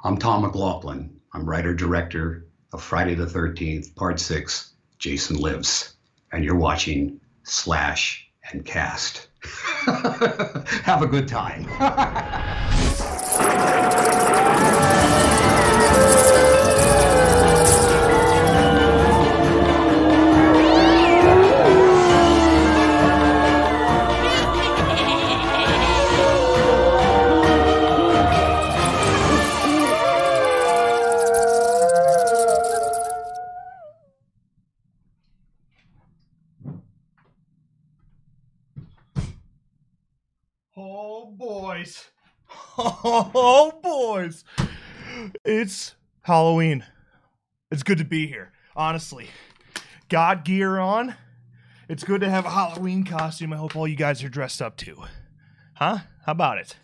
I'm Tom McLoughlin. I'm writer-director of Friday the 13th, Part 6, Jason Lives. And you're watching Slash and Cast. Have a good time. Oh, boys. It's Halloween. It's good to be here, honestly. Got gear on. It's good to have a Halloween costume. I hope all you guys are dressed up too. Huh? How about it?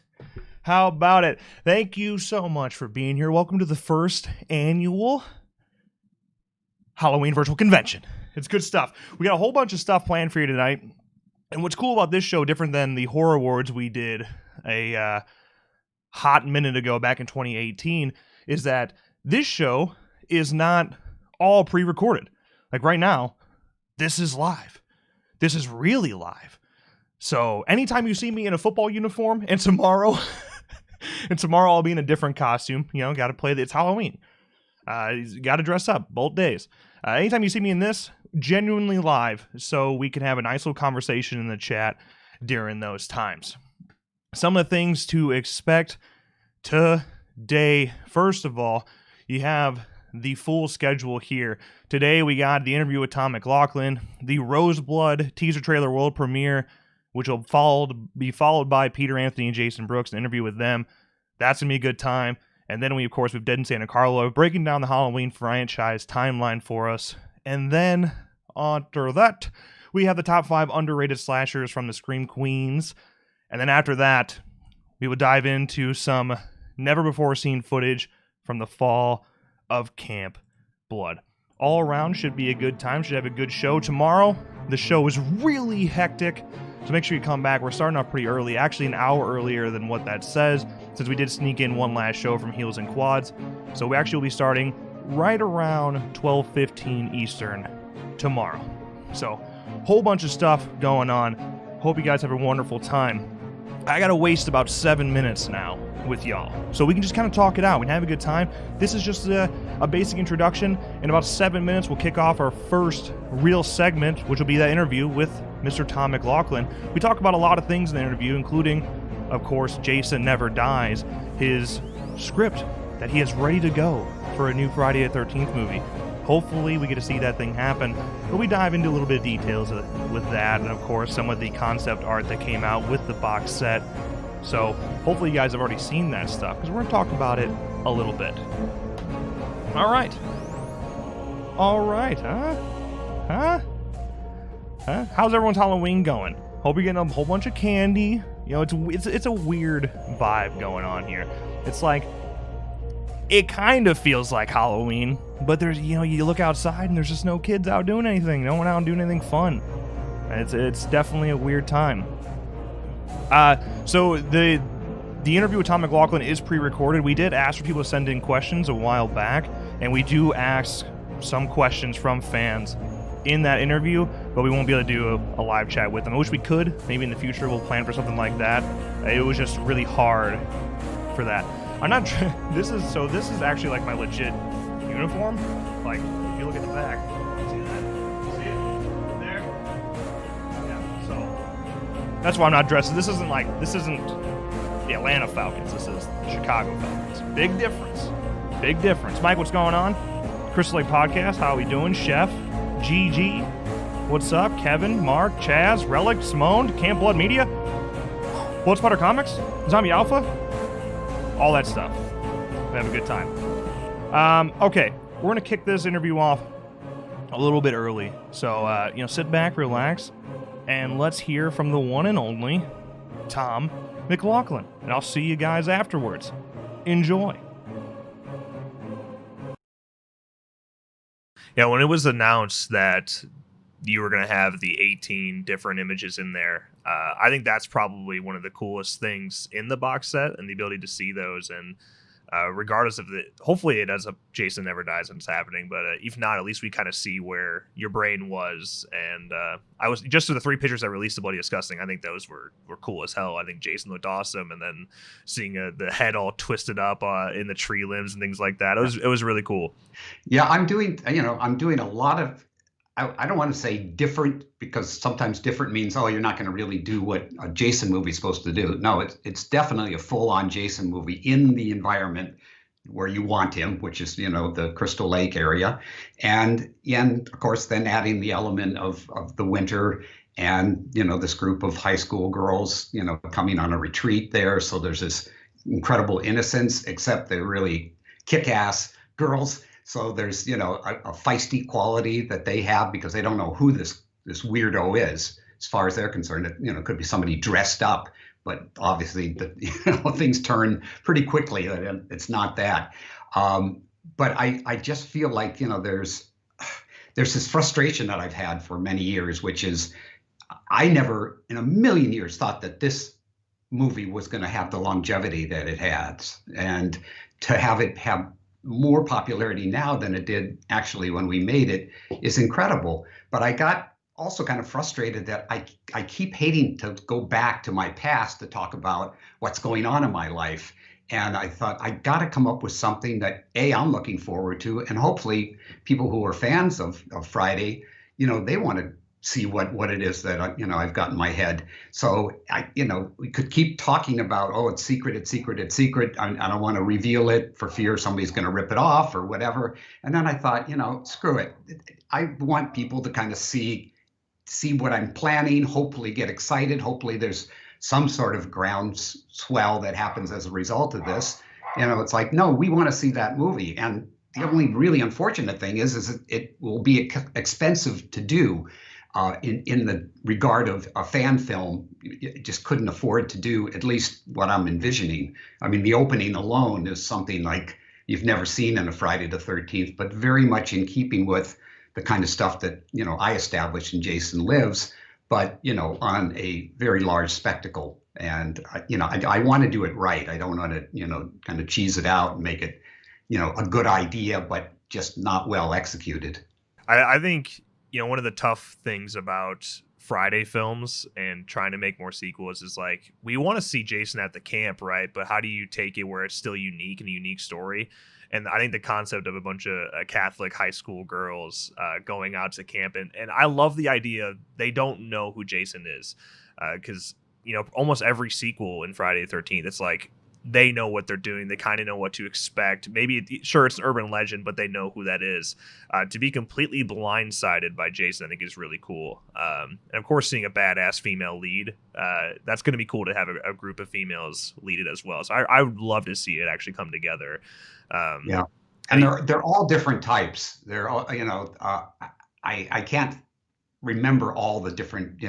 How about it? Thank you so much for being here. Welcome to the first annual Halloween virtual convention. It's good stuff. We got a whole bunch of stuff planned for you tonight. And what's cool about this show, different than the horror awards we did a hot minute ago back in 2018, is that this show is not all pre-recorded. Like right now, this is live. This is really live. So anytime you see me in a football uniform, and tomorrow I'll be in a different costume, got to play, it's Halloween. You got to dress up both days. Anytime you see me in this, genuinely live, so we can have a nice little conversation in the chat during those times. Some of the things to expect today. First of all, you have the full schedule here. Today we got the interview with Tom McLoughlin, the Roseblood teaser trailer world premiere, which will be followed by Peter Anthony and Jason Brooks, an interview with them. That's going to be a good time. And then we've Dead in Santa Carlo, breaking down the Halloween franchise timeline for us. And then after that, we have the top 5 underrated slashers from the Scream Queens. And then after that, we would dive into some never-before-seen footage from the fall of Camp Blood. All around should be a good time, should have a good show. Tomorrow, the show is really hectic, so make sure you come back. We're starting off pretty early, actually an hour earlier than what that says, since we did sneak in one last show from Heels and Quads. So we actually will be starting right around 12:15 Eastern tomorrow. So, whole bunch of stuff going on. Hope you guys have a wonderful time. I gotta waste about 7 minutes now with y'all, so we can just kind of talk it out. We can have a good time. This is just a basic introduction. In about 7 minutes, we'll kick off our first real segment, which will be that interview with Mr. Tom McLoughlin. We talk about a lot of things in the interview, including, of course, Jason Never Dies, his script that he is ready to go for a new Friday the 13th movie. Hopefully we get to see that thing happen, but we dive into a little bit of details with that, and of course some of the concept art that came out with the box set. So hopefully you guys have already seen that stuff, because we're going to talk about it a little bit. All right, huh? How's everyone's Halloween going? Hope you're getting a whole bunch of candy. It's a weird vibe going on here. It's like, it kind of feels like Halloween, but there's, you look outside and there's just no kids out doing anything. No one out doing anything fun. It's definitely a weird time. So the interview with Tom McLoughlin is pre-recorded. We did ask for people to send in questions a while back, and we do ask some questions from fans in that interview, but we won't be able to do a live chat with them. I wish we could. Maybe in the future we'll plan for something like that. It was just really hard for that. I'm not. This is actually like my legit uniform. Like, if you look at the back, see that? See it there? Yeah. So that's why I'm not dressed. This isn't the Atlanta Falcons. This is the Chicago Falcons. Big difference. Big difference. Mike, what's going on? Crystal Lake Podcast. How are we doing? Chef, GG. What's up? Kevin, Mark, Chaz, Relic, Simone, Camp Blood Media, Blood Spotter Comics, Zombie Alpha. All that stuff. We have a good time. Okay, we're going to kick this interview off a little bit early. So, sit back, relax, and let's hear from the one and only Tom McLoughlin. And I'll see you guys afterwards. Enjoy. Yeah, when it was announced that you were going to have the 18 different images in there, I think that's probably one of the coolest things in the box set, and the ability to see those. And regardless of the. Hopefully, it ends up Jason never dies and it's happening. But if not, at least we kind of see where your brain was. And I was just to the 3 pictures that released the Bloody Disgusting. I think those were cool as hell. I think Jason looked awesome, and then seeing the head all twisted up in the tree limbs and things like that. It was really cool. Yeah, I'm doing a lot of, I don't want to say different because sometimes different means, oh, you're not going to really do what a Jason movie is supposed to do. No, it's definitely a full-on Jason movie in the environment where you want him, which is, the Crystal Lake area. And of course, then adding the element of the winter and, this group of high school girls, coming on a retreat there. So there's this incredible innocence, except they're really kick-ass girls. So there's, a feisty quality that they have because they don't know who this weirdo is. As far as they're concerned, it could be somebody dressed up, but obviously, things turn pretty quickly. It's not that. But I just feel like, there's this frustration that I've had for many years, which is I never in a million years thought that this movie was going to have the longevity that it has, and to have it have more popularity now than it did actually when we made it is incredible. But I got also kind of frustrated that I keep hating to go back to my past to talk about what's going on in my life. And I thought I got to come up with something that I'm looking forward to, and hopefully people who are fans of Friday, they want to see what it is that I've got in my head. So we could keep talking about, oh, it's secret, it's secret, it's secret. I don't want to reveal it for fear somebody's going to rip it off or whatever. And then I thought, screw it. I want people to kind of see what I'm planning, hopefully get excited. Hopefully there's some sort of groundswell that happens as a result of this. It's like, no, we want to see that movie. And the only really unfortunate thing is it will be expensive to do. In the regard of a fan film, it just couldn't afford to do at least what I'm envisioning. I mean, the opening alone is something like you've never seen in a Friday the 13th, but very much in keeping with the kind of stuff that, I established in Jason Lives, but, on a very large spectacle. And, I want to do it right. I don't want to, kind of cheese it out and make it, a good idea, but just not well executed. I think one of the tough things about Friday films and trying to make more sequels is like, we want to see Jason at the camp, right? But how do you take it where it's still unique and a unique story? And I think the concept of a bunch of Catholic high school girls going out to camp, and I love the idea they don't know who Jason is, because almost every sequel in Friday the 13th, it's like they know what they're doing. They kind of know what to expect. Maybe, sure, it's an urban legend, but they know who that is. To be completely blindsided by Jason, I think is really cool. And of course, seeing a badass female lead, that's going to be cool to have a group of females lead it as well. So I would love to see it actually come together. Yeah, and they're all different types. They're all, I can't remember all the different,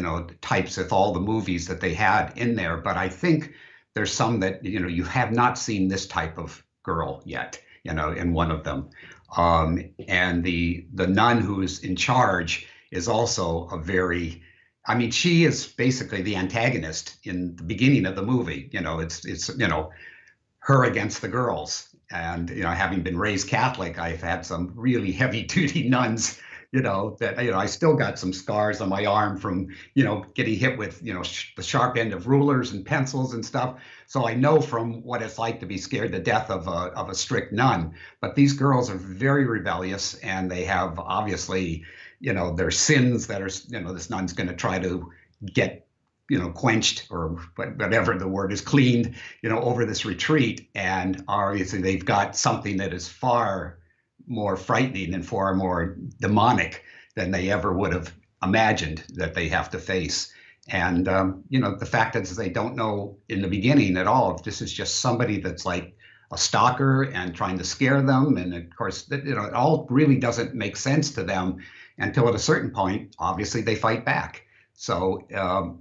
types of all the movies that they had in there, but I think there's some that, you have not seen this type of girl yet, in one of them. And the nun who's in charge is also she is basically the antagonist in the beginning of the movie. It's her against the girls. And, having been raised Catholic, I've had some really heavy duty nuns, that, I still got some scars on my arm from, getting hit with, the sharp end of rulers and pencils and stuff. So I know from what it's like to be scared to death of a strict nun. But these girls are very rebellious, and they have obviously, their sins that are, this nun's going to try to get, quenched, or whatever the word is, cleaned, over this retreat. And obviously they've got something that is far more frightening and far more demonic than they ever would have imagined that they have to face. And, the fact that they don't know in the beginning at all if this is just somebody that's like a stalker and trying to scare them. And of course, it all really doesn't make sense to them until at a certain point, obviously they fight back. So,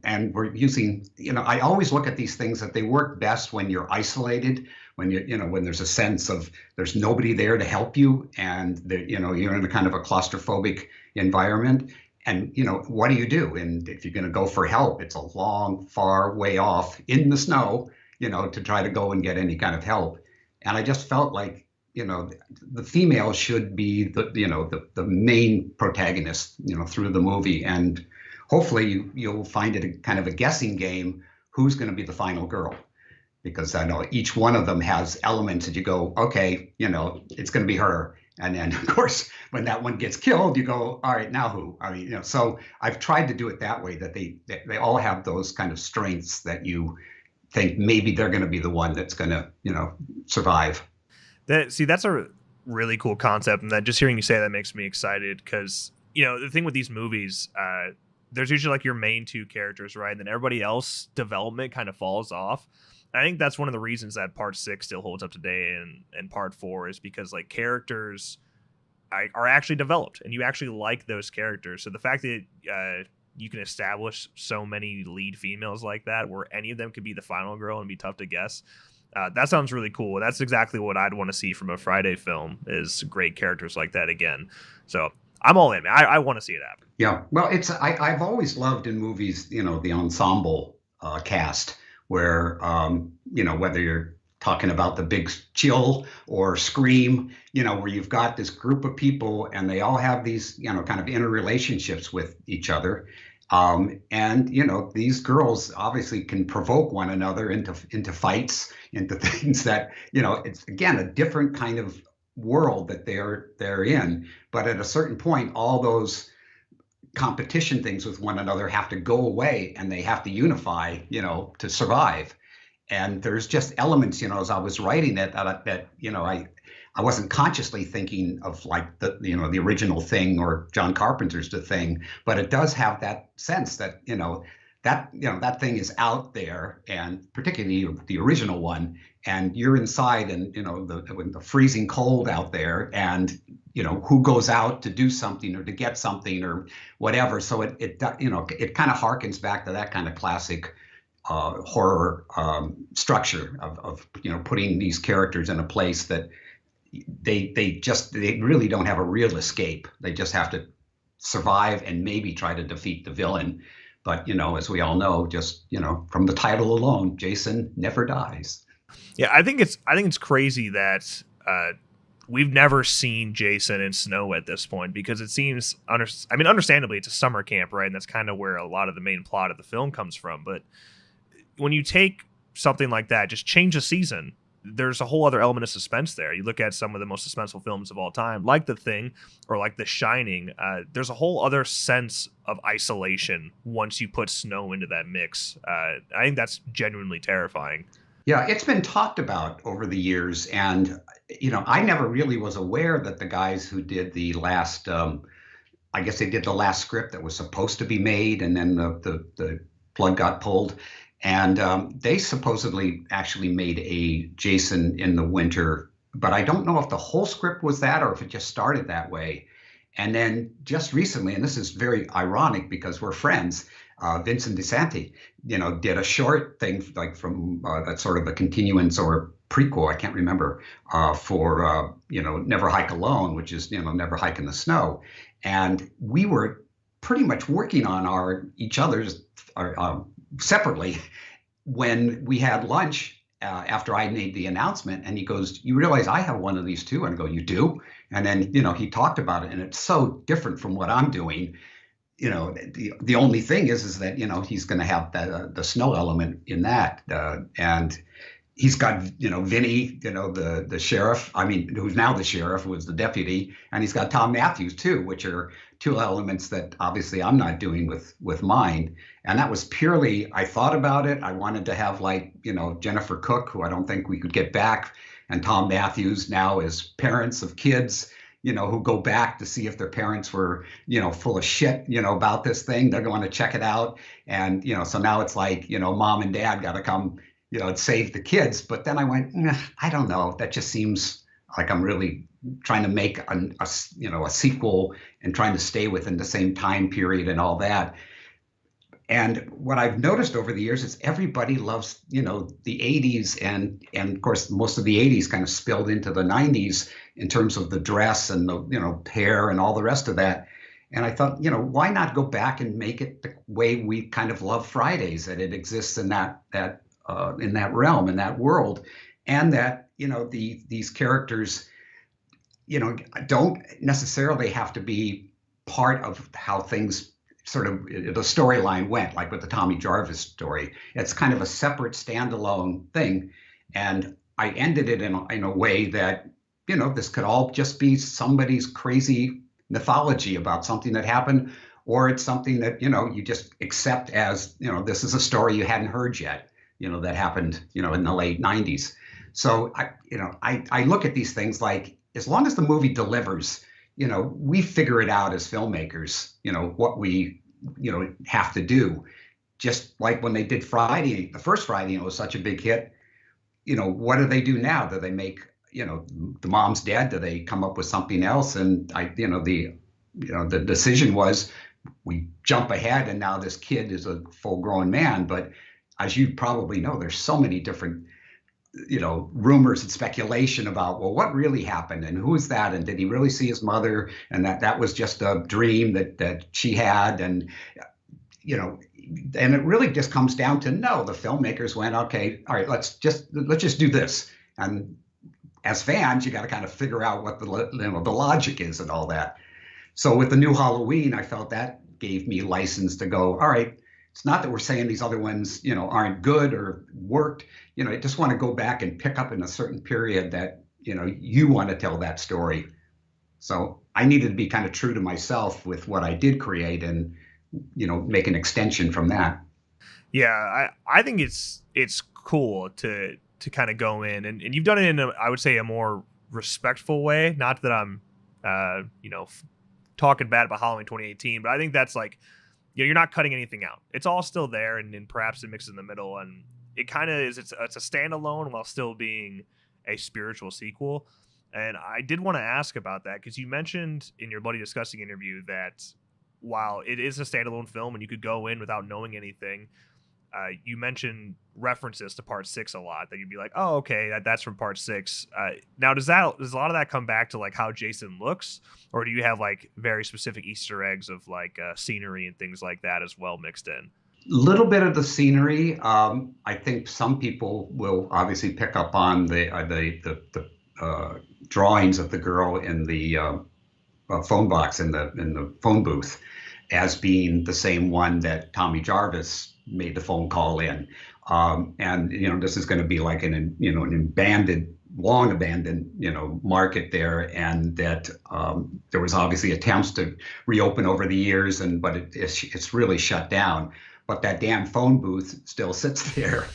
and we're using, I always look at these things that they work best when you're isolated, when when there's a sense of there's nobody there to help you, and you're in a kind of a claustrophobic environment. And, what do? And if you're going to go for help, it's a long, far way off in the snow, to try to go and get any kind of help. And I just felt like, the female should be the main protagonist, through the movie. And hopefully you'll find it a kind of a guessing game who's going to be the final girl, because I know each one of them has elements that you go, okay, it's going to be her. And then, of course, when that one gets killed, you go, all right, now who? I mean, so I've tried to do it that way, that they all have those kind of strengths that you think maybe they're going to be the one that's going to, survive. That's a really cool concept, and that just hearing you say that makes me excited because the thing with these movies, there's usually like your main two characters, right? And then everybody else development kind of falls off. I think that's one of the reasons that part 6 still holds up today, and part 4 is because like characters are actually developed and you actually like those characters. So the fact that you can establish so many lead females like that, where any of them could be the final girl and be tough to guess, that sounds really cool. That's exactly what I'd want to see from a Friday film, is great characters like that again. So I'm all in, man. I want to see it happen. Yeah, well, I've always loved in movies, the ensemble cast, where whether you're talking about The Big Chill or Scream, where you've got this group of people and they all have these kind of interrelationships with each other. And these girls obviously can provoke one another into fights, into things that it's again a different kind of world that they're in. But at a certain point, all those competition things with one another have to go away, and they have to unify, to survive. And there's just elements, as I was writing it, that I wasn't consciously thinking of like the original Thing or John Carpenter's The Thing, but it does have that sense that that thing is out there, and particularly the original one, and you're inside, and the freezing cold out there, and who goes out to do something or to get something or whatever. So it kind of harkens back to that kind of classic horror structure of putting these characters in a place that they really don't have a real escape. They just have to survive and maybe try to defeat the villain. But as we all know, just from the title alone, Jason never dies. Yeah, I think it's crazy that we've never seen Jason in snow at this point, because it seems understandably it's a summer camp, right? And that's kind of where a lot of the main plot of the film comes from. But when you take something like that, just change a season, there's a whole other element of suspense there. You look at some of the most suspenseful films of all time, like The Thing or like The Shining. There's a whole other sense of isolation once you put snow into that mix. I think that's genuinely terrifying. Yeah, it's been talked about over the years, and I never really was aware that the guys who did the last, I guess they did the last script that was supposed to be made, and then the plug got pulled. And they supposedly actually made a Jason in the Winter, but I don't know if the whole script was that or if it just started that way. And then just recently, and this is very ironic because we're friends, Vincent DiSanti, did a short thing like from that's sort of a continuance or prequel, I can't remember, for Never Hike Alone, which is Never Hike in the Snow. And we were pretty much working on each other's separately when we had lunch after I made the announcement, and he goes, "You realize I have one of these too?" And I go, "You do?" And then he talked about it, and it's so different from what I'm doing. The only thing is that he's going to have the snow element in that, and he's got Vinny, the sheriff. I mean, who's now the sheriff, who was the deputy, and he's got Tom Matthews too, which are two elements that obviously I'm not doing with mine. And that was purely, I thought about it. I wanted to have like Jennifer Cook, who I don't think we could get back, and Tom Matthews now as parents of kids, who go back to see if their parents were, full of shit, about this thing. They're going to check it out, and so now it's like mom and dad got to come and save the kids. But then I went, I don't know. That just seems like I'm really trying to make a sequel and trying to stay within the same time period and all that. And what I've noticed over the years is everybody loves, the 80s, and of course most of the 80s kind of spilled into the 90s in terms of the dress and the hair and all the rest of that. And I thought, why not go back and make it the way we kind of love Fridays, that it exists in that realm, in that world. and that these characters don't necessarily have to be part of how things sort of the storyline went, like with the Tommy Jarvis story. It's kind of a separate standalone thing. And I ended it in a way that, this could all just be somebody's crazy mythology about something that happened, or it's something that, you just accept as, this is a story you hadn't heard yet, that happened, in the late 90s. So I look at these things like, as long as the movie delivers, we figure it out as filmmakers, what we, have to do. Just like when they did Friday, the first Friday, it was such a big hit. What do they do now? Do they make, the mom's dead? Do they come up with something else? And the decision was, we jump ahead and now this kid is a full grown man. But as you probably know, there's so many different rumors and speculation about, well, what really happened and who is that, and did he really see his mother, and that was just a dream that she had, and and it really just comes down to, no, the filmmakers went, okay, all right, let's just do this, and as fans, you got to kind of figure out what the logic is and all that. So with the new Halloween, I felt that gave me license to go, all right, it's not that we're saying these other ones, aren't good or worked. I just want to go back and pick up in a certain period that, you want to tell that story. So I needed to be kind of true to myself with what I did create and, make an extension from that. Yeah, I think it's cool to kind of go in and you've done it in I would say a more respectful way. Not that I'm talking bad about Halloween 2018, but I think that's like, you're not cutting anything out. It's all still there, and perhaps it mixes in the middle, and it kind of is. It's a standalone while still being a spiritual sequel. And I did want to ask about that because you mentioned in your Bloody Disgusting interview that while it is a standalone film and you could go in without knowing anything, you mentioned references to Part 6 a lot. That you'd be like, oh, okay, that's from Part 6. Now, does a lot of that come back to like how Jason looks, or do you have like very specific Easter eggs of like scenery and things like that as well mixed in? Little bit of the scenery. I think some people will obviously pick up on the drawings of the girl in the phone box in the phone booth as being the same one that Tommy Jarvis made the phone call in. And this is going to be like an long abandoned market there, and that there was obviously attempts to reopen over the years, but it's really shut down. But that damn phone booth still sits there.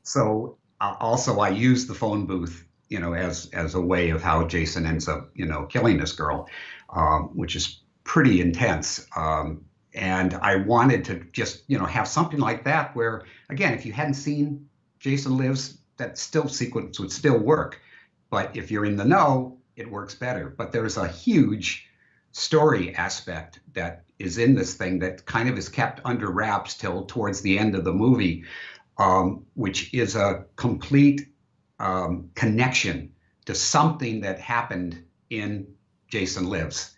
So also I use the phone booth as a way of how Jason ends up killing this girl, which is pretty intense. And I wanted to just, have something like that where, again, if you hadn't seen Jason Lives, that still sequence would still work. But if you're in the know, it works better. But there's a huge story aspect that is in this thing that kind of is kept under wraps till towards the end of the movie, which is a complete connection to something that happened in Jason Lives.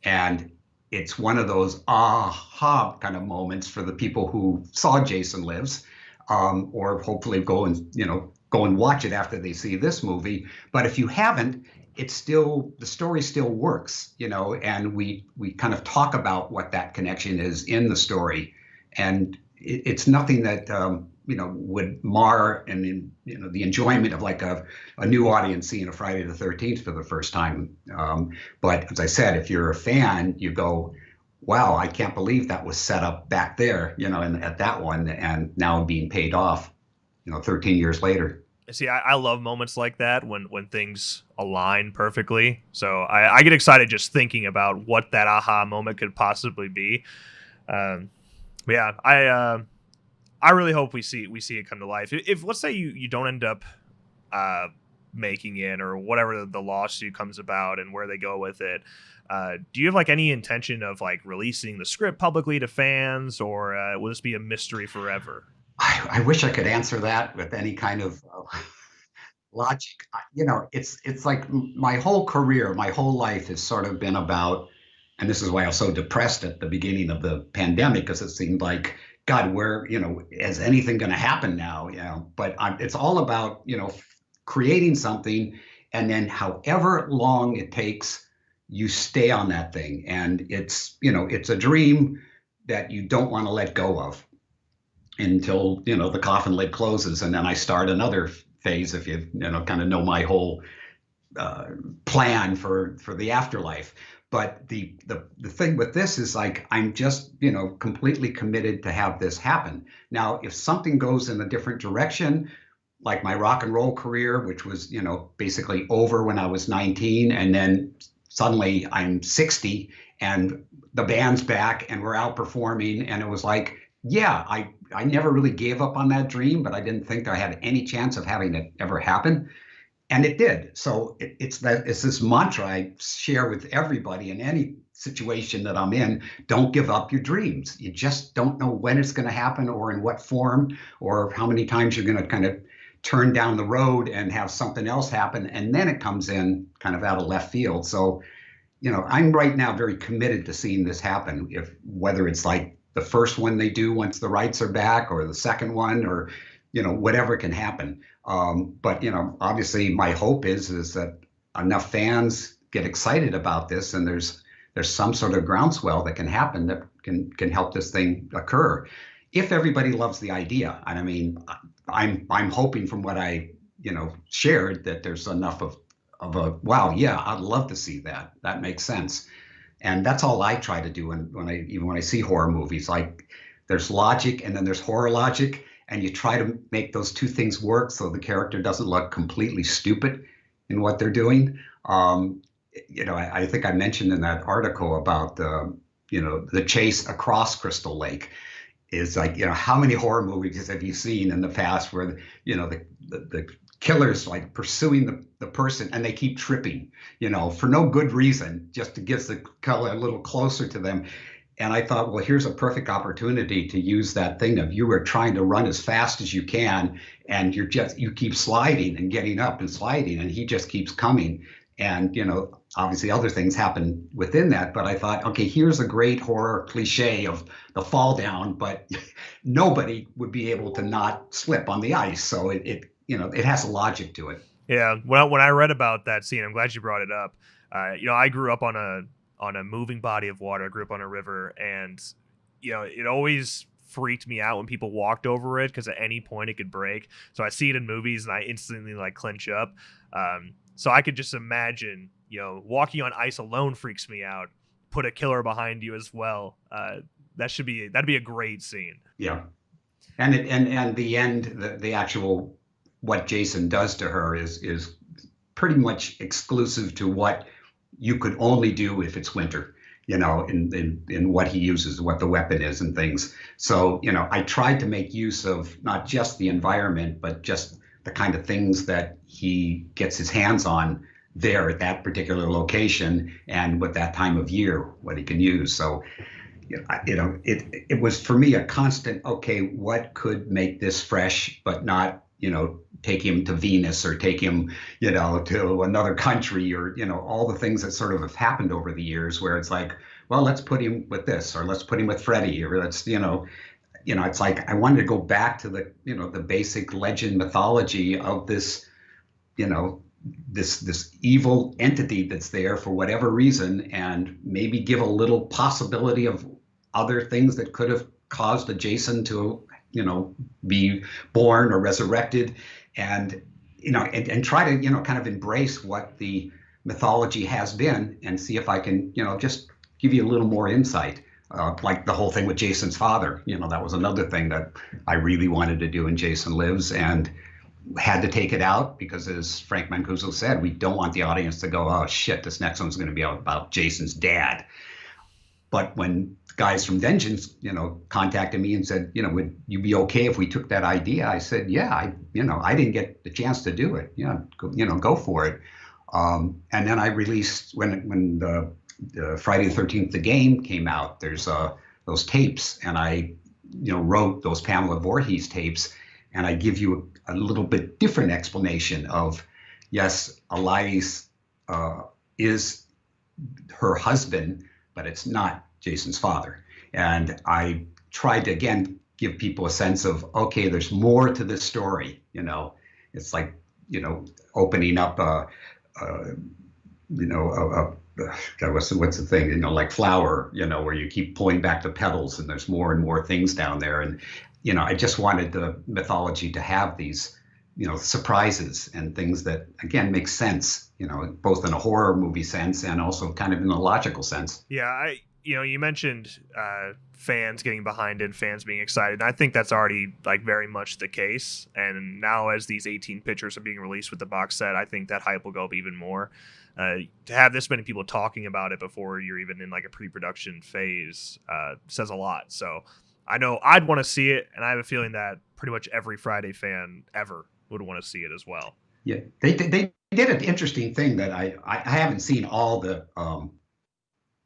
And it's one of those aha kind of moments for the people who saw Jason Lives, or hopefully go and watch it after they see this movie. But if you haven't, the story still works, and we kind of talk about what that connection is in the story, and it's nothing that would mar the enjoyment of like a new audience seeing a Friday the 13th for the first time. But as I said, if you're a fan, you go, wow, I can't believe that was set up back there, and at that one, and now being paid off, 13 years later. See, I love moments like that when things align perfectly. So I get excited just thinking about what that aha moment could possibly be. Yeah, I really hope we see it come to life. If let's say you don't end up making it, or whatever the lawsuit comes about and where they go with it, do you have like any intention of like releasing the script publicly to fans, or will this be a mystery forever? I wish I could answer that with any kind of logic. It's like my whole career, my whole life has sort of been about, and this is why I was so depressed at the beginning of the pandemic, because it seemed like, God, where, is anything going to happen now? But it's all about, creating something, and then however long it takes, you stay on that thing. And it's a dream that you don't want to let go of until, the coffin lid closes. And then I start another phase, if kind of know my whole plan for the afterlife. But the thing with this is, like, I'm just, completely committed to have this happen. Now, if something goes in a different direction, like my rock and roll career, which was, basically over when I was 19, and then suddenly I'm 60 and the band's back and we're out performing, and it was like, yeah, I never really gave up on that dream, but I didn't think I had any chance of having it ever happen. And it did. So it's this mantra I share with everybody in any situation that I'm in. Don't give up your dreams. You just don't know when it's going to happen, or in what form, or how many times you're going to kind of turn down the road and have something else happen, and then it comes in kind of out of left field. So, I'm right now very committed to seeing this happen, whether it's like the first one they do once the rights are back, or the second one, or whatever can happen. But obviously my hope is that enough fans get excited about this, and there's some sort of groundswell that can happen that can help this thing occur. If everybody loves the idea, and I mean, I'm hoping from what I shared that there's enough of a wow, yeah, I'd love to see that. That makes sense. And that's all I try to do when I see horror movies. Like, there's logic and then there's horror logic, and you try to make those two things work so the character doesn't look completely stupid in what they're doing. I think I mentioned in that article about the chase across Crystal Lake is like, how many horror movies have you seen in the past where the killer's like pursuing the person and they keep tripping, for no good reason, just to get the killer a little closer to them. And I thought, well, here's a perfect opportunity to use that thing of you are trying to run as fast as you can, and you keep sliding and getting up and sliding, and he just keeps coming. And, obviously other things happen within that, but I thought, okay, here's a great horror cliche of the fall down, but nobody would be able to not slip on the ice. So it has a logic to it. Yeah. When I read about that scene, I'm glad you brought it up. I grew up on a moving body of water. I grew up on a river, and it always freaked me out when people walked over it, because at any point it could break. So I see it in movies and I instantly like clench up. So I could just imagine, walking on ice alone freaks me out. Put a killer behind you as well. That'd be a great scene. Yeah. And the end, the actual what Jason does to her is pretty much exclusive to what you could only do if it's winter, in what he uses, what the weapon is and things. So, I tried to make use of not just the environment, but just the kind of things that he gets his hands on there at that particular location, and with that time of year, what he can use. So, it was for me a constant, okay, what could make this fresh, but not, take him to Venus, or take him, to another country, or, all the things that sort of have happened over the years, where it's like, well, let's put him with this, or let's put him with Freddy, or let's, it's like I wanted to go back to the basic legend mythology of this, this evil entity that's there for whatever reason, and maybe give a little possibility of other things that could have caused a Jason to, be born or resurrected, and and try to kind of embrace what the mythology has been, and see if I can just give you a little more insight. Like the whole thing with Jason's father, that was another thing that I really wanted to do in Jason Lives, and had to take it out because, as Frank Mancuso said, we don't want the audience to go, oh shit, this next one's going to be about Jason's dad. But when guys from Vengeance, contacted me and said, would you be okay if we took that idea? I said, yeah, I didn't get the chance to do it. Go for it. And then I released when the Friday the 13th, the game came out. There's those tapes, and I wrote those Pamela Voorhees tapes, and I give you a little bit different explanation of, yes, Elias is her husband, but it's not Jason's father. And I tried to, again, give people a sense of, okay, there's more to this story. It's like opening up God, what's the thing? Like flour, where you keep pulling back the petals and there's more and more things down there. And, I just wanted the mythology to have these, surprises and things that, again, make sense, both in a horror movie sense and also kind of in a logical sense. Yeah, you mentioned fans getting behind it, fans being excited. And I think that's already like very much the case. And now, as these 18 pictures are being released with the box set, I think that hype will go up even more. To have this many people talking about it before you're even in like a pre-production phase says a lot. So I know I'd want to see it, and I have a feeling that pretty much every Friday fan ever would want to see it as well. Yeah, they did an interesting thing that I haven't seen all the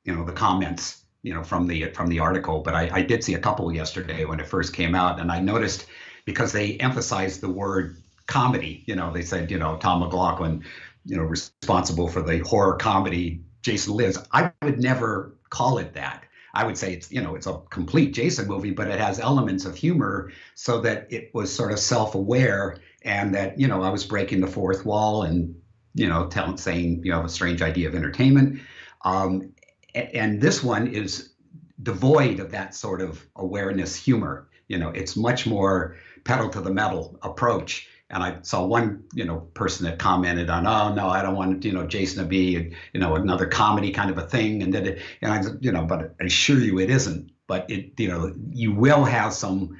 the comments from the article, but I did see a couple yesterday when it first came out, and I noticed because they emphasized the word comedy. They said Tom McLoughlin, responsible for the horror comedy Jason Lives. I would never call it that. I would say it's a complete Jason movie, but it has elements of humor so that it was sort of self-aware, and that I was breaking the fourth wall and saying you have a strange idea of entertainment. And this one is devoid of that sort of awareness humor. It's much more pedal to the metal approach. And I saw one, person that commented on, oh no, I don't want, Jason to be, another comedy kind of a thing. And then, but I assure you it isn't. But it, you will have some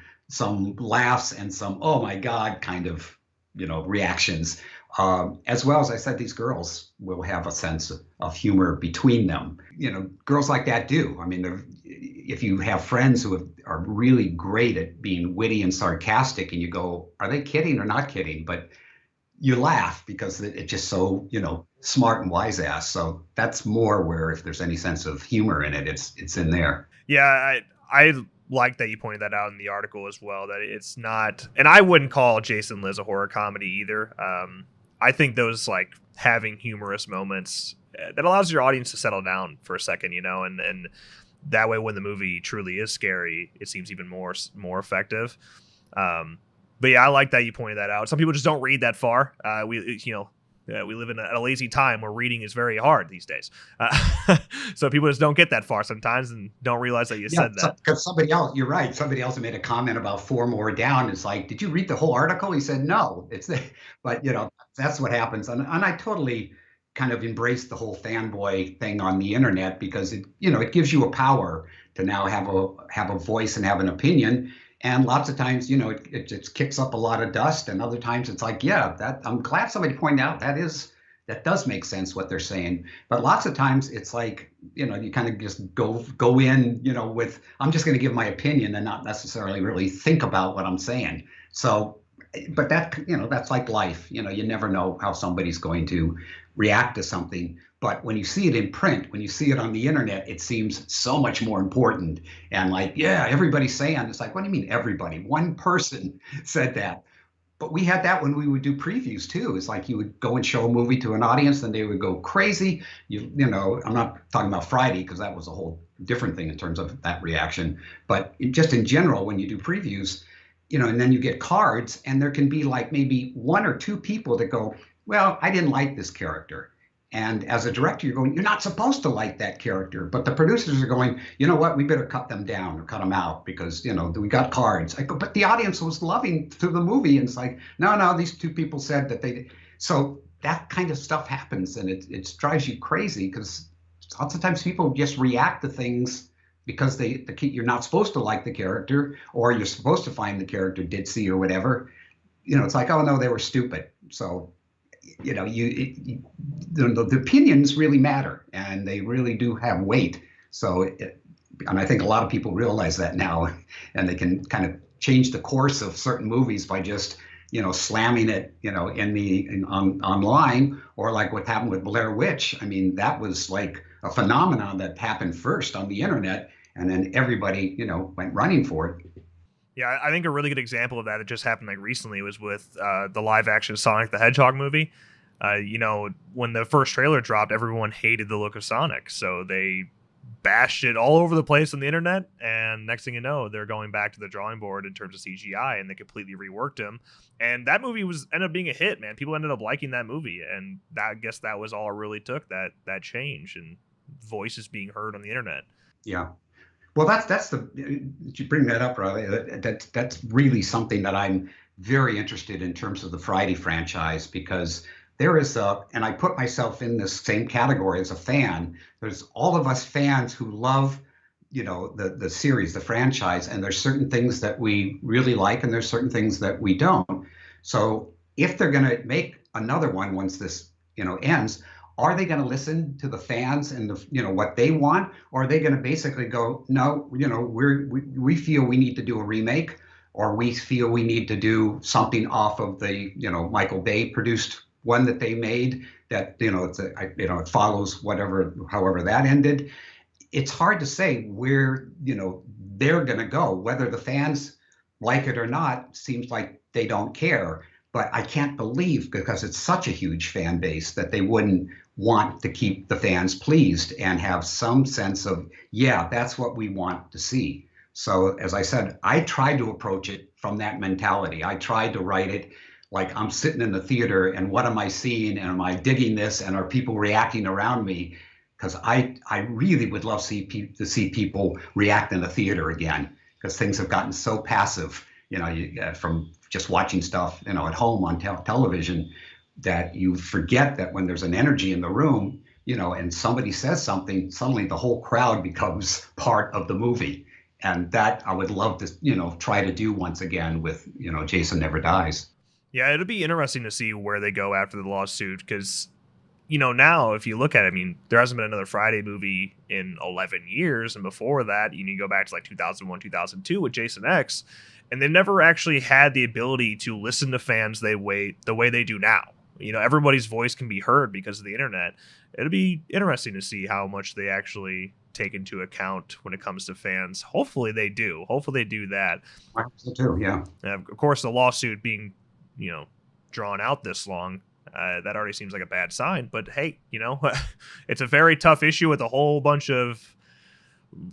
laughs and some, oh my God, kind of, reactions. As well as I said, these girls will have a sense of humor between them. Girls like that do. I mean, if you have friends who are really great at being witty and sarcastic, and you go, are they kidding or not kidding? But you laugh because it's just so, smart and wise ass. So that's more where if there's any sense of humor in it, it's in there. Yeah, I like that you pointed that out in the article as well, that it's not, and I wouldn't call Jason Lives a horror comedy either. I think those like having humorous moments that allows your audience to settle down for a second, and that way when the movie truly is scary, it seems even more effective. But yeah, I like that you pointed that out. Some people just don't read that far. We live in a lazy time where reading is very hard these days. So people just don't get that far sometimes and don't realize that you said that. Because somebody else, you're right. Somebody else made a comment about 4 more down. It's like, did you read the whole article? He said, no. But that's what happens. And I totally kind of embrace the whole fanboy thing on the internet because it gives you a power to now have a voice and have an opinion. And lots of times, it just kicks up a lot of dust. And other times it's like, yeah, that I'm glad somebody pointed out that does make sense what they're saying. But lots of times it's like, you kind of just go in, with, I'm just going to give my opinion and not necessarily really think about what I'm saying. So, but that's like life. You never know how somebody's going to react to something. But when you see it in print, when you see it on the internet, it seems so much more important. And like, yeah, everybody's saying, it's like, what do you mean everybody? One person said that. But we had that when we would do previews too. It's like you would go and show a movie to an audience and they would go crazy. I'm not talking about Friday because that was a whole different thing in terms of that reaction. But just in general, when you do previews, and then you get cards and there can be like maybe 1 or 2 people that go, well, I didn't like this character. And as a director, you're going, you're not supposed to like that character. But the producers are going, you know what, we better cut them down or cut them out because, we got cards. I go, but the audience was loving through the movie. And it's like, no, these 2 people said that they. So that kind of stuff happens. And it drives you crazy because lots of times people just react to things because you're not supposed to like the character or you're supposed to find the character ditzy or whatever. It's like, oh, no, they were stupid. So the opinions really matter and they really do have weight. So, and I think a lot of people realize that now, and they can kind of change the course of certain movies by just, slamming it, online, or like what happened with Blair Witch. I mean, that was like a phenomenon that happened first on the internet, and then everybody, went running for it. Yeah, I think a really good example of that just happened like recently was with the live action Sonic the Hedgehog movie. When the first trailer dropped, everyone hated the look of Sonic, so they bashed it all over the place on the internet, and next thing you know, they're going back to the drawing board in terms of CGI, and they completely reworked him. And that movie was ended up being a hit, man. People ended up liking that movie, and that, I guess that was all it really took, that change and voices being heard on the internet. Yeah. Well, that's the you bring that up, Riley. That's really something that I'm very interested in terms of the Friday franchise, because there is and I put myself in this same category as a fan. There's all of us fans who love, the series, the franchise, and there's certain things that we really like, and there's certain things that we don't. So if they're going to make another one once this, ends, are they going to listen to the fans and what they want, or are they going to basically go, no, we feel we need to do a remake, or we feel we need to do something off of the Michael Bay produced one that they made that it follows however that ended. It's hard to say where they're going to go. Whether the fans like it or not seems like they don't care. But I can't believe, because it's such a huge fan base, that they wouldn't want to keep the fans pleased and have some sense of, yeah, that's what we want to see. So as I said, I tried to approach it from that mentality. I tried to write it like I'm sitting in the theater, and what am I seeing, and am I digging this, and are people reacting around me? Because I really would love to see people react in the theater again, because things have gotten so passive, from just watching stuff, at home on television, that you forget that when there's an energy in the room, and somebody says something, suddenly the whole crowd becomes part of the movie. And that I would love to, try to do once again with, Jason Never Dies. Yeah, it'll be interesting to see where they go after the lawsuit, because now if you look at it, I mean, there hasn't been another Friday movie in 11 years. And before that, you go back to like 2001, 2002 with Jason X. And they've never actually had the ability to listen to fans the way they do now. Everybody's voice can be heard because of the internet. It'll be interesting to see how much they actually take into account when it comes to fans. Hopefully they do. Hopefully they do that. I hope so too, yeah. And of course, the lawsuit being, drawn out this long, that already seems like a bad sign. But hey, it's a very tough issue with a whole bunch of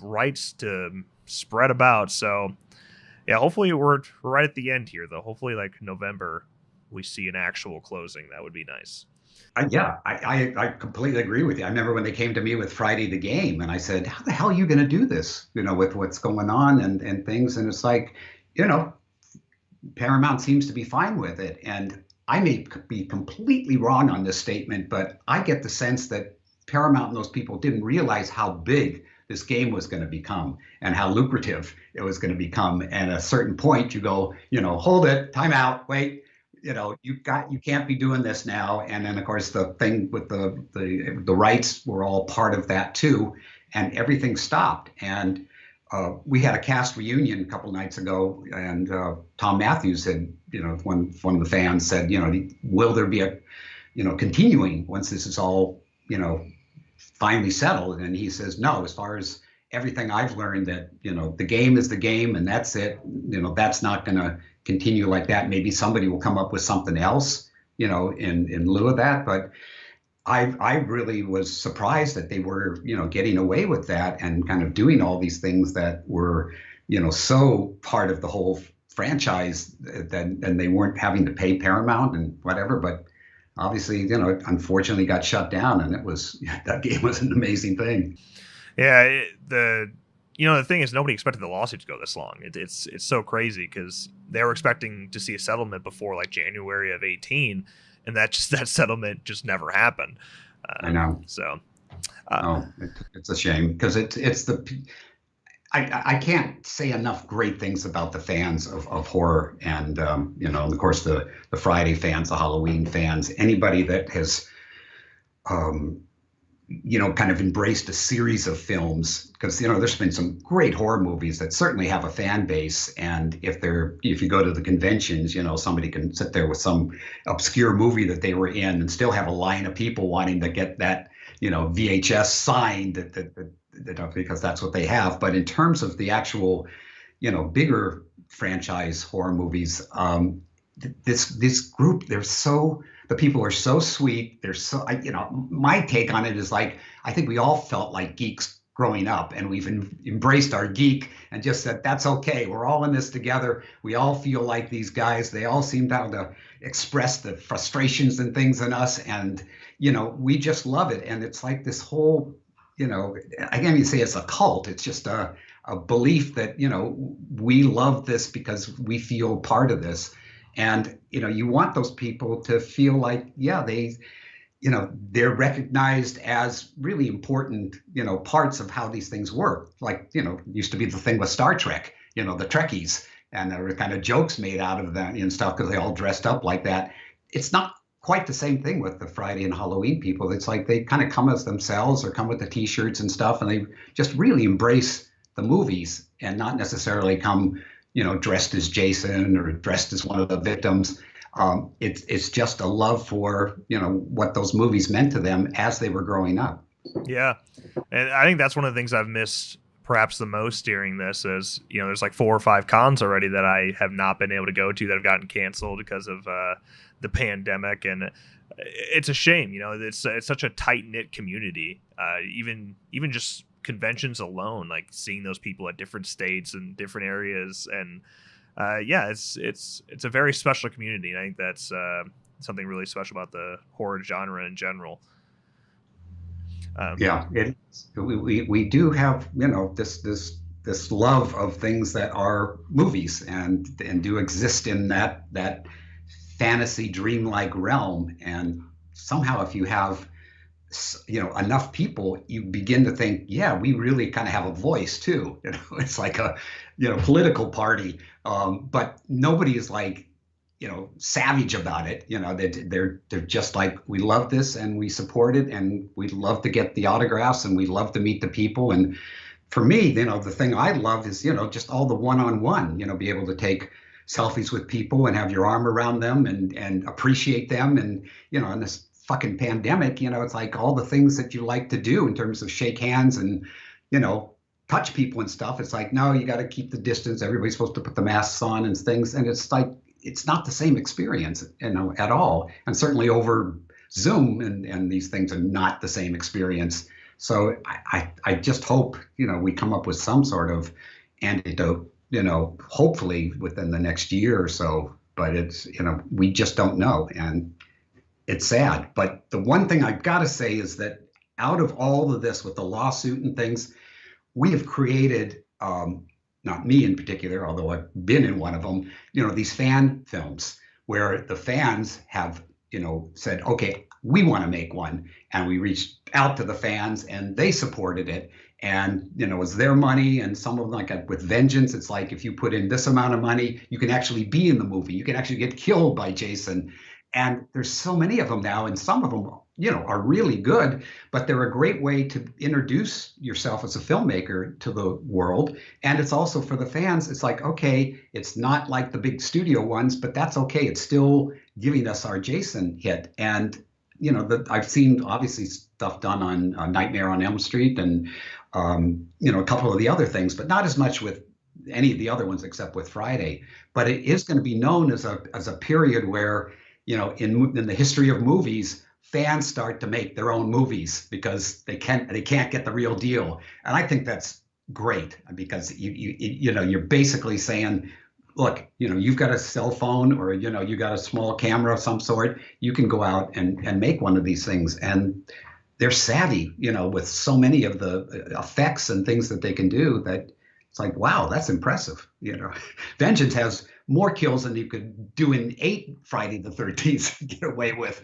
rights to spread about. So yeah, hopefully we're right at the end here, though. Hopefully, like November, we see an actual closing. That would be nice. I completely agree with you. I remember when they came to me with Friday the Game, and I said, how the hell are you going to do this, with what's going on and things? And it's like, Paramount seems to be fine with it. And I may be completely wrong on this statement, but I get the sense that Paramount and those people didn't realize how big this game was going to become and how lucrative it was going to become. And at a certain point, you go, hold it, time out, wait, you can't be doing this now. And then of course the thing with the rights were all part of that too, and everything stopped. And we had a cast reunion a couple nights ago, and Tom Matthews said, one of the fans said, will there be a, continuing once this is all, finally settled? And he says, no, as far as everything I've learned, that, the game is the game and that's it. That's not going to continue like that. Maybe somebody will come up with something else, in lieu of that. But I really was surprised that they were, getting away with that and kind of doing all these things that were, so part of the whole franchise, and they weren't having to pay Paramount and whatever. But obviously, it unfortunately got shut down, and that game was an amazing thing. Yeah, the thing is, nobody expected the lawsuit to go this long. It's so crazy, because they were expecting to see a settlement before like January of 2018, and that settlement just never happened. I know. So, it's a shame, because I can't say enough great things about the fans of horror, and of course the Friday fans, the Halloween fans, anybody that has kind of embraced a series of films, because there's been some great horror movies that certainly have a fan base. And if you go to the conventions, somebody can sit there with some obscure movie that they were in and still have a line of people wanting to get that VHS signed, that because that's what they have. But in terms of the actual bigger franchise horror movies, this group, the people are so sweet. They're so, my take on it is like, I think we all felt like geeks growing up, and we've embraced our geek and just said that's okay. We're all in this together. We all feel like these guys. They all seem to express the frustrations and things in us, and we just love it. And it's like this whole, I can't even say it's a cult. It's just a belief that we love this because we feel part of this. And you want those people to feel like, yeah, they're recognized as really important, parts of how these things work. Like, used to be the thing with Star Trek, the Trekkies, and there were kind of jokes made out of that and stuff because they all dressed up like that. It's not quite the same thing with the Friday and Halloween people. It's like they kind of come as themselves or come with the T-shirts and stuff, and they just really embrace the movies and not necessarily come, dressed as Jason or dressed as one of the victims. It's just a love for what those movies meant to them as they were growing up. Yeah, and I think that's one of the things I've missed perhaps the most during this is there's like 4 or 5 cons already that I have not been able to go to that have gotten canceled because of the pandemic, and it's a shame. It's such a tight knit community. Even just conventions alone, like seeing those people at different states and different areas, and it's a very special community. And I think that's something really special about the horror genre in general. We do have this love of things that are movies and do exist in that fantasy dreamlike realm. And somehow, if you have enough people, you begin to think, yeah, we really kind of have a voice too. It's like a political party, but nobody is like savage about it. They're just like, we love this and we support it and we love to get the autographs and we love to meet the people. And for me, the thing I love is just all the one-on-one. Be able to take selfies with people and have your arm around them and appreciate them. And in this fucking pandemic, it's like all the things that you like to do in terms of shake hands and touch people and stuff. It's like, no, you got to keep the distance. Everybody's supposed to put the masks on and things. And it's like, it's not the same experience, at all. And certainly over Zoom and these things are not the same experience. So I just hope, we come up with some sort of antidote, hopefully within the next year or so. But it's, we just don't know. And it's sad. But the one thing I've got to say is that out of all of this with the lawsuit and things, we have created, not me in particular, although I've been in one of them, these fan films where the fans have, said, okay, we want to make one. And we reached out to the fans and they supported it. And, it was their money. And some of them, like with Vengeance, it's like, if you put in this amount of money, you can actually be in the movie. You can actually get killed by Jason. And there's so many of them now, and some of them, are really good, but they're a great way to introduce yourself as a filmmaker to the world. And it's also for the fans. It's like, okay, it's not like the big studio ones, but that's okay. It's still giving us our Jason hit. And, I've seen obviously stuff done on Nightmare on Elm Street and, a couple of the other things, but not as much with any of the other ones except with Friday. But it is going to be known as a period where, in the history of movies, fans start to make their own movies because they can't get the real deal. And I think that's great because you're basically saying, look, you've got a cell phone or you got a small camera of some sort. You can go out and make one of these things. And they're savvy, with so many of the effects and things that they can do that it's like, wow, that's impressive. Vengeance has more kills than you could do in 8 Friday the 13th get away with.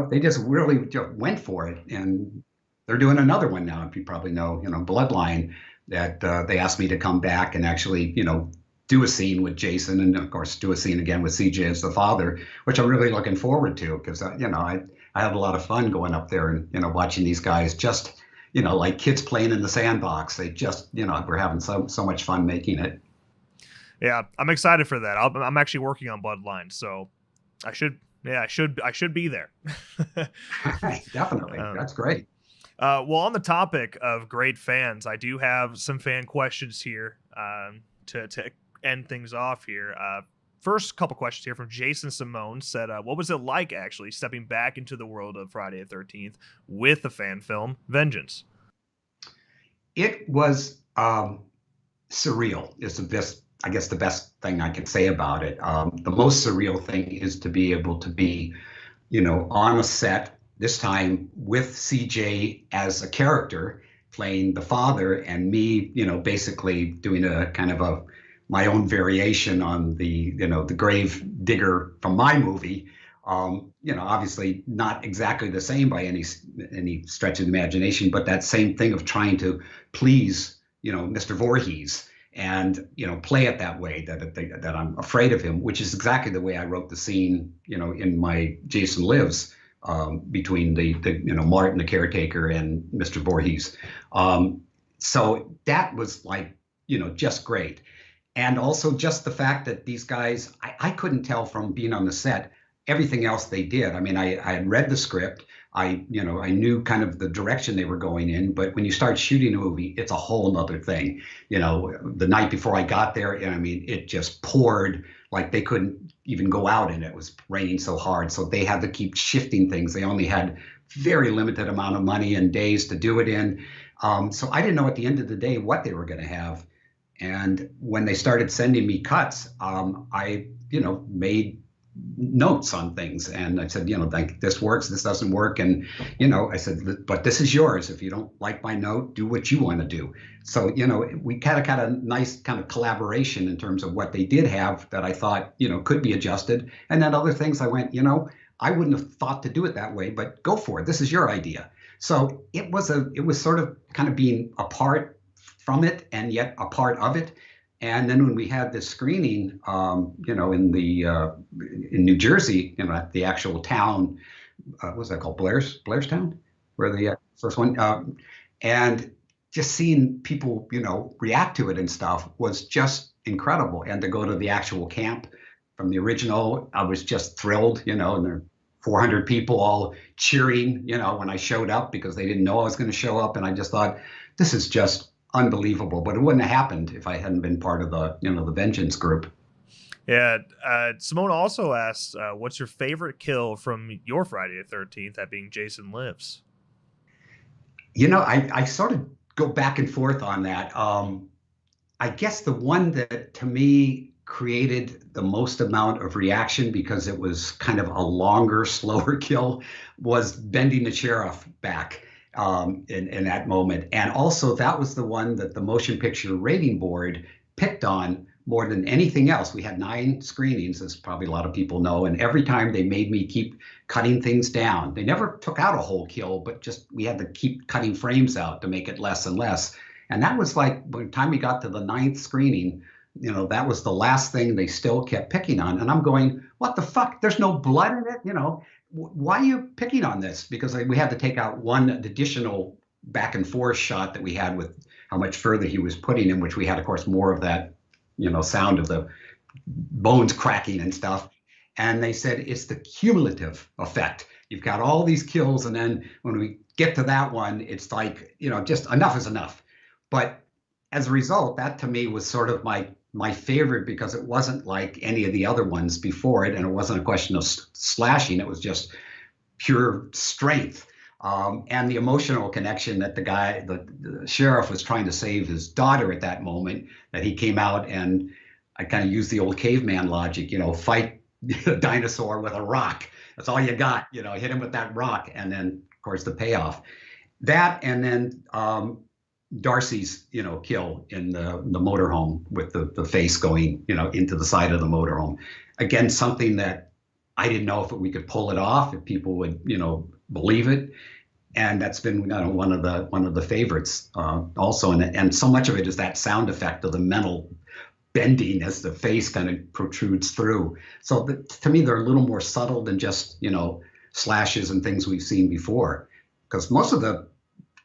They just really just went for it. And they're doing another one now. If you probably know, Bloodline, that they asked me to come back and actually, do a scene with Jason and of course do a scene again with CJ as the father, which I'm really looking forward to because, I have a lot of fun going up there and, watching these guys just, like kids playing in the sandbox. They just, we're having so much fun making it. Yeah, I'm excited for that. I'm actually working on Bloodline, so I should be there. Definitely. That's great. Well, on the topic of great fans, I do have some fan questions here to end things off here. First couple questions here from Jason Simone said, what was it like actually stepping back into the world of Friday the 13th with the fan film Vengeance? It was surreal. Is the best, I guess, the best thing I can say about it. The most surreal thing is to be able to be, on a set this time with CJ as a character playing the father, and me, basically doing a kind of a my own variation on the grave digger from my movie. Obviously not exactly the same by any stretch of the imagination, but that same thing of trying to please, Mr. Voorhees, and play it that way, that I'm afraid of him, which is exactly the way I wrote the scene, in my Jason Lives, between the Martin the caretaker and Mr. Voorhees. So that was like, just great. And also just the fact that these guys, I couldn't tell from being on the set everything else they did. I mean, I had read the script. I knew kind of the direction they were going in, but when you start shooting a movie, it's a whole nother thing. The night before I got there, and I mean, it just poured like they couldn't even go out, and it was raining so hard. So they had to keep shifting things. They only had very limited amount of money and days to do it in. So I didn't know at the end of the day what they were going to have. And when they started sending me cuts, I, made notes on things, and I said, like, this works, this doesn't work, and I said, but this is yours. If you don't like my note, do what you want to do. So we kind of had a nice kind of collaboration in terms of what they did have that I thought could be adjusted, and then other things I went, I wouldn't have thought to do it that way, but go for it. This is your idea. So it was sort of kind of being apart from it and yet a part of it. And then when we had this screening, in New Jersey, at the actual town, what was that called? Blairstown, where the first one, and just seeing people, react to it and stuff was just incredible. And to go to the actual camp from the original, I was just thrilled, and there were 400 people all cheering, when I showed up, because they didn't know I was going to show up. And I just thought, this is just unbelievable, but it wouldn't have happened if I hadn't been part of the Vengeance group. Yeah. Simone also asks, what's your favorite kill from your Friday the 13th, that being Jason Lives? I sort of go back and forth on that. I guess the one that to me created the most amount of reaction, because it was kind of a longer, slower kill, was bending the sheriff back. In that moment. And also that was the one that the Motion Picture Rating Board picked on more than anything else. We had 9 screenings, as probably a lot of people know, and every time they made me keep cutting things down. They never took out a whole kill, but just we had to keep cutting frames out to make it less and less. And that was like, by the time we got to the 9th screening, that was the last thing they still kept picking on. And I'm going, what the fuck? There's no blood in it, why are you picking on this? Because we had to take out one additional back and forth shot that we had with how much further he was putting in, which we had, of course, more of that, sound of the bones cracking and stuff. And they said it's the cumulative effect. You've got all these kills, and then when we get to that one, it's like, just enough is enough. But as a result, that to me was sort of my favorite, because it wasn't like any of the other ones before it, and it wasn't a question of slashing. It was just pure strength, and the emotional connection that the sheriff was trying to save his daughter at that moment, that he came out, and I kind of used the old caveman logic, fight a dinosaur with a rock. That's all you got, hit him with that rock. And then, of course, the payoff. That, and then Darcy's, kill in the motorhome with the face going, into the side of the motorhome. Again, something that I didn't know if we could pull it off, if people would, believe it. And that's been one of the favorites also. And so much of it is that sound effect of the mental bending as the face kind of protrudes through. So to me, they're a little more subtle than just, slashes and things we've seen before. Because most of the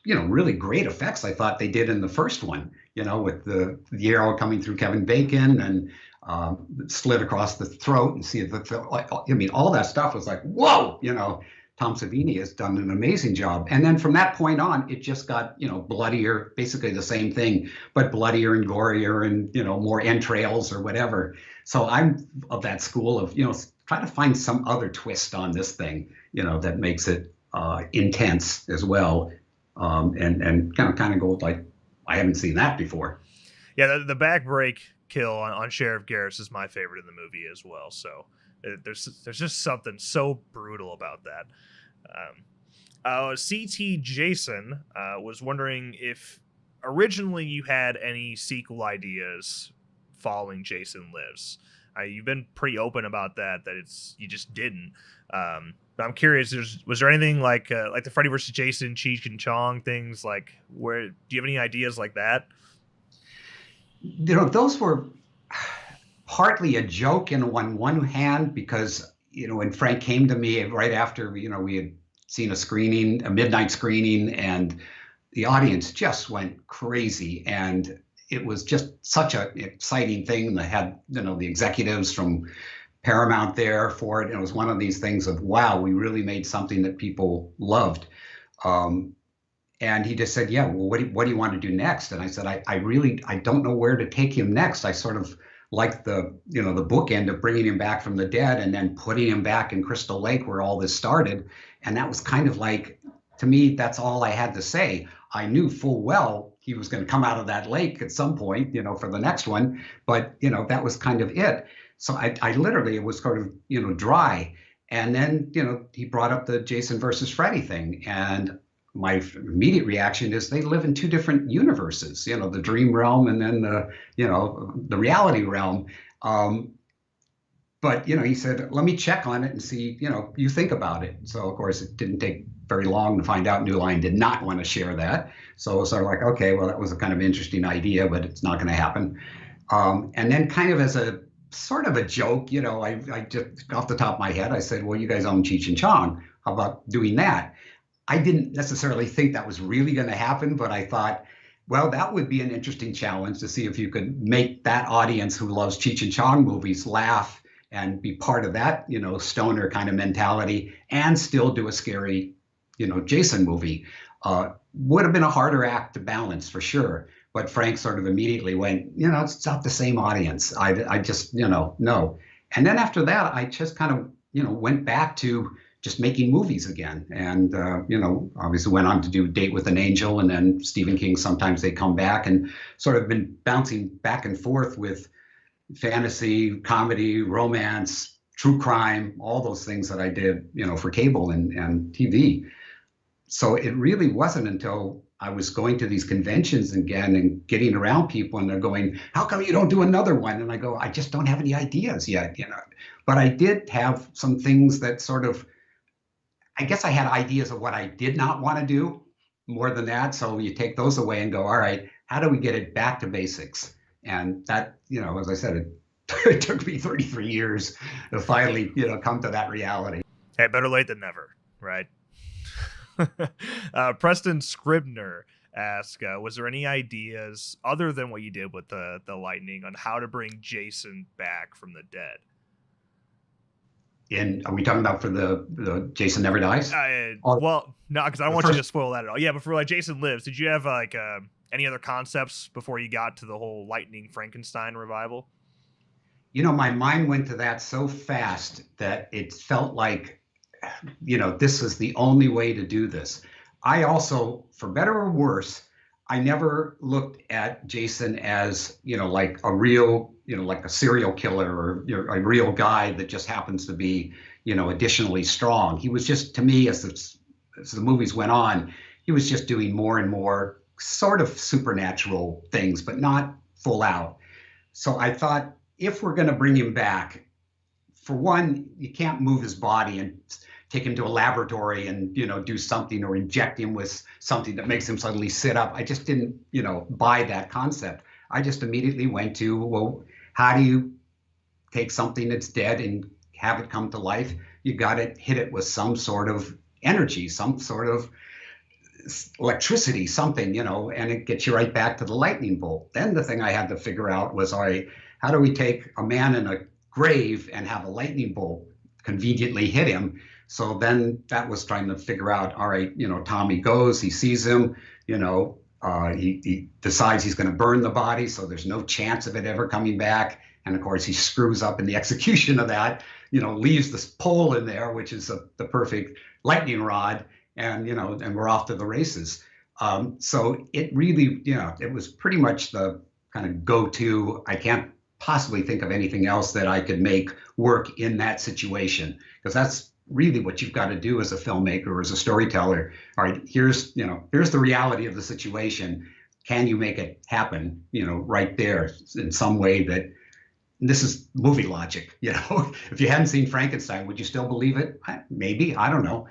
really great effects I thought they did in the first one, with the arrow coming through Kevin Bacon and slit across the throat, and see all that stuff was like, whoa, Tom Savini has done an amazing job. And then from that point on, it just got, bloodier, basically the same thing, but bloodier and gorier and, more entrails or whatever. So I'm of that school of, try to find some other twist on this thing, that makes it intense as well. And kind of go like, I haven't seen that before. Yeah, the back break kill on Sheriff Garris is my favorite in the movie as well. So there's just something so brutal about that. CT Jason was wondering if originally you had any sequel ideas following Jason Lives. You've been pretty open about that it's you just didn't. But I'm curious, was there anything like the Freddy vs. Jason, Cheech and Chong things, like where do you have any ideas like that? Those were partly a joke in one hand because, when Frank came to me right after, we had seen a midnight screening, and the audience just went crazy. And it was just such an exciting thing. They had, the executives from Paramount there for it. And it was one of these things of, wow, we really made something that people loved. And he just said, yeah, well, what do you want to do next? And I said, I don't know where to take him next. I sort of like the bookend of bringing him back from the dead and then putting him back in Crystal Lake where all this started. And that was kind of like, to me, that's all I had to say. I knew full well he was going to come out of that lake at some point, for the next one. But, that was kind of it. So I literally, it was sort of, dry. And then, he brought up the Jason versus Freddy thing. And my immediate reaction is they live in two different universes, the dream realm and then the reality realm. But, he said, let me check on it and see, you think about it. So, of course, it didn't take very long to find out New Line did not want to share that. So it was sort of like, okay, well, that was a kind of interesting idea, but it's not going to happen. And then kind of as a sort of a joke, I just off the top of my head, I said, well, you guys own Cheech and Chong. How about doing that? I didn't necessarily think that was really going to happen, but I thought, well, that would be an interesting challenge to see if you could make that audience who loves Cheech and Chong movies laugh and be part of that, stoner kind of mentality and still do a scary, Jason movie. Would have been a harder act to balance for sure. But Frank sort of immediately went, it's not the same audience. I just, no. And then after that, I just kind of, went back to just making movies again. And, obviously went on to do Date with an Angel, and then Stephen King, sometimes they come back, and sort of been bouncing back and forth with fantasy, comedy, romance, true crime, all those things that I did, for cable and TV. So it really wasn't until I was going to these conventions again and getting around people, and they're going, how come you don't do another one? And I go, I just don't have any ideas yet, But I did have some things that sort of, I guess I had ideas of what I did not want to do more than that. So you take those away and go, all right, how do we get it back to basics? And that, as I said, it took me 33 years to finally, come to that reality. Hey, better late than never, right? Preston Scribner asked, was there any ideas other than what you did with the lightning on how to bring Jason back from the dead? And are we talking about for the Jason Never Dies? Well, no, because I don't want you to spoil that at all. Yeah, but for like Jason Lives, did you have like any other concepts before you got to the whole Lightning Frankenstein revival? My mind went to that so fast that it felt like, this is the only way to do this. I also, for better or worse, I never looked at Jason as, like a real, like a serial killer or a real guy that just happens to be, additionally strong. He was just, to me, as the movies went on, he was just doing more and more sort of supernatural things, but not full out. So I thought, if we're going to bring him back, for one, you can't move his body and take him to a laboratory and, do something or inject him with something that makes him suddenly sit up. I just didn't, buy that concept. I just immediately went to, well, how do you take something that's dead and have it come to life? You got to hit it with some sort of energy, some sort of electricity, something, and it gets you right back to the lightning bolt. Then the thing I had to figure out was, all right, how do we take a man in a grave and have a lightning bolt conveniently hit him? So then that was trying to figure out, all right, Tommy goes, he sees him, he decides he's going to burn the body, so there's no chance of it ever coming back. And of course, he screws up in the execution of that, leaves this pole in there, which is the perfect lightning rod, and, and we're off to the races. So it really, it was pretty much the kind of go-to. I can't possibly think of anything else that I could make work in that situation, because that's really what you've got to do as a filmmaker or as a storyteller. All right, here's the reality of the situation. Can you make it happen, right there in some way that this is movie logic, if you hadn't seen Frankenstein, would you still believe it? Maybe, I don't know.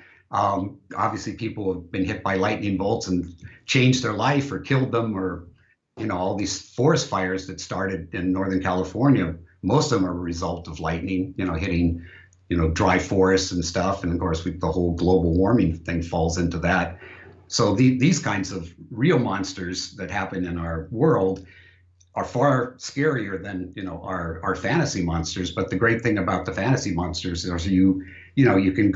Obviously people have been hit by lightning bolts and changed their life or killed them, or all these forest fires that started in Northern California. Most of them are a result of lightning, hitting, dry forests and stuff. And of course, the whole global warming thing falls into that. So these kinds of real monsters that happen in our world are far scarier than our fantasy monsters. But the great thing about the fantasy monsters is you can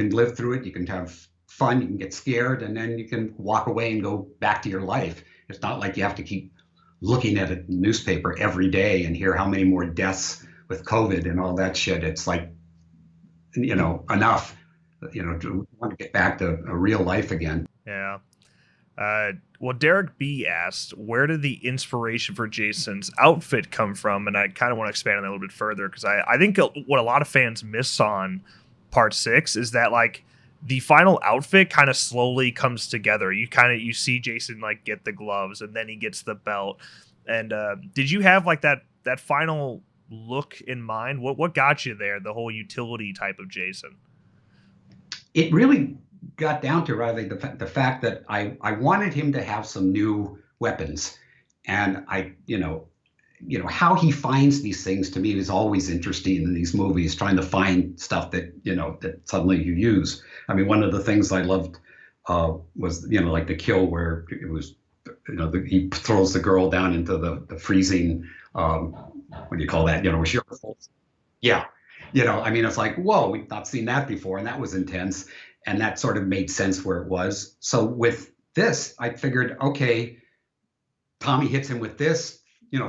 live through it, you can have fun, you can get scared, and then you can walk away and go back to your life. It's not like you have to keep looking at a newspaper every day and hear how many more deaths with COVID and all that shit. It's like, enough, to want to get back to a real life again. Yeah. Well, Derek B asked, where did the inspiration for Jason's outfit come from? And I kind of want to expand on that a little bit further, because I think what a lot of fans miss on part 6 is that, like, the final outfit kind of slowly comes together. You see Jason, like, get the gloves, and then he gets the belt. And did you have, like, that final look in mind? What got you there, the whole utility type of Jason? It really got down to rather the fact that I wanted him to have some new weapons, and how he finds these things, to me, is always interesting in these movies, trying to find stuff that that suddenly you use. I mean, one of the things I loved was like the kill where it was he throws the girl down into the freezing, what do you call that, where she, yeah, I mean, it's like, whoa, we've not seen that before, and that was intense. And that sort of made sense where it was. So with this, I figured, okay, Tommy hits him with this,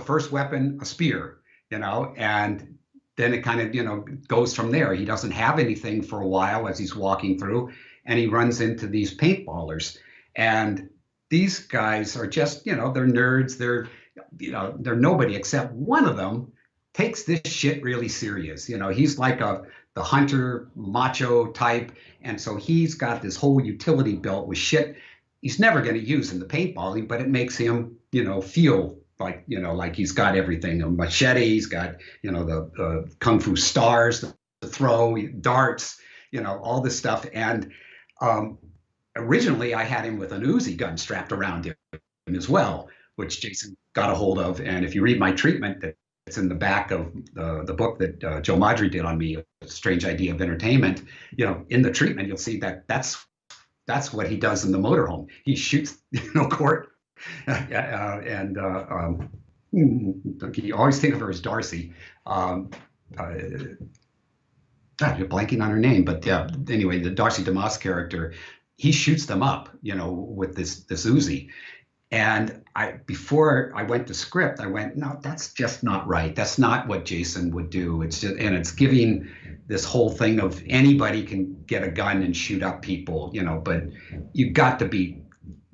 first weapon, a spear, and then it kind of, goes from there. He doesn't have anything for a while as he's walking through, and he runs into these paintballers. And these guys are just, they're nerds. They're nobody, except one of them takes this shit really serious. He's like the hunter macho type. And so he's got this whole utility belt with shit he's never going to use in the paintballing, but it makes him, feel like, like he's got everything. A machete, he's got, the Kung Fu stars to throw, darts, all this stuff. And originally I had him with an Uzi gun strapped around him as well, which Jason got a hold of. And if you read my treatment, it's in the back of the book that Joe Madri did on me, A Strange Idea of Entertainment. In the treatment, you'll see that's what he does in the motorhome. He shoots, Court, and you always think of her as Darcy. God, you're blanking on her name, but anyway, the Darcy DeMoss character, he shoots them up, with this Uzi. And before I went to script, I went, no, that's just not right. That's not what Jason would do. It's giving this whole thing of anybody can get a gun and shoot up people, but you got to be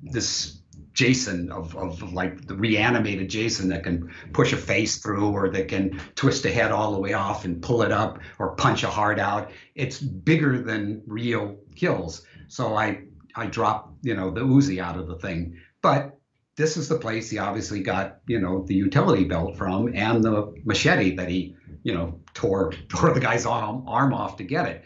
this Jason of like the reanimated Jason that can push a face through, or that can twist a head all the way off and pull it up, or punch a heart out. It's bigger than real kills. So I dropped, the Uzi out of the thing. But this is the place he obviously got, the utility belt from, and the machete that he, tore the guy's arm off to get it.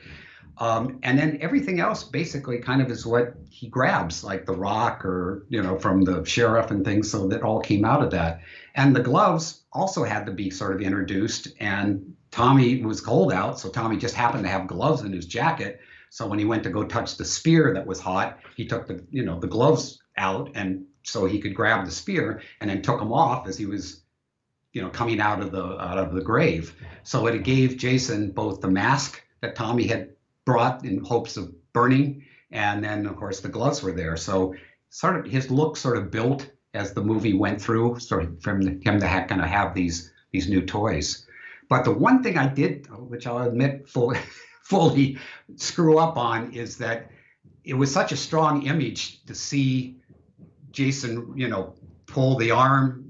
And then everything else basically kind of is what he grabs, like the rock, or, from the sheriff and things. So that all came out of that. And the gloves also had to be sort of introduced. And Tommy was cold out, so Tommy just happened to have gloves in his jacket. So when he went to go touch the spear that was hot, he took the, the gloves out, and so he could grab the spear, and then took them off as he was, coming out of the grave. So it gave Jason both the mask that Tommy had brought in hopes of burning, and then of course the gloves were there. So sort of his look sort of built as the movie went through, sort of from him to kind of have these new toys. But the one thing I did, which I'll admit fully screw up on, is that it was such a strong image to see Jason, pull the arm,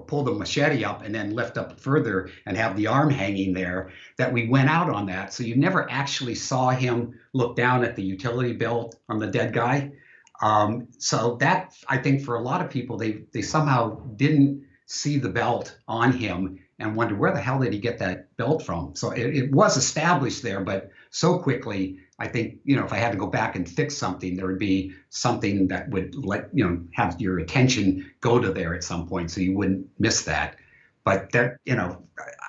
pull the machete up and then lift up further and have the arm hanging there, that we went out on that. So you never actually saw him look down at the utility belt on the dead guy. So that, I think for a lot of people, they somehow didn't see the belt on him and wonder where the hell did he get that belt from. So it was established there, but so quickly, I think, if I had to go back and fix something, there would be something that would have your attention go to there at some point so you wouldn't miss that. But that,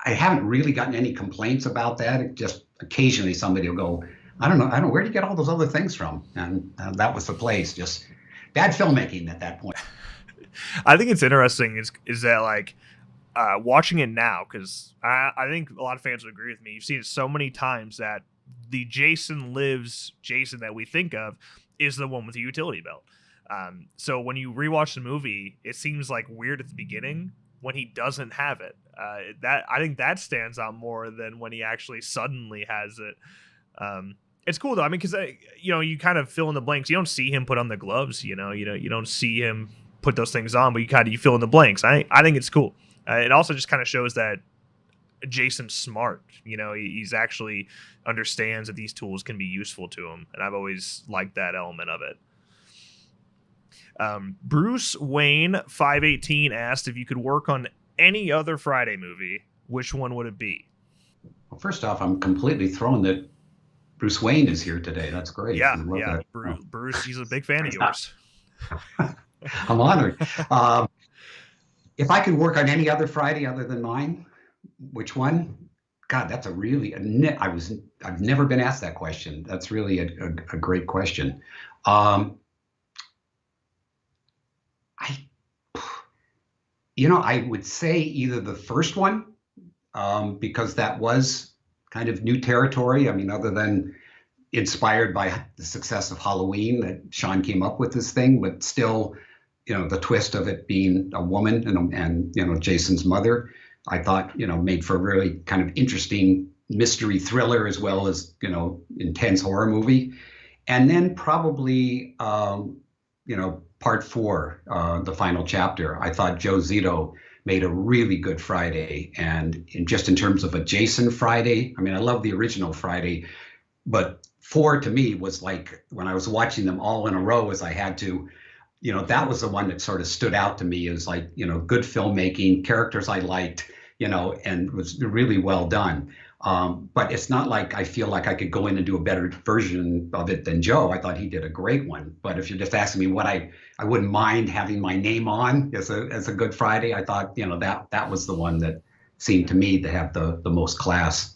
I haven't really gotten any complaints about that. It just occasionally somebody will go, I don't know, where do you get all those other things from? And that was the place. Just bad filmmaking at that point. I think it's interesting is that like watching it now, because I think a lot of fans would agree with me. You've seen it so many times that the Jason Lives Jason that we think of is the one with the utility belt. So when you rewatch the movie, it seems like weird at the beginning when he doesn't have it. That I think that stands out more than when he actually suddenly has it. It's cool though. I mean, because you kind of fill in the blanks. You don't see him put on the gloves. You don't see him put those things on, but you fill in the blanks. I think it's cool. It also just kind of shows that Jason's smart. He's actually understands that these tools can be useful to him, and I've always liked that element of it. Bruce Wayne 518 asked if you could work on any other Friday movie, which one would it be? Well, first off, I'm completely thrown that Bruce Wayne is here today. That's great. Yeah. Bruce, he's a big fan of yours. I'm honored. If I could work on any other Friday other than mine, which one? God, that's I've never been asked that question. That's really a great question. I would say either the first one, because that was kind of new territory. I mean, other than inspired by the success of Halloween, that Sean came up with this thing, but still, the twist of it being a woman and Jason's mother, I thought, made for a really kind of interesting mystery thriller as well as, intense horror movie. And then probably, part 4, the final chapter, I thought Joe Zito made a really good Friday. And in terms of a Jason Friday, I mean, I love the original Friday, but 4 to me was like when I was watching them all in a row as I had to, that was the one that sort of stood out to me as like, good filmmaking, characters I liked, and was really well done. But it's not like I feel like I could go in and do a better version of it than Joe. I thought he did a great one. But if you're just asking me what I wouldn't mind having my name on as a Good Friday, I thought, that was the one that seemed to me to have the most class.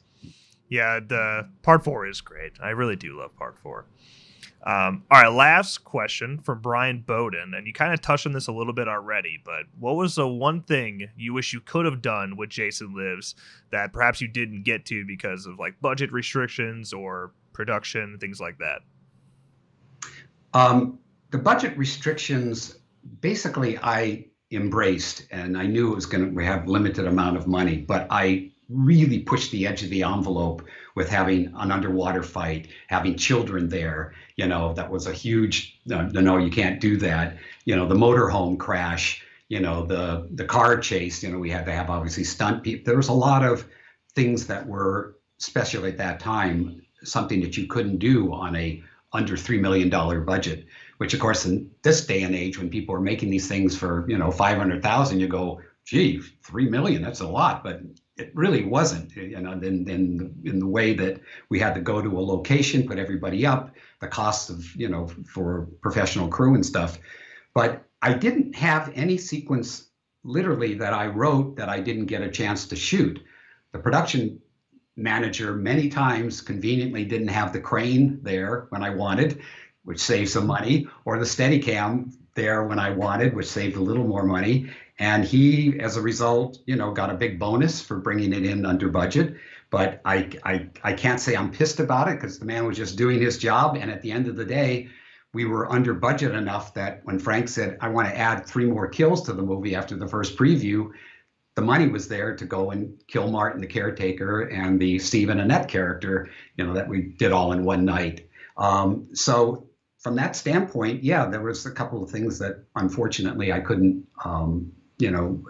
Yeah, the part 4 is great. I really do love part 4. All right, last question from Brian Bowden, and you kind of touched on this a little bit already, but what was the one thing you wish you could have done with Jason Lives that perhaps you didn't get to because of like budget restrictions or production, things like that? The budget restrictions, basically, I embraced, and I knew it was going to have limited amount of money, but I really pushed the edge of the envelope with having an underwater fight, having children there. That was a huge, no, you can't do that. The motorhome crash, the car chase, we had to have obviously stunt people. There was a lot of things that were, especially at that time, something that you couldn't do on a under $3 million budget, which of course in this day and age when people are making these things for, 500,000, you go, gee, 3 million, that's a lot. But it really wasn't, in the way that we had to go to a location, put everybody up, the cost of, for professional crew and stuff. But I didn't have any sequence literally that I wrote that I didn't get a chance to shoot. The production manager many times conveniently didn't have the crane there when I wanted, which saved some money, or the Steadicam there when I wanted, which saved a little more money. And he, as a result, got a big bonus for bringing it in under budget. But I can't say I'm pissed about it because the man was just doing his job. And at the end of the day, we were under budget enough that when Frank said, I want to add 3 more kills to the movie after the first preview, the money was there to go and kill Martin the caretaker and the Steve and Annette character, that we did all in one night. So from that standpoint, yeah, there was a couple of things that unfortunately I couldn't, you know,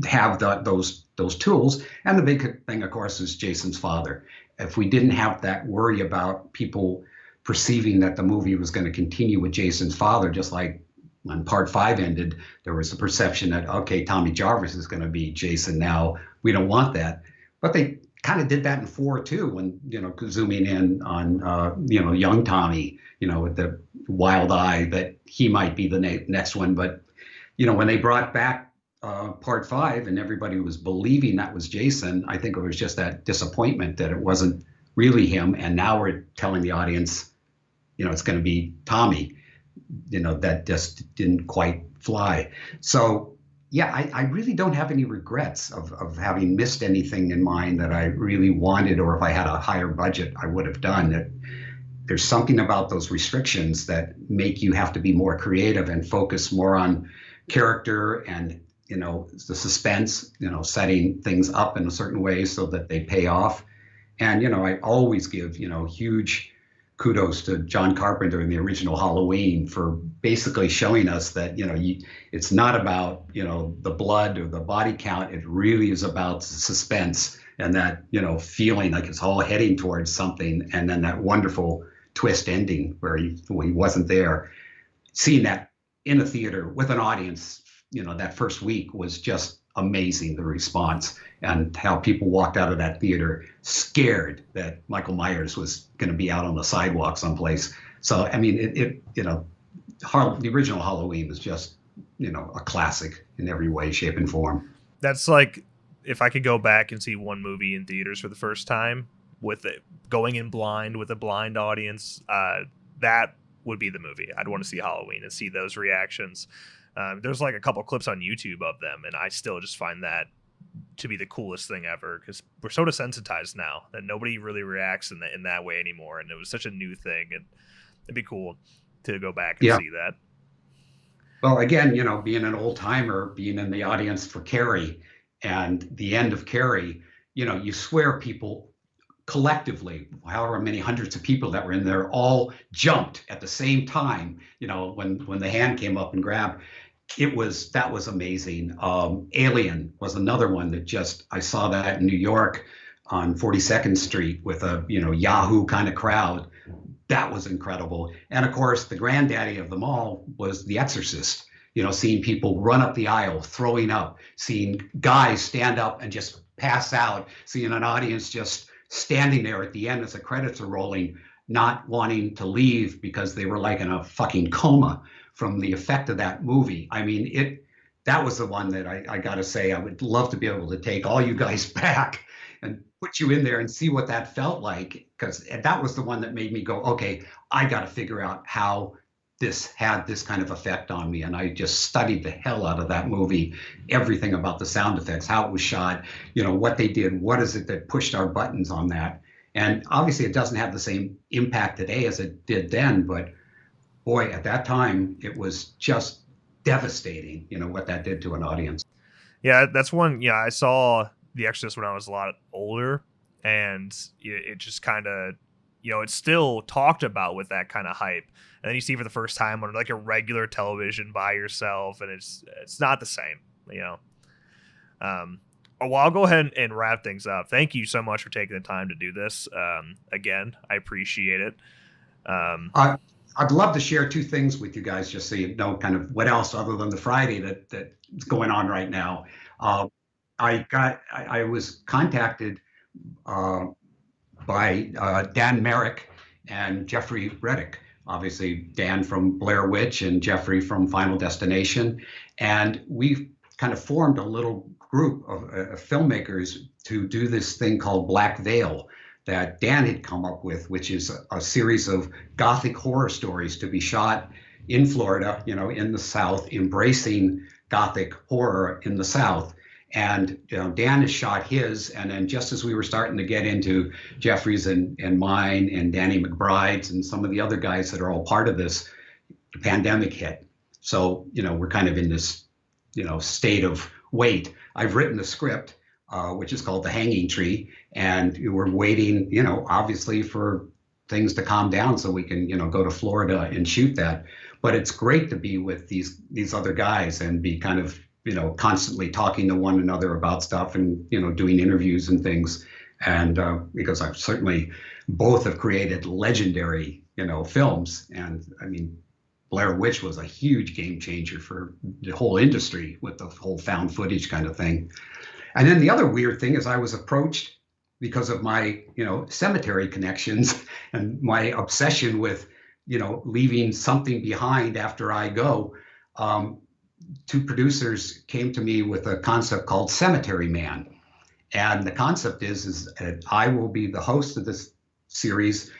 have those tools. And the big thing, of course, is Jason's father. If we didn't have that worry about people perceiving that the movie was going to continue with Jason's father, just like when part 5 ended, there was a perception that, okay, Tommy Jarvis is going to be Jason now. We don't want that. But they kind of did that in 4 too, when, you know, zooming in on, you know, young Tommy, you know, with the wild eye that he might be the next one. But, you know, when they brought back part 5 and everybody was believing that was Jason, I think it was just that disappointment that it wasn't really him. And now we're telling the audience, you know, it's going to be Tommy. You know, that just didn't quite fly. So, yeah, I really don't have any regrets of having missed anything in mind that I really wanted, or if I had a higher budget, I would have done. There's something about those restrictions that make you have to be more creative and focus more on character and, you know, the suspense, you know, setting things up in a certain way so that they pay off. And, you know, I always give, you know, huge kudos to John Carpenter in the original Halloween for basically showing us that, you know, it's not about, you know, the blood or the body count. It really is about suspense and that, you know, feeling like it's all heading towards something. And then that wonderful twist ending where he wasn't there. Seeing that in a theater with an audience, you know, that first week was just amazing, the response, and how people walked out of that theater scared that Michael Myers was going to be out on the sidewalk someplace. So, I mean, it you know, the original Halloween was just, you know, a classic in every way, shape, and form. That's like, if I could go back and see one movie in theaters for the first time with it going in blind with a blind audience, that would be the movie. I'd want to see Halloween and see those reactions. There's like a couple clips on YouTube of them, and I still just find that to be the coolest thing ever, because we're so desensitized now that nobody really reacts in that way anymore, and it was such a new thing, and it'd be cool to go back and see that. Well, again, you know, being an old timer, being in the audience for Carrie and the end of Carrie, you know, you swear people collectively, however many hundreds of people that were in there, all jumped at the same time, you know, when the hand came up and grabbed. That was amazing. Alien was another one that just, I saw that in New York on 42nd Street with a, you know, Yahoo kind of crowd. That was incredible. And of course, the granddaddy of them all was The Exorcist. You know, seeing people run up the aisle, throwing up, seeing guys stand up and just pass out, seeing an audience just standing there at the end as the credits are rolling, not wanting to leave because they were like in a fucking coma from the effect of that movie. I mean, that was the one that I got to say, I would love to be able to take all you guys back and put you in there and see what that felt like, because that was the one that made me go, okay, I got to figure out how this had this kind of effect on me. And I just studied the hell out of that movie, everything about the sound effects, how it was shot, you know, what they did, what is it that pushed our buttons on that. And obviously it doesn't have the same impact today as it did then, but boy, at that time, it was just devastating, you know, what that did to an audience. Yeah, that's one. Yeah, I saw The Exorcist when I was a lot older, and it just kind of, you know, it's still talked about with that kind of hype. And then you see for the first time on like a regular television by yourself, and it's not the same, you know. Well, I'll go ahead and wrap things up. Thank you so much for taking the time to do this. Again, I appreciate it. I'd love to share 2 things with you guys, just so you know kind of what else other than the Friday that's going on right now. I was contacted by Dan Merrick and Jeffrey Reddick. Obviously, Dan from Blair Witch and Jeffrey from Final Destination. And we've kind of formed a little group of filmmakers to do this thing called Black Veil that Dan had come up with, which is a series of Gothic horror stories to be shot in Florida, you know, in the South, embracing Gothic horror in the South. And, you know, Dan has shot his, and then just as we were starting to get into Jeffrey's and mine and Danny McBride's and some of the other guys that are all part of this, the pandemic hit. So, you know, we're kind of in this, you know, state of wait. I've written the script, which is called The Hanging Tree, and we're waiting, you know, obviously for things to calm down so we can, go to Florida and shoot that. But it's great to be with these other guys and be kind of, constantly talking to one another about stuff and, doing interviews and things. And because I've certainly both have created legendary, films. And I mean, Blair Witch was a huge game changer for the whole industry with the whole found footage kind of thing. And then the other weird thing is I was approached because of my, cemetery connections and my obsession with, leaving something behind after I go. Two producers came to me with a concept called Cemetery Man. And the concept is that I will be the host of this series,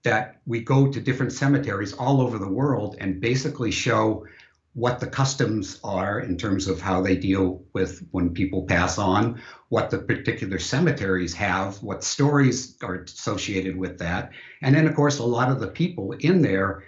that we go to different cemeteries all over the world and basically show what the customs are in terms of how they deal with when people pass on, what the particular cemeteries have, what stories are associated with that. And then, of course, a lot of the people in there,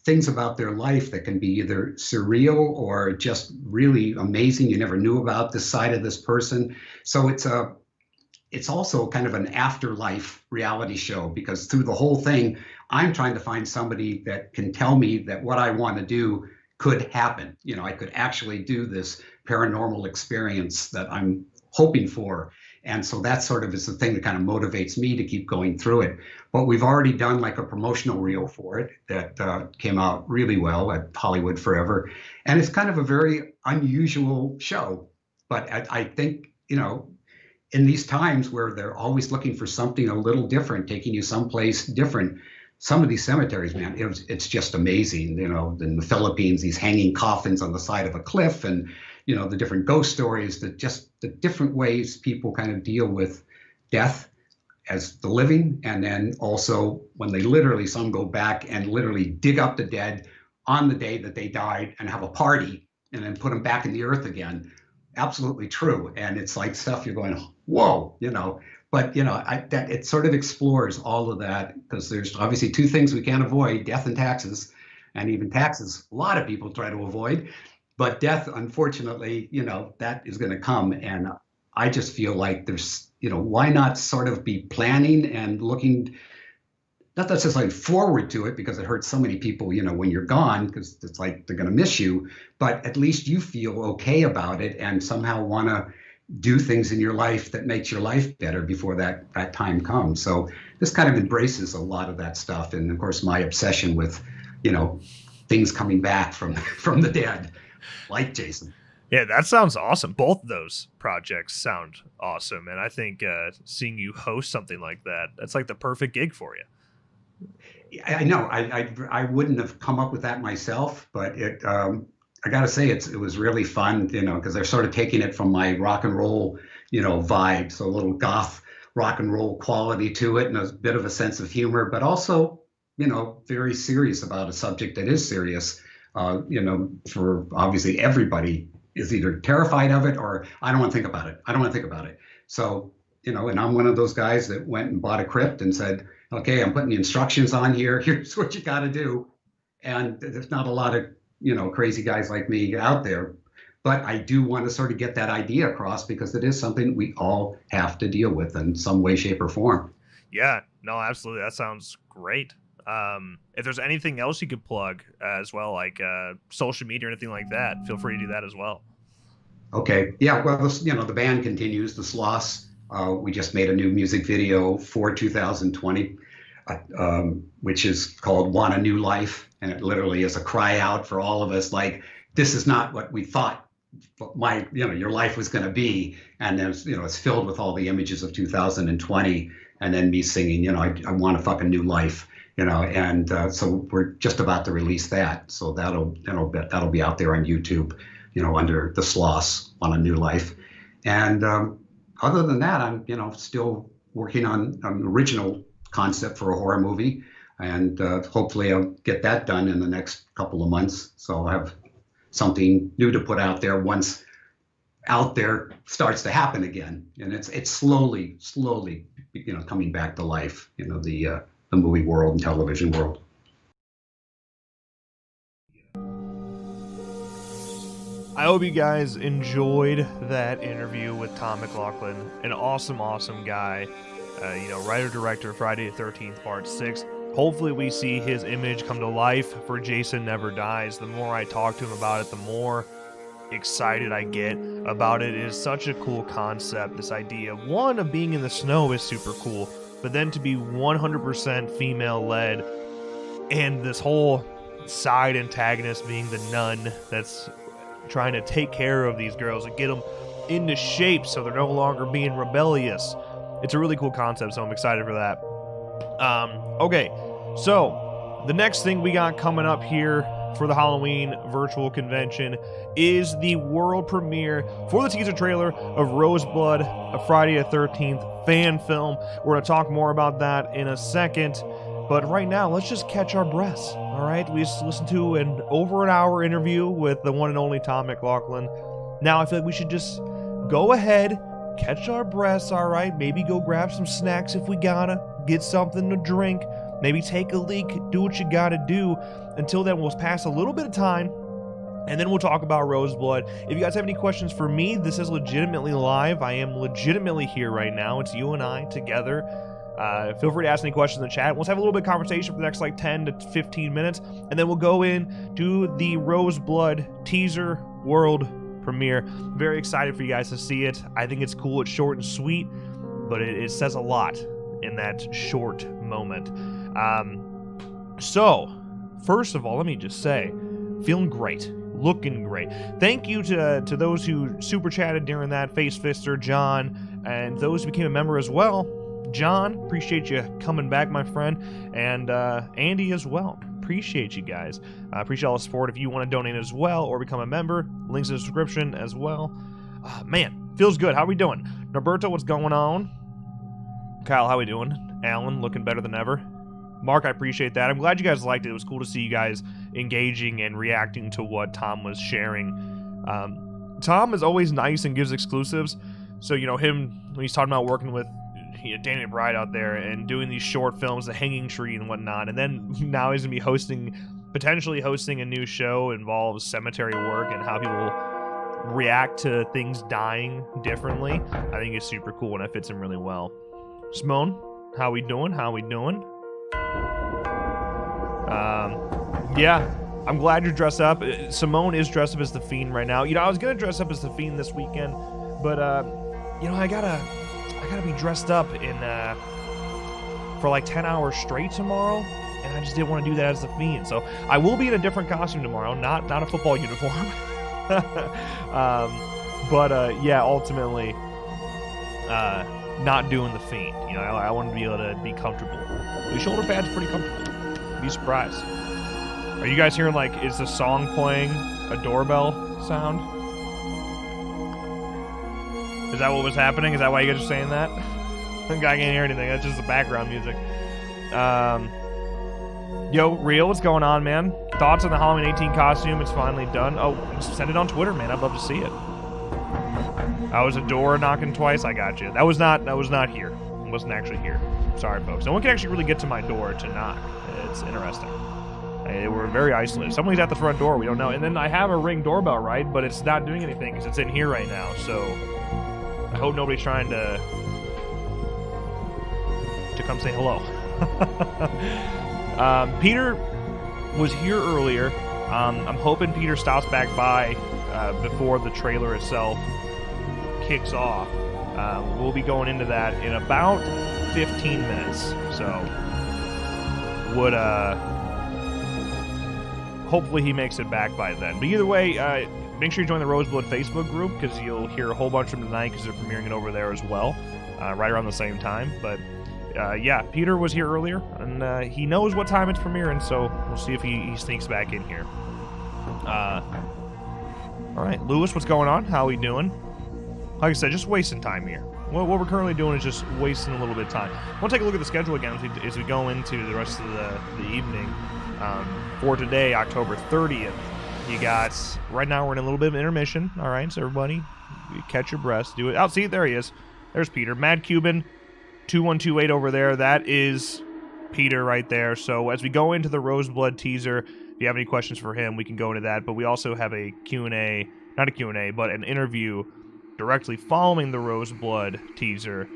things about their life that can be either surreal or just really amazing. You never knew about this side of this person. So it's also kind of an afterlife reality show, because through the whole thing, I'm trying to find somebody that can tell me that what I want to do could happen. I could actually do this paranormal experience that I'm hoping for. And so that sort of is the thing that kind of motivates me to keep going through it. But we've already done like a promotional reel for it that came out really well at Hollywood Forever. And it's kind of a very unusual show. But I think, in these times where they're always looking for something a little different, taking you someplace different, some of these cemeteries, man, it's just amazing. In the Philippines, these hanging coffins on the side of a cliff, and the different ghost stories, the different ways people kind of deal with death as the living, and then also when they literally, some go back and literally dig up the dead on the day that they died and have a party and then put them back in the earth again. Absolutely true. And it's like stuff you're going, whoa, But that it sort of explores all of that, because there's obviously two things we can't avoid: death and taxes. And even taxes, a lot of people try to avoid, but death, unfortunately, that is going to come. And I just feel like there's, why not sort of be planning and looking, not necessarily forward to it, because it hurts so many people, when you're gone, because it's like they're going to miss you, but at least you feel okay about it and somehow want to do things in your life that makes your life better before that time comes. So this kind of embraces a lot of that stuff. And of course, my obsession with, things coming back from the dead, like Jason. Yeah, that sounds awesome. Both of those projects sound awesome. And I think seeing you host something like that, that's like the perfect gig for you. I know. I wouldn't have come up with that myself, but I got to say, it was really fun, because they're sort of taking it from my rock and roll, vibe. So a little goth rock and roll quality to it, and a bit of a sense of humor, but also, very serious about a subject that is serious, for obviously everybody is either terrified of it or I don't want to think about it. I don't want to think about it. So, and I'm one of those guys that went and bought a crypt and said, okay, I'm putting the instructions on here. Here's what you got to do. And there's not a lot of, crazy guys like me out there, but I do want to sort of get that idea across, because it is something we all have to deal with in some way, shape, or form. Yeah, no, absolutely. That sounds great. If there's anything else you could plug as well, like social media or anything like that, feel free to do that as well. Okay. Yeah. Well, the band continues, the Sloss. We just made a new music video for 2020, which is called Want a New Life. And it literally is a cry out for all of us, like, this is not what we thought your life was going to be. And there's, it's filled with all the images of 2020, and then me singing, I want a fucking new life, and so we're just about to release that. So that'll be out there on YouTube, under the Sloss, Want a New Life. And other than that, I'm, still working on an original concept for a horror movie. And hopefully I'll get that done in the next couple of months. So I'll have something new to put out there once out there starts to happen again. And it's slowly, coming back to life, the movie world and television world. I hope you guys enjoyed that interview with Tom McLoughlin, an awesome, awesome guy. Writer-director, Friday the 13th, Part 6. Hopefully we see his image come to life for Jason Never Dies. The more I talk to him about it, the more excited I get about it. It is such a cool concept. This idea, one, of being in the snow is super cool, but then to be 100% female led, and this whole side antagonist being the nun that's trying to take care of these girls and get them into shape so they're no longer being rebellious. It's a really cool concept, so I'm excited for that. Okay, so the next thing we got coming up here for the Halloween virtual convention is the world premiere for the teaser trailer of Roseblood, a Friday the 13th fan film. We're going to talk more about that in a second, but right now, let's just catch our breaths, all right? We just listened to an over an hour interview with the one and only Tom McLoughlin. Now I feel like we should just go ahead, catch our breaths, all right? Maybe go grab some snacks if we gotta, get something to drink, maybe take a leak, do what you gotta do. Until then, we'll pass a little bit of time, and then we'll talk about Roseblood. If you guys have any questions for me, this is legitimately live. I am legitimately here right now. It's you and I together. Feel free to ask any questions in the chat. Let's have a little bit of conversation for the next like 10 to 15 minutes, and then we'll go in to the Roseblood teaser world premiere. Very excited for you guys to see it. I think it's cool. It's short and sweet, but it says a lot in that short moment. So, first of all, let me just say, feeling great. Looking great. Thank you to those who super chatted during that, Face Fister, John, and those who became a member as well. John, appreciate you coming back, my friend, and Andy as well. Appreciate you guys. Appreciate all the support. If you want to donate as well or become a member, links in the description as well. Man, feels good. How we doing? Norberto, what's going on? Kyle, how we doing? Alan, looking better than ever. Mark, I appreciate that. I'm glad you guys liked it. It was cool to see you guys engaging and reacting to what Tom was sharing. Tom is always nice and gives exclusives. So, you know, him, when he's talking about working with Danny McBride out there and doing these short films, The Hanging Tree and whatnot, and then now he's going to be potentially hosting a new show involves cemetery work and how people react to things dying differently. I think it's super cool and it fits him really well. Simone, how we doing? Yeah, I'm glad you're dressed up. Simone is dressed up as the Fiend right now. You know, I was going to dress up as the Fiend this weekend, but, you know, I gotta be dressed up in for like 10 hours straight tomorrow, and I just didn't want to do that as the Fiend. So I will be in a different costume tomorrow, not a football uniform. Yeah, ultimately, not doing the Fiend. You know, I want to be able to be comfortable. The shoulder pad's pretty comfortable. Be surprised. Are you guys hearing, like, is the song playing a doorbell sound? Is that what was happening? Is that why you guys are saying that? I can't hear anything. That's just the background music. Yo, Real, what's going on, man? Thoughts on the Halloween 18 costume? It's finally done. Oh, send it on Twitter, man. I'd love to see it. I was a door knocking twice. I got you. That was not here. It wasn't actually here. Sorry, folks. No one can actually really get to my door to knock. It's interesting. We're very isolated. Someone's at the front door. We don't know. And then I have a Ring doorbell, right? But it's not doing anything because it's in here right now. So I hope nobody's trying to come say hello. Peter was here earlier. I'm hoping Peter stops back by before the trailer itself kicks off. We'll be going into that in about 15 minutes. So would hopefully he makes it back by then. But either way, make sure you join the Roseblood Facebook group because you'll hear a whole bunch from tonight because they're premiering it over there as well, right around the same time. But yeah, Peter was here earlier, and he knows what time it's premiering, so we'll see if he sneaks back in here. All right, Lewis, what's going on? How we doing? Like I said, just wasting time here. What we're currently doing is just wasting a little bit of time. We'll take a look at the schedule again as we go into the rest of the evening. For today, October 30th, you got, right now we're in a little bit of intermission, all right, so everybody, catch your breaths, do it. Oh, see, there he is. There's Peter. Mad Cuban, 2128 over there, that is Peter right there. So as we go into the Roseblood teaser, if you have any questions for him, we can go into that, but we also have a Q&A, not a Q&A, but an interview directly following the Roseblood teaser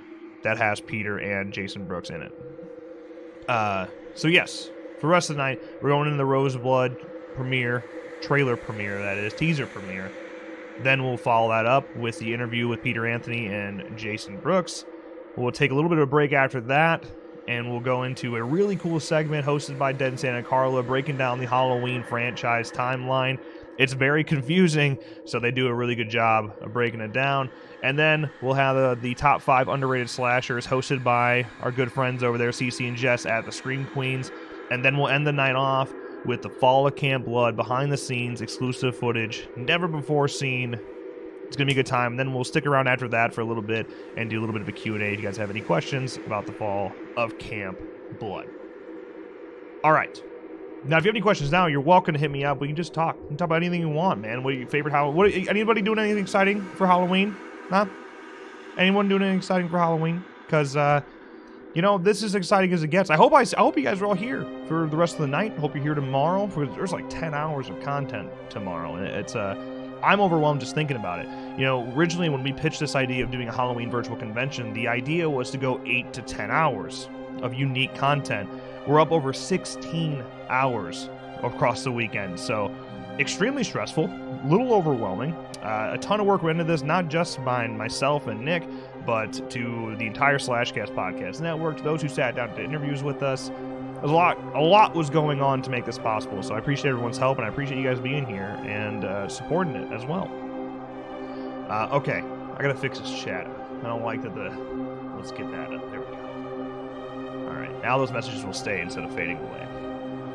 that has Peter and Jason Brooks in it. So yes, for the rest of the night, we're going into the Roseblood premiere, trailer premiere, that is, teaser premiere. Then we'll follow that up with the interview with Peter Anthony and Jason Brooks. We'll take a little bit of a break after that, and we'll go into a really cool segment hosted by Dead Santa Carla, breaking down the Halloween franchise timeline. It's very confusing, so they do a really good job of breaking it down. And then we'll have the top 5 underrated slashers hosted by our good friends over there, CC and Jess at the Scream Queens. And then we'll end the night off with the Fall of Camp Blood behind the scenes exclusive footage, never before seen. It's going to be a good time. Then we'll stick around after that for a little bit and do a little bit of a Q&A if you guys have any questions about the Fall of Camp Blood. All right. Now, if you have any questions now, you're welcome to hit me up. We can just talk. We can talk about anything you want, man. What are your favorite Halloween? Anybody doing anything exciting for Halloween? Huh? Anyone doing anything exciting for Halloween? Because, this is as exciting as it gets. I hope you guys are all here for the rest of the night. Hope you're here tomorrow. Because there's like 10 hours of content tomorrow, and it's I'm overwhelmed just thinking about it. Originally when we pitched this idea of doing a Halloween virtual convention, the idea was to go 8 to 10 hours of unique content. We're up over 16 hours across the weekend, so extremely stressful, a little overwhelming. A ton of work went into this, not just by myself and Nick, but to the entire Slashcast Podcast Network, to those who sat down to interviews with us. There's a lot was going on to make this possible, so I appreciate everyone's help, and I appreciate you guys being here and supporting it as well. Okay, I gotta fix this chat. I don't like that let's get that up. There we go. Alright, now those messages will stay instead of fading away.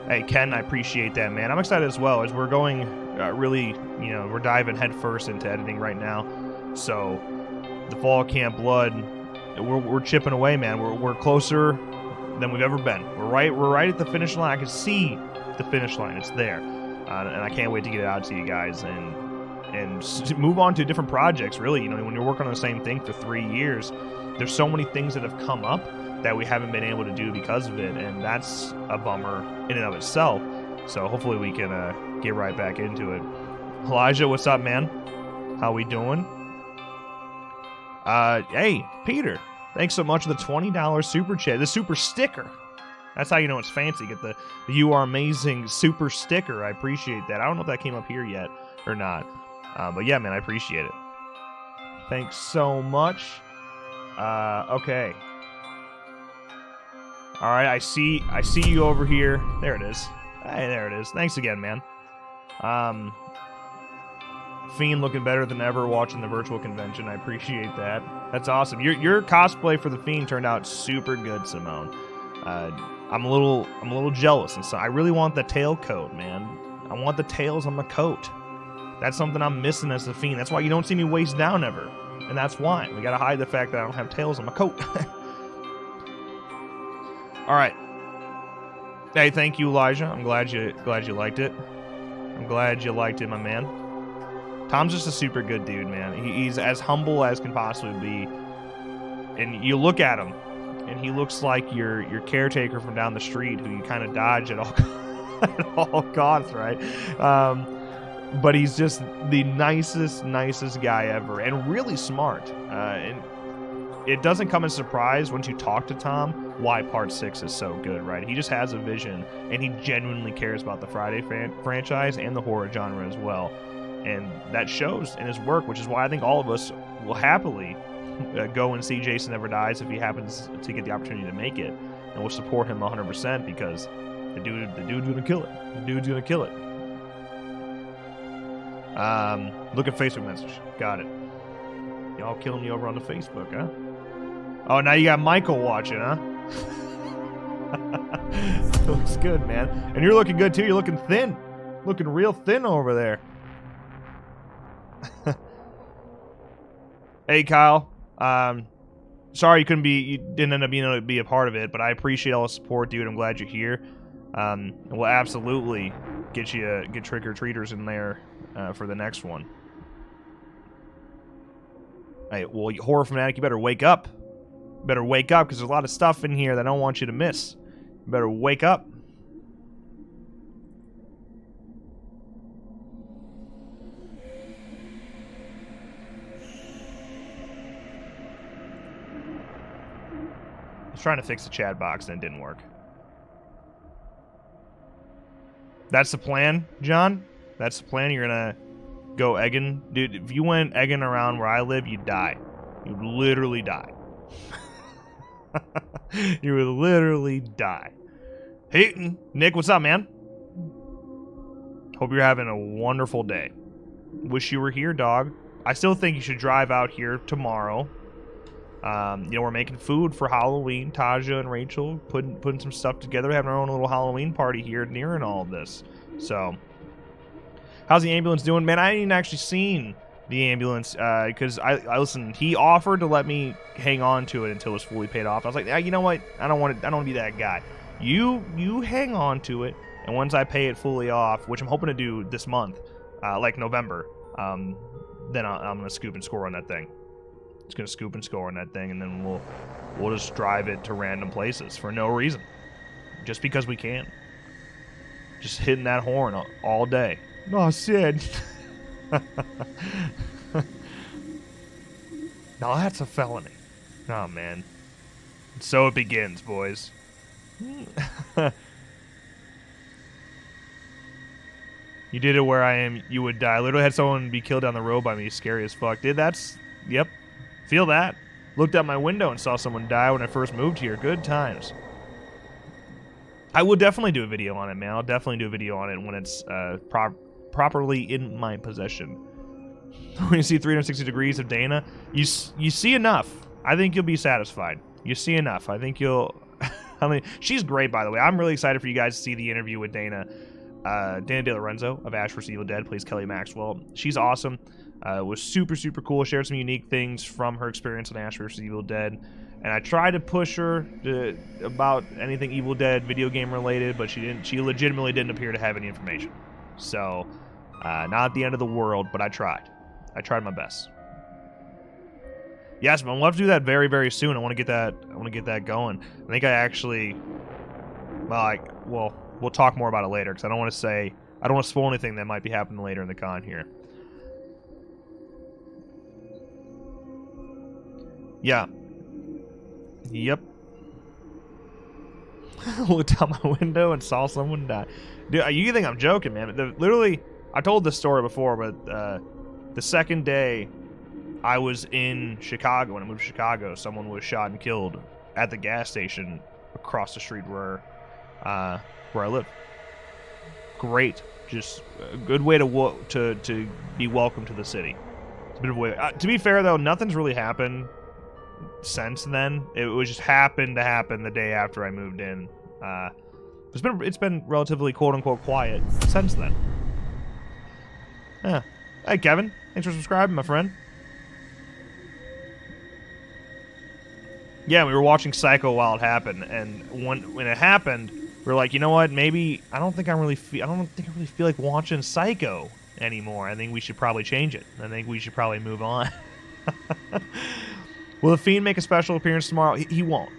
Hey, Ken, I appreciate that, man. I'm excited as well, as we're going we're diving headfirst into editing right now. So, the Fall of Camp Blood, we're chipping away, man. We're closer than we've ever been. We're right at the finish line. I can see the finish line. It's there, and I can't wait to get it out to you guys and move on to different projects. Really, when you're working on the same thing for 3 years, there's so many things that have come up that we haven't been able to do because of it, and that's a bummer in and of itself. So hopefully we can get right back into it. Elijah, what's up, man? How we doing? Hey, Peter. Thanks so much for the $20 super chat. The super sticker. That's how you know it's fancy. Get the You Are Amazing super sticker. I appreciate that. I don't know if that came up here yet or not. But yeah, man, I appreciate it. Thanks so much. Okay. All right, I see you over here. There it is. Hey, there it is. Thanks again, man. Fiend looking better than ever watching the virtual convention. I appreciate that. That's awesome. Your cosplay for the Fiend turned out super good, Simone. I'm a little jealous, and so I really want the tail coat, man. I want the tails on my coat. That's something I'm missing as the Fiend. That's why you don't see me waist down ever, and that's why we gotta hide the fact that I don't have tails on my coat. All right. Hey, thank you, Elijah. I'm glad you liked it. I'm glad you liked it, my man. Tom's just a super good dude, man. He's as humble as can possibly be. And you look at him, and he looks like your caretaker from down the street who you kind of dodge at all costs, right? But he's just the nicest guy ever, and really smart. And it doesn't come as a surprise once you talk to Tom why Part 6 is so good, right? He just has a vision, and he genuinely cares about the Friday franchise and the horror genre as well. And that shows in his work, which is why I think all of us will happily go and see Jason Never Dies if he happens to get the opportunity to make it. And we'll support him 100% because the dude's gonna kill it. The dude's gonna kill it. Look at Facebook message. Got it. Y'all killing me over on the Facebook, huh? Oh, now you got Michael watching, huh? Looks good, man. And you're looking good, too. You're looking thin. Looking real thin over there. Hey, Kyle. Sorry you didn't end up being able to be a part of it, but I appreciate all the support, dude. I'm glad you're here. And we'll absolutely get trick-or-treaters in there for the next one. Hey, well, you horror fanatic, you better wake up. You better wake up, because there's a lot of stuff in here that I don't want you to miss. You better wake up. I was trying to fix the chat box and it didn't work. That's the plan, John? That's the plan? You're gonna go egging? Dude, if you went egging around where I live, you'd die. You'd literally die. You would literally die. Hey, Nick, what's up, man? Hope you're having a wonderful day. Wish you were here, dog. I still think you should drive out here tomorrow. We're making food for Halloween. Taja and Rachel putting some stuff together, having our own little Halloween party here near all of this. So, how's the ambulance doing, man? I ain't actually seen the ambulance because I listen. He offered to let me hang on to it until it was fully paid off. I was like, you know what? I don't want to be that guy. You hang on to it, and once I pay it fully off, which I'm hoping to do this month, like November, then I'm gonna scoop and score on that thing. It's gonna scoop and score on that thing, and then we'll just drive it to random places for no reason, just because we can. Just hitting that horn all day. No, Sid. Now that's a felony. Oh man. So it begins, boys. You did it where I am, you would die. I literally had someone be killed down the road by me. Scary as fuck. Yep. Feel that. Looked out my window and saw someone die when I first moved here. Good times. I will definitely do a video on it, man. I'll definitely do a video on it when it's properly in my possession. When you see 360 degrees of Dana, you see enough. I think you'll be satisfied. You see enough. I think you'll... I mean, she's great, by the way. I'm really excited for you guys to see the interview with Dana. Dana De Lorenzo of Ash vs. Evil Dead plays Kelly Maxwell. She's awesome. It was super, super cool. Shared some unique things from her experience on Ash vs. Evil Dead. And I tried to push her about anything Evil Dead video game related, but she didn't. She legitimately didn't appear to have any information. So, not the end of the world, but I tried. I tried my best. Yes, man, we'll have to do that very, very soon. I want to get that going. I think I actually, we'll talk more about it later because I don't want to spoil anything that might be happening later in the con here. Yeah. Yep. Looked out my window and saw someone die. Dude, you think I'm joking, man? Literally, I told this story before, but the second day I was in Chicago, when I moved to Chicago, someone was shot and killed at the gas station across the street where I live. Great. Just a good way to be welcome to the city. It's a bit of a way. To be fair, though, nothing's really happened since then. It was just happened to happen the day after I moved in. It's been relatively quote unquote quiet since then. Yeah. Hey Kevin, thanks for subscribing, my friend. Yeah, we were watching Psycho while it happened, and when it happened, we were like, you know what? Maybe I don't think I really feel like watching Psycho anymore. I think we should probably change it. I think we should probably move on. Will the Fiend make a special appearance tomorrow? He won't.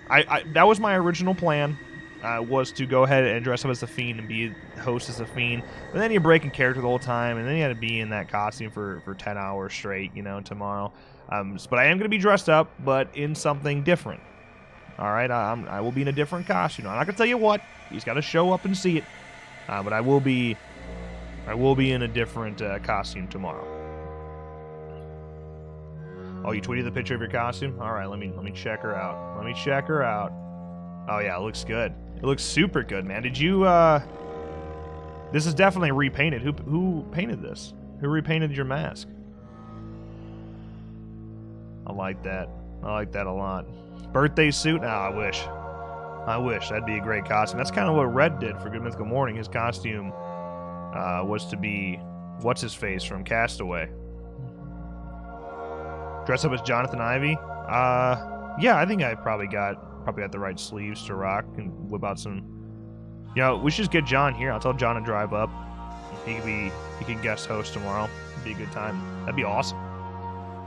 That was my original plan, was to go ahead and dress up as the Fiend and be host as the Fiend. But then you're breaking character the whole time, and then you had to be in that costume for 10 hours straight, tomorrow. But I am going to be dressed up, but in something different. All right, I will be in a different costume. I'm not going to tell you what. You just got to show up and see it. But I will be in a different costume tomorrow. Oh, you tweeted the picture of your costume? All right, let me check her out. Let me check her out. Oh yeah, it looks good. It looks super good, man. Did you this is definitely repainted. Who painted this? Who repainted your mask? I like that. I like that a lot. Birthday suit? Oh, I wish. That'd be a great costume. That's kind of what Red did for Good Mythical Morning. His costume was to be what's his face from Castaway. Dress up as Jonathan Ivy? Yeah, I think I probably got the right sleeves to rock and whip out some. We should just get John here. I'll tell John to drive up. He can guest host tomorrow. It'd be a good time. That'd be awesome.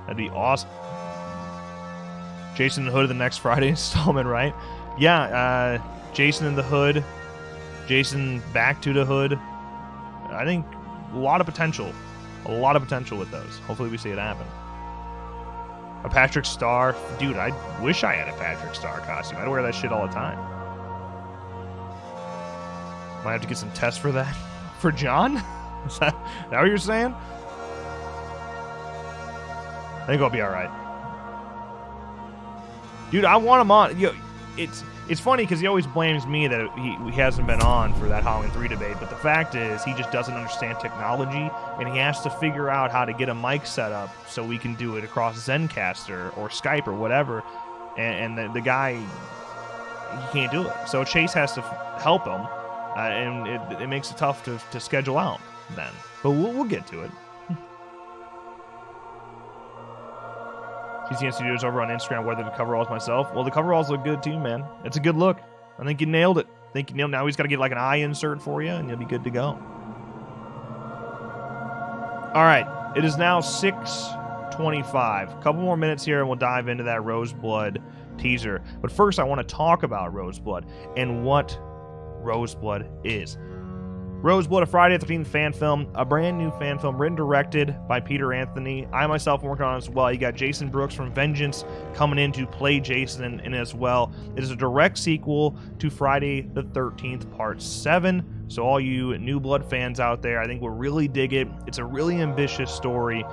That'd be awesome. Jason in the Hood of the next Friday installment, right? Yeah, Jason in the Hood. Jason back to the Hood. I think a lot of potential. A lot of potential with those. Hopefully we see it happen. A Patrick Star. Dude, I wish I had a Patrick Star costume. I'd wear that shit all the time. Might have to get some tests for that. For John? Is that what you're saying? I think I'll be all right. Dude, I want him on. It's funny because he always blames me that he hasn't been on for that Halloween 3 debate, but the fact is he just doesn't understand technology, and he has to figure out how to get a mic set up so we can do it across Zencaster or Skype or whatever, and the guy, he can't do it. So Chase has to help him, and it makes it tough to schedule out then. But we'll get to it. TCN Studios over on Instagram whether the coveralls myself. Well, the coveralls look good too, man. It's a good look. I think you nailed it. Now he's got to get like an eye insert for you, and you'll be good to go. All right, it is now 6:25. A couple more minutes here, and we'll dive into that Roseblood teaser. But first, I want to talk about Roseblood and what Roseblood is. Roseblood, a Friday the 13th fan film, a brand new fan film written directed by Peter Anthony. I myself am working on it as well. You got Jason Brooks from Vengeance coming in to play Jason in as well. It is a direct sequel to Friday the 13th Part 7. So all you New Blood fans out there, I think will really dig it. It's a really ambitious story.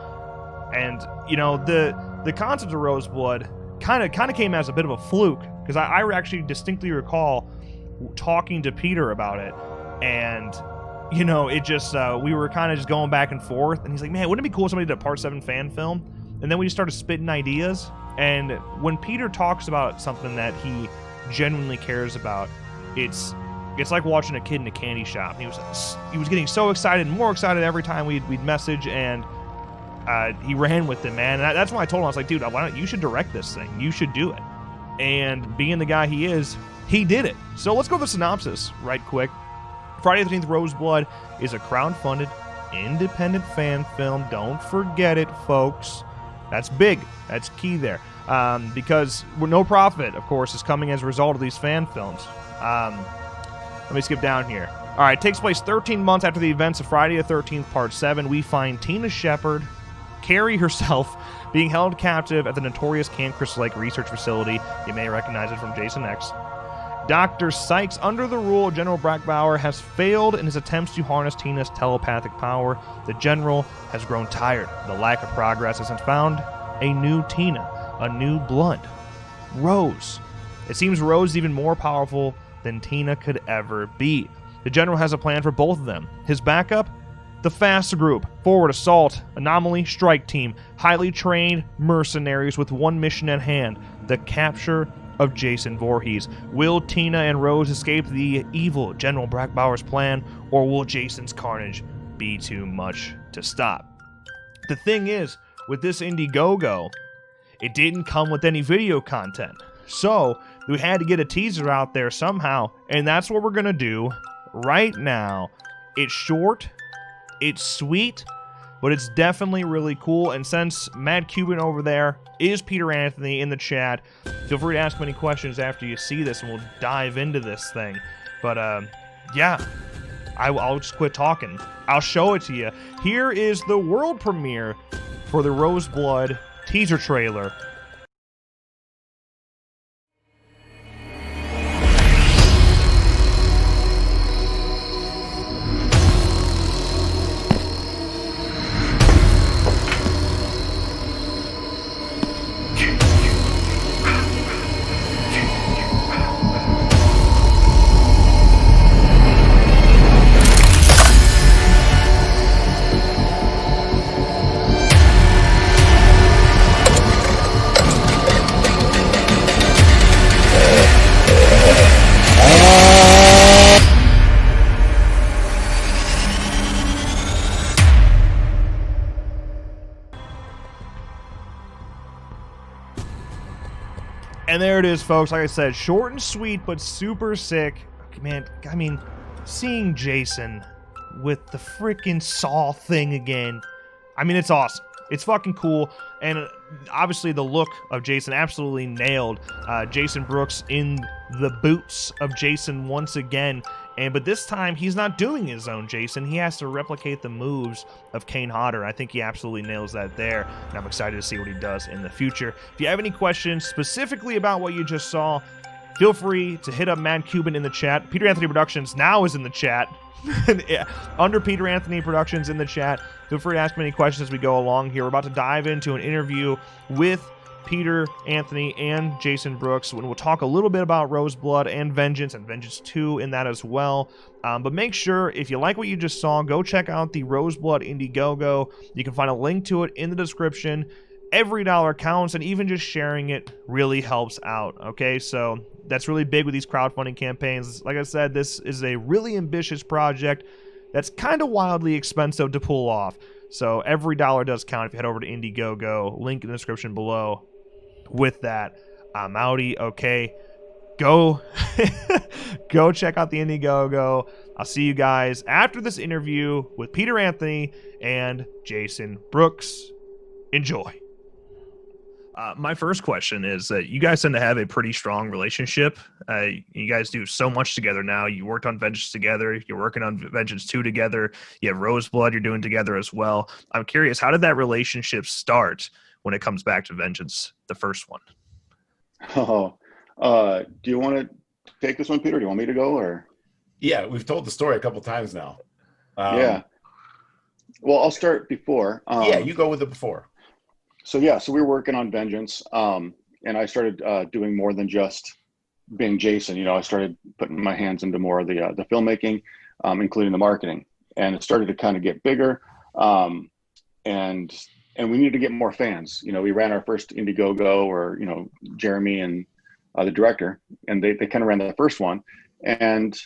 And, you know, the concept of Roseblood kind of came as a bit of a fluke, because I actually distinctly recall talking to Peter about it, and you know, it just, we were kind of just going back and forth, and he's like, man, wouldn't it be cool if somebody did a Part 7 fan film? And then we just started spitting ideas, and when Peter talks about something that he genuinely cares about, it's like watching a kid in a candy shop. He was getting so excited, more excited every time we'd message, and he ran with it, man. And that's why I told him, I was like, dude, you should direct this thing. You should do it. And being the guy he is, he did it. So let's go to the synopsis right quick. Friday the 13th Roseblood is a crowdfunded, independent fan film. Don't forget it, folks. That's big. That's key there. Because we're no profit, of course, is coming as a result of these fan films. Let me skip down here. All right, it takes place 13 months after the events of Friday the 13th Part 7. We find Tina Shepard, Carrie herself, being held captive at the notorious Camp Crystal Lake research facility. You may recognize it from Jason X. Dr. Sykes, under the rule of General Brackbauer, has failed in his attempts to harness Tina's telepathic power. The General has grown tired of the lack of progress and has found a new Tina, a new blood, Rose. It seems Rose is even more powerful than Tina could ever be. The General has a plan for both of them. His backup? The FAST Group, Forward Assault, Anomaly Strike Team, highly trained mercenaries with one mission at hand, the capture of Jason Voorhees. Will Tina and Rose escape the evil General Brackbauer's plan, or will Jason's carnage be too much to stop? The thing is, with this Indiegogo, it didn't come with any video content. So, we had to get a teaser out there somehow, and that's what we're going to do right now. It's short, it's sweet, but it's definitely really cool. And since Matt Cuban over there is Peter Anthony in the chat, feel free to ask me any questions after you see this, and we'll dive into this thing. But, yeah, I'll just quit talking. I'll show it to you. Here is the world premiere for the Roseblood teaser trailer. And there it is, folks. Like I said, short and sweet, but super sick. Man, I mean, seeing Jason with the freaking saw thing again, I mean, it's awesome. It's fucking cool. And obviously the look of Jason absolutely nailed. Jason Brooks in the boots of Jason once again. But this time, he's not doing his own Jason. He has to replicate the moves of Kane Hodder. I think he absolutely nails that there, and I'm excited to see what he does in the future. If you have any questions specifically about what you just saw, feel free to hit up Mad Cuban in the chat. Peter Anthony Productions now is in the chat. Under Peter Anthony Productions in the chat. Feel free to ask me any questions as we go along here. We're about to dive into an interview with Peter Anthony and Jason Brooks, when we'll talk a little bit about Roseblood and Vengeance 2 in that as well. But make sure, if you like what you just saw, go check out the Roseblood Indiegogo. You can find a link to it in the description. Every dollar counts, and even just sharing it really helps out, okay? So that's really big with these crowdfunding campaigns. Like I said, this is a really ambitious project that's kind of wildly expensive to pull off. So every dollar does count if you head over to Indiegogo. Link in the description below. With that, I'm outie, okay? Go go check out the Indiegogo. I'll see you guys after this interview with Peter Anthony and Jason Brooks. Enjoy. My first question is that you guys tend to have a pretty strong relationship. You guys do so much together now. You worked on Vengeance together. You're working on Vengeance 2 together. You have Roseblood you're doing together as well. I'm curious, how did that relationship start when it comes back to Vengeance, the first one? Do you want to take this one, Peter? Do you want me to go? Or yeah, we've told the story a couple times now. Yeah. Well, I'll start before. Yeah, you go with it before. So we were working on Vengeance, and I started doing more than just being Jason. You know, I started putting my hands into more of the filmmaking, including the marketing, and it started to kind of get bigger. And we needed to get more fans. You know, we ran our first Indiegogo, or, you know, Jeremy and the director, and they kind of ran the first one, and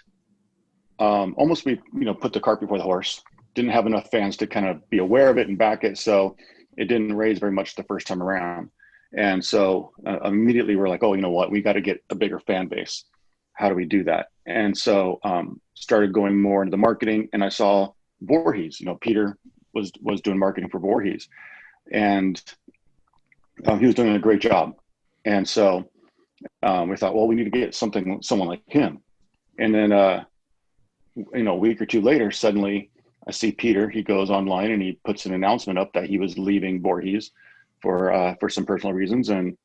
almost we, you know, put the cart before the horse. Didn't have enough fans to kind of be aware of it and back it, so it didn't raise very much the first time around. And so immediately we're like, oh, you know what, we got to get a bigger fan base. How do we do that? And so started going more into the marketing, and I saw Voorhees. You know, Peter was doing marketing for Voorhees, and he was doing a great job. And so we thought, well, we need to get someone like him. And then you know, a week or two later, suddenly I see Peter. He goes online and he puts an announcement up that he was leaving Voorhees for some personal reasons and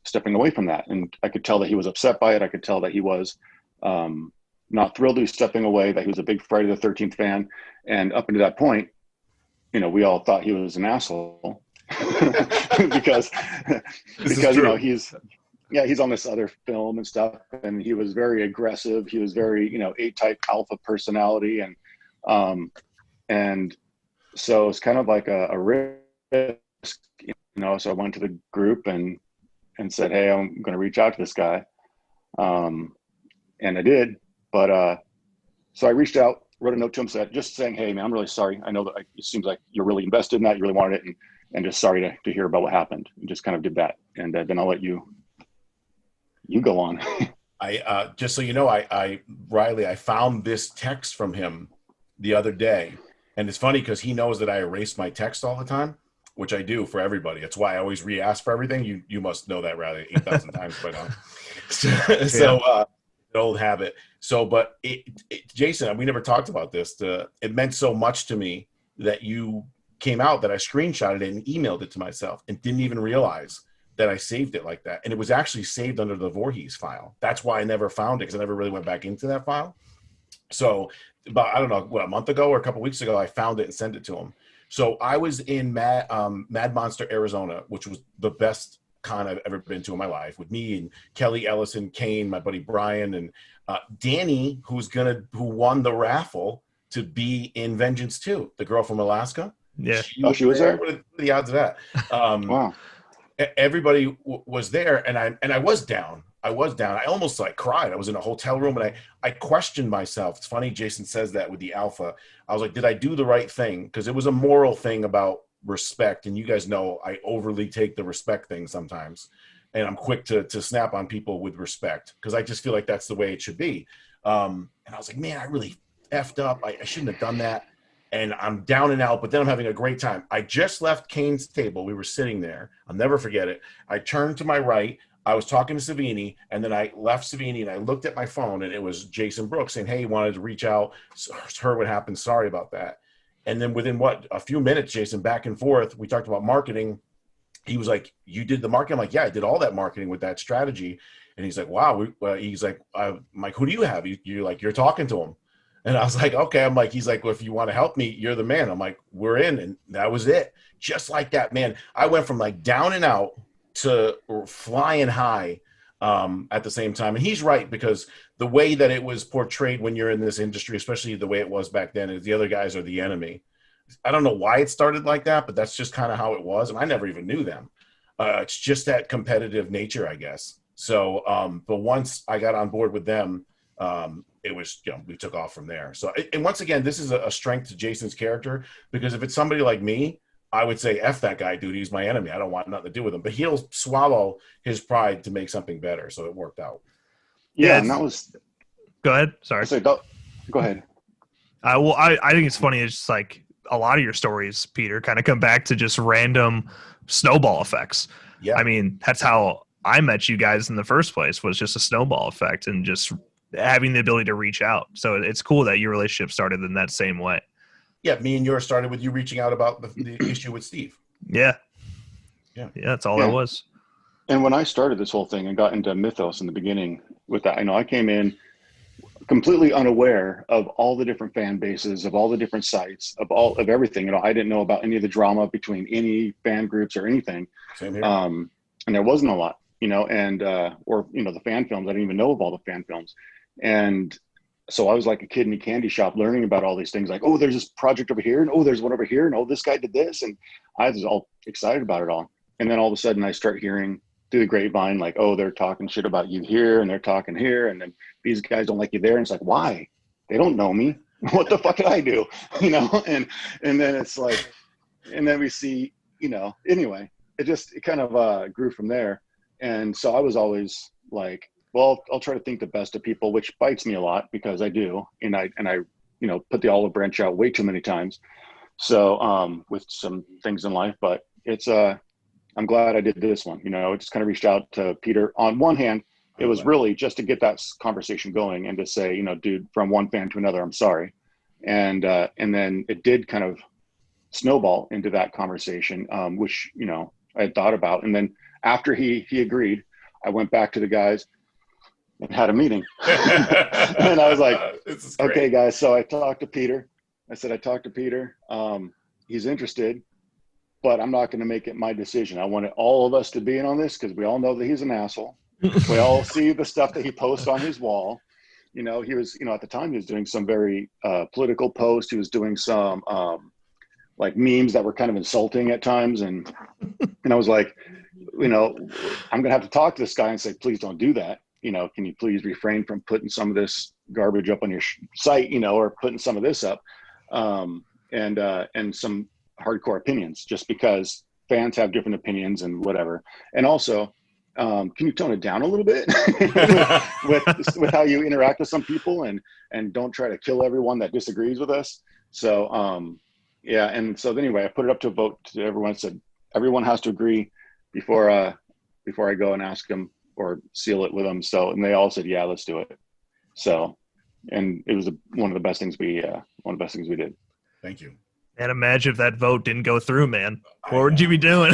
stepping away from that. And I could tell that he was upset by it. I could tell that he was not thrilled he was stepping away, that he was a big Friday the 13th fan. And up until that point, you know, we all thought he was an asshole because you know, he's on this other film and stuff, and he was very aggressive. He was very, you know, A-type alpha personality, and so it's kind of like a risk, you know. So I went to the group and said, hey, I'm going to reach out to this guy, and I did. But so I reached out, wrote a note to him, saying, hey man, I'm really sorry. I know that it seems like you're really invested in that, you really wanted it, and just sorry to hear about what happened. And just kind of did that, and then I'll let you go on. I just so you know, Riley, I found this text from him the other day, and it's funny because he knows that I erase my text all the time, which I do for everybody. That's why I always re-ask for everything. You must know that, Riley, 8,000 times by now. So old habit. So, but Jason, we never talked about this. It meant so much to me that you came out that I screenshotted it and emailed it to myself and didn't even realize that I saved it like that. And it was actually saved under the Voorhees file. That's why I never found it, because I never really went back into that file. So about, I don't know, a month ago or a couple weeks ago, I found it and sent it to him. So I was in Mad Monster, Arizona, which was the best con I've ever been to in my life, with me and Kelly Ellison, Kane, my buddy Brian, and Danny, who won the raffle to be in Vengeance 2, the girl from Alaska. Yeah. She was there. What are the odds of that? Wow. Everybody was there, and I was down. I almost like cried. I was in a hotel room, and I questioned myself. It's funny Jason says that with the alpha. I was like, did I do the right thing? Because it was a moral thing about respect, and you guys know I overly take the respect thing sometimes, and I'm quick to snap on people with respect, because I just feel like that's the way it should be. And I was like, man, I really effed up. I shouldn't have done that. And I'm down and out, but then I'm having a great time. I just left Kane's table. We were sitting there. I'll never forget it. I turned to my right. I was talking to Savini, and then I left Savini, and I looked at my phone, and it was Jason Brooks saying, hey, he wanted to reach out. Heard what happened. Sorry about that. And then within a few minutes, Jason, back and forth, we talked about marketing. he was like, you did the marketing? I'm like, yeah, I did all that marketing with that strategy. And he's like, wow. He's like, I'm like, who do you have? You're like, you're talking to him. And I was like, okay. I'm like, he's like, well, if you want to help me, you're the man. I'm like, we're in. And that was it. Just like that, man. I went from like down and out to flying high at the same time. And he's right, because the way that it was portrayed when you're in this industry, especially the way it was back then, is the other guys are the enemy. I don't know why it started like that, but that's just kind of how it was. And I never even knew them. It's just that competitive nature, I guess. So, but once I got on board with them, it was, we took off from there. So, and once again, this is a strength to Jason's character, because if it's somebody like me, I would say, F that guy, dude, he's my enemy. I don't want nothing to do with him, but he'll swallow his pride to make something better. So it worked out. Yeah. And that was, go ahead. Sorry. go ahead. Well, I think it's funny. It's just like a lot of your stories, Peter, kind of come back to just random snowball effects. Yeah. I mean, that's how I met you guys in the first place, was just a snowball effect and just having the ability to reach out. So it's cool that your relationship started in that same way. Yeah, me and yours started with you reaching out about the issue with Steve. Yeah, that's all it was. And when I started this whole thing and got into Mythos in the beginning with that, I know I came in completely unaware of all the different fan bases, of all the different sites, of everything. I didn't know about any of the drama between any fan groups or anything. Same here. And there wasn't a lot, and or the fan films. I didn't even know of all the fan films, and so I was like a kid in a candy shop learning about all these things, like, oh, there's this project over here, and oh, there's one over here, and oh, this guy did this, and I was all excited about it all. And then all of a sudden I start hearing through the grapevine, like, oh, they're talking shit about you here, and they're talking here, and then these guys don't like you there. And it's like, why? They don't know me. What the fuck did I do? And then it's like, and then we see, anyway, it kind of grew from there. And so I was always like, well, I'll try to think the best of people, which bites me a lot, because I do. And I put the olive branch out way too many times. So with some things in life, but it's, I'm glad I did this one. I just kind of reached out to Peter. On one hand, it was really just to get that conversation going and to say, dude, from one fan to another, I'm sorry. And then it did kind of snowball into that conversation, which, I had thought about. And then after he agreed, I went back to the guys and had a meeting. And I was like, okay, guys. So I talked to Peter. I said, I talked to Peter. He's interested, but I'm not going to make it my decision. I wanted all of us to be in on this, because we all know that he's an asshole. We all see the stuff that he posts on his wall. He was, at the time he was doing some very political posts. He was doing some like memes that were kind of insulting at times. And I was like, I'm going to have to talk to this guy and say, please don't do that. Can you please refrain from putting some of this garbage up on your site, or putting some of this up, and some hardcore opinions, just because fans have different opinions and whatever. And also, can you tone it down a little bit with how you interact with some people, and don't try to kill everyone that disagrees with us. So, yeah. And so anyway, I put it up to a vote to everyone. Said everyone has to agree before I go and ask them or seal it with them. So, and they all said, yeah, let's do it. So, and it was one of the best things we did. Thank you. And imagine if that vote didn't go through, man. What would you be doing?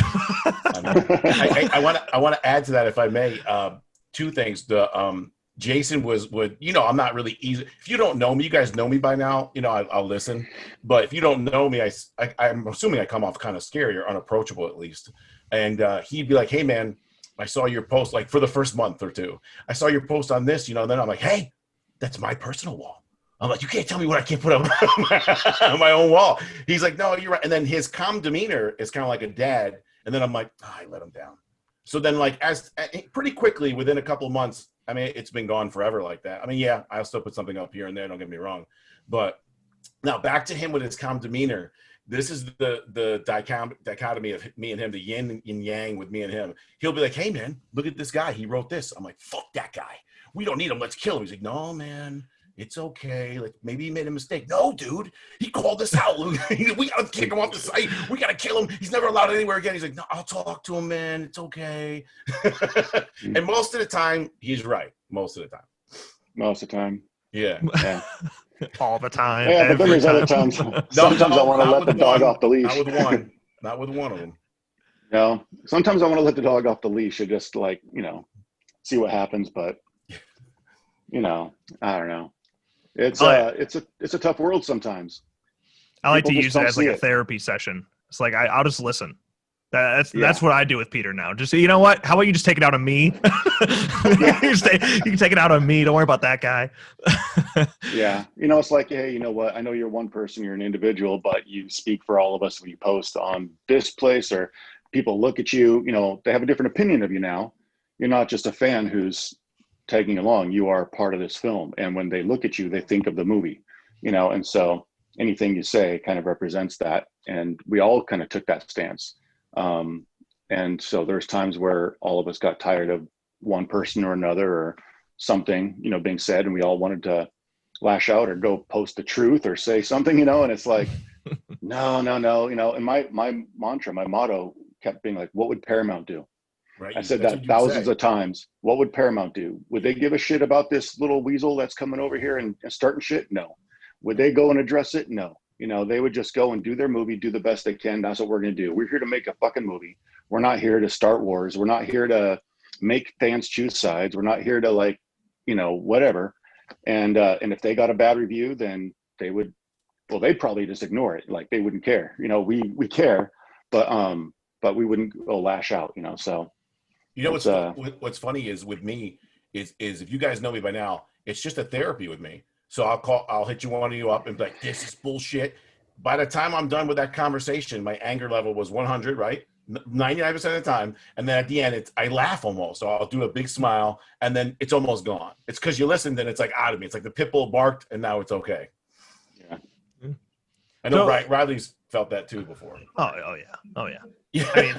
I want to add to that, if I may. Two things. Jason would I'm not really easy. If you don't know me, you guys know me by now. I'll listen. But if you don't know me, I'm assuming I come off kind of scary or unapproachable, at least. And he'd be like, "Hey, man, I saw your post, like for the first month or two. I saw your post on this, and then I'm like, hey, that's my personal wall. I'm like, you can't tell me what I can't put on my own wall. He's like, no, you're right. And then his calm demeanor is kind of like a dad. And then I'm like, I let him down. So then, like, as pretty quickly within a couple of months, I mean, it's been gone forever like that. I mean, yeah, I'll still put something up here and there. Don't get me wrong. But now back to him with his calm demeanor. This is the dichotomy of me and him, the yin and yang with me and him. He'll be like, hey, man, look at this guy. He wrote this. I'm like, fuck that guy. We don't need him. Let's kill him. He's like, no, man, it's okay. Like, maybe he made a mistake. No, dude, he called us out. We got to kick him off the site. We got to kill him. He's never allowed anywhere again. He's like, no, I'll talk to him, man. It's okay. And most of the time, he's right. Most of the time. Most of the time. Yeah. All the time. Yeah, but then there's other times. Sometimes I want to let the dog off the leash. Not with one of them. No, sometimes I want to let the dog off the leash and just like, see what happens. But, I don't know. It's a tough world sometimes. I like People to just use it don't as like see a it. therapy session. It's like I'll just listen. That's Yeah. what I do with Peter now. Just, you know what? How about you just take it out on me? Yeah. you can take it out on me. Don't worry about that guy. Yeah. It's like, hey, you know what? I know you're one person, you're an individual, but you speak for all of us when you post on this place, or people look at you, they have a different opinion of you now. You're not just a fan who's tagging along. You are part of this film. And when they look at you, they think of the movie, and so anything you say kind of represents that. And we all kind of took that stance. And so there's times where all of us got tired of one person or another or something, being said, and we all wanted to lash out or go post the truth or say something, and it's like, no, and my mantra, my motto kept being like, what would Paramount do? Right. I said That's that what thousands say. of times. What would Paramount do? Would they give a shit about this little weasel that's coming over here and starting shit? No. Would they go and address it? No. They would just go and do their movie, do the best they can. That's what we're going to do. We're here to make a fucking movie. We're not here to start wars. We're not here to make fans choose sides. We're not here to whatever. And if they got a bad review, then they'd probably just ignore it. Like they wouldn't care. We care, but we wouldn't go lash out, so. What's funny is with me is if you guys know me by now, it's just a therapy with me. So I'll hit one of you up and be like, this is bullshit. By the time I'm done with that conversation, my anger level was 100, right? 99% of the time. And then at the end, I laugh almost. So I'll do a big smile and then it's almost gone. It's because you listened and it's like out of me. It's like the pit bull barked and now it's okay. Yeah. I know Riley's felt that too before. Oh yeah. Yeah. I mean,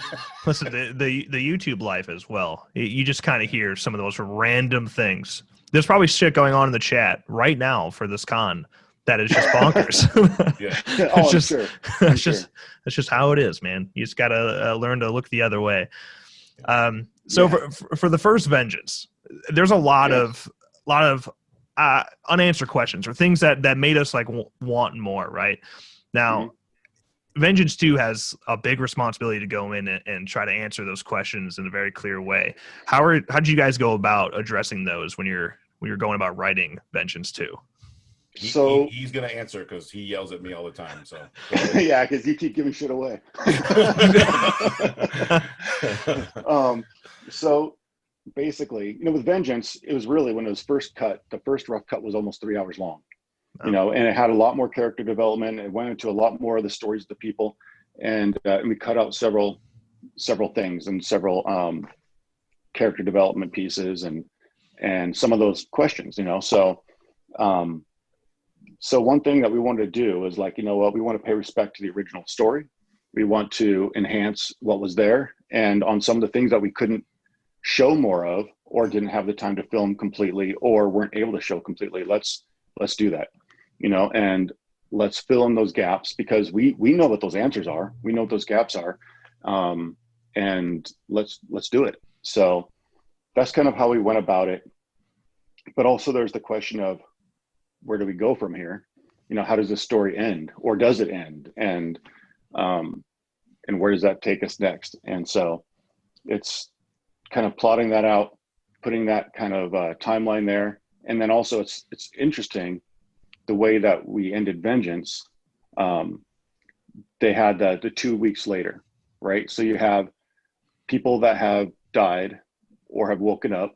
listen, the YouTube life as well. You just kind of hear some of the most random things. There's probably shit going on in the chat right now for this con that is just bonkers. Yeah. It's just how it is, man. You just gotta learn to look the other way. For the first Vengeance, there's a lot of unanswered questions or things that made us like want more. Right now, Vengeance 2 has a big responsibility to go in and try to answer those questions in a very clear way. How did you guys go about addressing those when you're going about writing Vengeance 2? So he's going to answer because he yells at me all the time. So yeah, because you keep giving shit away. So basically, with Vengeance, it was really when it was first cut. The first rough cut was almost 3 hours long. And it had a lot more character development. It went into a lot more of the stories of the people, and we cut out several things and several character development pieces and some of those questions. So one thing that we wanted to do was like, we want to pay respect to the original story. We want to enhance what was there, and on some of the things that we couldn't show more of or didn't have the time to film completely or weren't able to show completely, let's do that. And let's fill in those gaps because we know what those answers are. We know what those gaps are. And let's do it. So that's kind of how we went about it. But also there's the question of where do we go from here? How does this story end, or does it end? And where does that take us next? And so it's kind of plotting that out, putting that kind of timeline there. And then also it's interesting the way that we ended Vengeance. They had the 2 weeks later, right? So you have people that have died or have woken up,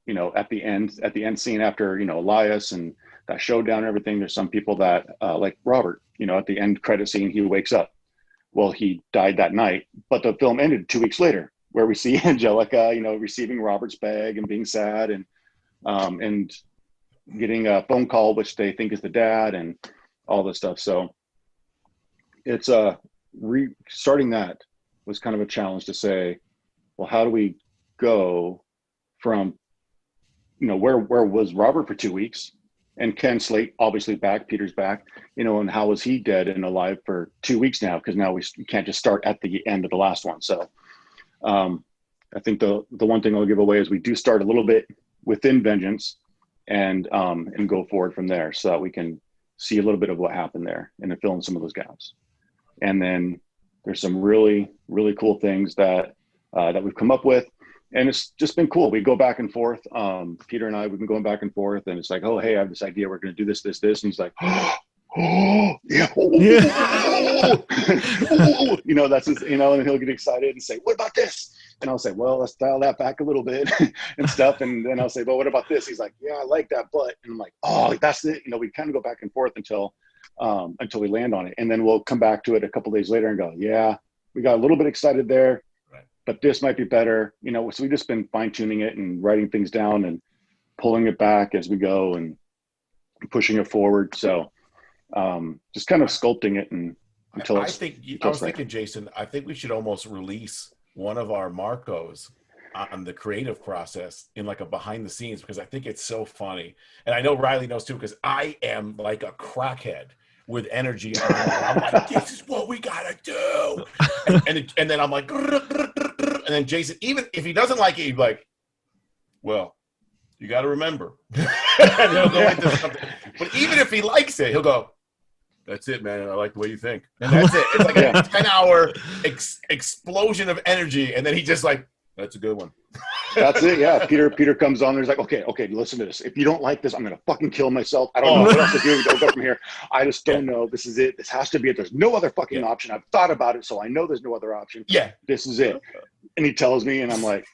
at the end scene after, Elias and that showdown and everything. There's some people that, like Robert, at the end credit scene, he wakes up. Well, he died that night, but the film ended 2 weeks later, where we see Angelica, receiving Robert's bag and being sad and getting a phone call, which they think is the dad and all this stuff. So it's restarting that was kind of a challenge to say, well, how do we go from, where was Robert for 2 weeks? And Ken Slate, obviously back, Peter's back, and how was he dead and alive for 2 weeks now? Because now we can't just start at the end of the last one. So I think the one thing I'll give away is we do start a little bit within Vengeance and go forward from there so that we can see a little bit of what happened there and to fill in some of those gaps. And then There's some really, really cool things that we've come up with. And it's just been cool. We go back and forth. Peter and I, we've been going back and forth, and it's like, oh, hey, I have this idea. We're going to do this, this, this. And he's like, oh, yeah. You know, that's just, you know, and he'll get excited and say, what about this? And I'll say, well, let's dial that back a little bit and stuff. And then I'll say, well, what about this? He's like, yeah, I like that. But, and I'm like, oh, that's it. You know, we kind of go back and forth until we land on it. And then we'll come back to it a couple days later and go, yeah, we got a little bit excited there, but this might be better. You know, so we've just been fine tuning it and writing things down and pulling it back as we go and pushing it forward. So just kind of sculpting it and until I was thinking, Jason, I think we should almost release one of our Marcos on the creative process in like a behind the scenes, because I think it's so funny. And I know Riley knows too, because I am like a crackhead with energy. I'm like, this is what we gotta do. And then I'm like, and then Jason, even if he doesn't like it, he'd be like, well, you got to remember. And he'll go into something. But even if he likes it, he'll go, that's it, man. I like the way you think. And that's it. It's like a 10-hour explosion of energy. And then he just like, that's a good one. That's it. Yeah. Peter comes on. There's like, okay, listen to this. If you don't like this, I'm going to fucking kill myself. I don't know what else to do. Don't go from here. I just don't know. This is it. This has to be it. There's no other fucking option. I've thought about it, so I know there's no other option. Yeah. This is it. And he tells me, and I'm like,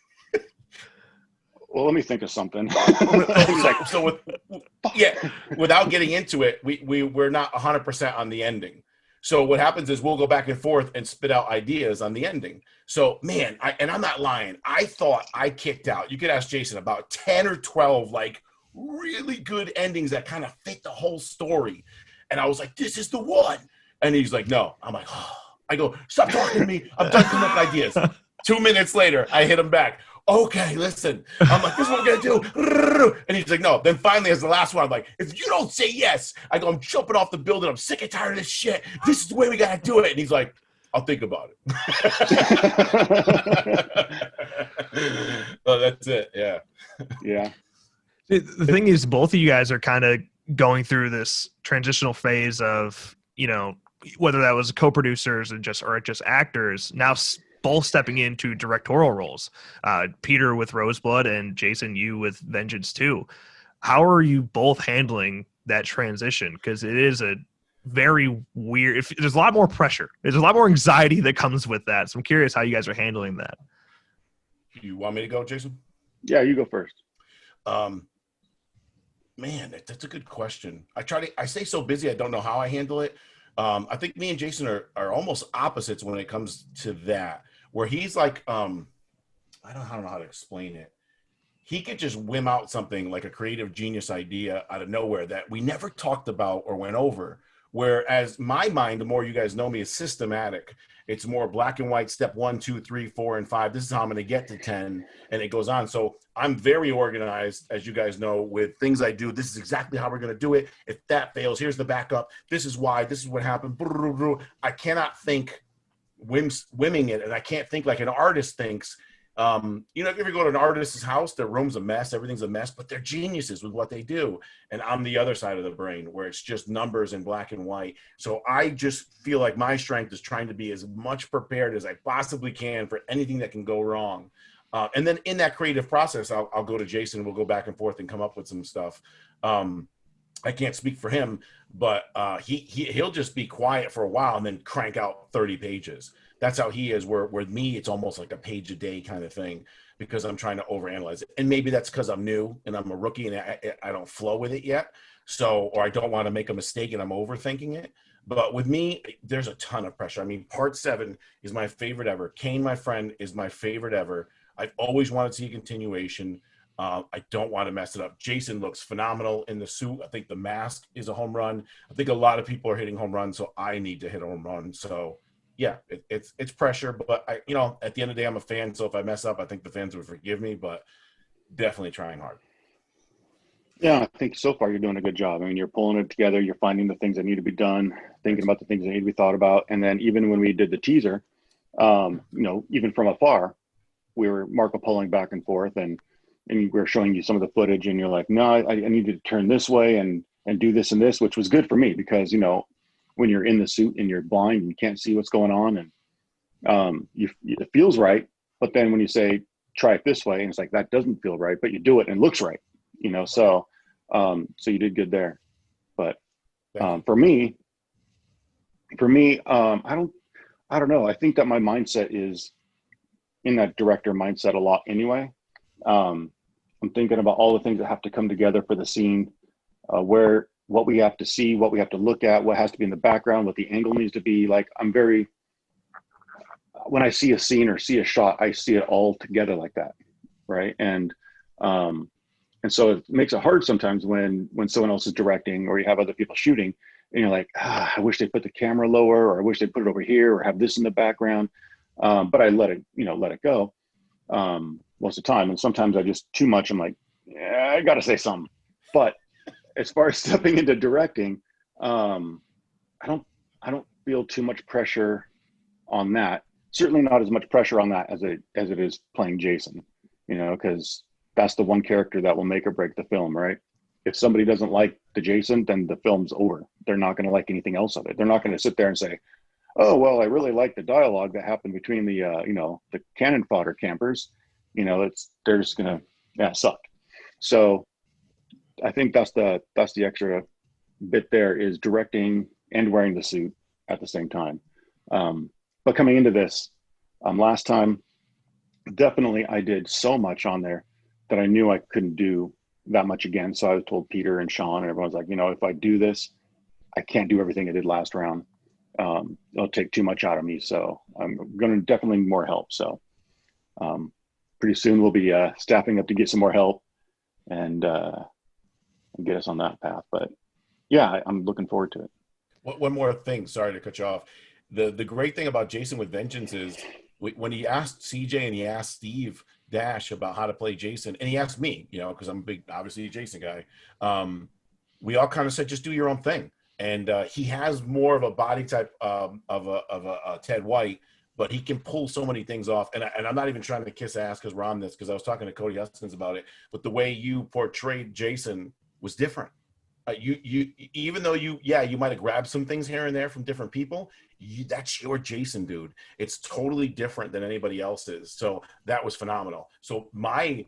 well, let me think of something. Without getting into it, we're not 100% on the ending. So what happens is we'll go back and forth and spit out ideas on the ending. So, man, I'm not lying. I thought I kicked out, you could ask Jason, about 10 or 12, like, really good endings that kind of fit the whole story. And I was like, this is the one. And he's like, no. I'm like, oh. I go, stop talking to me. I'm done coming up with ideas. 2 minutes later, I hit him back. Okay, listen. I'm like, this is what we're going to do. And he's like, no. Then finally, as the last one, I'm like, if you don't say yes, I go, I'm jumping off the building. I'm sick and tired of this shit. This is the way we got to do it. And he's like, I'll think about it. Oh, that's it. Yeah. Yeah. The thing is, both of you guys are kind of going through this transitional phase of, you know, whether that was co-producers and just actors, now both stepping into directorial roles. Peter with Roseblood and Jason, you with Vengeance 2. How are you both handling that transition? Because it is a very weird, there's a lot more pressure. There's a lot more anxiety that comes with that. So I'm curious how you guys are handling that. You want me to go, Jason? Yeah, you go first. Man, that's a good question. I stay so busy, I don't know how I handle it. I think me and Jason are almost opposites when it comes to that, where he's like, I don't know how to explain it. He could just whim out something like a creative genius idea out of nowhere that we never talked about or went over. Whereas my mind, the more you guys know me, is systematic. It's more black and white, step 1, 2, 3, 4, and 5. This is how I'm going to get to 10, and it goes on. So I'm very organized, as you guys know, with things I do. This is exactly how we're going to do it. If that fails, here's the backup. This is why. This is what happened. I cannot think whimming it, and I can't think like an artist thinks. You know, if you ever go to an artist's house, their room's a mess, everything's a mess, but they're geniuses with what they do. And I'm the other side of the brain where it's just numbers in black and white. So I just feel like my strength is trying to be as much prepared as I possibly can for anything that can go wrong. And then in that creative process, I'll go to Jason, we'll go back and forth and come up with some stuff. I can't speak for him, but he'll just be quiet for a while and then crank out 30 pages. That's how he is, where with me, it's almost like a page a day kind of thing because I'm trying to overanalyze it. And maybe that's because I'm new and I'm a rookie and I don't flow with it yet. So, or I don't want to make a mistake and I'm overthinking it. But with me, there's a ton of pressure. I mean, part 7 is my favorite ever. Kane, my friend, is my favorite ever. I've always wanted to see a continuation. I don't want to mess it up. Jason looks phenomenal in the suit. I think the mask is a home run. I think a lot of people are hitting home runs, so I need to hit a home run. So, yeah, it's pressure, but at the end of the day, I'm a fan. So if I mess up, I think the fans would forgive me, but definitely trying hard. Yeah, I think so far you're doing a good job. I mean, you're pulling it together. You're finding the things that need to be done, thinking about the things that need to be thought about. And then even when we did the teaser, even from afar, we were Marco pulling back and forth and we were showing you some of the footage and you're like, no, I need to turn this way and do this and this, which was good for me because, when you're in the suit and you're blind and you can't see what's going on and It feels right, but then when you say try it this way, and it's like that doesn't feel right, but you do it and it looks right, so you did good there. But for me, I don't know. I think that my mindset is in that director mindset a lot anyway. I'm thinking about all the things that have to come together for the scene, what we have to see, what we have to look at, what has to be in the background, what the angle needs to be. Like when I see a scene or see a shot, I see it all together like that, right? And so it makes it hard sometimes when someone else is directing or you have other people shooting, and you're like, I wish they put the camera lower, or I wish they put it over here, or have this in the background. But I let it go most of the time. And sometimes I just too much. I'm like, yeah, I got to say something. But as far as stepping into directing, I don't feel too much pressure on that. Certainly not as much pressure on that as it is playing Jason, because that's the one character that will make or break the film, right? If somebody doesn't like the Jason, then the film's over. They're not going to like anything else of it. They're not going to sit there and say, oh, well, I really like the dialogue that happened between the the cannon fodder campers. They're just going to, yeah, suck. So I think that's the extra bit there, is directing and wearing the suit at the same time. But coming into this, last time, definitely I did so much on there that I knew I couldn't do that much again. So I told Peter and Sean, and everyone's like, if I do this, I can't do everything I did last round. It'll take too much out of me. So I'm going to definitely need more help. So pretty soon we'll be staffing up to get some more help and get us on that path. But yeah, I'm looking forward to it. One more thing, sorry to cut you off. The great thing about Jason with Vengeance is when he asked CJ and he asked Steve Dash about how to play Jason, and he asked me, because I'm a big, obviously, Jason guy. We all kind of said, just do your own thing. And he has more of a body type of a Ted White, but he can pull so many things off. And I'm not even trying to kiss ass because we're on this, because I was talking to Cody Huskins about it. But the way you portrayed Jason was different. You even though you might have grabbed some things here and there from different people, that's your Jason, dude. It's totally different than anybody else's. So that was phenomenal. So my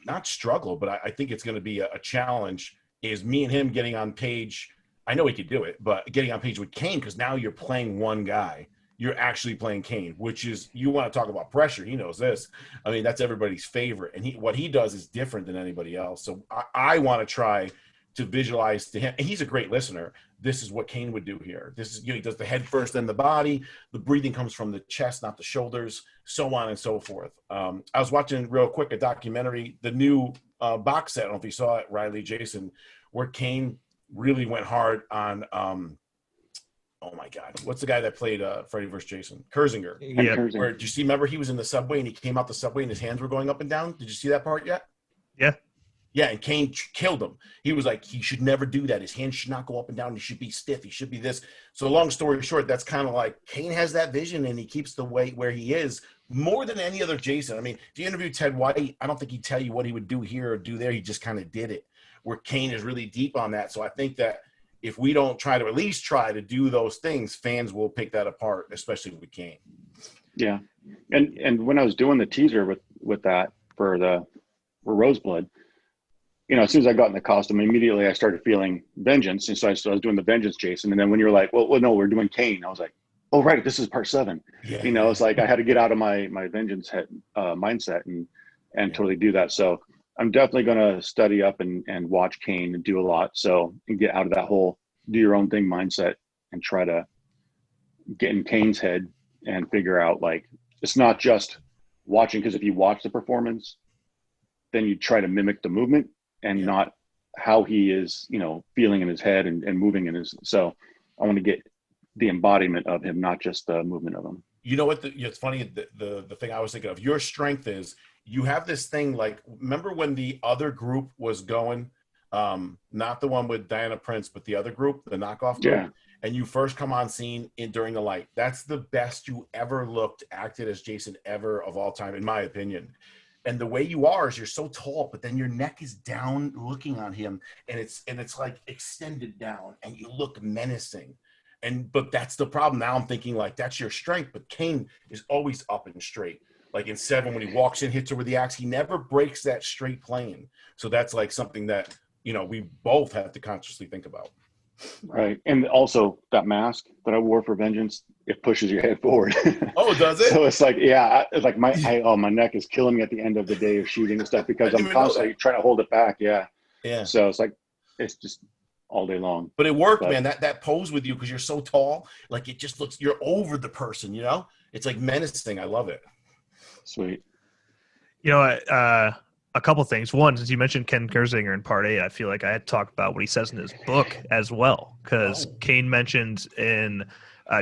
not struggle, but I think it's going to be a challenge, is me and him getting on page. I know he could do it, but getting on page with Kane, because now you're playing one guy. You're actually playing Kane, which is, you want to talk about pressure. He knows this. I mean, that's everybody's favorite. And what he does is different than anybody else. So I want to try to visualize to him. And he's a great listener. This is what Kane would do here. This is, he does the head first, then the body. The breathing comes from the chest, not the shoulders, so on and so forth. I was watching real quick a documentary, the new box set. I don't know if you saw it, Riley, Jason, where Kane really went hard on oh my God, what's the guy that played Freddy vs. Jason? Kurzinger. Yeah. Where, did you see, remember he was in the subway and he came out the subway and his hands were going up and down? Did you see that part yet? Yeah. Yeah, and Kane killed him. He was like, he should never do that. His hands should not go up and down. He should be stiff. He should be this. So long story short, that's kind of like Kane has that vision and he keeps the weight where he is more than any other Jason. I mean, if you interview Ted White, I don't think he'd tell you what he would do here or do there. He just kind of did it, where Kane is really deep on that. So I think that if we don't try to at least try to do those things, fans will pick that apart, especially with Kane. Yeah. And when I was doing the teaser with that for Roseblood, as soon as I got in the costume, immediately I started feeling vengeance. And so I was doing the vengeance Jason. And then when you were like, well, no, we're doing Kane. I was like, oh, right, this is part 7. Yeah. It's like I had to get out of my vengeance mindset and totally do that. So I'm definitely going to study up and watch Kane and do a lot. So, and get out of that whole do your own thing mindset and try to get in Kane's head and figure out, like, it's not just watching, because if you watch the performance, then you try to mimic the movement and not how he is, feeling in his head and moving in his. So I want to get the embodiment of him, not just the movement of him. You know what? It's funny. The thing I was thinking of, your strength is you have this thing, like, remember when the other group was going, not the one with Diana Prince, but the other group, the knockoff group. Yeah. And you first come on scene during the light. That's the best you ever looked, acted as Jason ever of all time, in my opinion. And the way you are is you're so tall, but then your neck is down looking on him, and it's like extended down, and you look menacing. but that's the problem. Now I'm thinking like that's your strength, but Kane is always up and straight. Like in 7, when he walks in, hits her with the axe, he never breaks that straight plane. So that's like something that, we both have to consciously think about. Right. And also that mask that I wore for Vengeance, it pushes your head forward. Oh, does it? So it's like, it's like my neck is killing me at the end of the day of shooting and stuff because I'm constantly trying to hold it back. Yeah. Yeah. So it's like, it's just all day long. But it worked, man. That pose with you, because you're so tall, like it just looks, you're over the person, It's like menacing. I love it. Sweet. A couple things. One, since you mentioned Ken Kersinger in part 8, I feel like I had to talk about what he says in his book as well, because Kane mentioned in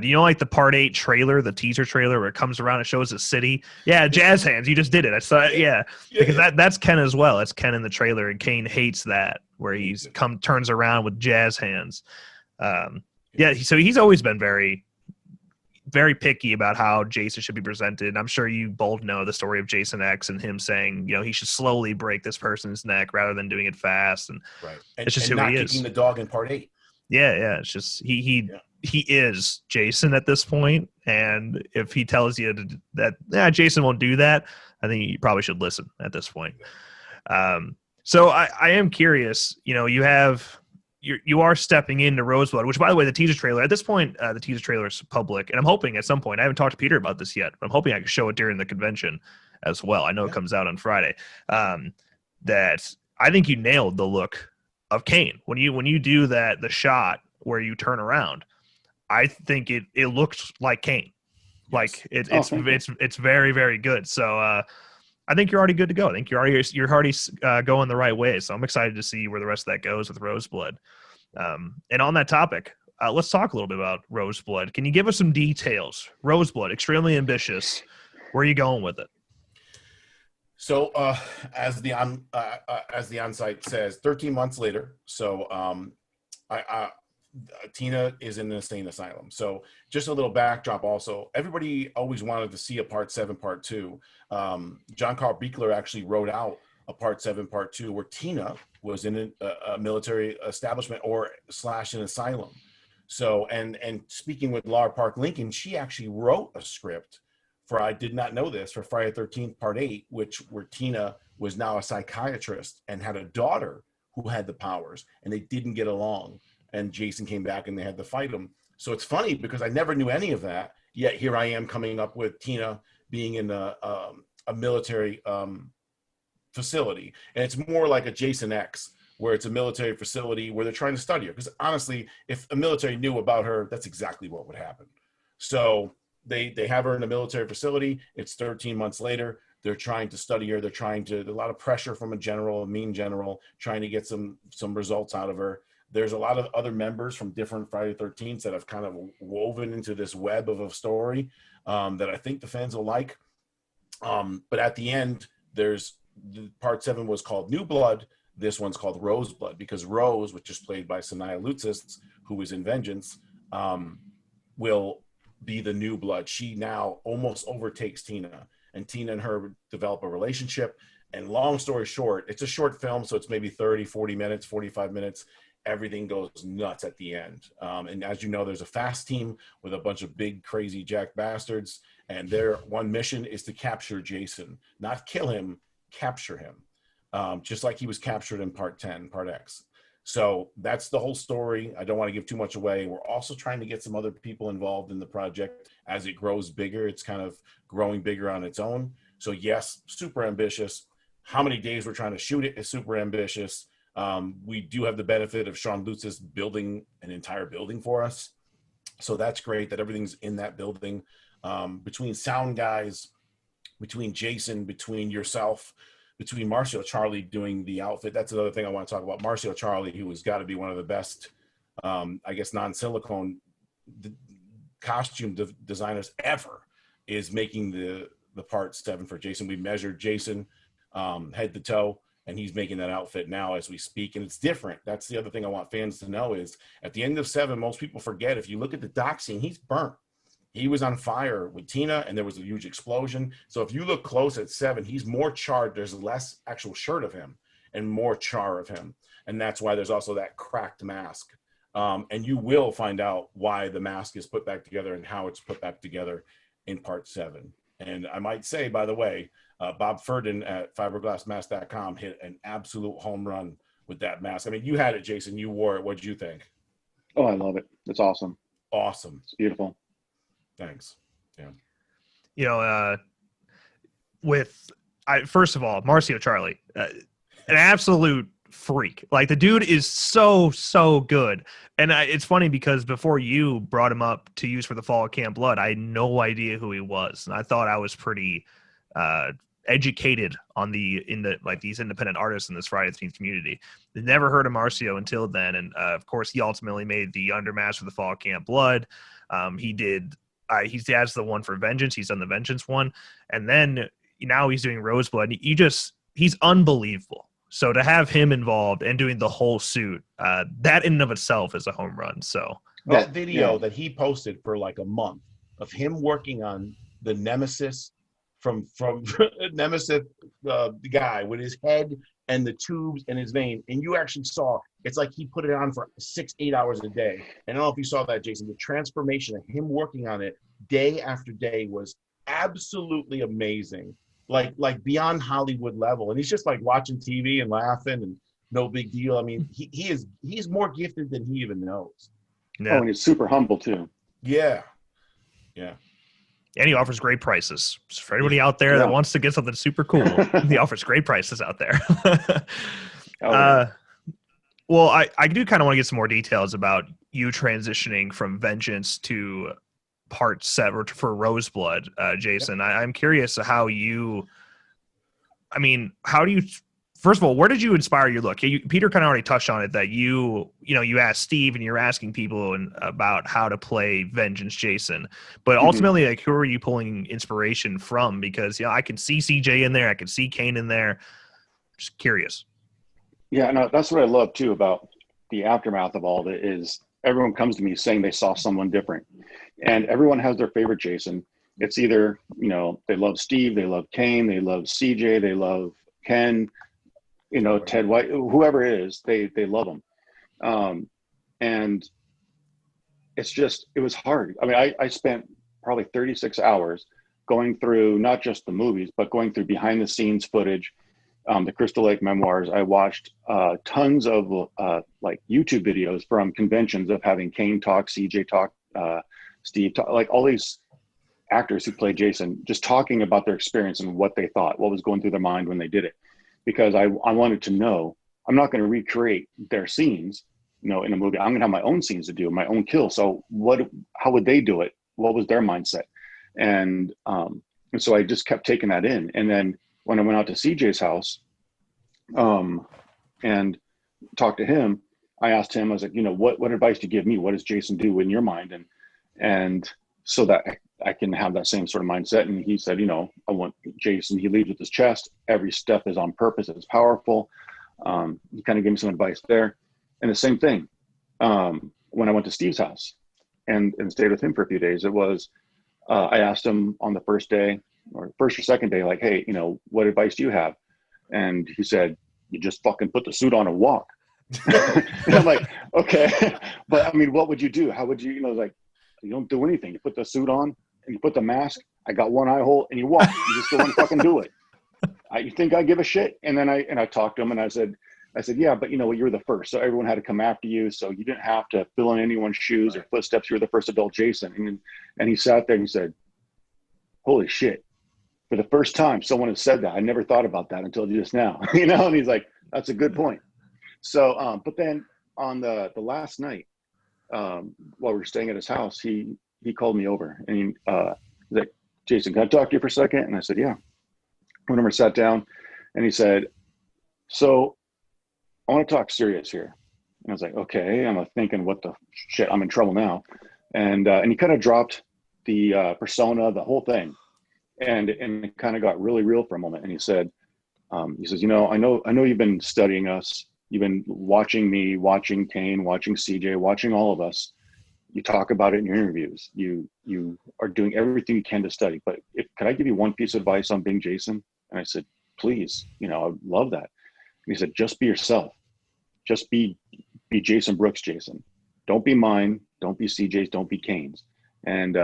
do you know like the part 8 trailer, the teaser trailer where it comes around and shows a city? Yeah, jazz hands. You just did it. I saw it. Yeah. Because that's Ken as well. It's Ken in the trailer, and Kane hates that where he's turns around with jazz hands. So he's always been very, very picky about how Jason should be presented. I'm sure you both know the story of Jason X and him saying, he should slowly break this person's neck rather than doing it fast. And right. It's just and who not he kicking is. The dog in part 8. Yeah. It's just he is Jason at this point, and if he tells you that Jason won't do that, I think you probably should listen at this point. So I am curious. You are stepping into Roseblood, which, by the way, the teaser trailer at this point, the teaser trailer is public, and I'm hoping at some point, I haven't talked to Peter about this yet, but I'm hoping I can show it during the convention as well. I know it comes out on Friday. That I think you nailed the look of Kane when you do the shot where you turn around. I think it looks like Kane. Like it's very, very good. So I think you're already good to go. I think you're already going the right way. So I'm excited to see where the rest of that goes with Roseblood. And on that topic, let's talk a little bit about Roseblood. Can you give us some details? Roseblood, extremely ambitious. Where are you going with it? So as the on-site says, 13 months later. So Tina is in an insane asylum. So just a little backdrop also. Everybody always wanted to see a part 7, part 2. John Carl Buechler actually wrote out a part 7, part 2 where Tina was in a military establishment / an asylum. So, and speaking with Laura Park Lincoln, she actually wrote a script for, I did not know this, for Friday the 13th, part 8, where Tina was now a psychiatrist and had a daughter who had the powers, and they didn't get along. And Jason came back and they had to fight him. So it's funny because I never knew any of that. Yet here I am coming up with Tina being in a military facility. And it's more like a Jason X, where it's a military facility where they're trying to study her. Because honestly, if the military knew about her, that's exactly what would happen. So they have her in a military facility. It's 13 months later. They're trying to study her. There's a lot of pressure from a mean general, trying to get some results out of her. There's a lot of other members from different Friday the 13th that have kind of woven into this web of a story that I think the fans will like. But at the end, part 7 was called New Blood. This one's called Roseblood, because Rose, which is played by Sanaya Lutsis, who is in Vengeance, will be the new blood. She now almost overtakes Tina, and Tina and her develop a relationship. And long story short, it's a short film, so it's maybe 30, 40 minutes, 45 minutes. Everything goes nuts at the end. And as you know, there's a fast team with a bunch of big, crazy jack bastards. And their one mission is to capture Jason, not kill him, capture him. Just like he was captured in part 10, part X. So that's the whole story. I don't want to give too much away. We're also trying to get some other people involved in the project as it grows bigger. It's kind of growing bigger on its own. So yes, super ambitious. How many days we're trying to shoot it is super ambitious. We do have the benefit of Sean Lutzis building an entire building for us. So that's great that everything's in that building. Between sound guys, between Jason, between yourself, between Marcio Charlie doing the outfit. That's another thing I want to talk about. Marcio Charlie, who has got to be one of the best, I guess, non-silicone costume designers ever, is making the part 7 for Jason. We measured Jason head to toe, and he's making that outfit now as we speak. And it's different. That's the other thing I want fans to know is at the end of 7, most people forget, if you look at the dock scene, he's burnt. He was on fire with Tina, and there was a huge explosion. So if you look close at 7, he's more charred. There's less actual shirt of him and more char of him. And that's why there's also that cracked mask. And you will find out why the mask is put back together and how it's put back together in part 7. And I might say, by the way, Bob Furden at fiberglassmask.com hit an absolute home run with that mask. I mean, you had it, Jason. You wore it. What did you think? Oh, I love it. It's awesome. Awesome. It's beautiful. Thanks. Yeah. You know, first of all, Marcio Charlie, an absolute freak. Like, the dude is so good. And it's funny because before you brought him up to use for the Fall of Camp Blood, I had no idea who he was, and I thought I was pretty educated on these independent artists in this Friday the 13th community. Never heard of Marcio until then, and of course he ultimately made the Undermask for the Fall of Camp Blood. He has the one for Vengeance. He's done the Vengeance one, and then now he's doing Roseblood. He's unbelievable. So to have him involved and doing the whole suit, that in and of itself is a home run. So that video that he posted for like a month of him working on the Nemesis from Nemesis, the guy with his head and the tubes in his vein, and you actually saw it's like he put it on for 6-8 hours a day. And I don't know if you saw that, Jason. The transformation of him working on it day after day was absolutely amazing. Like beyond Hollywood level, and he's just like watching TV and laughing and no big deal. I mean, he's more gifted than he even knows. Yeah. Oh, and he's super humble too. Yeah. And he offers great prices. So for anybody out there that wants to get something super cool, he offers great prices out there. Well, I do kind of want to get some more details about you transitioning from Vengeance to part 7 for Roseblood, Jason. I'm curious how do you, first of all, where did you inspire your look? Peter kind of already touched on it, that you asked Steve and you're asking people about how to play Vengeance Jason, but ultimately, like, who are you pulling inspiration from? Because I can see CJ in there, I can see Kane in there. Just curious. Yeah, no, that's what I love too about the aftermath of all of it is everyone comes to me saying they saw someone different, and everyone has their favorite Jason. It's either, they love Steve, they love Kane, they love CJ, they love Ken, Ted White, whoever it is, they love them. And it was hard. I mean, I spent probably 36 hours going through not just the movies, but going through behind the scenes footage, the Crystal Lake memoirs. I watched tons of like YouTube videos from conventions of having Kane talk, CJ talk, Steve talk, like all these actors who played Jason, just talking about their experience and what they thought, what was going through their mind when they did it. Because I wanted to know, I'm not going to recreate their scenes, in a movie. I'm going to have my own scenes to do, my own kill. So how would they do it? What was their mindset? And so I just kept taking that in. And then when I went out to CJ's house and talked to him, I asked him, I was like, what advice do you give me? What does Jason do in your mind? And so that I can have that same sort of mindset. And he said, I want Jason, he leads with his chest. Every step is on purpose. It's powerful. He kind of gave me some advice there. And the same thing when I went to Steve's house and stayed with him for a few days, it was, I asked him on the first day or first or second day, like, hey, what advice do you have? And he said, you just fucking put the suit on and walk. And I'm like, okay, but I mean, what would you do? How would you, like, you don't do anything. You put the suit on and you put the mask. I got one eye hole and you walk. You just go and fucking do it. You think I give a shit? And then I talked to him and I said, yeah, but you're the first. So everyone had to come after you. So you didn't have to fill in anyone's shoes or footsteps. You were the first adult Jason. And he sat there and he said, holy shit. For the first time, someone has said that. I never thought about that until just now, and he's like, that's a good point. So, but then on the last night, while we were staying at his house, he called me over and he's like, Jason, can I talk to you for a second? And I said, yeah. Whenever I sat down and he said, so I want to talk serious here. And I was like, okay. I'm thinking, what the shit, I'm in trouble now. And he kind of dropped the persona, the whole thing. And it kind of got really real for a moment. And he says, I know you've been studying us. You've been watching me, watching Kane, watching CJ, watching all of us. You talk about it in your interviews. You are doing everything you can to study. But could I give you one piece of advice on being Jason? And I said, please, I would love that. And he said, just be yourself. Just be Jason Brooks, Jason. Don't be mine. Don't be CJ's. Don't be Kane's. And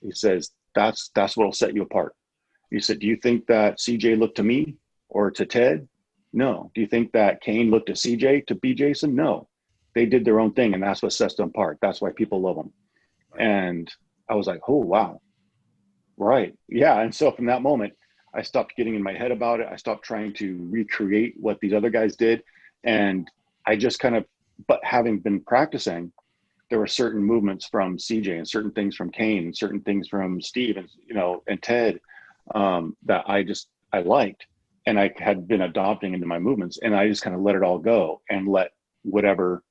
he says, that's what'll set you apart. He said, do you think that CJ looked to me or to Ted? No. Do you think that Kane looked to CJ to be Jason? No. They did their own thing, and that's what sets them apart. That's why people love them. And I was like, oh, wow. Right. Yeah. And so from that moment, I stopped getting in my head about it. I stopped trying to recreate what these other guys did. And I just kind of, but having been practicing, there were certain movements from CJ and certain things from Kane and certain things from Steve and, and Ted that I liked. And I had been adopting into my movements, and I just kind of let it all go and let whatever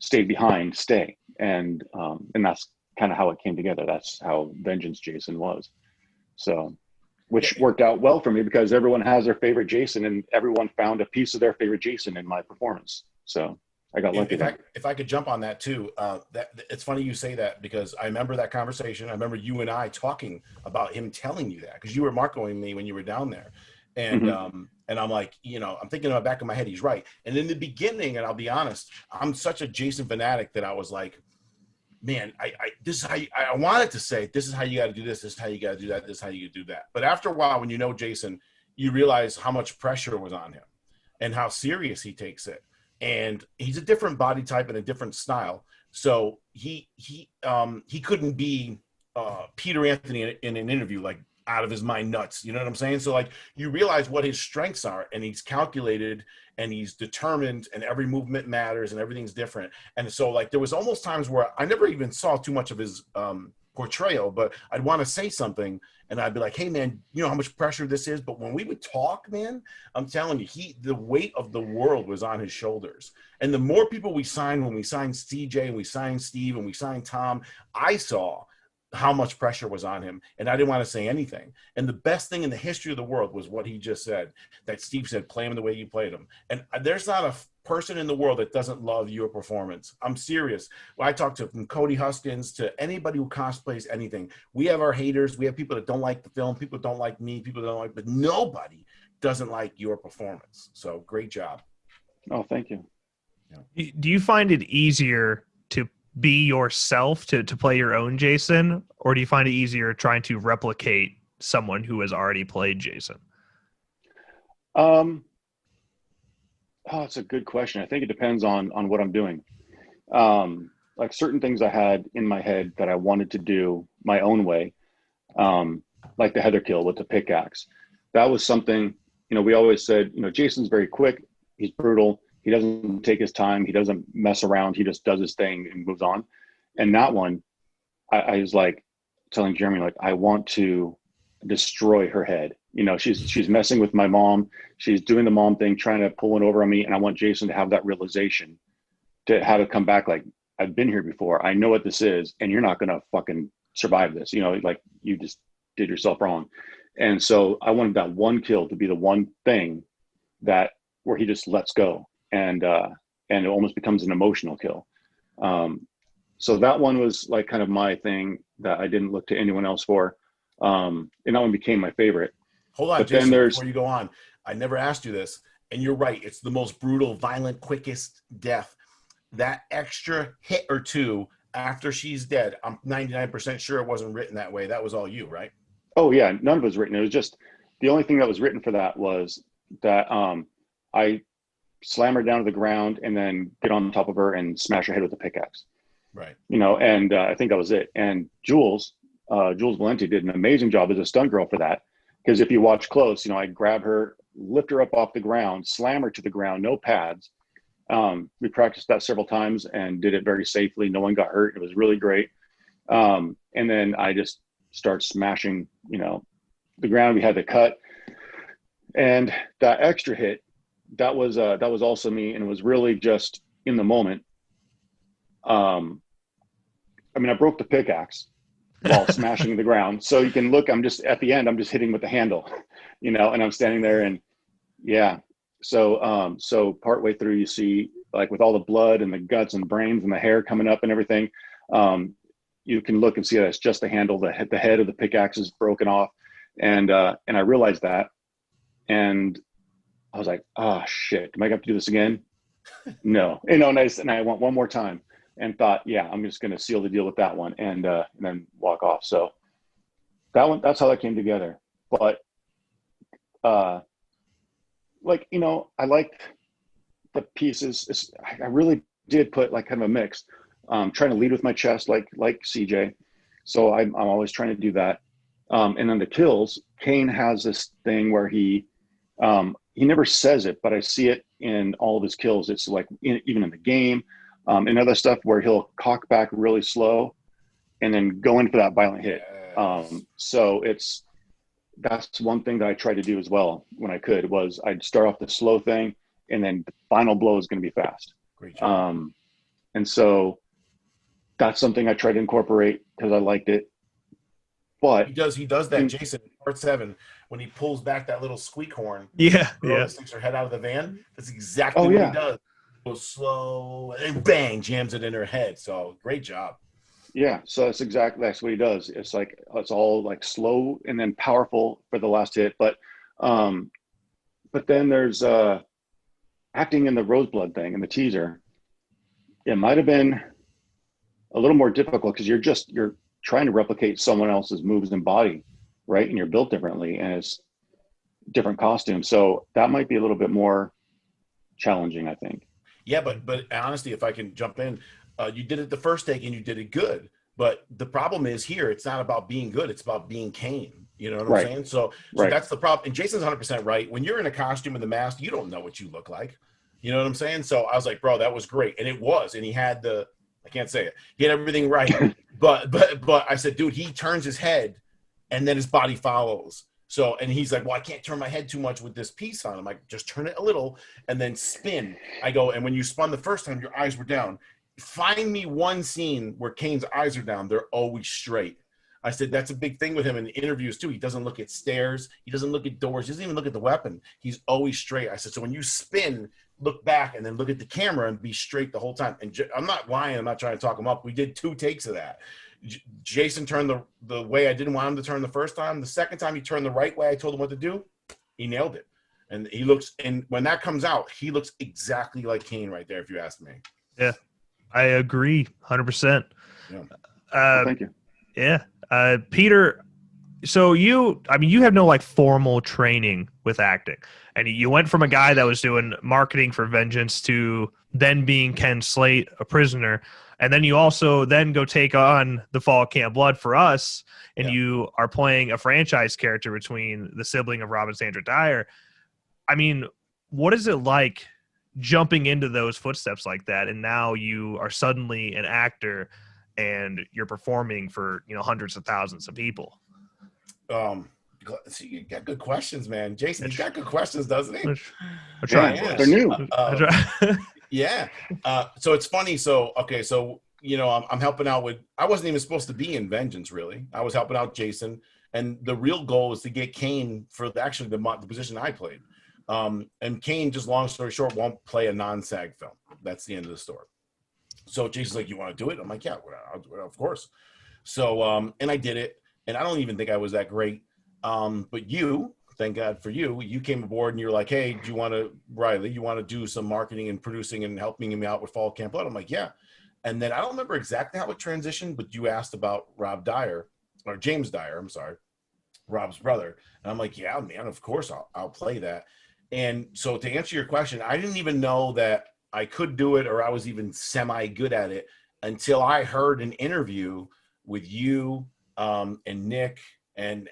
stayed behind stay. And that's kind of how it came together. That's how Vengeance Jason was. So, which worked out well for me because everyone has their favorite Jason, and everyone found a piece of their favorite Jason in my performance. So I got lucky. If I could jump on that too, that it's funny you say that, because I remember that conversation. I remember you and I talking about him telling you that, because you were Marcoing me when you were down there. And and I'm like, I'm thinking in the back of my head, he's right. And in the beginning, and I'll be honest, I'm such a Jason fanatic that I was like, man, this is how I wanted to say, this is how you got to do this is how you got to do that, this is how you do that. But after a while, when you know Jason, you realize how much pressure was on him and how serious he takes it. And he's a different body type and a different style. So he couldn't be Peter Anthony in an interview, like out of his mind nuts. You know what I'm saying? So like you realize what his strengths are, and he's calculated and he's determined, and every movement matters and everything's different. And so like there was almost times where I never even saw too much of his portrayal, but I'd want to say something and I'd be like, hey man, you know how much pressure this is? But when we would talk, man, I'm telling you, the weight of the world was on his shoulders. And the more people we signed, when we signed CJ and we signed Steve and we signed Tom, I saw how much pressure was on him, and I didn't want to say anything. And the best thing in the history of the world was what he just said, that Steve said, play him the way you played him. And there's not a person in the world that doesn't love your performance. I'm serious. When I talk to from Cody Huskins to anybody who cosplays anything, we have our haters. We have people that don't like the film. People don't like me. People don't like, but nobody doesn't like your performance. So great job. Oh, thank you. Yeah. Do you find it easier to be yourself, to play your own Jason, or do you find it easier trying to replicate someone who has already played Jason? Oh, it's a good question. I think it depends on what I'm doing. Like certain things I had in my head that I wanted to do my own way, like the Heather kill with the pickaxe. That was something, we always said, Jason's very quick. He's brutal. He doesn't take his time. He doesn't mess around. He just does his thing and moves on. And that one, I was like telling Jeremy, like, I want to destroy her head. She's messing with my mom. She's doing the mom thing, trying to pull it over on me. And I want Jason to have that realization, to have it come back like, I've been here before. I know what this is, and you're not going to fucking survive this. Like you just did yourself wrong. And so I wanted that one kill to be the one thing that where he just lets go. And it almost becomes an emotional kill. So that one was like kind of my thing that I didn't look to anyone else for. And that one became my favorite. Hold on, but Jason, then before you go on, I never asked you this, and you're right. It's the most brutal, violent, quickest death. That extra hit or two after she's dead, I'm 99% sure it wasn't written that way. That was all you, right? Oh yeah, none of it was written. It was just, the only thing that was written for that was that I slam her down to the ground and then get on top of her and smash her head with a pickaxe. Right. And I think that was it. And Jules Valenti did an amazing job as a stunt girl for that. Because if you watch close, I grab her, lift her up off the ground, slam her to the ground, no pads. We practiced that several times and did it very safely. No one got hurt. It was really great. And then I just start smashing, the ground. We had the cut, and that extra hit, that was also me, and it was really just in the moment. I broke the pickaxe while smashing the ground. So you can look, I'm just at the end, I'm just hitting with the handle, and I'm standing there, and yeah. So partway through, you see, like with all the blood and the guts and brains and the hair coming up and everything, you can look and see that it's just the handle, the head of the pickaxe is broken off. And I realized that, and I was like, oh shit, am I going to have to do this again? No, and I want one more time. and thought, yeah, I'm just going to seal the deal with that one and then walk off. So that's how that came together. But like, you know, I liked the pieces. I really did put like kind of a mix, trying to lead with my chest, like CJ. So I'm always trying to do that. And then the kills, Kane has this thing where he never says it, but I see it in all of his kills. It's like even in the game, and other stuff where he'll cock back really slow and then go in for that violent hit. So that's one thing that I tried to do as well when I could, was I'd start off the slow thing and then the final blow is going to be fast. Great job. And so that's something I tried to incorporate because I liked it. But he does that, Jason, in part 7, when he pulls back that little squeak horn. Yeah. Sticks her head out of the van. That's exactly what he does. Goes slow and bang, jams it in her head. So great job. Yeah, so that's what he does. It's like it's all like slow and then powerful for the last hit. But then there's acting in the Roseblood thing in the teaser. It might have been a little more difficult because you're trying to replicate someone else's moves and body, right? And you're built differently, and it's different costumes. So that might be a little bit more challenging, I think. Yeah, but honestly, if I can jump in, you did it the first take and you did it good. But the problem is here, it's not about being good. It's about being Kane. You know what I'm saying? So that's the problem. And Jason's 100% right. When you're in a costume and the mask, you don't know what you look like. You know what I'm saying? So I was like, bro, that was great. And it was. And he had I can't say it. He had everything right. but I said, dude, he turns his head and then his body follows. So, and he's like, well, I can't turn my head too much with this piece on. I'm like, just turn it a little and then spin. I go, and when you spun the first time, your eyes were down. Find me one scene where Kane's eyes are down. They're always straight. I said, that's a big thing with him in the interviews too. He doesn't look at stairs. He doesn't look at doors. He doesn't even look at the weapon. He's always straight. I said, so when you spin, look back and then look at the camera and be straight the whole time. And I'm not lying. I'm not trying to talk him up. We did 2 takes of that. Jason turned the way I didn't want him to turn the first time. The second time he turned the right way I told him what to do, he nailed it. And and when that comes out, he looks exactly like Kane right there, if you ask me. Yeah, I agree 100%. Yeah. Thank you. Yeah. Peter, so you have no like formal training with acting, and you went from a guy that was doing marketing for Vengeance to then being Ken Slate, a prisoner. And then you also then go take on the Fall Camp Blood for us, and you are playing a franchise character between the sibling of Rob and Sandra Dyer. I mean, what is it like jumping into those footsteps like that, and now you are suddenly an actor and you're performing for hundreds of thousands of people? You got good questions, man. Jason, he's got good questions, doesn't he? I'm trying. Yeah, they're new. Yeah. So it's funny. So I'm helping out with. I wasn't even supposed to be in Vengeance, really. I was helping out Jason, and the real goal was to get Kane for the position I played. And Kane, just long story short, won't play a non-SAG film. That's the end of the story. So Jason's like, "You want to do it?" I'm like, "Yeah, I'll do it, of course." So and I did it, and I don't even think I was that great. But thank God for you came aboard and you're like, hey, Riley, you want to do some marketing and producing and helping me out with Fall Camp Blood? I'm like, yeah. And then I don't remember exactly how it transitioned, but you asked about James Dyer, I'm sorry, Rob's brother. And I'm like, yeah, man, of course I'll play that. And so to answer your question, I didn't even know that I could do it or I was even semi good at it until I heard an interview with you and Nick and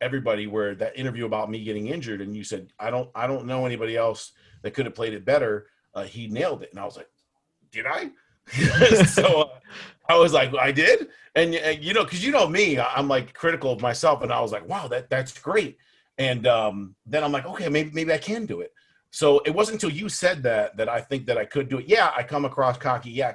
everybody, where that interview about me getting injured, and you said, I don't know anybody else that could have played it better. He nailed it. And I was like, did I? So I was like, I did. And because me, I'm like critical of myself. And I was like, wow, that's great. And then I'm like, okay, maybe I can do it. So it wasn't until you said that I think that I could do it. Yeah, I come across cocky. Yeah,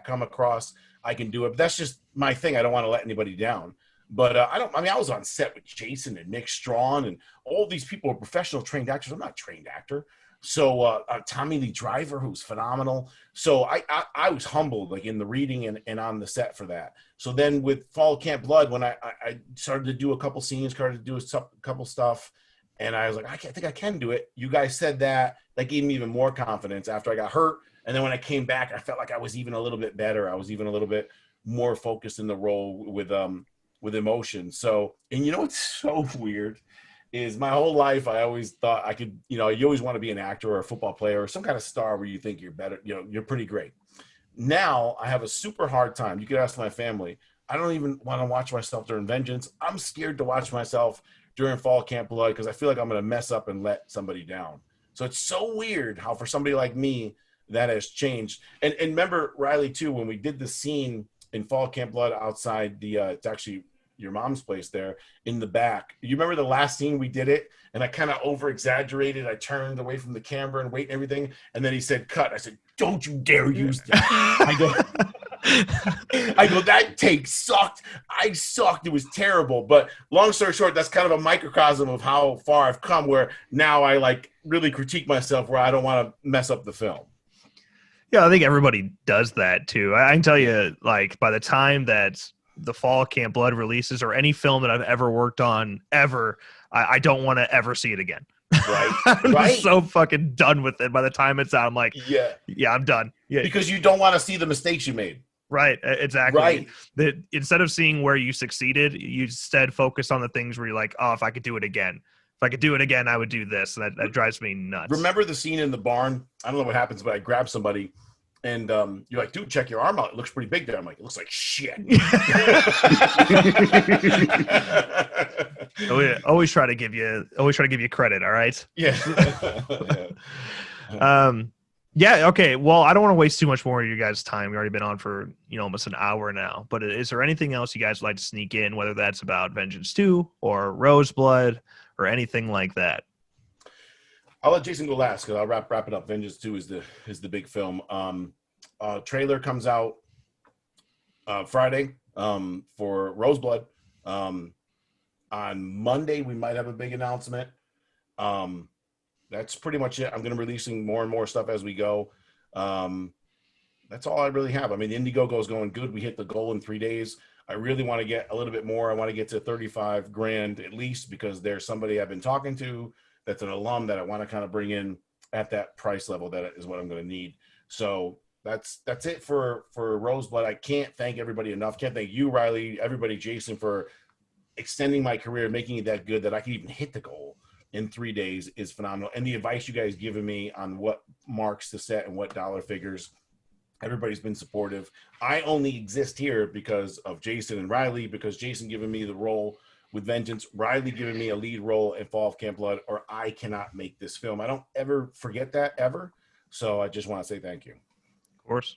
I can do it. But that's just my thing. I don't want to let anybody down. But I was on set with Jason and Nick Strawn and all these people are professional trained actors. I'm not a trained actor. So Tommy Lee Driver, who's phenomenal. So I was humbled, like in the reading and on the set for that. So then with Fall Camp Blood, when I started to do a couple scenes, started to do a couple stuff, And I was like, I think I can do it. You guys said that. That gave me even more confidence after I got hurt. And then when I came back, I felt like I was even a little bit better. I was even a little bit more focused in the role with emotion. So, and you know what's so weird is my whole life I always thought I could, you always want to be an actor or a football player or some kind of star where you think you're better, you're pretty great. Now I have a super hard time. You could ask my family. I don't even want to watch myself during Vengeance. I'm scared to watch myself during Fall Camp Blood because I feel like I'm going to mess up and let somebody down. So it's so weird how for somebody like me that has changed. And remember, Riley, too, when we did the scene in Fall Camp Blood outside it's actually your mom's place there in the back. You remember the last scene we did it and I kind of over exaggerated. I turned away from the camera and wait and everything. And then he said, cut. I said, don't you dare use that. I go, that take sucked. I sucked. It was terrible. But long story short, that's kind of a microcosm of how far I've come where now I like really critique myself where I don't want to mess up the film. Yeah, I think everybody does that too. I can tell you, like, by the time that the Fall Camp Blood releases or any film that I've ever worked on ever, I don't want to ever see it again. Right. I'm right. so fucking done with it. By the time it's out, I'm like, yeah, I'm done. Yeah, because you don't want to see the mistakes you made. Right. Exactly. Right. That instead of seeing where you succeeded, you instead focus on the things where you're like, oh, if I could do it again. If I could do it again, I would do this. And that drives me nuts. Remember the scene in the barn? I don't know what happens, but I grab somebody and you're like, dude, check your arm out. It looks pretty big there. I'm like, it looks like shit. Always try to give you credit. All right. Yeah. Yeah. Okay. Well, I don't want to waste too much more of you guys' time. We've already been on for, almost an hour now, but is there anything else you guys would like to sneak in, whether that's about Vengeance 2 or Roseblood or anything like that? I'll let Jason go last because I'll wrap it up. Vengeance 2 is the big film. Trailer comes out Friday for Roseblood. On Monday, we might have a big announcement. That's pretty much it. I'm going to be releasing more and more stuff as we go. That's all I really have. I mean, the Indiegogo is going good. We hit the goal in 3 days. I really want to get a little bit more. I want to get to 35 grand at least because there's somebody I've been talking to that's an alum that I want to kind of bring in at that price level. That is what I'm going to need. So that's it for Roseblood. I can't thank everybody enough. Can't thank you, Riley, everybody, Jason, for extending my career, making it that good that I could even hit the goal in 3 days is phenomenal. And the advice you guys given me on what marks to set and what dollar figures, everybody's been supportive. I only exist here because of Jason and Riley, because Jason giving me the role with Vengeance, Riley giving me a lead role in Fall of Camp Blood, or I cannot make this film. I don't ever forget that, ever. So I just want to say thank you. Of course.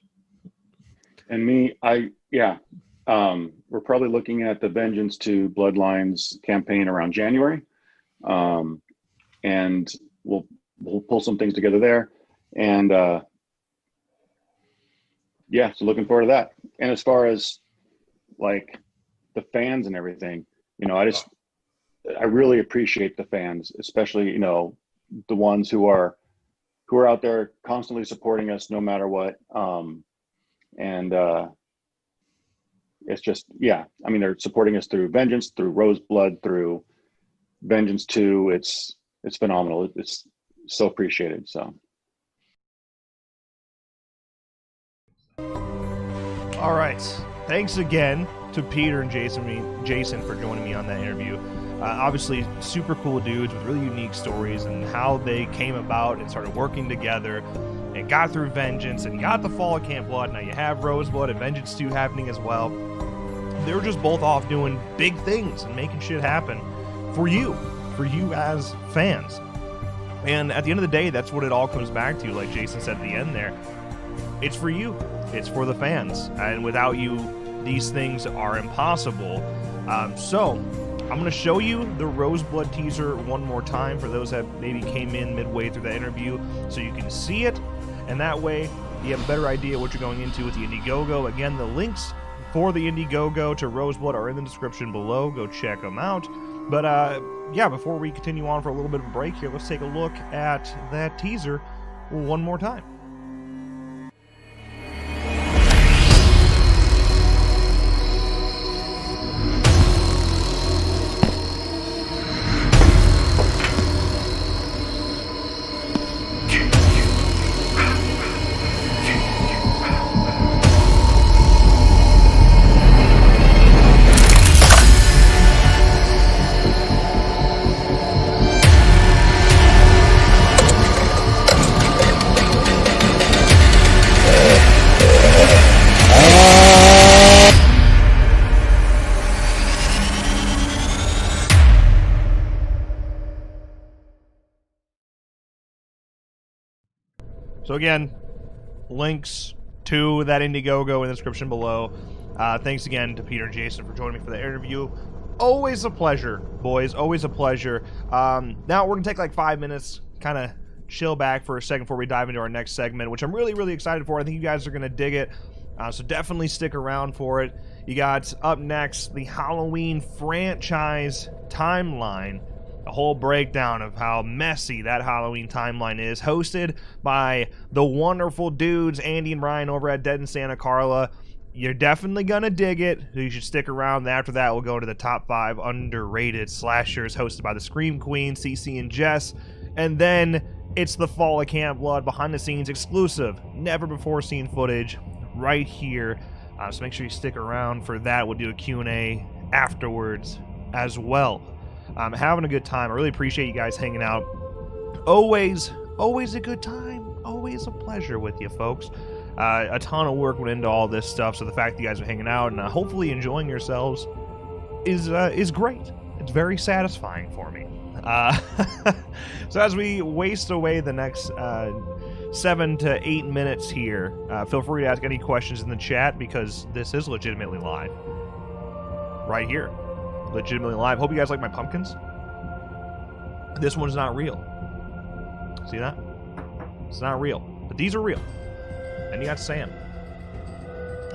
And me, we're probably looking at the Vengeance to Bloodlines campaign around January. And we'll pull some things together there. And so looking forward to that. And as far as like the fans and everything, I really appreciate the fans, especially, the ones who are out there constantly supporting us no matter what. It's just, they're supporting us through Vengeance, through Roseblood, through Vengeance 2. It's phenomenal. It's so appreciated. So. All right. Thanks again to Peter and Jason for joining me on that interview. Obviously, super cool dudes with really unique stories and how they came about and started working together and got through Vengeance and got the Fall of Camp Blood. Now you have Roseblood and Vengeance 2 happening as well. They were just both off doing big things and making shit happen for you as fans. And at the end of the day, that's what it all comes back to. Like Jason said at the end there, it's for you. It's for the fans. And without you, these things are impossible. So I'm going to show you the Roseblood teaser one more time for those that maybe came in midway through the interview so you can see it. And that way you have a better idea what you're going into with the Indiegogo. Again, the links for the Indiegogo to Roseblood are in the description below. Go check them out. But before we continue on for a little bit of a break here, let's take a look at that teaser one more time. So again, links to that Indiegogo in the description below. Thanks again to Peter and Jason for joining me for the interview. Always a pleasure, boys. Always a pleasure. Now we're going to take like 5 minutes, kind of chill back for a second before we dive into our next segment, which I'm really, really excited for. I think you guys are going to dig it. So definitely stick around for it. You got up next the Halloween franchise timeline. A whole breakdown of how messy that Halloween timeline is, hosted by the wonderful dudes Andy and Ryan over at Dead in Santa Carla. You're definitely gonna dig it, so you should stick around. After that, we'll go to the top 5 underrated slashers, hosted by the Scream Queen, CC and Jess. And then it's the Fall of Camp Blood behind the scenes exclusive, never before seen footage right here. So make sure you stick around for that. We'll do a Q&A afterwards as well. Having a good time. I really appreciate you guys hanging out. Always a good time. Always a pleasure with you folks. A ton of work went into all this stuff, so the fact that you guys are hanging out and hopefully enjoying yourselves is great. It's very satisfying for me. So as we waste away the next 7 to 8 minutes here, feel free to ask any questions in the chat, because this is legitimately live. Right here. Legitimately live. Hope you guys like my pumpkins. This one's not real. See that? It's not real. But these are real. And you got Sam.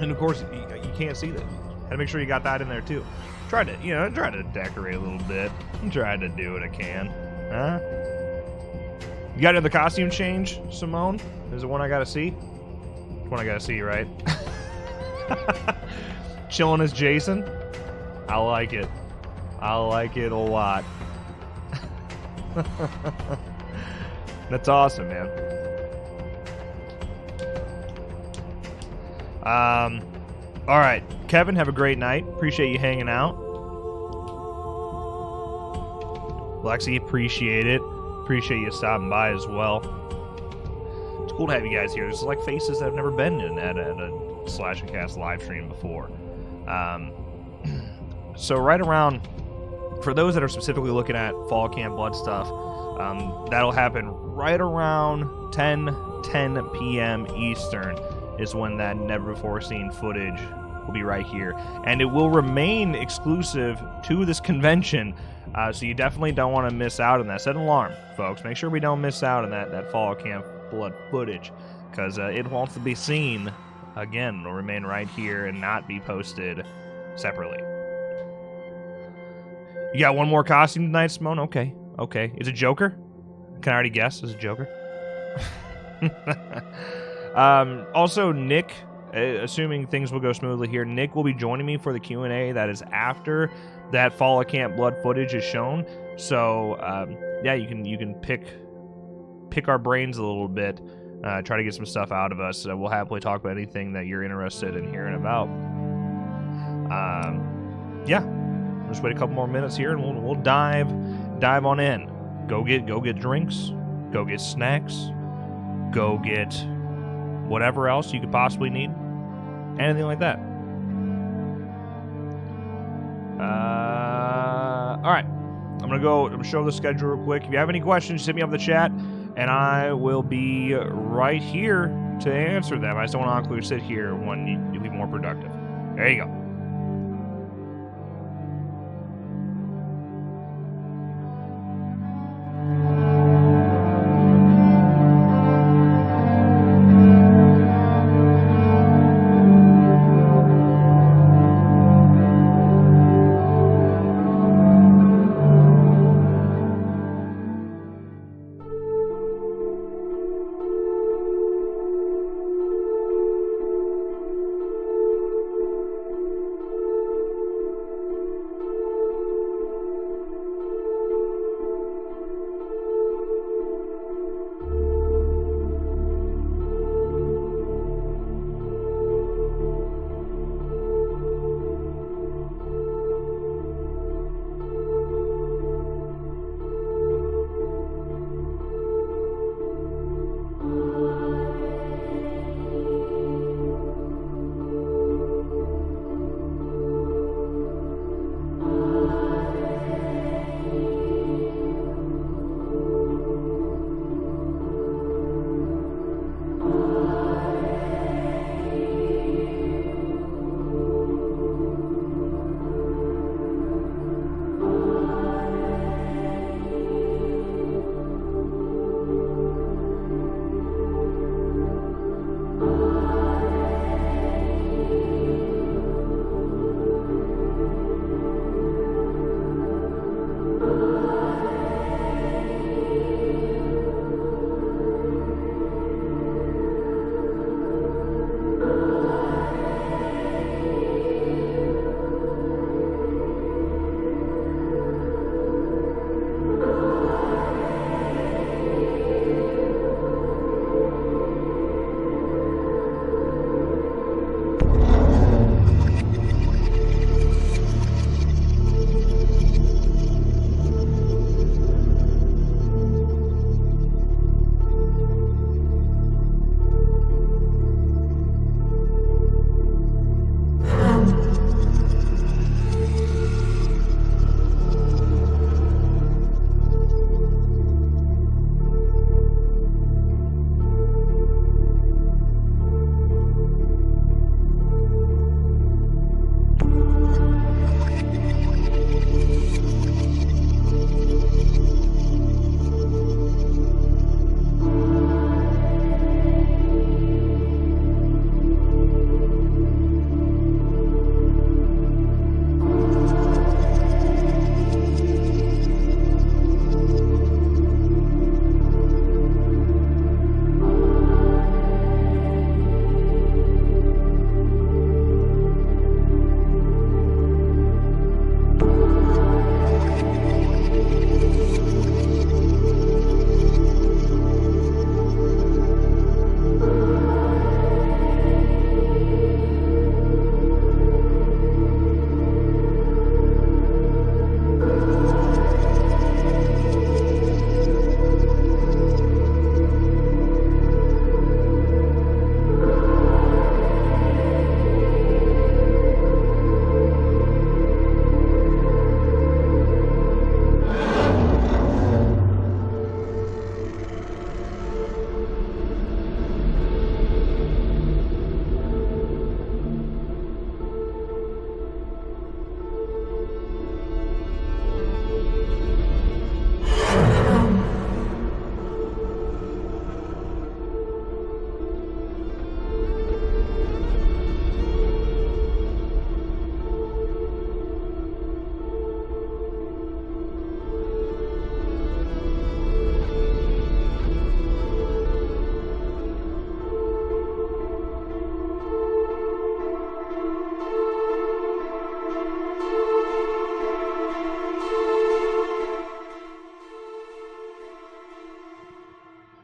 And of course, you can't see that. Had to make sure you got that in there too. Try to decorate a little bit. Try to do what I can. Huh? You got another costume change, Simone? Is it one I gotta see? It's one I gotta see, right? Chilling as Jason. I like it. I like it a lot. That's awesome, man. All right, Kevin, have a great night. Appreciate you hanging out. Lexi, appreciate it. Appreciate you stopping by as well. It's cool to have you guys here. There's like faces that have never been in at a Slash and Cast live stream before. So right around, for those that are specifically looking at Fall Camp Blood stuff, that'll happen right around 10 p.m. Eastern is when that never before seen footage will be right here. And it will remain exclusive to this convention, so you definitely don't want to miss out on that. Set an alarm, folks. Make sure we don't miss out on that Fall Camp Blood footage, because it wants to be seen again. It'll remain right here and not be posted separately. You got one more costume tonight, Simone? Okay. Is it Joker? Can I already guess? Is it Joker? Also, Nick, assuming things will go smoothly here, Nick will be joining me for the Q&A that is after that Fall of Camp Blood footage is shown. So, yeah, you can pick our brains a little bit, try to get some stuff out of us. We'll happily talk about anything that you're interested in hearing about. Yeah. Just wait a couple more minutes here, and we'll dive on in. Go get drinks, go get snacks, go get whatever else you could possibly need, anything like that. All right, I'm gonna show the schedule real quick. If you have any questions, just hit me up in the chat, and I will be right here to answer them. I just don't want to awkwardly sit here when you'll be more productive. There you go.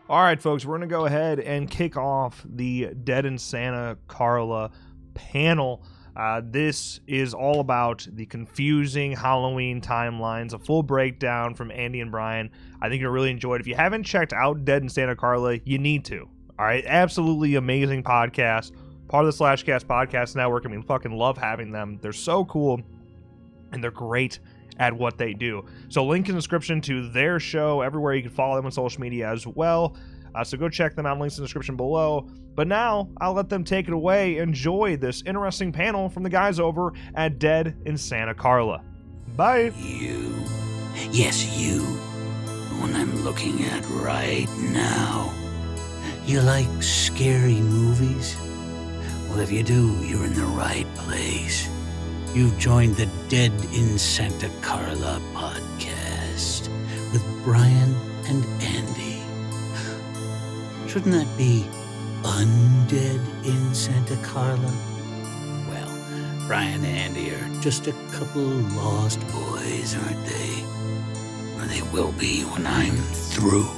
All right, folks, we're going to go ahead and kick off the Dead in Santa Carla panel. This is all about the confusing Halloween timelines, a full breakdown from Andy and Brian. I think you'll really enjoy it. If you haven't checked out Dead in Santa Carla, you need to. All right, absolutely amazing podcast, part of the Slashcast Podcast Network. I mean, fucking love having them. They're so cool, and they're great at what they do. So link in the description to their show everywhere. You can follow them on social media as well. So go check them out. Links in the description below. But now I'll let them take it away. Enjoy this interesting panel from the guys over at Dead in Santa Carla. Bye. You. Yes, you. The one I'm looking at right now. You like scary movies? Well, if you do, you're in the right place. You've joined the Dead in Santa Carla podcast with Brian and Andy. Shouldn't that be Undead in Santa Carla? Well, Brian and Andy are just a couple lost boys, aren't they? Or they will be when I'm through.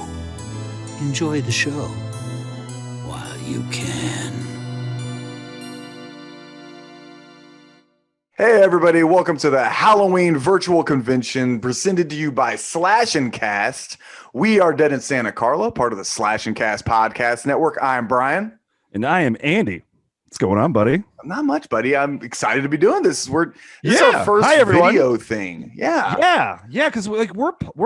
Enjoy the show while you can. Hey everybody, welcome to the Halloween virtual convention presented to you by Slash and Cast. We are Dead in Santa Carla, part of the Slash and Cast Podcast Network. I'm Brian. And I am Andy. What's going on, buddy? Not much, buddy. I'm excited to be doing this. This is our first video thing. Yeah, because we're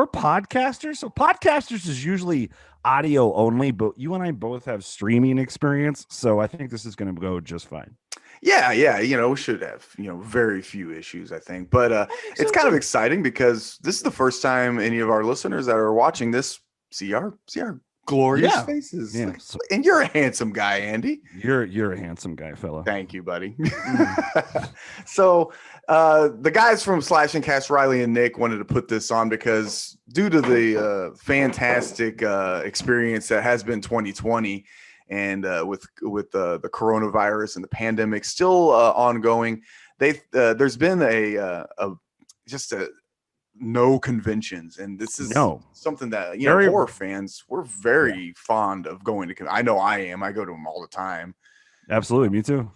podcasters. So podcasters is usually audio only, but you and I both have streaming experience, so I think this is going to go just fine. Yeah. We should have, very few issues, I think. But it's kind of exciting because this is the first time any of our listeners that are watching this see our glorious faces. Yeah. And you're a handsome guy, Andy. You're a handsome guy, fella. Thank you, buddy. So the guys from Slash and Cast, Riley and Nick, wanted to put this on because due to the fantastic experience that has been 2020, and with the coronavirus and the pandemic still ongoing, there's been a no conventions, and this is something that horror fans, we're very fond of going to. I know I am. I go to them all the time. Absolutely, me too.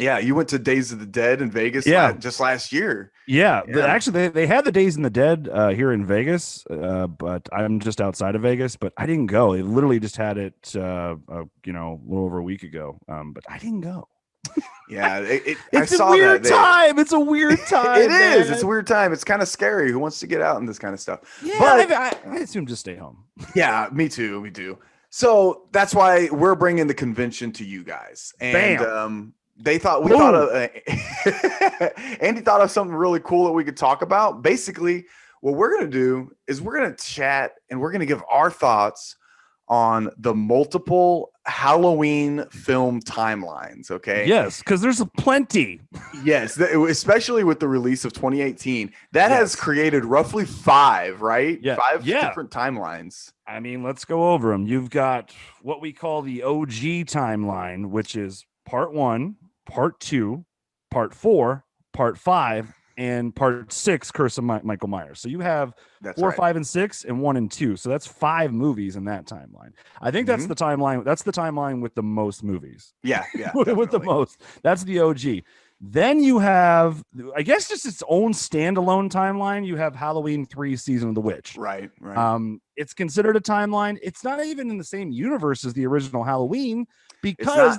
Yeah, you went to Days of the Dead in Vegas just last year. Actually, they had the Days in the Dead here in Vegas, but I'm just outside of Vegas. But I didn't go. They literally just had it, a little over a week ago. But I didn't go. Yeah, it's a weird time. It's a weird time. It is. It's a weird time. It's kind of scary. Who wants to get out and this kind of stuff? Yeah, but I assume just stay home. Yeah, me too. We do. So that's why we're bringing the convention to you guys. And Bam. Andy thought of something really cool that we could talk about. Basically, what we're going to do is we're going to chat and we're going to give our thoughts on the multiple Halloween film timelines. Okay. Yes, because there's plenty. Yes, especially with the release of 2018, that has created roughly 5, right? Yeah. 5 different timelines. I mean, let's go over them. You've got what we call the OG timeline, which is part 1, part 2, part 4, part 5, and part 6, Curse of Michael Myers. So you have 4, 5, and 6, and 1 and 2. So that's 5 movies in that timeline. I think that's the timeline. That's the timeline with the most movies. Yeah. With the most. That's the OG. Then you have, I guess, just its own standalone timeline. You have Halloween 3: Season of the Witch. Right. It's considered a timeline. It's not even in the same universe as the original Halloween because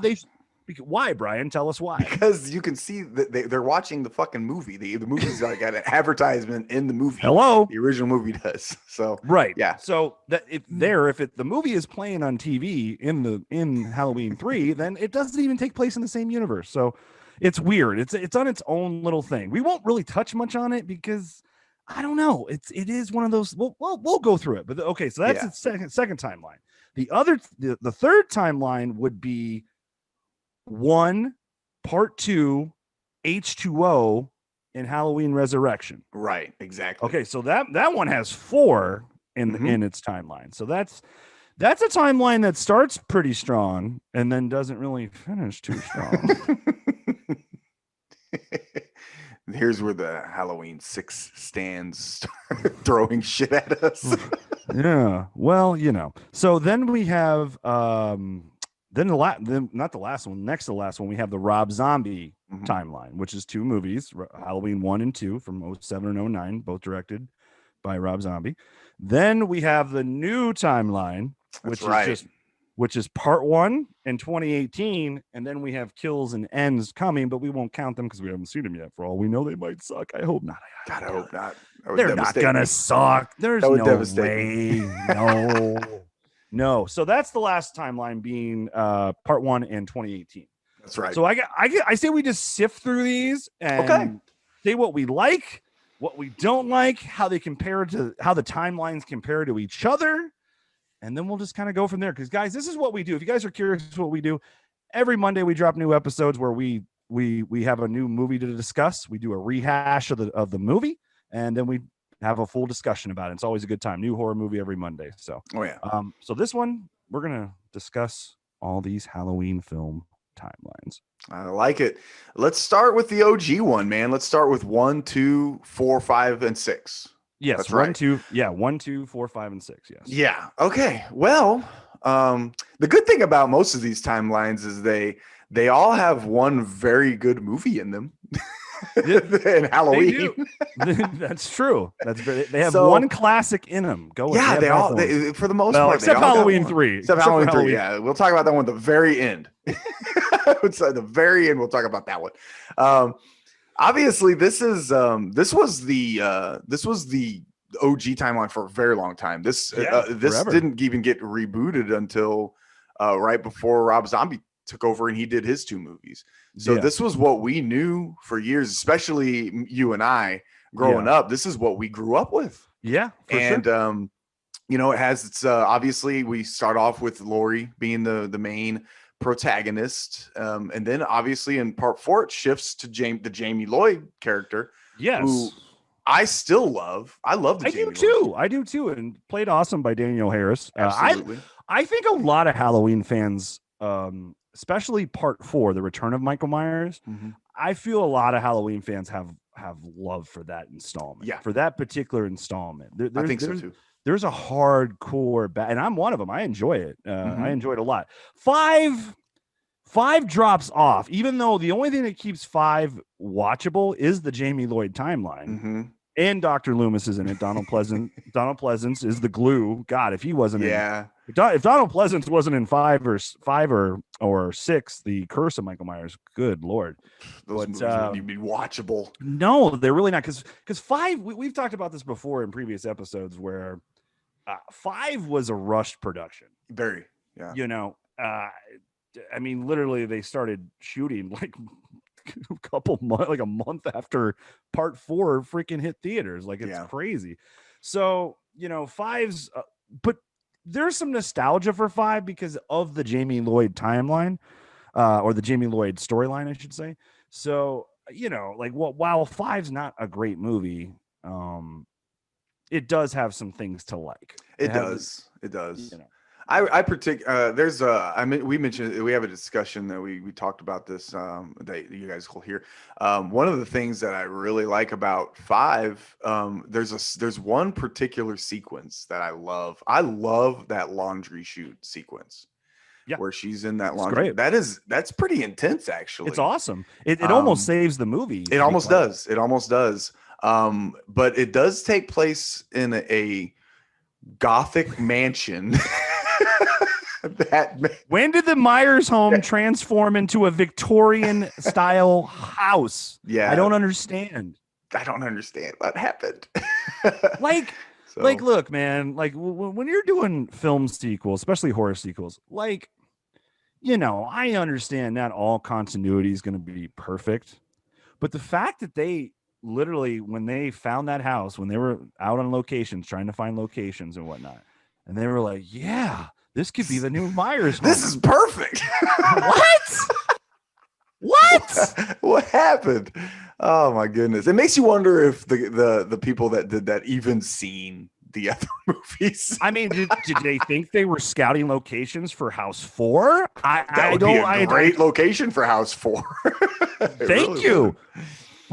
why, Brian? Tell us why. Because you can see that they're watching the fucking movie. The movie's got an advertisement in the movie. Hello, the original movie does. So right, yeah. So that if the movie is playing on TV in Halloween 3, then it doesn't even take place in the same universe. So it's weird. It's on its own little thing. We won't really touch much on it because I don't know. It is one of those. We'll go through it. But okay, so that's the second timeline. The third timeline would be 1, part 2, H2O, and Halloween Resurrection. Right, exactly. Okay, so that one has 4 in its timeline. So that's a timeline that starts pretty strong and then doesn't really finish too strong. Here's where the Halloween 6 stands start throwing shit at us. Yeah. Well, So then we have not the last one, next to the last one, we have the Rob Zombie timeline, which is 2 movies, Halloween 1 and 2 from 07 and 09, both directed by Rob Zombie. Then we have the new timeline, which is part 1 in 2018, and then we have Kills and Ends coming, but we won't count them because we haven't seen them yet. For all we know, they might suck. I hope not. God, I hope not. They're not gonna suck. There's no way. No. So that's the last timeline being part 1 in 2018. That's right. So I say we just sift through these and say what we like, what we don't like, how they compare to how the timelines compare to each other, and then we'll just kind of go from there. Because guys, this is what we do. If you guys are curious what we do, every Monday we drop new episodes where we have a new movie to discuss. We do a rehash of the movie, and then we have a full discussion about it. It's always a good time. New horror movie every Monday. So so this one we're gonna discuss all these Halloween film timelines. I like it. Let's start with the OG one, man. Let's start with 1, 2, 4, 5, and 6. Yes, that's 1, right. 2, 1, 2, 4, 5, and 6. Yes. Yeah. Okay. Well, the good thing about most of these timelines is they all have one very good movie in them. In Halloween. That's true. They have one classic in them. They for the most part, except Halloween 3. Except Halloween 3. Yeah, we'll talk about that one at the very end. It's at the very end. We'll talk about that one. Obviously, this was the OG timeline for a very long time. This didn't even get rebooted until right before Rob Zombie took over and he did his 2 movies. So this was what we knew for years, especially you and I growing up. This is what we grew up with. Yeah. And it has its obviously we start off with Laurie being the main protagonist, and then obviously in part 4 it shifts to the Jamie Lloyd character. Yes. Who I still love. I love the Jamie Lloyd. I do too, and played awesome by Danielle Harris. Absolutely. I think a lot of Halloween fans, especially part 4, the return of Michael Myers, I feel a lot of Halloween fans have love for that installment. Yeah, for that particular installment. I think so too. There's a hardcore and I'm one of them. I enjoy it. I enjoy it a lot. 5 drops off, even though the only thing that keeps 5 watchable is the Jamie Lloyd timeline. And Dr. Loomis is in it. Donald Pleasance is the glue. God, if he wasn't if Donald Pleasance wasn't in 5 or 6, the Curse of Michael Myers, good Lord. Those movies wouldn't even be watchable. No, they're really not. Because 5, we've talked about this before in previous episodes where 5 was a rushed production. Very, yeah. I mean, literally they started shooting like a month after part 4 freaking hit theaters. Like it's crazy. So, 5's, but there's some nostalgia for 5 because of the Jamie Lloyd timeline, or the Jamie Lloyd storyline, I should say. So, while 5's not a great movie, it does have some things to like. It does. We mentioned, we have a discussion that we talked about this, that you guys will hear. One of the things that I really like about 5, there's one particular sequence that I love. I love that laundry shoot sequence. Yeah. Where she's in that laundry. That's pretty intense, actually. It's awesome. It almost saves the movie. It almost does. But it does take place in a Gothic mansion. When did the Myers home transform into a Victorian style house? Yeah, I don't understand what happened. Look, man, when you're doing film sequels, especially horror sequels, I understand not all continuity is going to be perfect, but the fact that they literally, when they found that house, when they were out on locations trying to find locations and whatnot, and they were like, yeah, this could be the new Myers home. This is perfect. What? What happened? Oh my goodness. It makes you wonder if the people that did that even seen the other movies. I mean, did they think they were scouting locations for House 4? That would be a great location for House 4. Thank you.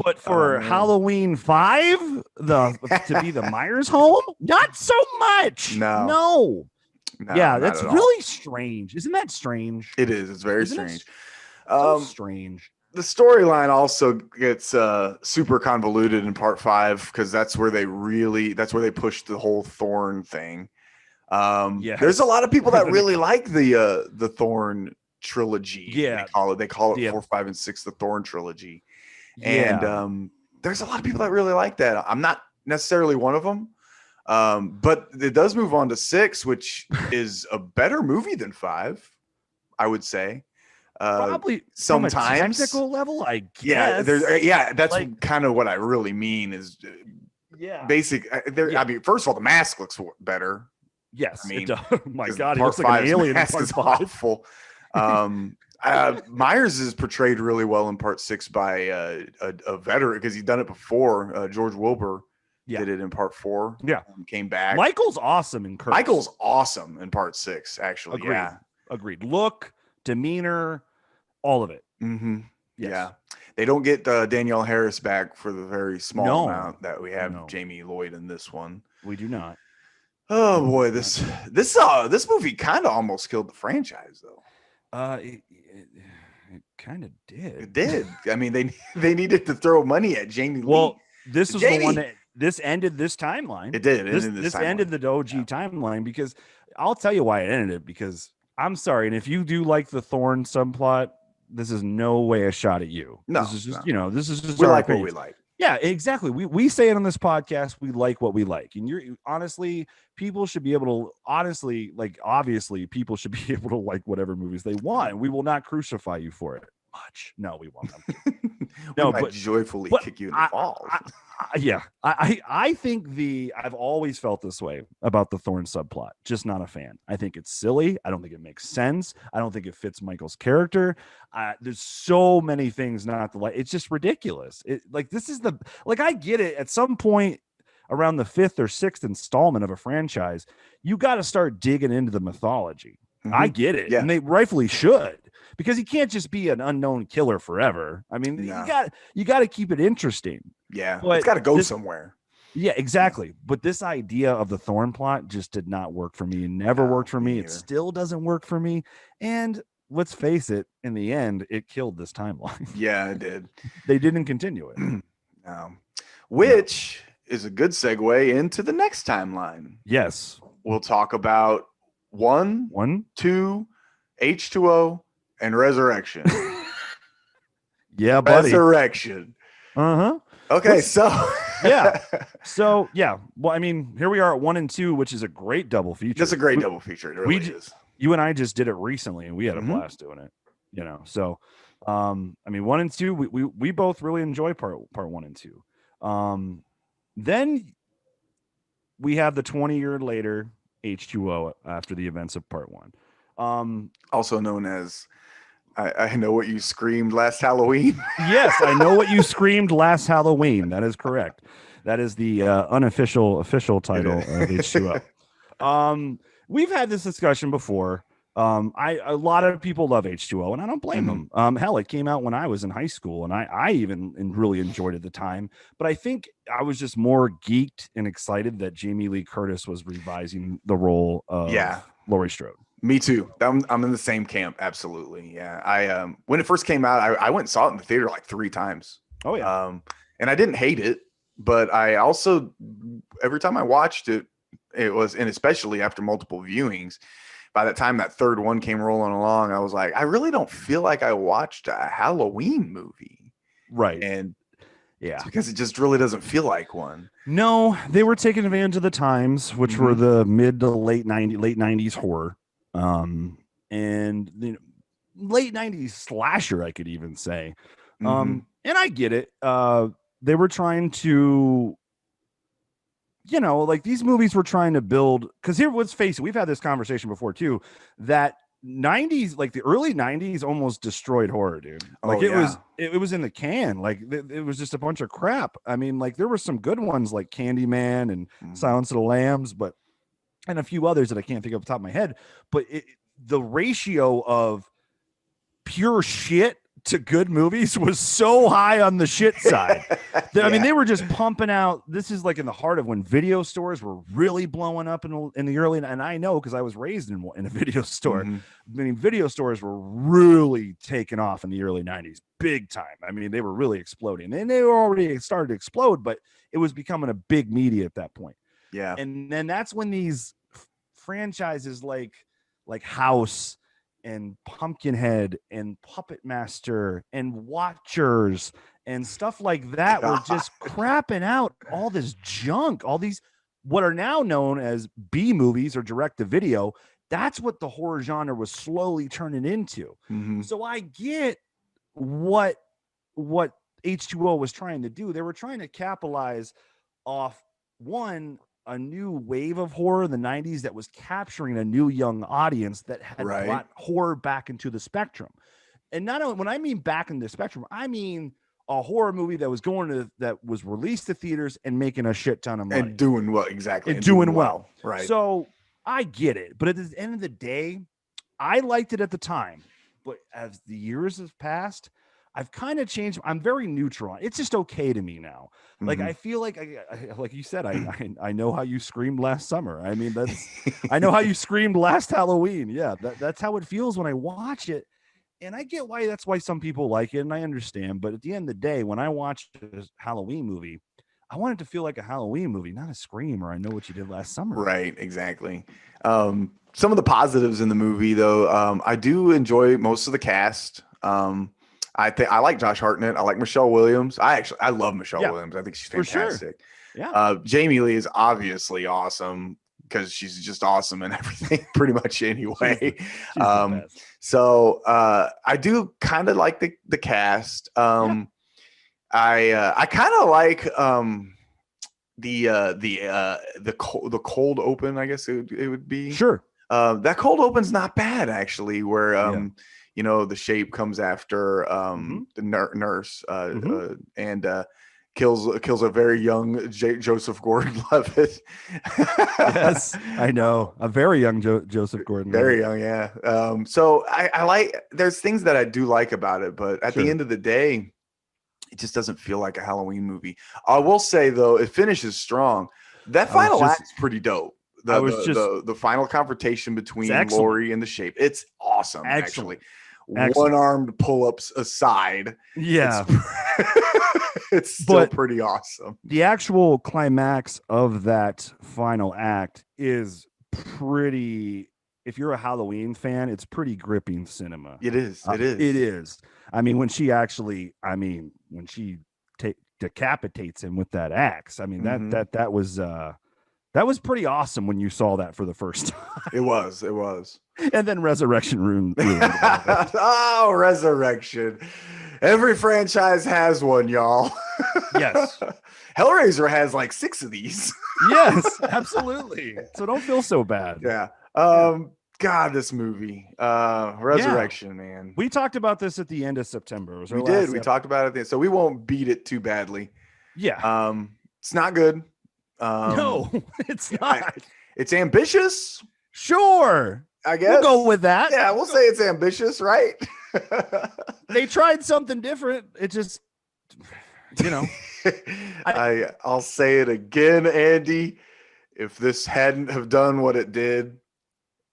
But for Halloween 5, to be the Myers home, not so much. No. Yeah, that's really strange. Isn't that strange? It is. It's very strange. So strange. The storyline also gets super convoluted in part 5 because that's where they push the whole Thorn thing. There's a lot of people that really like the Thorn trilogy. Yeah, they call it 4, 5, and 6 the Thorn trilogy. And there's a lot of people that really like that. I'm not necessarily one of them. But it does move on to 6, which is a better movie than 5, I would say. Probably sometimes from a technical level, I guess. That's like, kind of what I really mean is basic. I mean, first of all, the mask looks better. Yes, I mean, it does. Oh my God, he looks like an alien. Mask is awful. Myers is portrayed really well in part 6 by a veteran because he's done it before. George Wilbur did it in part 4. Yeah, came back. Michael's awesome in Curse. Michael's awesome in part 6. Actually, agreed. Look, demeanor, all of it. Mm-hmm. Yes. Yeah, they don't get Danielle Harris back for the very small amount that we have Jamie Lloyd in this one. We do not. Oh boy, this movie kind of almost killed the franchise, though. It kind of did. It did. I mean, they needed to throw money at Jamie Lee. Well, this was the one that ended this timeline. It did. This ended the OG timeline because I'll tell you why it ended it. Because I'm sorry, and if you do like the Thorn subplot, this is no way a shot at you. No, this is just this is just we our like opinion. what we like. Yeah, exactly. We say it on this podcast. We like what we like, and honestly, people should be able to obviously, people should be able to like whatever movies they want. We will not crucify you for it. Much. No, we won't. No, but joyfully kick you in the balls. I think I've always felt this way about the Thorn subplot. Just not a fan. I think it's silly. I don't think it makes sense. I don't think it fits Michael's character. There's so many things not to like. It's just ridiculous. I get it. At some point around the 5th or 6th installment of a franchise, you got to start digging into the mythology. Mm-hmm. I get it, and they rightfully should. Because he can't just be an unknown killer forever. I mean, you got to keep it interesting. Yeah, but it's got to go somewhere. Yeah, exactly. But this idea of the Thorn plot just did not work for me. It never worked for me. It still doesn't work for me. And let's face it, in the end, it killed this timeline. Yeah, it did. They didn't continue it. Which is a good segue into the next timeline. Yes. We'll talk about 1, 2, H2O, and Resurrection. Yeah, buddy. Resurrection. Okay, so So well, I mean, here we are at 1 and 2, which is a great double feature. That's a great double feature. It really is. You and I just did it recently, and we had a blast doing it. So I mean, 1 and 2, we both really enjoy part 1 and 2. Then we have the 20-year later H2O after the events of part 1. Also known as I Know What You Screamed Last Halloween. Yes, I Know What You Screamed Last Halloween. That is official title of H2O. We've had this discussion before. A lot of people love H2O, and I don't blame them. Hell, it came out when I was in high school, and I even really enjoyed it at the time. But I think I was just more geeked and excited that Jamie Lee Curtis was revising the role of Laurie Strode. Me too. I'm in the same camp. Absolutely. Yeah. I when it first came out, I went and saw it in the theater like 3 times. Oh yeah. And I didn't hate it, but I also every time I watched it, and especially after multiple viewings, by the time that third one came rolling along, I was like, I really don't feel like I watched a Halloween movie. Right. And it's because it just really doesn't feel like one. No, they were taking advantage of the times, which were the mid to late 90s horror. And late 90s slasher, I could even say. And I get it. They were trying to, like these movies were trying to build, because here, let's face it, we've had this conversation before too, that 90s, like the early 90s almost destroyed horror, dude. Like it was in the can. Like it was just a bunch of crap. I mean, like there were some good ones like Candyman and Silence of the Lambs, and a few others that I can't think of off the top of my head. But the ratio of pure shit to good movies was so high on the shit side. I mean, Yeah. they were just pumping out. This is like in the heart of when video stores were really blowing up in the early, and I know because I was raised in a video store. Mhm. I mean, video stores were really taking off in the early 90s, big time. I mean, they were really exploding, and they were already started to explode, but it was becoming a big media at that point. Yeah. And then that's when these franchises like House and Pumpkinhead and Puppet Master and Watchers and stuff like that were just crapping out all this junk, all these what are now known as B movies or direct to video. That's what the horror genre was slowly turning into. Mhm. So I get what H2O was trying to do. They were trying to capitalize off a new wave of horror in the 90s that was capturing a new young audience that had Right. brought horror back into the spectrum. And not only when I mean back in the spectrum, I mean a horror movie that was released to theaters and making a shit ton of money. And doing well, exactly. And doing well. Right. So I get it. But at the end of the day, I liked it at the time. But as the years have passed, I've kind of changed. I'm very neutral. It's just okay to me now. Like, Mhm. I feel like like you said, I know how you screamed last summer. I mean, I know how you screamed last Halloween. Yeah, that's how it feels when I watch it. And I get that's why some people like it, and I understand. But at the end of the day, when I watch a Halloween movie, I want it to feel like a Halloween movie, not a Scream or I Know What You Did Last Summer. Right, exactly. Some of the positives in the movie, though, I do enjoy most of the cast. I like Josh Hartnett. I like Michelle Williams. I love Michelle Williams. I think she's for sure. fantastic. Yeah. Jamie Lee is obviously awesome because she's just awesome in everything, pretty much anyway. She's the best. So I do kind of like the cast. I kind of like the cold open, I guess it would be. Sure. That cold open's not bad actually, where the shape comes after the nurse and kills a very young Joseph Gordon-Levitt. Yes, I know, a very young Joseph Gordon. Very young, yeah. So I like. There's things that I do like about it, but at the end of the day, it just doesn't feel like a Halloween movie. I will say though, it finishes strong. That final act's pretty dope. The final confrontation between Laurie and the shape. It's awesome, actually. One-armed pull-ups aside. Yeah. It's still pretty awesome. The actual climax of that final act is pretty, if you're a Halloween fan, it's pretty gripping cinema. It is. It is. I mean, when she decapitates him with that axe, I mean, that was pretty awesome when you saw that for the first time. It was. And then Resurrection ruined Oh, Resurrection. Every franchise has one, y'all. Yes. Hellraiser has like 6 of these. Yes, absolutely. So don't feel so bad. Yeah. God, this movie. Resurrection, man. We talked about this at the end of September. We did. We talked about it then. So we won't beat it too badly. Yeah. It's not good. No, it's not. It's ambitious. Sure. I guess. We'll go with that. Yeah, we'll say it's ambitious, right? They tried something different. It just, I'll say it again, Andy. If this hadn't have done what it did,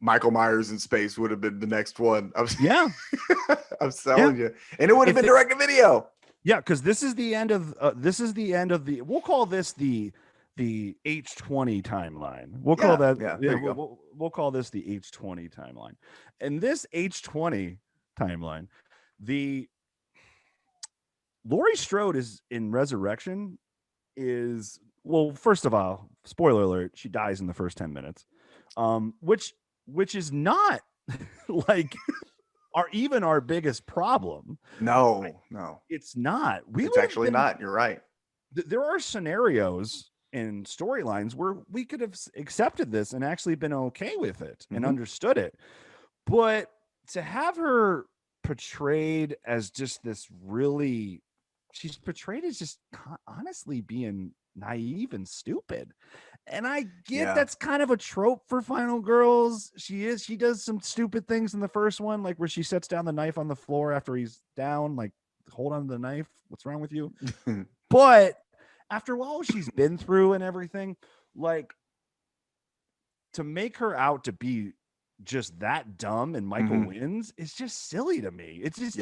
Michael Myers in Space would have been the next one. I'm telling you. And it would have been direct to video. Yeah, because this is the end of the we'll call this the H20 timeline. We'll call that we'll call this the H20 timeline. And this H20 timeline, the Laurie Strode is in Resurrection is, well, first of all, spoiler alert, she dies in the first 10 minutes. Which is not like our biggest problem. No, it's not. It's actually not. You're right. There are scenarios and storylines where we could have accepted this and actually been okay with it and understood it. But to have her portrayed as just this she's portrayed as just honestly being naive and stupid. And I get Yeah. that's kind of a trope for Final Girls. She does some stupid things in the first one, like where she sets down the knife on the floor after he's down, like, hold on to the knife. What's wrong with you? But after all she's been through and everything, like, to make her out to be just that dumb and Michael wins is just silly to me. It's just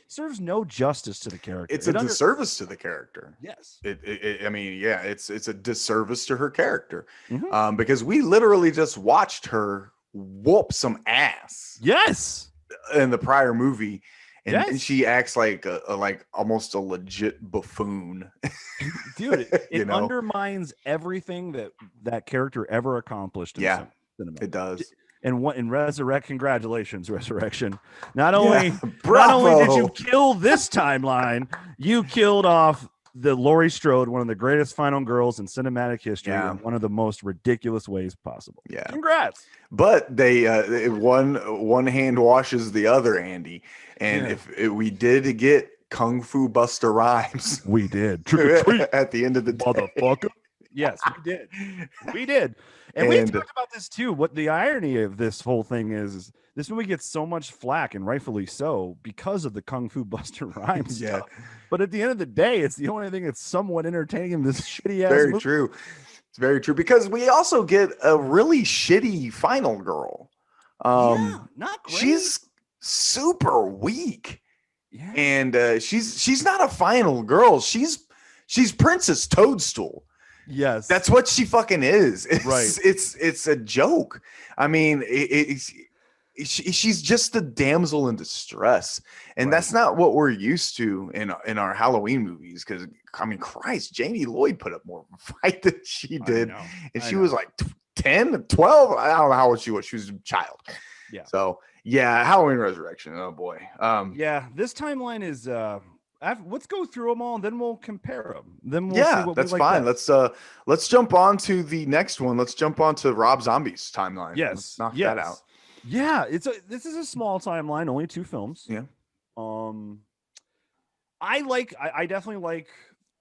serves no justice to the character. It's a disservice to the character. Yes. I mean, yeah, it's a disservice to her character. Because we literally just watched her whoop some ass. Yes. In the prior movie. And she acts like like almost a legit buffoon. Dude, it undermines everything that character ever accomplished in cinema. It does. And what in congratulations, Resurrection. Not only did you kill this timeline, you killed off the Laurie Strode, one of the greatest final girls in cinematic history, in one of the most ridiculous ways possible. Yeah. Congrats. But they one hand washes the other, Andy. And if we did get Kung Fu Buster Rhymes, we did at the end of the day. Motherfucker. Yes, we did. And we talked about this too. What the irony of this whole thing is this movie gets so much flack, and rightfully so, because of the Kung Fu Buster Rhymes stuff. But at the end of the day, it's the only thing that's somewhat entertaining in this shitty ass movie. True. It's very true, because we also get a really shitty final girl. Not great. She's super weak. Yeah. And she's not a final girl. She's Princess Toadstool. Yes, that's what she fucking is. Right. It's a joke. I mean, she's just a damsel in distress, and that's not what we're used to in our Halloween movies. Because I mean, Christ, Jamie Lloyd put up more of a fight than she did, and she was like 10, 12. I don't know how old she was. She was a child. Yeah. So yeah, Halloween Resurrection. Oh boy. Yeah, this timeline is. Let's go through them all, and then we'll compare them. Then we'll see what that's we like fine. best. Let's jump on to the next one. Let's jump on to Rob Zombie's timeline. Yes, let's knock that out. Yeah, this is a small timeline, only 2 films. Yeah. I definitely like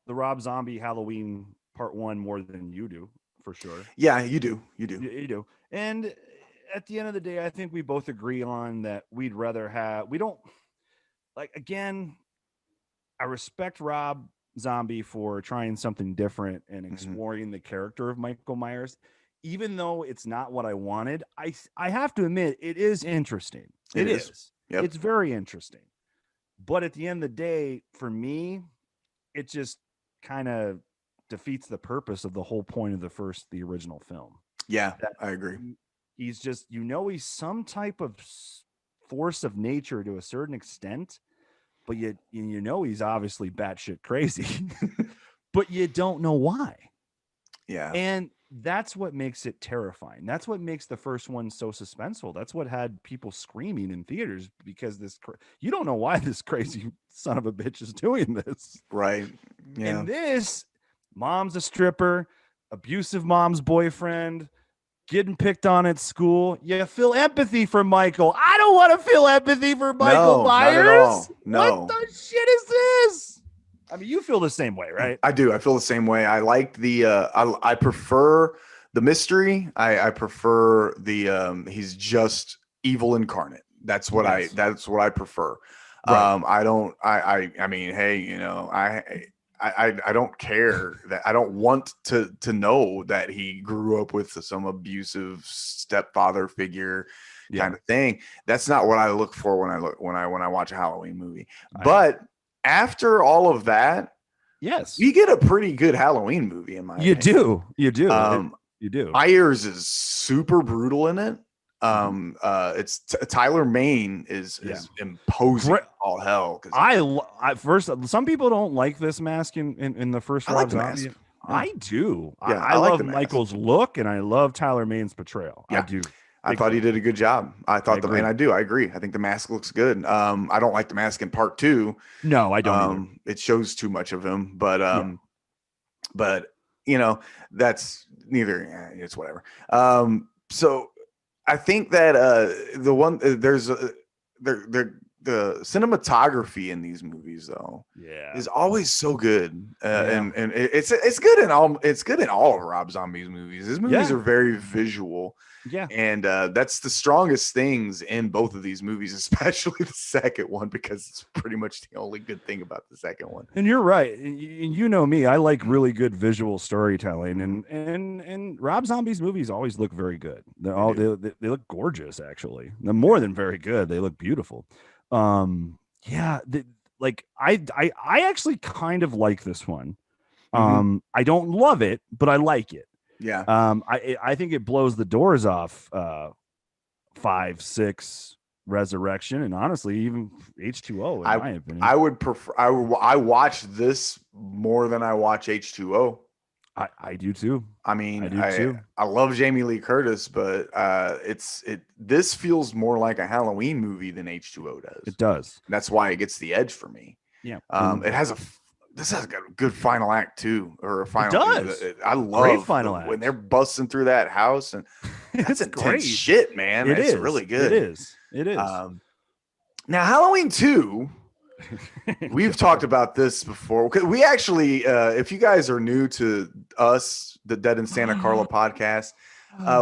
the Rob Zombie Halloween Part 1 more than you do, for sure. Yeah, you do. You do. And at the end of the day, I think we both agree on that we'd rather have. We don't like again. I respect Rob Zombie for trying something different and exploring the character of Michael Myers, even though it's not what I wanted. I have to admit, it is interesting. It is. Yep. It's very interesting. But at the end of the day, for me, it just kind of defeats the purpose of the whole point of the original film. Yeah, I agree. He's just, he's some type of force of nature to a certain extent. But he's obviously batshit crazy, but you don't know why. Yeah. And that's what makes it terrifying. That's what makes the first one so suspenseful. That's what had people screaming in theaters, because you don't know why this crazy son of a bitch is doing this. Right. Yeah. And this, mom's a stripper, abusive mom's boyfriend, getting picked on at school. You feel empathy for Michael. I don't want to feel empathy for Michael Myers. Not at all. No. What the shit is this? I mean, you feel the same way, right? I do. I feel the same way. I like the I prefer the mystery. I prefer the he's just evil incarnate. That's what I prefer. Right. I mean, hey, I don't care that I don't want to know that he grew up with some abusive stepfather figure kind of thing. That's not what I look for when I watch a Halloween movie. But after all of that, yes, we get a pretty good Halloween movie in my opinion. You do. Myers is super brutal in it. It's Tyler Mane is imposing all hell. I first, some people don't like this mask in the first Rob Zombie. I do. Yeah, I love Michael's look, and I love Tyler Mane's portrayal. Yeah. I do. I thought he did a good job. I agree. I think the mask looks good. I don't like the mask in Part 2. No, I don't. It shows too much of him, but that's neither. It's whatever. So I think that cinematography in these movies though Yeah. is always so good, Yeah. and it's good in all of Rob Zombie's movies. His movies Yeah. are very visual. Yeah. And that's the strongest things in both of these movies, especially the second one, because it's pretty much the only good thing about the second one. And you're right. You know me, I like really good visual storytelling, and Rob Zombie's movies always look very good. They look gorgeous, actually. They're more than very good. They look beautiful. Yeah, like I actually kind of like this one. I don't love it, but I like it. Yeah. I think it blows the doors off 5, 6 Resurrection, and honestly even H2O in my opinion. I would prefer I watch this more than I watch H2O. I do too. I mean, I love Jamie Lee Curtis, but this feels more like a Halloween movie than H2O does. It does. That's why it gets the edge for me. Yeah. This has got a good final act too, or a final. It does. I love great final act when they're busting through that house, and that's intense great shit, man. It's really good. It is. Now Halloween 2, we've talked about this before. We actually, if you guys are new to us, the Dead in Santa Carla podcast,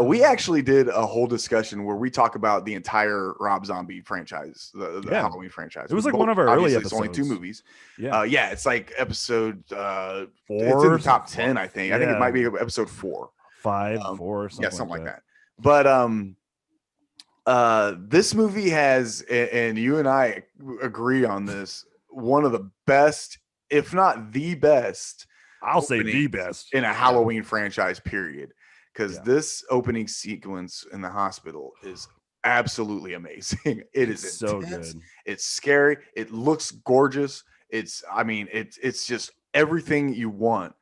we actually did a whole discussion where we talk about the entire Rob Zombie franchise, the Halloween franchise. It was like one of our early episodes. It's only 2 movies. Yeah. It's like episode 4. It's in the top 10, I think. Yeah. I think it might be episode 4. 5, 4, something like that. But this movie has, and you and I agree on this, one of the best, if not the best, I'll say the best in a Halloween franchise, period. Because this opening sequence in the hospital is absolutely amazing. It's so intense. good. It's scary. It looks gorgeous. It's just everything you want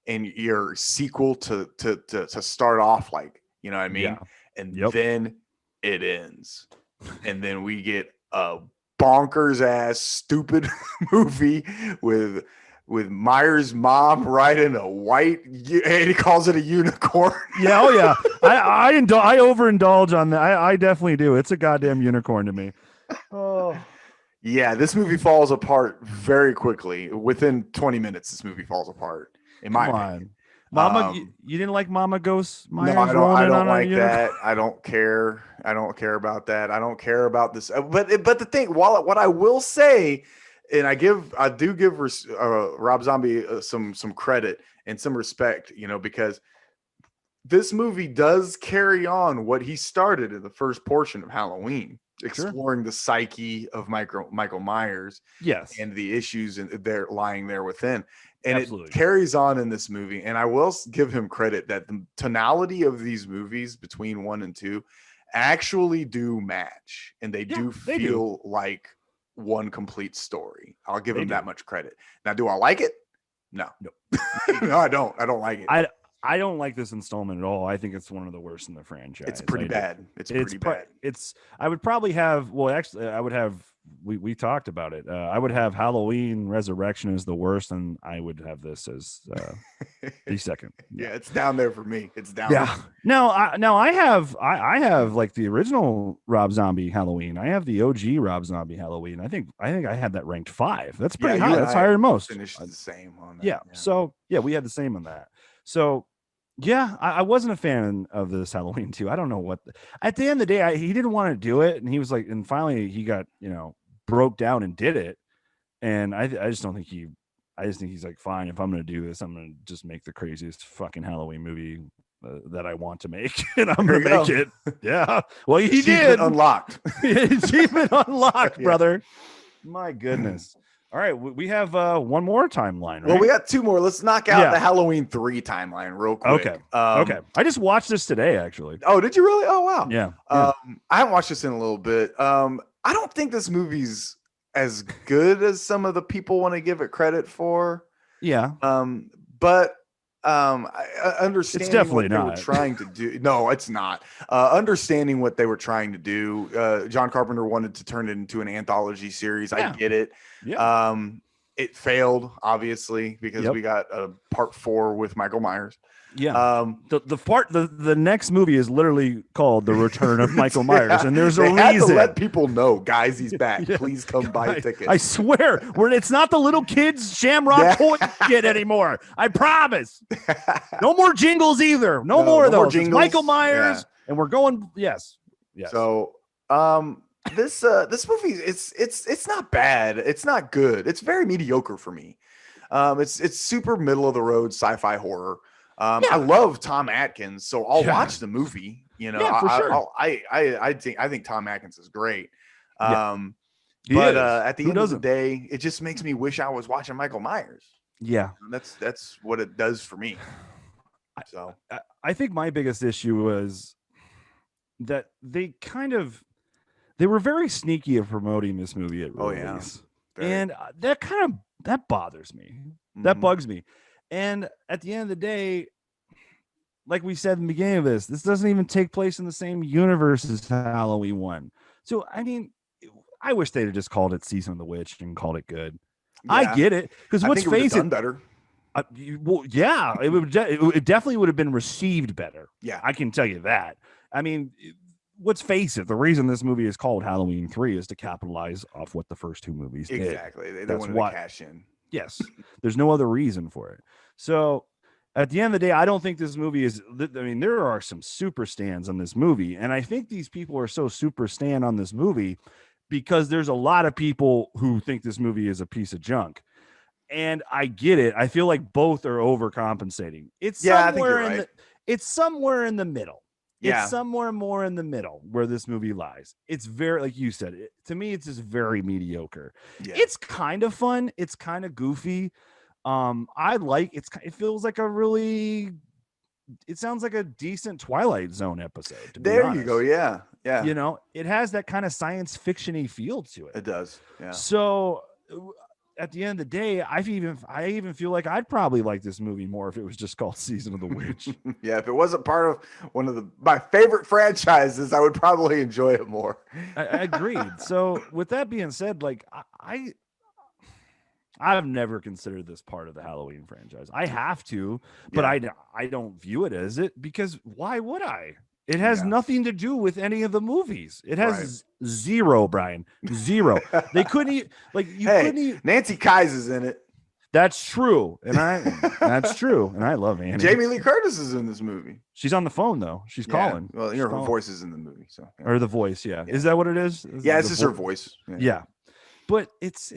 in your sequel to start off like, you know what I mean? Yeah. And then it ends. And then we get a bonkers ass stupid movie with Myers' mom riding a white, and he calls it a unicorn. Yeah, oh yeah. I overindulge on that. I definitely do. It's a goddamn unicorn to me. Oh. Yeah, this movie falls apart very quickly. Within 20 minutes, this movie falls apart. In my opinion. Mama, you didn't like Mama Ghost Myers? No, I don't like that. I don't care. I don't care about that. I don't care about this. But the thing, what I will say, and I do give Rob Zombie some credit and some respect, because this movie does carry on what he started in the first portion of Halloween, exploring the psyche of Michael Myers, yes, and the issues they're lying there within, and Absolutely. It carries on in this movie. And I will give him credit that the tonality of these movies between 1 and 2 actually do match, and they do feel like one complete story. I'll give him that much credit. Now, do I like it? No. No, I don't. I don't like it. I don't like this installment at all. I think it's one of the worst in the franchise. It's pretty bad. It's pretty bad. I would probably have, I would have, we talked about it. I would have Halloween Resurrection as the worst, and I would have this as the second. Yeah, it's down there for me. It's down. Yeah. Now I have like the original Rob Zombie Halloween. I have the OG Rob Zombie Halloween. I think I had that ranked 5. That's pretty high. That's higher than most. Finished the same on that. Yeah. So we had the same on that. So yeah, I wasn't a fan of this Halloween 2. I don't know what. At the end of the day, he didn't want to do it, and he was like, and finally he got broke down and did it. And I just don't think he. I just think he's like, fine, if I'm going to do this, I'm going to just make the craziest fucking Halloween movie that I want to make, and I'm going to make it. Yeah. Well, he did. Unlocked. Achievement unlocked, brother. My goodness. All right, we have one more timeline, right? Well, we got 2 more. Let's knock out the Halloween 3 timeline real quick. Okay. Okay. I just watched this today, actually. Oh, did you really? Oh, wow. Yeah. I haven't watched this in a little bit. I don't think this movie's as good as some of the people want to give it credit for. Yeah. But I understand it's definitely what they were trying to do. No, it's not. Understanding what they were trying to do. John Carpenter wanted to turn it into an anthology series. I get it. Yeah. It failed, obviously, because we got a part 4 with Michael Myers. Yeah. The next movie is literally called The Return of Michael Myers, and there's a they had reason. to let people know, guys, he's back. Yeah. Please come buy a ticket. I swear, it's not the little kids Shamrock toy shit anymore. I promise. No more jingles either. No more of those. It's Michael Myers, and we're going. Yes. So, this movie, it's not bad. It's not good. It's very mediocre for me. It's super middle of the road sci-fi horror. I love Tom Atkins, so I'll watch the movie. You know, sure. I think Tom Atkins is great. At the end of the day, it just makes me wish I was watching Michael Myers. Yeah, and that's what it does for me. So I think my biggest issue was that they were very sneaky at promoting this movie at release. And that bothers me. That bugs me. And at the end of the day, like we said in the beginning of this doesn't even take place in the same universe as Halloween 1. So, I mean, I wish they'd have just called it Season of the Witch and called it good. Yeah. I get it. Because let's face it, better. It definitely would have been received better. Yeah. I can tell you that. I mean, let's face it, the reason this movie is called Halloween 3 is to capitalize off what the first two movies did. Exactly. They wanted to cash in. Yes. There's no other reason for it. So at the end of the day, I don't think this movie is, I mean, there are some super stands on this movie. And I think these people are so super stand on this movie because there's a lot of people who think this movie is a piece of junk. And I get it. I feel like both are overcompensating. It's somewhere it's somewhere in the middle. Yeah. It's somewhere more in the middle where this movie lies. It's very, like you said, to me, it's just very mediocre. Yeah. It's kind of fun. It's kind of goofy. It feels like it sounds like a decent Twilight Zone episode. There you go. Yeah. Yeah. You know, it has that kind of science fiction-y feel to it. It does. Yeah. So at the end of the day, I even feel like I'd probably like this movie more if it was just called Season of the Witch. Yeah, if it wasn't part of one of my favorite franchises, I would probably enjoy it more. I agreed. So with that being said, like I've never considered this part of the Halloween franchise. I have to, but I don't view it as it because why would I? It has nothing to do with any of the movies. It has zero, Brian. Zero. They couldn't couldn't. Nancy Kyes is in it. That's true. That's true. And I love Annie. Jamie Lee Curtis is in this movie. She's on the phone though. She's calling. Well, her voice is in the movie. So or the voice, yeah. Is that what it is? It's just her voice. Yeah. But it's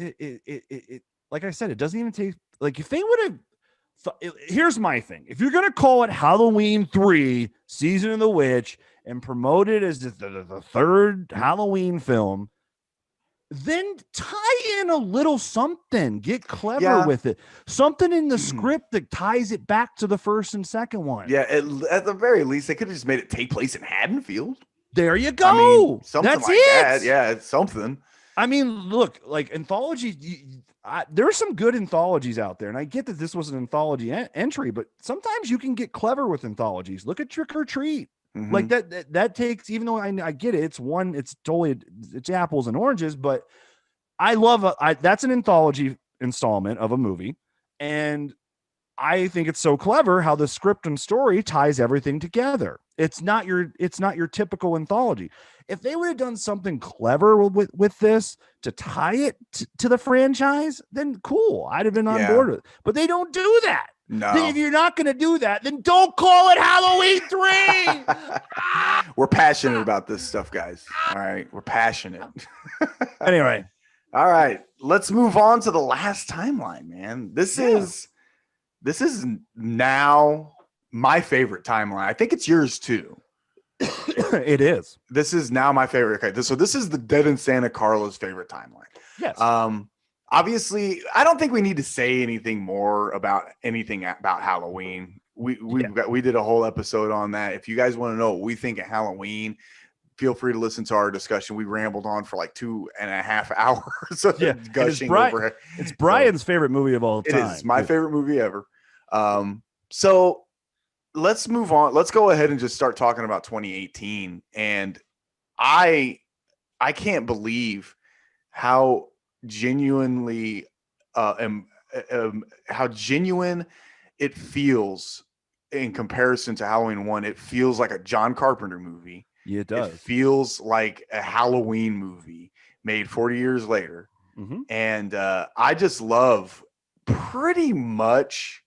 like I said, it doesn't even take like if they would have here's my thing. If you're going to call it Halloween 3 Season of the Witch and promote it as the third Halloween film, then tie in a little something. Get clever with it. Something in the script that ties it back to the first and second one. Yeah, at the very least, they could have just made it take place in Haddonfield. There you go. I mean, something that. Yeah, it's something. I mean, look, like anthology, there are some good anthologies out there, and I get that this was an anthology entry, but sometimes you can get clever with anthologies. Look at Trick or Treat. Mm-hmm. Like that takes, even though I get it, it's apples and oranges, but I love that's an anthology installment of a movie, and I think it's so clever how the script and story ties everything together. It's not your typical anthology. If they would have done something clever with this to tie it to the franchise, then cool. I'd have been on board with it. But they don't do that. No. If you're not going to do that, then don't call it Halloween 3. We're passionate about this stuff, guys. All right. We're passionate. Anyway. All right. Let's move on to the last timeline, man. This is now my favorite timeline. I think it's yours too. It is. This is now my favorite. Okay, so this is the Dead in Santa Carla's favorite timeline. Yes. Obviously, I don't think we need to say anything more about Halloween. We did a whole episode on that. If you guys want to know what we think of Halloween, feel free to listen to our discussion. We rambled on for like 2.5 hours. Gushing over it. It's Brian's favorite movie of all time. It is my favorite movie ever. So let's move on. Let's go ahead and just start talking about 2018. And I can't believe how genuinely how genuine it feels in comparison to Halloween 1, it feels like a John Carpenter movie. Yeah, it does. It feels like a Halloween movie made 40 years later. Mhm. And I just love pretty much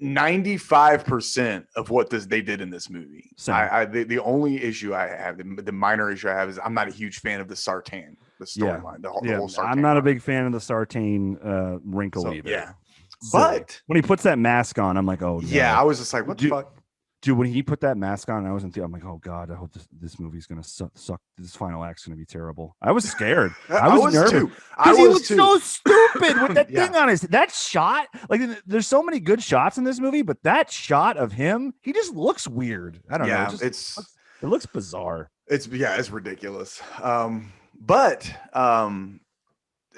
95% of what they did in this movie. The only issue I have, the minor issue I have, is I'm not a huge fan of the Sartain, the storyline, the whole Sartain. I'm not a big fan of the Sartain wrinkle either. Yeah. So, but when he puts that mask on, I'm like, oh no. Yeah, I was just like, what the fuck? Dude, when he put that mask on, I'm like, oh God, I hope this movie's gonna suck. This final act's gonna be terrible. I was scared. I was nervous. Too. Because he looks so stupid with that thing on his. That shot, like, there's so many good shots in this movie, but that shot of him, he just looks weird. I don't know. It looks bizarre. It's ridiculous. But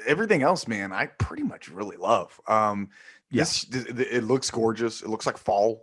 everything else, man, I pretty much really love. It looks gorgeous. It looks like fall.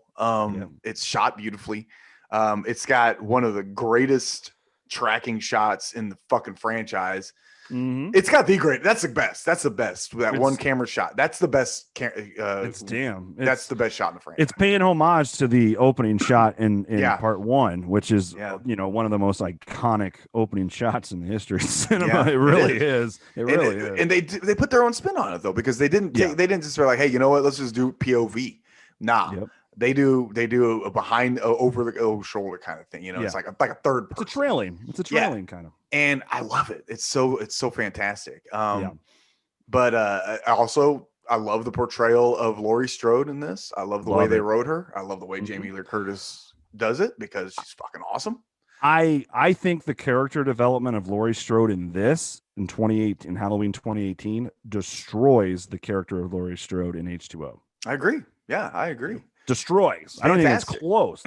It's shot beautifully. It's got one of the greatest tracking shots in the fucking franchise. Mm-hmm. It's got that's the best. That's the best. That one camera shot. That's the best. That's the best shot in the franchise. It's paying homage to the opening shot in part 1, which is one of the most iconic opening shots in the history of cinema. It really is. It really is. And they put their own spin on it though, because they didn't just say like, hey, you know what? Let's just do POV. Nah. Yep. They do a behind over the shoulder kind of thing. It's like a third person. It's a trailing kind of. And I love it. It's so fantastic. But I love the portrayal of Laurie Strode in this. I love the way they wrote her. I love the way Jamie Lee Curtis does it, because she's fucking awesome. I think the character development of Laurie Strode in Halloween 2018 destroys the character of Laurie Strode in H2O. I agree. Yeah, I agree. Destroys. I don't think it's close.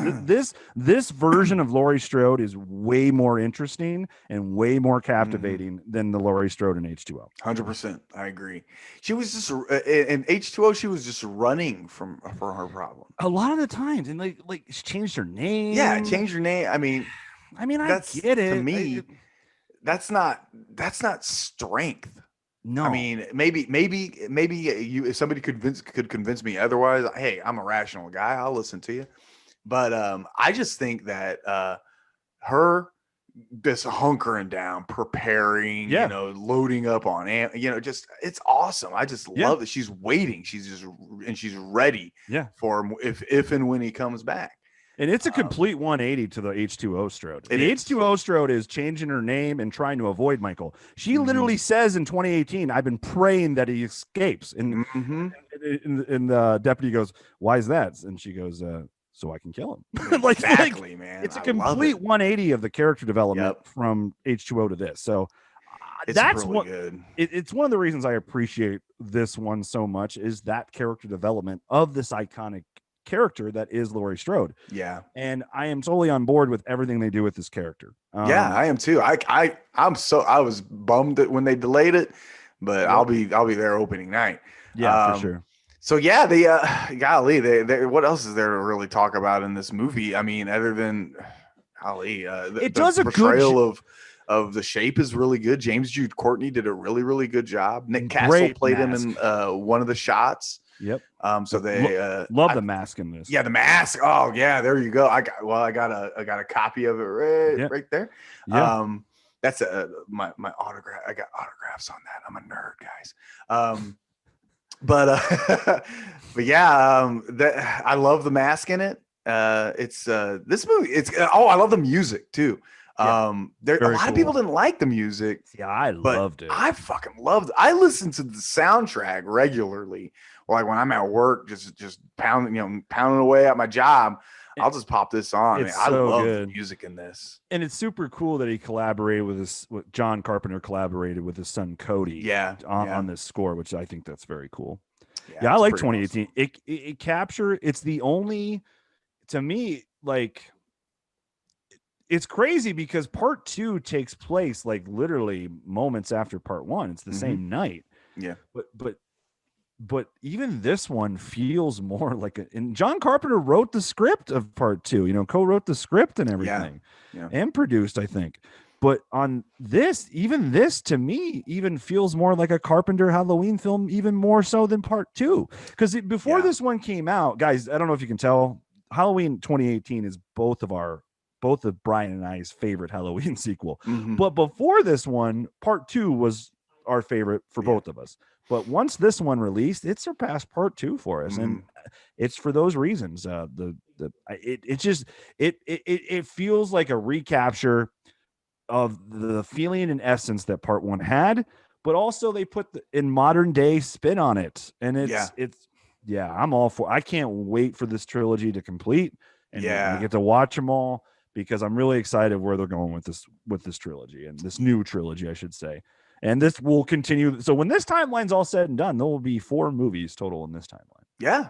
This version of Laurie Strode is way more interesting and way more captivating than the Laurie Strode in H2O. 100%. I agree. She was just in H2O. She was just running for her problem a lot of the times, and like she changed her name. Yeah, changed her name. I mean, I get it. To me, that's not strength. No, I mean, maybe if somebody could convince me otherwise, hey, I'm a rational guy, I'll listen to you. But I just think that her this hunkering down, preparing, loading up on, just it's awesome. I just love that she's waiting. She's ready for him if and when he comes back. And it's a complete 180 to the H2O Strode. The H2O Strode is changing her name and trying to avoid Michael. She literally says in 2018, I've been praying that he escapes. And, and the deputy goes, why is that? And she goes, so I can kill him. Exactly, man. It's a complete 180 of the character development from H2O to this. So that's really good. It's one of the reasons I appreciate this one so much, is that character development of this iconic character that is Laurie Strode. Yeah. And I am totally on board with everything they do with this character. I am too. I was bummed that when they delayed it, but I'll be there opening night. Yeah, for sure. So yeah, they what else is there to really talk about in this movie? I mean, other than the portrayal of the Shape is really good. James Jude Courtney did a really, really good job. Nick Castle played him in one of the shots. Yep. So they love the mask in this. Yeah, the mask. Oh yeah, there you go. I got a copy of it right there. Yeah. That's my autograph. I got autographs on that. I'm a nerd, guys. But yeah, I love the mask in it. It's this movie. I love the music too. A lot of people didn't like the music. Yeah, I loved it. I fucking loved it. I listen to the soundtrack regularly. Like when I'm at work, just pounding away at my job, I'll just pop this on. I love the music in this. And it's super cool that he collaborated with John Carpenter collaborated with his son Cody on this score, which I think that's very cool. Yeah, I like 2018. Awesome. It's the only, to me, like, it's crazy because part 2 takes place like literally moments after part 1. It's the same night. Yeah. But even this one feels more like and John Carpenter wrote the script of part 2, co-wrote the script and everything and produced, I think. But on this, even this to me even feels more like a Carpenter Halloween film, even more so than part 2. Because before this one came out, guys, I don't know if you can tell, Halloween 2018 is both of Brian and I's favorite Halloween sequel. Mhm. But before this one, part 2 was our favorite for both of us. But once this one released, it surpassed part 2 for us, and it's for those reasons. It feels like a recapture of the feeling and essence that part 1 had, but also they put in modern day spin on it, and I'm all for. I can't wait for this trilogy to complete, and I get to watch them all, because I'm really excited where they're going with this trilogy, and this new trilogy, I should say. And this will continue. So when this timeline's all said and done, there will be 4 movies total in this timeline. Yeah.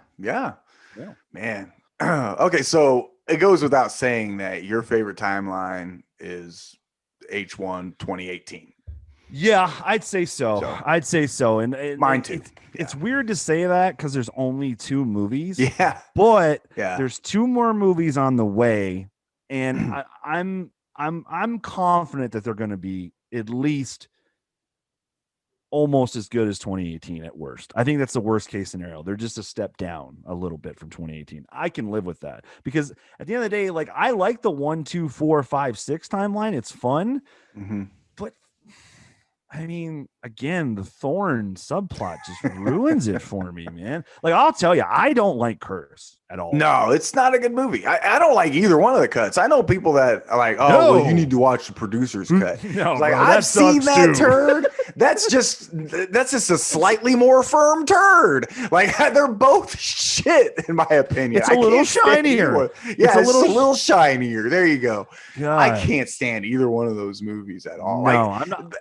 Man. Okay, so it goes without saying that your favorite timeline is H1 2018. Yeah, I'd say so. And mine too. It's weird to say that because there's only 2 movies. Yeah. But there's 2 more movies on the way, and I'm confident that they're going to be at least almost as good as 2018 at worst. I think that's the worst case scenario. They're just a step down a little bit from 2018. I can live with that, because at the end of the day, like, I like the 1, 2, 4, 5, 6 timeline. It's fun. But I mean, again, the Thorn subplot just ruins it for me, man. Like, I'll tell you, I don't like Curse at all. No, it's not a good movie. I don't like either one of the cuts. I know people that are like, well, you need to watch the producer's cut. No, like, bro, I've seen that too. turd. That's just a slightly more firm turd. Like, they're both shit, in my opinion. It's a little shinier. Yeah, it's a little shinier. There you go. God. I can't stand either one of those movies at all. No, like, I'm not.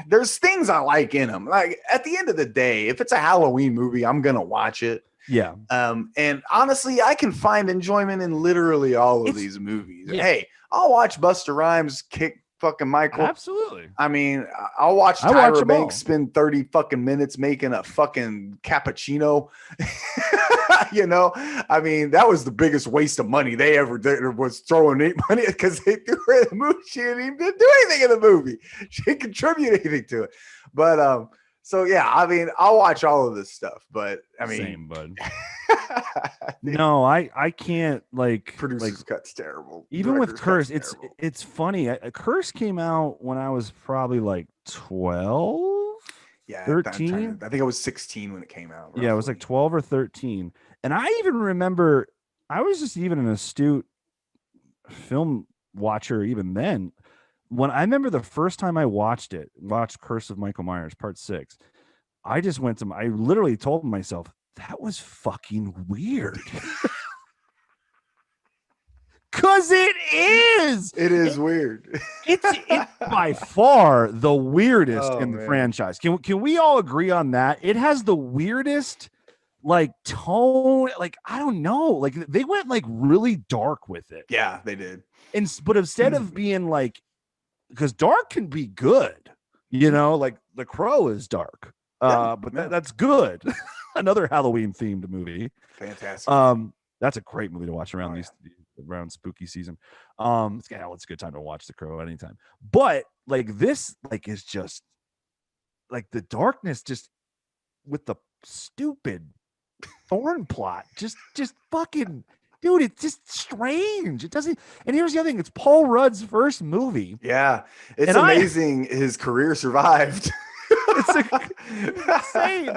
There's things I like in them. Like, at the end of the day, if it's a Halloween movie, I'm gonna watch it. Yeah. And honestly, I can find enjoyment in literally all of these movies. Yeah. Hey, I'll watch Busta Rhymes kick fucking Michael. Absolutely. I mean, I'll watch Tyra Banks spend 30 fucking minutes making a fucking cappuccino. You know, I mean, that was the biggest waste of money they ever did, was throwing money, because they threw her in the movie. She didn't even do anything in the movie. She didn't contribute anything to it. But so yeah, I mean, I'll watch all of this stuff, but I mean, same, bud. No, I can't, like, producer's cut's terrible. Even with Curse, terrible. it's funny. Curse came out when I was probably like 12, 13. I think I was 16 when it came out. Roughly. Yeah, it was like 12 or 13. And I even remember, I was just even an astute film watcher even then. When I remember the first time I watched Curse of Michael Myers, part 6, I literally told myself, that was fucking weird. Cause it is. It is weird. It's by far the weirdest in the franchise. Can we all agree on that? It has the weirdest, like, tone. Like, I don't know. Like, they went like really dark with it. Yeah, they did. But instead of being like, because dark can be good, you know, like The Crow is dark. That's good. Another Halloween themed movie. Fantastic. That's a great movie to watch around around spooky season. It's a good time to watch The Crow anytime. But like this, like, is just like the darkness, just with the stupid Thorn plot, just fucking, dude, it's just strange. It doesn't. And here's the other thing: it's Paul Rudd's first movie. Yeah, it's amazing his career survived. It's insane.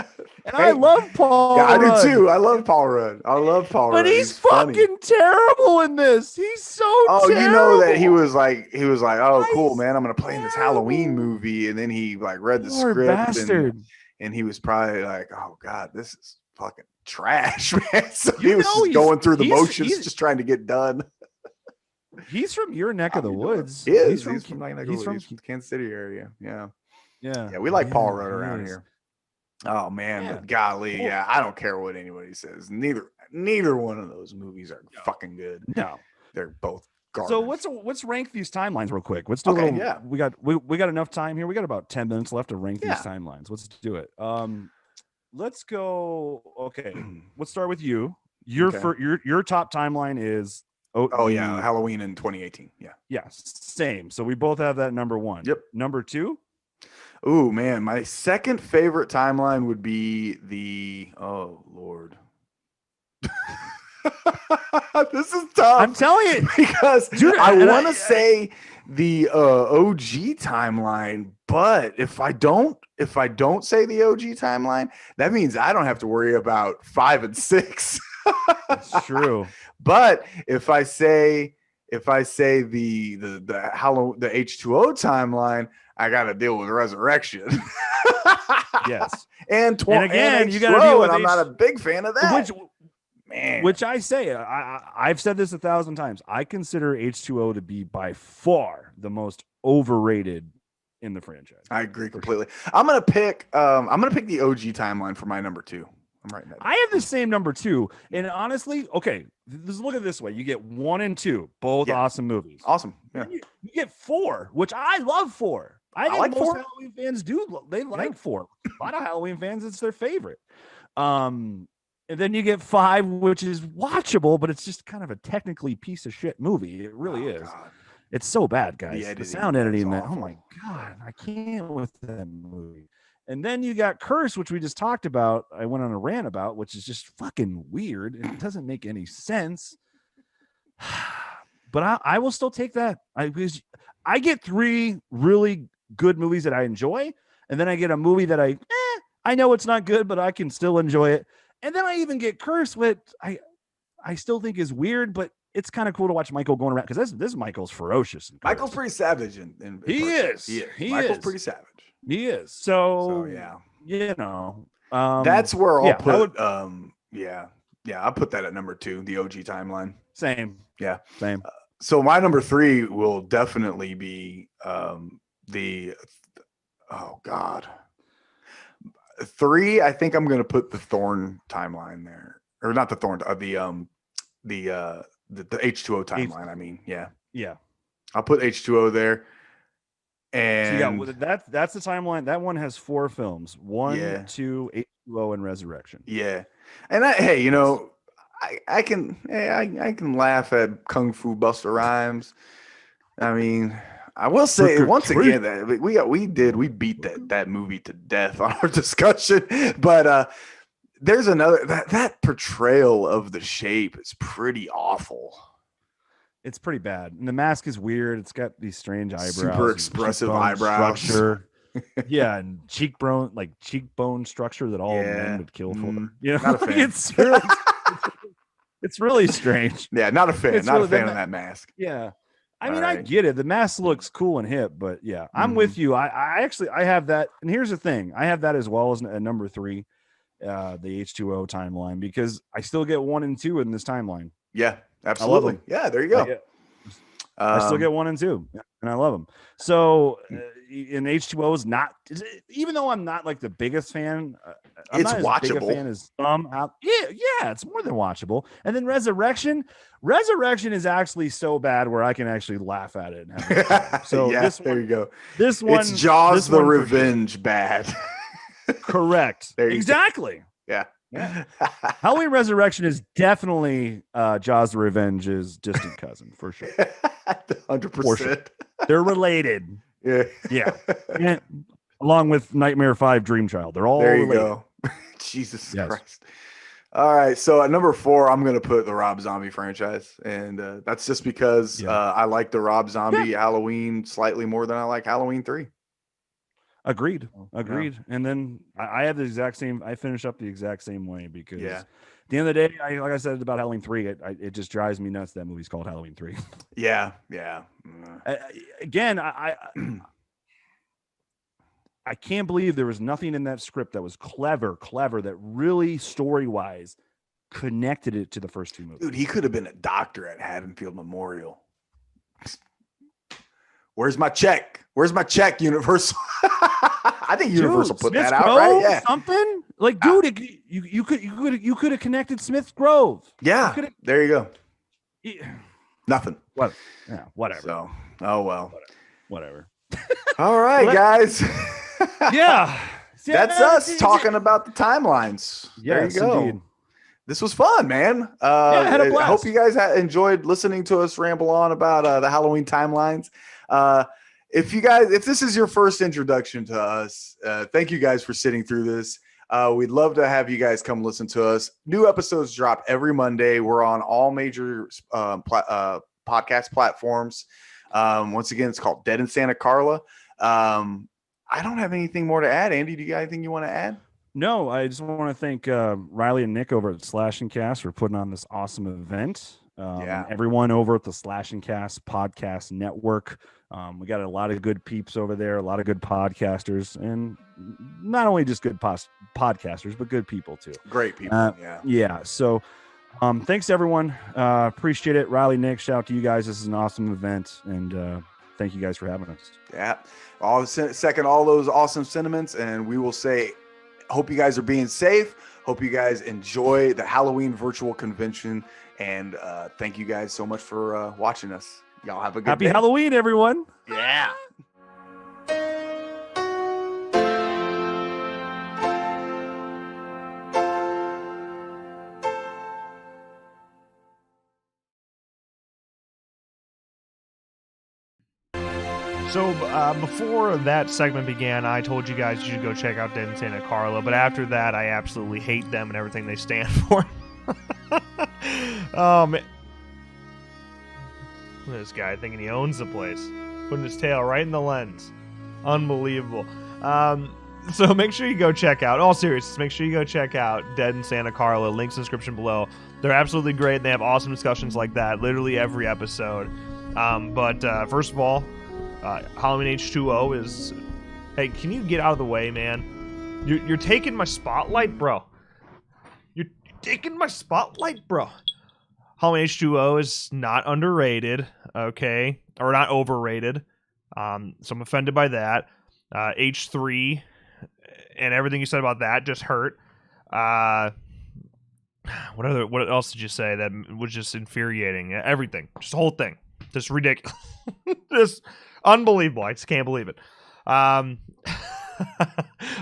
And I love Paul Rudd. I do too. I love Paul Rudd. Rudd. But he's fucking terrible in this. He's so terrible. You know that he was like, oh, cool, man, I'm gonna play in this Halloween movie. And then he like read the script and he was probably like, oh God, this is fucking trash, man. So he was just going through the motions, just trying to get done. He's from your neck of the woods. He is. He's from Kansas City area. Yeah. Yeah, we like Paul Rudd around here. Oh man, but golly, yeah, I don't care what anybody says. Neither one of those movies are fucking good. No, they're both garbage. So let's rank these timelines real quick. Let's do a little. Yeah, we got enough time here. We got about 10 minutes left to rank these timelines. Let's do it. Let's go. Okay, let's start with you. Your top timeline is. Halloween in 2018. Yeah, same. So we both have that number 1. Yep. Number 2. Oh man, my second favorite timeline would be the This is tough. I'm telling you, because dude, I want to say the OG timeline, but if I don't say the OG timeline, that means I don't have to worry about 5 and 6. It's true. But if I say the H2O timeline, I got to deal with Resurrection. Yes. and again, you got to H2O, deal with and I'm not a big fan of that. Which I say, I've said this 1,000 times. I consider H2O to be by far the most overrated in the franchise. I agree completely. I'm gonna pick the OG timeline for my number 2. I'm writing that down. I have the same number 2, and honestly, okay, let's look at it this way: you get 1 and 2, both awesome movies. Awesome. Yeah. You get 4, which I love 4. I think like most 4. Halloween fans do. They like 4. A lot of Halloween fans, it's their favorite. And then you get 5, which is watchable, but it's just kind of a technically piece of shit movie. It really is. God. It's so bad, guys. The sound editing, that. Awful. Oh my God, I can't with that movie. And then you got Curse, which we just talked about. I went on a rant about, which is just fucking weird and it doesn't make any sense. But I will still take that. Because I get 3 really good movies that I enjoy, and then I get a movie that I know it's not good, but I can still enjoy it. And then I even get Curse, which I still think is weird, but it's kind of cool to watch Michael going around, because this Michael's ferocious. Michael's pretty savage. He is. Michael's pretty savage. He is. So yeah, you know, that's where I'll put. Would, I'll put that at number 2, the OG timeline. Same. Yeah, same. So my number 3 will definitely be oh God. 3, I think I'm gonna put the Thorn timeline there, or not the Thorn, the H2O timeline. I mean, yeah. I'll put H2O there, and so that's the timeline. That one has 4 films: 1, 2, H2O, and Resurrection. Yeah, and I can laugh at Kung Fu Buster Rhymes. I mean, I will say once again that we beat that movie to death on our discussion, but there's another that portrayal of the Shape is pretty awful. It's pretty bad, and the mask is weird. It's got these strange eyebrows, super expressive eyebrows, structure. Yeah, and cheekbone structure that all men would kill for. You know, not a fan. It's really strange. Yeah, not a fan. Not a fan of that mask. Yeah. I mean, I get it. The mask looks cool and hip, but yeah, I'm with you. I actually have that. And here's the thing. I have that as well as number 3, the H2O timeline, because I still get 1 and 2 in this timeline. Yeah, absolutely. Yeah, there you go. I still get 1 and 2, and I love them. So in H2O is not, even though I'm not like the biggest fan, I'm it's not as watchable. big a fan as some. Yeah, it's more than watchable. And then Resurrection is actually so bad where I can actually laugh at it. And have so yeah, there you go. This one, it's Jaws the Revenge bad. Correct. Exactly. Yeah. Halloween Resurrection is definitely Jaws the Revenge's distant cousin for sure. 100%. Sure. They're related. Yeah. And along with Nightmare 5 Dream Child. They're all there you related. go. Jesus Christ. All right. So at number 4, I'm going to put the Rob Zombie franchise. And that's just because I like the Rob Zombie Halloween slightly more than I like Halloween 3. Agreed. And then I have the exact same. I finish up the exact same way because at the end of the day, like I said about Halloween 3, it just drives me nuts that movie's called Halloween 3. Yeah. Again, I can't believe there was nothing in that script that was clever that really story-wise connected it to the first 2 movies. Dude, he could have been a doctor at Haddonfield Memorial. Where's my check? Universal? I think Universal put that out, right? Yeah. Something like, dude, you could have connected Smith Grove. Yeah. There you go. Nothing. What? Yeah. Whatever. So, oh well. Whatever. All right, guys. Yeah. That's us talking about the timelines. Yes, there you go. Indeed. This was fun, man. I had a blast. I hope you guys enjoyed listening to us ramble on about the Halloween timelines. If this is your first introduction to us, thank you guys for sitting through this. We'd love to have you guys come listen to us. New episodes drop every Monday. We're on all major podcast platforms. Once again, it's called Dead in Santa Carla. I don't have anything more to add. Andy, do you got anything you want to add? No, I just want to thank Riley and Nick over at Slash and Cast for putting on this awesome event. And everyone over at the Slash and Cast podcast network. We got a lot of good peeps over there, a lot of good podcasters, and not only just good podcasters, but good people too. Great people. Yeah. So thanks everyone. Appreciate it. Riley, Nick, shout out to you guys. This is an awesome event, and thank you guys for having us. Yeah. Second all those awesome sentiments, and we will say, hope you guys are being safe. Hope you guys enjoy the Halloween virtual convention, and thank you guys so much for watching us. Y'all have a good Happy day. Halloween, everyone. Yeah. So before that segment began, I told you guys you should go check out Dead in Santa Carla, but after that, I absolutely hate them and everything they stand for. Look at this guy thinking he owns the place, putting his tail right in the lens. Unbelievable. So make sure you go check out, all seriousness, make sure you go check out Dead in Santa Carla. Links in the description below. They're absolutely great. They have awesome discussions like that literally every episode. But first of all, Halloween H2O is... Hey, can you get out of the way, man? You're taking my spotlight, bro. You're taking my spotlight, bro. Halloween H2O is not underrated, okay? Or not overrated. So I'm offended by that. H3 and everything you said about that just hurt. What else did you say that was just infuriating? Everything. Just the whole thing. Just ridiculous. Just unbelievable. I just can't believe it. All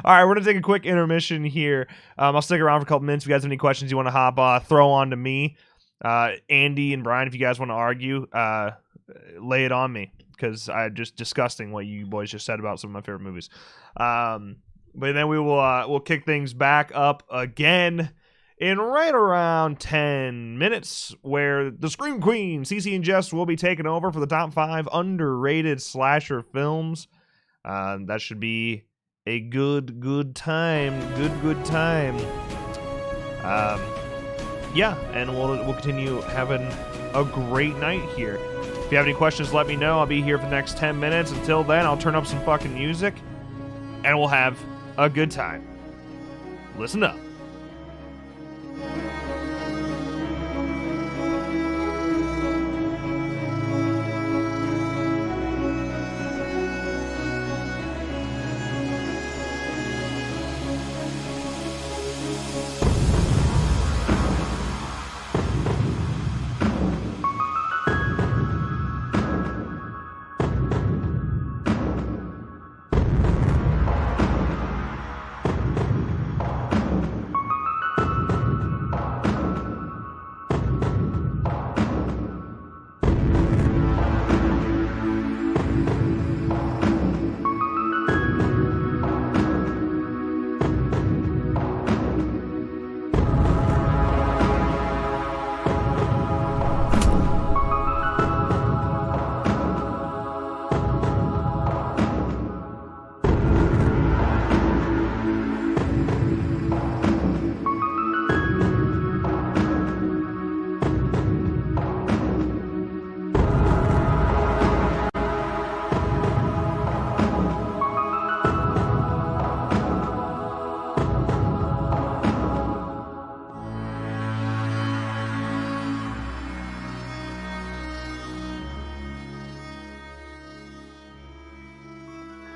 right, we're going to take a quick intermission here. I'll stick around for a couple minutes. If you guys have any questions you want to throw on to me, Andy and Brian, if you guys want to argue, lay it on me, because I'm just disgusting what you boys just said about some of my favorite movies. But then we'll kick things back up again in right around 10 minutes, where the Scream Queen, CC and Jess, will be taking over for the top 5 underrated slasher films. That should be a good time. Good time. Yeah, and we'll continue having a great night here. If you have any questions, let me know. I'll be here for the next 10 minutes. Until then, I'll turn up some fucking music, and we'll have a good time. Listen up.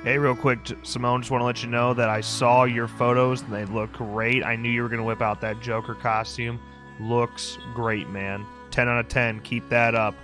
Hey, real quick, Simone, just want to let you know that I saw your photos and they look great. I knew you were going to whip out that Joker costume. Looks great, man. 10 out of 10. Keep that up.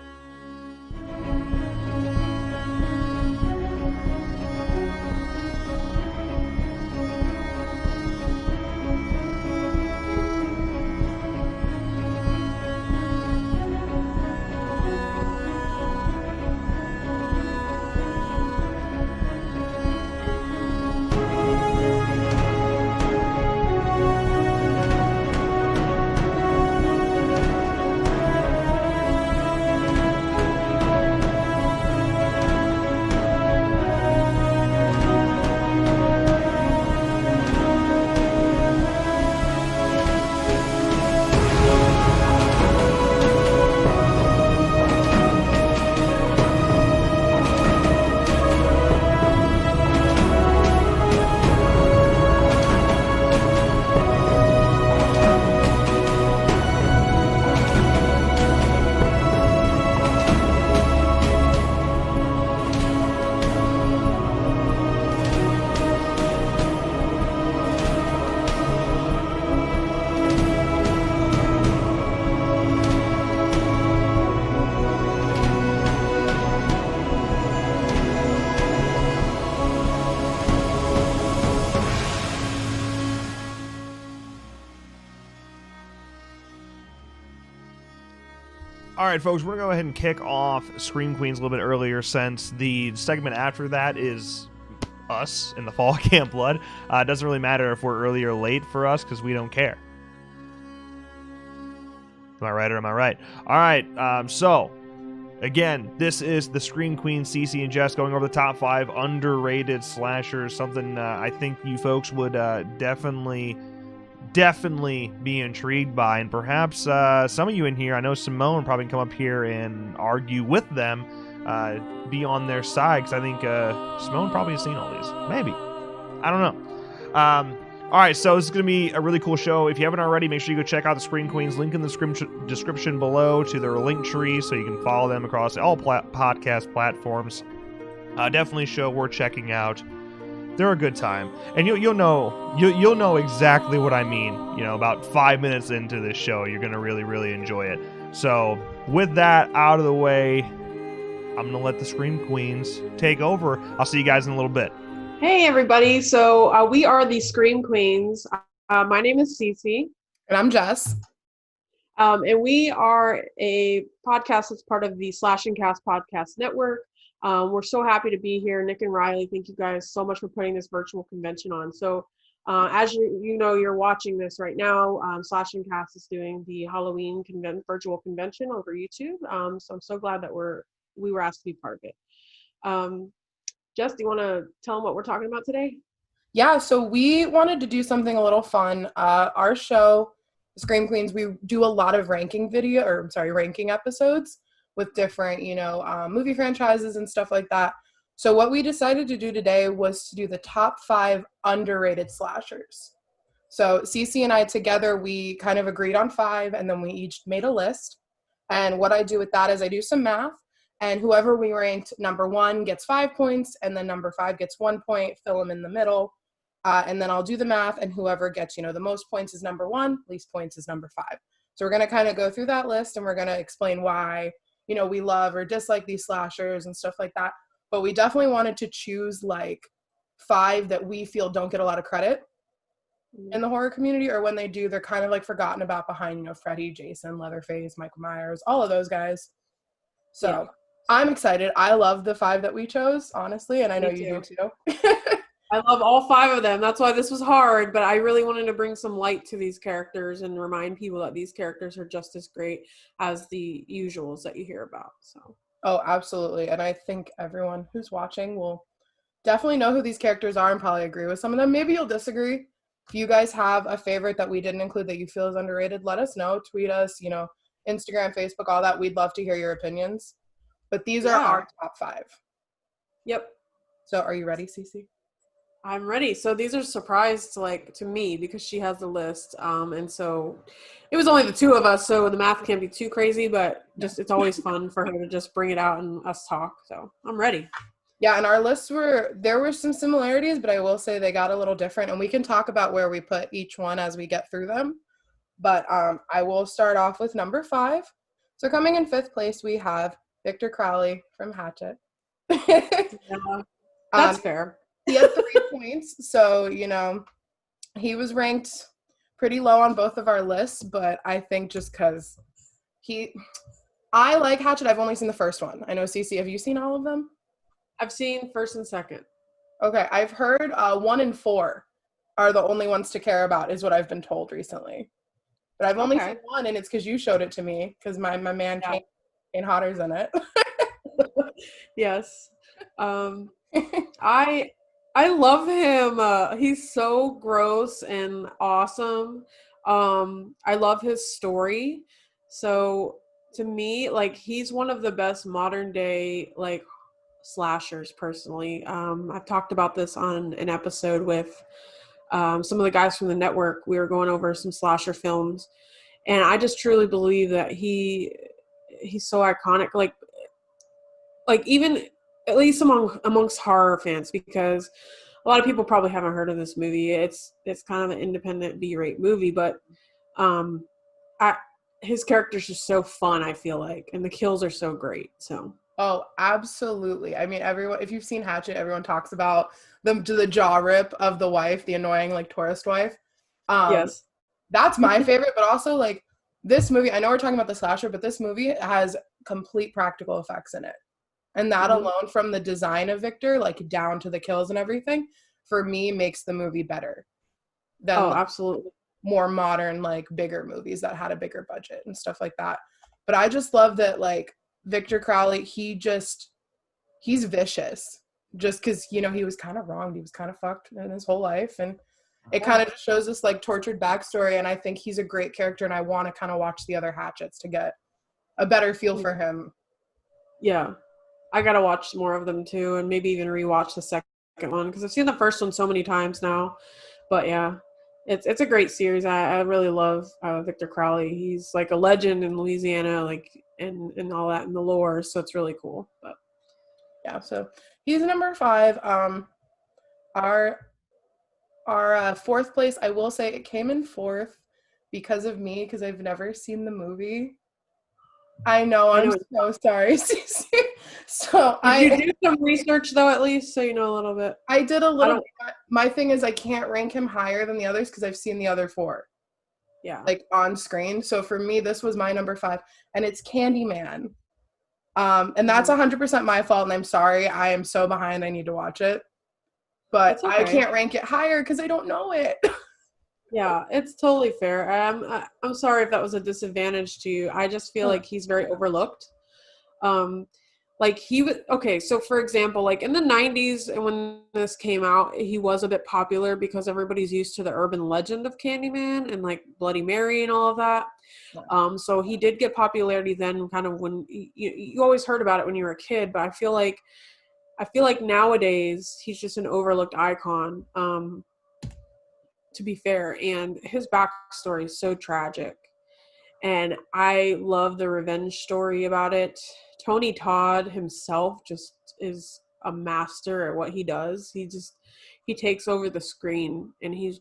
All right, folks, we're going to go ahead and kick off Scream Queens a little bit earlier since the segment after that is us in the Fall Camp Blood. It doesn't really matter if we're early or late for us because we don't care. Am I right or am I right? All right, so again, this is the Scream Queen, Cece and Jess going over the top 5 underrated slashers, something I think you folks would definitely be intrigued by, and perhaps some of you in here, I know Simone probably can come up here and argue with them, be on their side, because I think Simone probably has seen all these. Maybe. I don't know. All right, so this is going to be a really cool show. If you haven't already, make sure you go check out the Scream Queens. Link in the description below to their link tree so you can follow them across all podcast platforms. Definitely a show worth checking out. They're a good time, and you'll know exactly what I mean. You know, about 5 minutes into this show, you're gonna really enjoy it. So, with that out of the way, I'm gonna let the Scream Queens take over. I'll see you guys in a little bit. Hey everybody! So we are the Scream Queens. My name is Cece, and I'm Jess. And we are a podcast that's part of the Slash and Cast podcast network. We're so happy to be here. Nick and Riley, thank you guys so much for putting this virtual convention on. So as you know, you're watching this right now. Slash and Cast is doing the Halloween virtual convention over YouTube. So I'm so glad that we were asked to be part of it. Jess, do you want to tell them what we're talking about today? Yeah, so we wanted to do something a little fun. Our show, Scream Queens, we do a lot of ranking episodes with different, movie franchises and stuff like that. So what we decided to do today was to do the top 5 underrated slashers. So Cece and I together, we kind of agreed on 5, and then we each made a list. And what I do with that is I do some math, and whoever we ranked number 1 gets 5 points, and then number 5 gets 1 point, fill them in the middle. And then I'll do the math, and whoever gets, the most points is number 1, least points is number 5. So we're going to kind of go through that list, and we're going to explain why we love or dislike these slashers and stuff like that. But we definitely wanted to choose like 5 that we feel don't get a lot of credit in the horror community, or when they do, they're kind of like forgotten about behind, Freddy, Jason, Leatherface, Michael Myers, all of those guys. So yeah. I'm excited. I love the 5 that we chose, honestly, and I know you do too. I love all 5 of them. That's why this was hard, but I really wanted to bring some light to these characters and remind people that these characters are just as great as the usuals that you hear about. So. Oh, absolutely. And I think everyone who's watching will definitely know who these characters are and probably agree with some of them. Maybe you'll disagree. If you guys have a favorite that we didn't include that you feel is underrated, let us know. Tweet us, Instagram, Facebook, all that. We'd love to hear your opinions. But these are our top 5. Yep. So are you ready, Cece? I'm ready. So these are surprise to me because she has the list. And so it was only the 2 of us, so the math can't be too crazy, but just it's always fun for her to just bring it out and us talk. So I'm ready. Yeah, and our lists there were some similarities, but I will say they got a little different, and we can talk about where we put each one as we get through them. But I will start off with number 5. So coming in 5th place, we have Victor Crowley from Hatchet. Yeah, that's fair. He had 3 points, so, he was ranked pretty low on both of our lists, but I think just because I like Hatchet. I've only seen the first one. I know, Cece, have you seen all of them? I've seen 1st and 2nd. Okay, I've heard 1 and 4 are the only ones to care about, is what I've been told recently. But I've only seen 1, and it's because you showed it to me, because my man Kane Hodder's in it. Yes. I love him. He's so gross and awesome. I love his story. So to me, he's one of the best modern day, slashers personally. I've talked about this on an episode with some of the guys from the network. We were going over some slasher films, and I just truly believe that he's so iconic. Even at least amongst horror fans, because a lot of people probably haven't heard of this movie. It's kind of an independent B-rate movie, but his character's just so fun, I feel like, and the kills are so great. So. Oh, absolutely. I mean, everyone, if you've seen Hatchet, everyone talks about the jaw rip of the wife, the annoying tourist wife. Yes. That's my favorite, but also this movie, I know we're talking about the slasher, but this movie has complete practical effects in it. And that alone, from the design of Victor, like down to the kills and everything, for me makes the movie better than absolutely more modern, like bigger movies that had a bigger budget and stuff like that. But I just love that, like, Victor Crowley, he's vicious just because, you know, he was kind of wronged. He was kind of fucked in his whole life. And it kind of just shows this like tortured backstory. And I think he's a great character. And I want to kind of watch the other Hatchets to get a better feel for him. Yeah. I got to watch more of them too. And maybe even rewatch the second one because I've seen the first one so many times now. But yeah, it's a great series. I really love Victor Crowley. He's like a legend in Louisiana, like, and all that in the lore. So it's really cool. But yeah, so he's number 5. Our fourth place, I will say it came in 4th because of me, because I've never seen the movie. I know, I'm so sorry, Cece. So Did you do some research though, at least, so you know a little bit? I did a little bit. My thing is I can't rank him higher than the others because I've seen the other 4. Yeah. Like on screen. So for me, this was my number 5, and it's Candyman. And that's 100% my fault, and I'm sorry. I am so behind. I need to watch it. But I can't rank it higher because I don't know it. Yeah, it's totally fair. I'm sorry if that was a disadvantage to you. I just feel like he's very overlooked. Like he was okay. So for example, like in the 90s when this came out, he was a bit popular because everybody's used to the urban legend of Candyman and like Bloody Mary and all of that. So he did get popularity then, kind of when you always heard about it when you were a kid. But I feel like nowadays he's just an overlooked icon. To be fair, and his backstory is so tragic, and I love the revenge story about it. Tony Todd himself just is a master at what he does. He takes over the screen, and he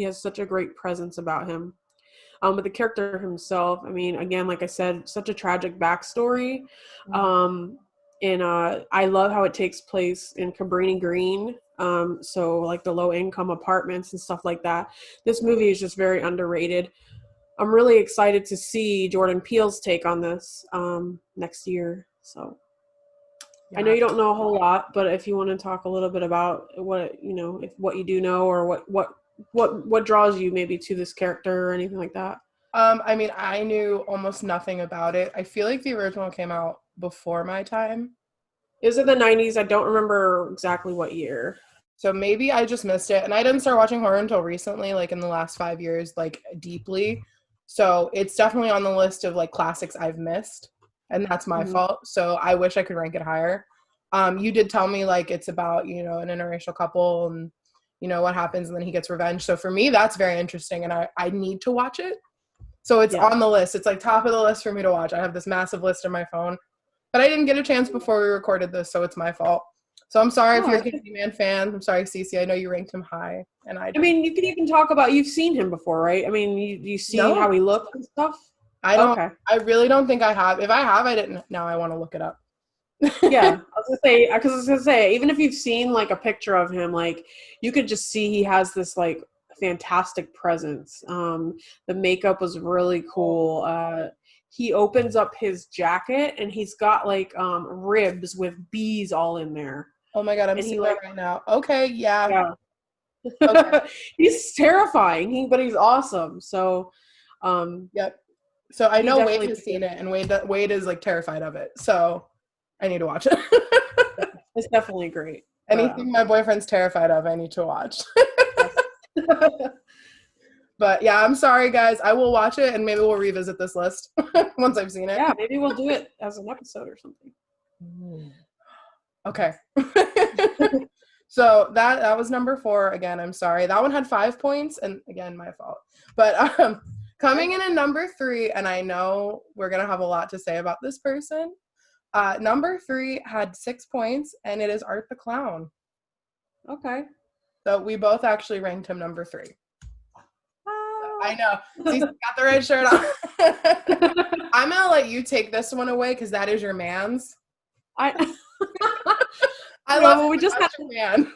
has such a great presence about him. But the character himself, I mean, again, like I said, such a tragic backstory. And I love how it takes place in Cabrini Green. So like the low income apartments and stuff like that. This movie is just very underrated. I'm really excited to see Jordan Peele's take on this next year. So I know you don't know a whole lot, but if you want to talk a little bit about what you do know, or what draws you maybe to this character or anything like that. I mean, I knew almost nothing about it. I feel like the original came out before my time. Is it the 90s? I don't remember exactly what year. So maybe I just missed it. And I didn't start watching horror until recently, like in the last 5 years, like deeply. So it's definitely on the list of like classics I've missed. And that's my fault. So I wish I could rank it higher. You did tell me like it's about, an interracial couple and, what happens and then he gets revenge. So for me, that's very interesting. And I need to watch it. So it's on the list. It's like top of the list for me to watch. I have this massive list on my phone. But I didn't get a chance before we recorded this, so it's my fault. So I'm sorry if you're a Candyman fan. I'm sorry, Cece. I know you ranked him high, and I mean, you can even talk about you've seen him before, right? I mean, you see how he looks and stuff. I don't. Okay. I really don't think I have. If I have, I didn't. Now I want to look it up. Yeah, I was gonna say, even if you've seen like a picture of him, like you could just see he has this like fantastic presence. The makeup was really cool. He opens up his jacket and he's got like ribs with bees all in there. Oh my god, I'm seeing that right now. Okay, yeah. Okay. He's terrifying, but he's awesome. So, yep. So I know Wade has seen it, and Wade is like terrified of it. So I need to watch it. It's definitely great. Anything my boyfriend's terrified of, I need to watch. But yeah, I'm sorry, guys. I will watch it, and maybe we'll revisit this list once I've seen it. Yeah, maybe we'll do it as an episode or something. Okay. So that was number 4. Again, I'm sorry. That one had 5 points, and again, my fault. But coming in at number 3, and I know we're gonna have a lot to say about this person. Number 3 had 6 points, and it is Art the Clown. Okay. So we both actually ranked him number 3. I know. He's got the red shirt on. I'm going to let you take this one away because that is your man's. I love we just had your man.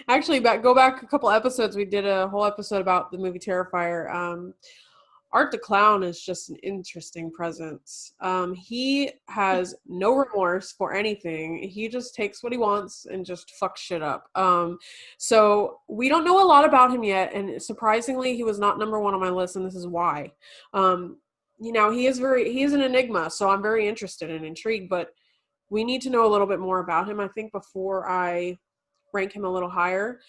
Actually, go back a couple episodes. We did a whole episode about the movie Terrifier. Art the Clown is just an interesting presence. He has no remorse for anything. He just takes what he wants and just fucks shit up. So we don't know a lot about him yet, and surprisingly, he was not number one on my list, and this is why. He is an enigma, so I'm very interested and intrigued, but we need to know a little bit more about him, I think, before I rank him a little higher.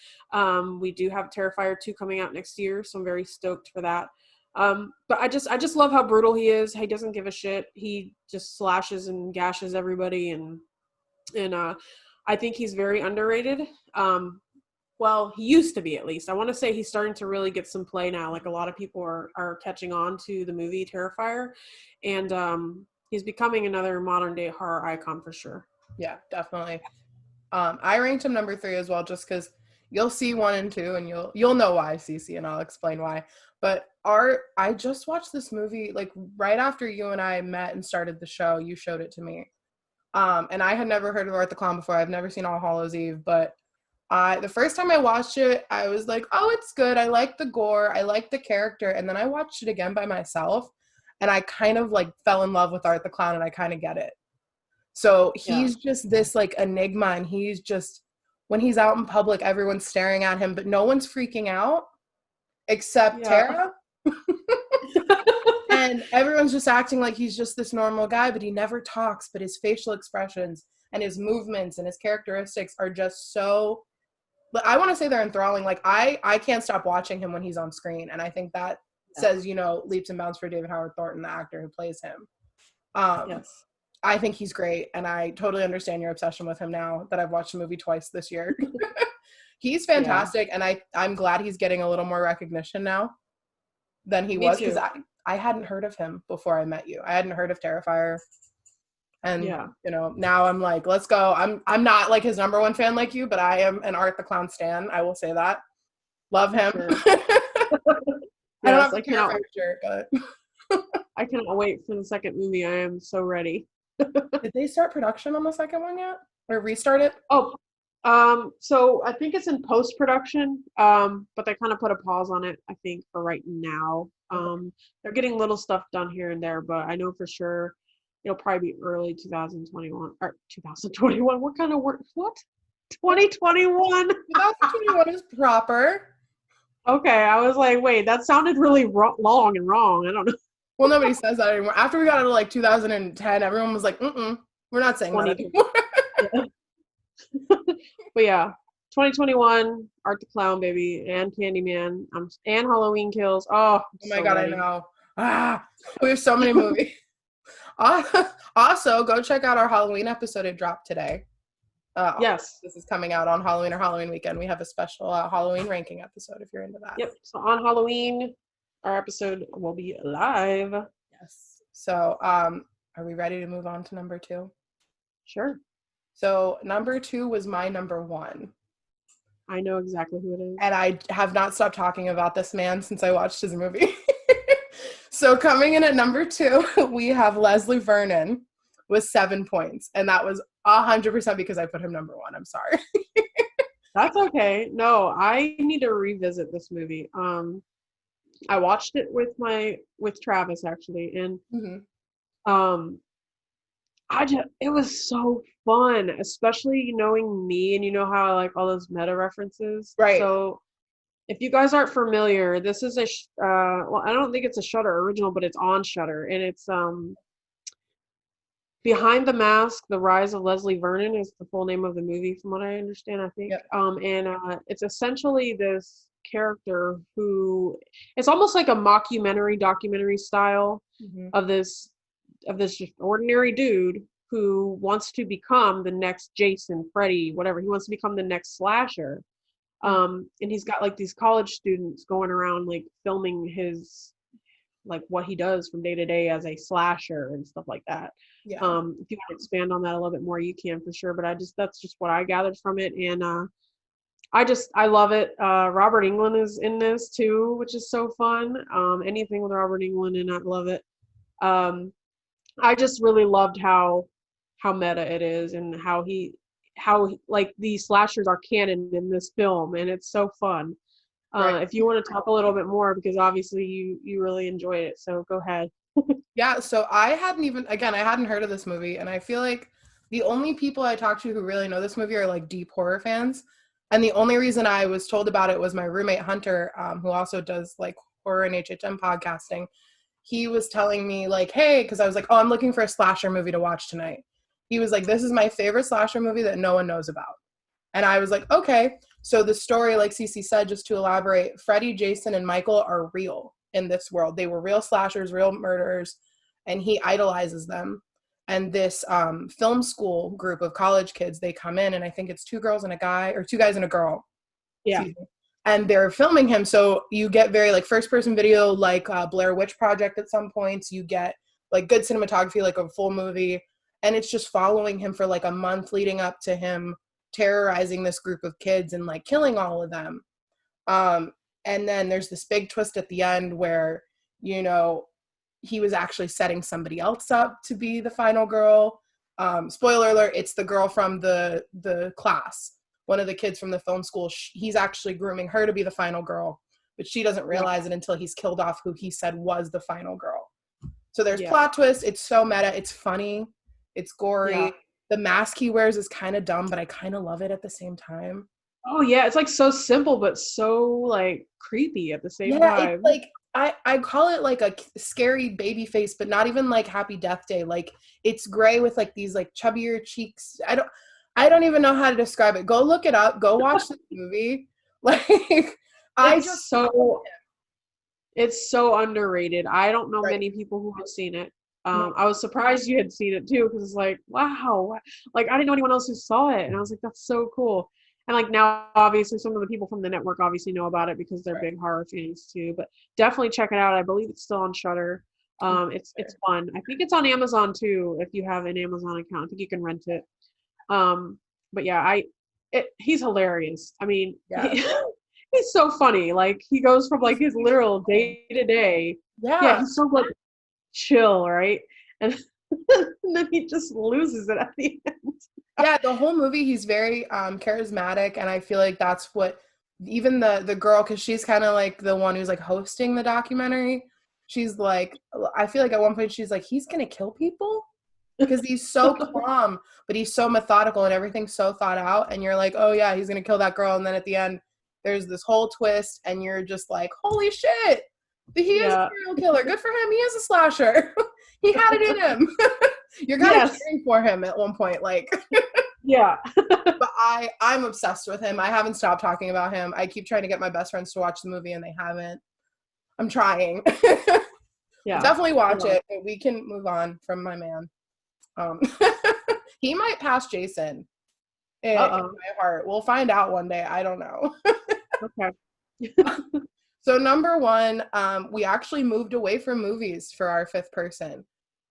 We do have Terrifier 2 coming out next year, so I'm very stoked for that. But I just love how brutal he is. He doesn't give a shit. He just slashes and gashes everybody, and I think he's very underrated. Well, he used to be, at least. I want to say he's starting to really get some play now. Like, a lot of people are catching on to the movie Terrifier, and he's becoming another modern day horror icon for sure. Yeah, definitely. I ranked him number 3 as well, just because you'll see 1 and 2, and you'll know why, Cece, and I'll explain why. But I just watched this movie like right after you and I met and started the show. You showed it to me, and I had never heard of Art the Clown before. I've never seen All Hallows Eve, but the first time I watched it, I was like, oh, it's good. I like the gore. I like the character. And then I watched it again by myself, and I kind of like fell in love with Art the Clown, and I kind of get it. So he's just this like enigma, and he's just, when he's out in public, everyone's staring at him, but no one's freaking out except Tara. And everyone's just acting like he's just this normal guy, but he never talks, but his facial expressions and his movements and his characteristics are just so, but I want to say they're enthralling. Like I can't stop watching him when he's on screen, and I think that says, leaps and bounds for David Howard Thornton, the actor who plays him. Yes. I think he's great, and I totally understand your obsession with him now that I've watched the movie twice this year. He's fantastic, and I'm glad he's getting a little more recognition now than he was, because I hadn't heard of him before I met you. I hadn't heard of Terrifier, and now I'm like, let's go. I'm not like his number one fan like you, but I am an Art the Clown stan. I will say that. Love him. Sure. I don't have a Terrifier shirt, but I cannot wait for the second movie. I am so ready. Did they start production on the second one yet, or restart it? So I think it's in post-production, but they kind of put a pause on it, I think, for right now. They're getting little stuff done here and there, but I know for sure it'll probably be early 2021 or 2021. What kind of work? What? 2021? 2021 is proper. Okay, I was like, wait, that sounded really long and wrong. I don't know. Well, nobody says that anymore. After we got into like 2010, everyone was like, we're not saying that anymore. But yeah, 2021, Art the Clown, baby, and Candyman, and Halloween Kills. Oh my God, ready. I know. We have so many movies. Also, go check out our Halloween episode. It dropped today. Yes. This is coming out on Halloween or Halloween weekend. We have a special Halloween ranking episode if you're into that. Yep. So on Halloween, our episode will be live. Yes. So are we ready to move on to number 2? Sure. So number 2 was my number 1. I know exactly who it is. And I have not stopped talking about this man since I watched his movie. So coming in at number 2, we have Leslie Vernon with 7 points. And that was 100% because I put him number 1. I'm sorry. That's okay. No, I need to revisit this movie. I watched it with Travis actually, and it was so fun, especially knowing me, and you know how I like all those meta references. Right. So if you guys aren't familiar, this is well, I don't think it's a Shudder original, but it's on Shudder, and it's Behind the Mask: The Rise of Leslie Vernon is the full name of the movie, from what I understand, I think. Yep. And it's essentially this character who, it's almost like a documentary style of this just ordinary dude who wants to become the next Jason, Freddy, whatever. He wants to become the next slasher. And he's got like these college students going around like filming his, like what he does from day to day as a slasher and stuff like that. Yeah. If you want to expand on that a little bit more, you can for sure. But that's just what I gathered from it. And I love it. Robert Englund is in this too, which is so fun. Anything with Robert Englund in, I love it. I just really loved how meta it is, and how like these slashers are canon in this film, and it's so fun. Right. If you want to talk a little bit more, because obviously you really enjoyed it, so go ahead. Yeah, so I hadn't heard of this movie, and I feel like the only people I talk to who really know this movie are like deep horror fans. And the only reason I was told about it was my roommate Hunter, who also does like horror and HHM podcasting. He was telling me like, hey, because I was like, oh, I'm looking for a slasher movie to watch tonight. He was like, this is my favorite slasher movie that no one knows about. And I was like, okay. So the story, like Cece said, just to elaborate, Freddy, Jason, and Michael are real in this world. They were real slashers, real murderers, and he idolizes them. And this film school group of college kids, they come in, and I think it's 2 girls and a guy, or 2 guys and a girl. Yeah. And they're filming him. So you get very like first person video, like Blair Witch Project at some points. You get like good cinematography, like a full movie. And it's just following him for like a month leading up to him terrorizing this group of kids and like killing all of them. And then there's this big twist at the end where, you know, he was actually setting somebody else up to be the final girl. Spoiler alert, it's the girl from the class. One of the kids from the film school, he's actually grooming her to be the final girl, but she doesn't realize it until he's killed off who he said was the final girl. So there's plot twists. It's so meta. It's funny. It's gory. Yeah. The mask he wears is kind of dumb, but I kind of love it at the same time. Oh yeah, it's like so simple, but so like creepy at the same time. Yeah, it's like I call it like a scary baby face, but not even like Happy Death Day. Like it's gray with like these like chubbier cheeks. I don't even know how to describe it. Go look it up. Go watch the movie. Like it's so underrated. I don't know many people who have seen it. I was surprised you had seen it too, because it's like, wow, like I didn't know anyone else who saw it, and I was like, that's so cool. And like now, obviously, some of the people from the network obviously know about it because they're big horror fans too. But definitely check it out. I believe it's still on Shudder. It's fun. I think it's on Amazon too. If you have an Amazon account, I think you can rent it. But yeah, he's hilarious. I mean, he's so funny. Like he goes from like his literal day to day. Yeah, he's so like chill, right? And then he just loses it at the end. Yeah, the whole movie he's very charismatic, and I feel like that's what even the girl, because she's kind of like the one who's like hosting the documentary, she's like, I feel like at one point she's like, he's gonna kill people because he's so calm, but he's so methodical and everything's so thought out, and you're like, oh yeah, he's gonna kill that girl, and then at the end there's this whole twist and you're just like, holy shit, he is a serial killer. Good for him. He is a slasher. He had it in him. You're kind of cheering for him at one point, like. Yeah. But I'm obsessed with him. I haven't stopped talking about him. I keep trying to get my best friends to watch the movie and they haven't. I'm trying. Yeah. Definitely watch it. But we can move on from my man. He might pass Jason in my heart. We'll find out one day. I don't know. Okay. So number 1, we actually moved away from movies for our 5th person.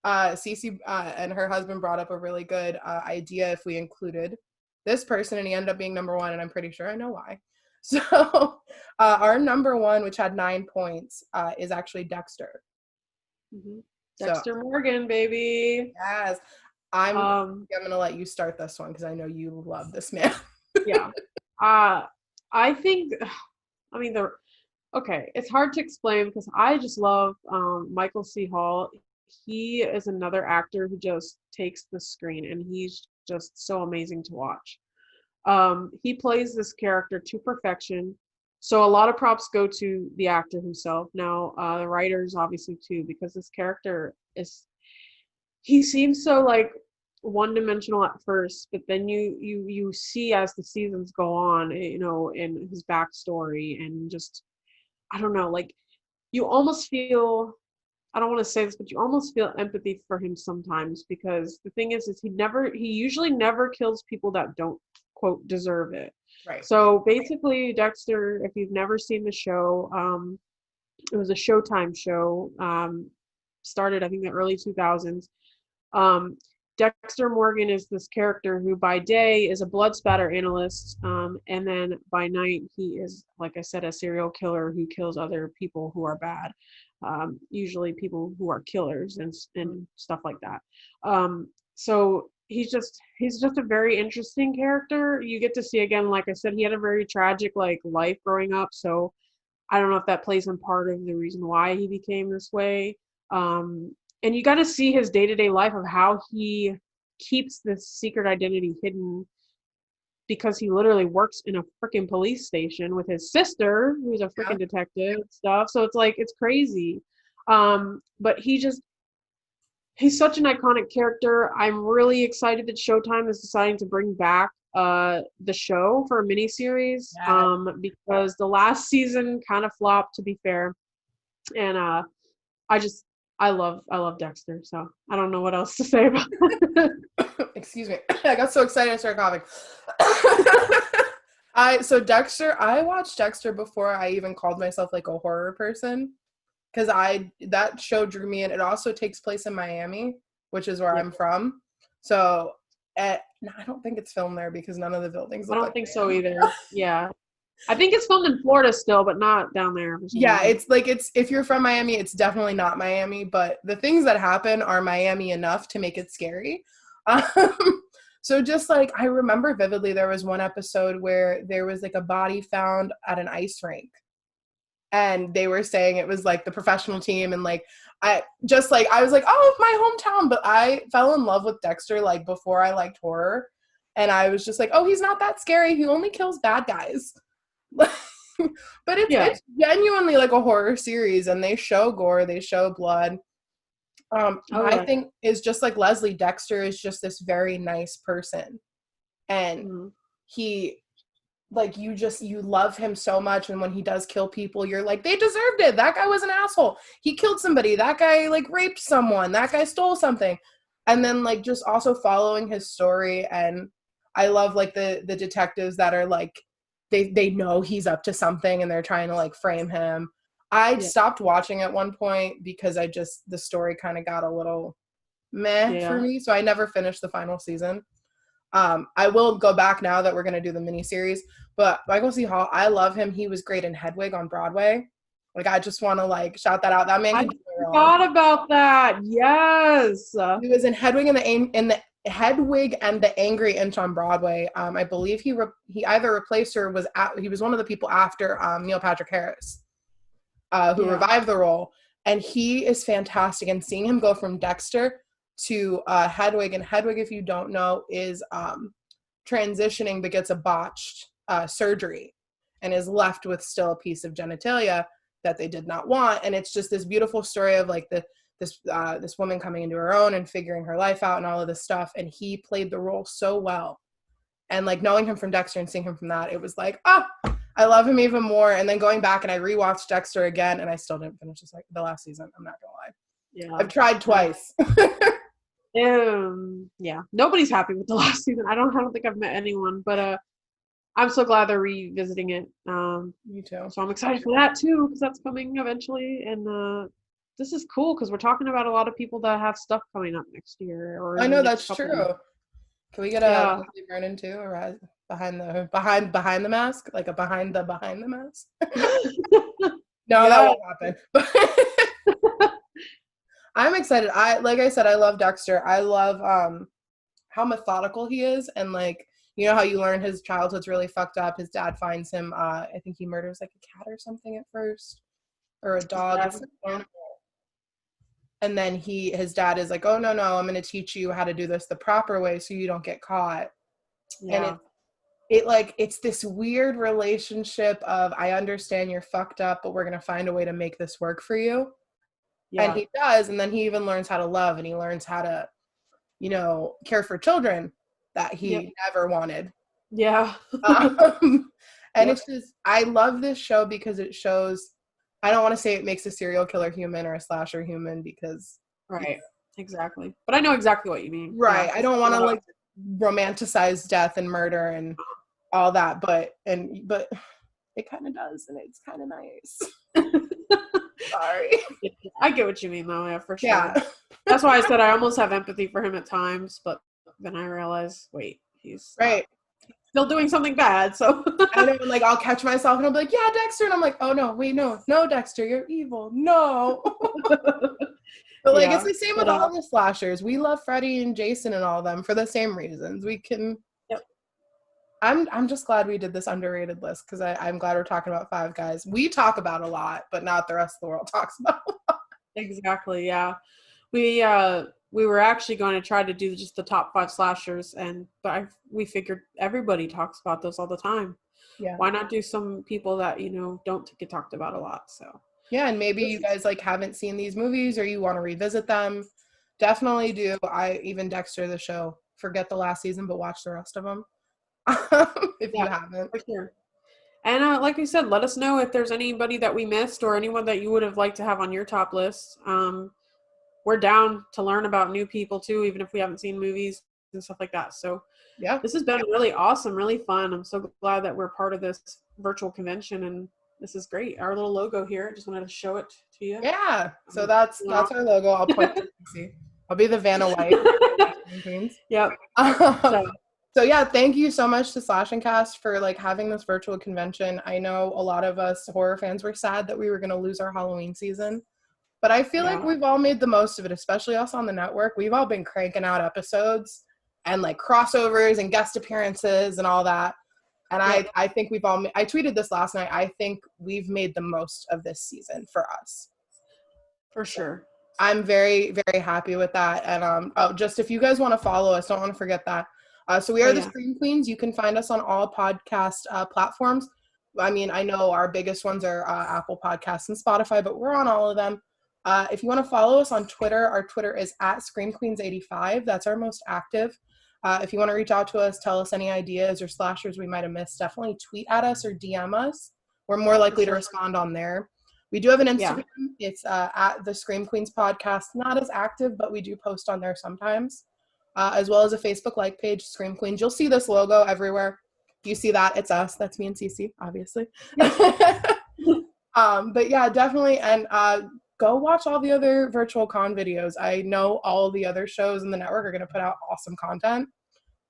Cece and her husband brought up a really good idea if we included this person, and he ended up being number 1, and I'm pretty sure I know why. So our number 1, which had 9 points, is actually Dexter. Mm-hmm. Dexter Morgan, baby. Yes. I'm going to let you start this one because I know you love this man. Yeah. I think, I mean, it's hard to explain because I just love Michael C. Hall. He is another actor who just takes the screen, and he's just so amazing to watch. He plays this character to perfection. So a lot of props go to the actor himself. Now, the writers obviously too, because this character he seems so like one-dimensional at first, but then you see as the seasons go on, you know, in his backstory, and just, I don't know, like you almost feel, I don't want to say this, but you almost feel empathy for him sometimes, because the thing is he usually never kills people that don't, quote, deserve it. Right. So basically, Dexter, if you've never seen the show, it was a Showtime show, started, I think, in the early 2000s. Dexter Morgan is this character who by day is a blood spatter analyst, and then by night he is, like I said, a serial killer who kills other people who are bad, usually people who are killers and stuff like that. So he's just a very interesting character. You get to see, again, like I said, he had a very tragic like life growing up, so I don't know if that plays in part of the reason why he became this way. And you got to see his day-to-day life of how he keeps this secret identity hidden, because he literally works in a freaking police station with his sister, who's a freaking detective and stuff. So it's like, it's crazy. But he's such an iconic character. I'm really excited that Showtime is deciding to bring back the show for a miniseries, because the last season kind of flopped, to be fair. And I love Dexter, so I don't know what else to say about it. Excuse me. I got so excited I started coughing. Dexter, I watched Dexter before I even called myself like a horror person, because that show drew me in. It also takes place in Miami, which is where I'm from. So I don't think it's filmed there because none of the buildings look I don't like think Miami. so either. Yeah. I think it's filmed in Florida still, but not down there. Yeah, it's like, if you're from Miami, it's definitely not Miami, but the things that happen are Miami enough to make it scary. So just like, I remember vividly, there was one episode where there was like a body found at an ice rink, and they were saying it was like the professional team, and like I was like, oh, my hometown. But I fell in love with Dexter like before I liked horror, and I was just like, oh, he's not that scary, he only kills bad guys. But it's genuinely like a horror series, and they show gore, they show blood. I think is just like Leslie, Dexter is just this very nice person, and he, like, you love him so much, and when he does kill people, you're like, they deserved it. That guy was an asshole. He killed somebody. That guy like raped someone. That guy stole something. And then like just also following his story, and I love like the detectives that are like, they know he's up to something and they're trying to like frame him. I stopped watching at one point because the story kind of got a little meh for me. So I never finished the final season. I will go back now that we're going to do the miniseries, but Michael C. Hall, I love him. He was great in Hedwig on Broadway. Like, I just want to like shout that out. That man can do it all. I forgot about that. Yes. He was in Hedwig and the Angry Inch on Broadway. I believe he either replaced or he was one of the people after Neil Patrick Harris, who revived the role, and he is fantastic. And seeing him go from Dexter to Hedwig, and Hedwig, if you don't know, is transitioning but gets a botched surgery and is left with still a piece of genitalia that they did not want. And it's just this beautiful story of like this woman coming into her own and figuring her life out and all of this stuff. And he played the role so well. And like knowing him from Dexter and seeing him from that, it was like, I love him even more. And then going back and I rewatched Dexter again, and I still didn't finish the last season. I'm not gonna lie. Yeah, I've tried twice. Yeah, nobody's happy with the last season. I don't think I've met anyone, but I'm so glad they're revisiting it. Me too. So I'm excited for that too, because that's coming eventually. And this is cool because we're talking about a lot of people that have stuff coming up next year. Or I know that's true. Can we get a Vernon too, or behind the mask, like a behind the mask? No, that won't happen. I'm excited. Like I said, I love Dexter. I love how methodical he is, and like, you know how you learn his childhood's really fucked up. His dad finds him. I think he murders like a cat or something at first, or a dog. And then his dad is like, oh no, I'm going to teach you how to do this the proper way so you don't get caught. Yeah. And it's this weird relationship of, I understand you're fucked up, but we're going to find a way to make this work for you. Yeah. And he does. And then he even learns how to love, and he learns how to, care for children that he never wanted. Yeah. And it's just, I love this show because it shows, I don't want to say it makes a serial killer human or a slasher human, because right, exactly. But I know exactly what you mean. Right. I don't want to like romanticize death and murder and all that, but it kind of does, and it's kind of nice. Sorry. I get what you mean though, yeah, for sure. Yeah. That's why I said I almost have empathy for him at times, but then I realize, wait, he's right. Still doing something bad, so I know, like I'll catch myself and I'll be like, yeah, Dexter, and I'm like, oh no, wait, no, Dexter, you're evil, no. But like it's the same with all the slashers. We love Freddy and Jason and all of them for the same reasons. We can I'm just glad we did this underrated list because I'm glad we're talking about Five Guys. We talk about a lot, but not the rest of the world talks about a lot. Exactly. Yeah. We were actually going to try to do just the top 5 slashers, but we figured everybody talks about those all the time. Yeah. Why not do some people that don't get talked about a lot? So yeah, and maybe you guys like haven't seen these movies or you want to revisit them. Definitely do. Even Dexter the show. Forget the last season, but watch the rest of them if you haven't. For sure. And like we said, let us know if there's anybody that we missed or anyone that you would have liked to have on your top list. We're down to learn about new people too, even if we haven't seen movies and stuff like that. So yeah, this has been really awesome, really fun. I'm so glad that we're part of this virtual convention, and this is great. Our little logo here. I just wanted to show it to you. Yeah. So that's our logo. I'll point to see. I'll be the Vanna White. Yep. So yeah, thank you so much to Slash and Cast for like having this virtual convention. I know a lot of us horror fans were sad that we were going to lose our Halloween season, but I feel like we've all made the most of it, especially us on the network. We've all been cranking out episodes and like crossovers and guest appearances and all that. And I think we've all, I tweeted this last night. I think we've made the most of this season for us. For sure. I'm very, very happy with that. And just if you guys want to follow us, don't want to forget that. So we are the Scream Queens. You can find us on all podcast platforms. I mean, I know our biggest ones are Apple Podcasts and Spotify, but we're on all of them. If you want to follow us on Twitter, our Twitter is @ScreamQueens85. That's our most active. If you want to reach out to us, tell us any ideas or slashers we might have missed, definitely tweet at us or DM us. We're more likely to respond on there. We do have an Instagram. Yeah. It's at the Scream Queens Podcast. Not as active, but we do post on there sometimes. As well as a Facebook like page, Scream Queens. You'll see this logo everywhere. If you see that, it's us. That's me and Cece, obviously. But yeah, definitely. And go watch all the other virtual con videos. I know all the other shows in the network are going to put out awesome content.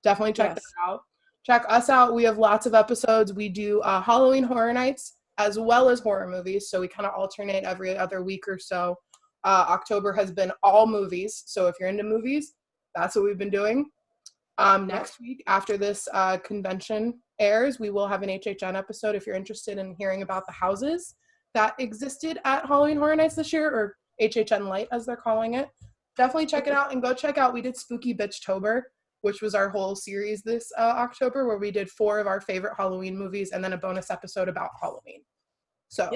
Definitely check that out. Check us out. We have lots of episodes. We do Halloween Horror Nights as well as horror movies. So we kind of alternate every other week or so. October has been all movies. So if you're into movies, that's what we've been doing. Next week, after this convention airs, we will have an HHN episode if you're interested in hearing about the houses that existed at Halloween Horror Nights this year, or HHN Light as they're calling it. Definitely check it out and go check out. We did Spooky Bitchtober, which was our whole series this October, where we did 4 of our favorite Halloween movies and then a bonus episode about Halloween. So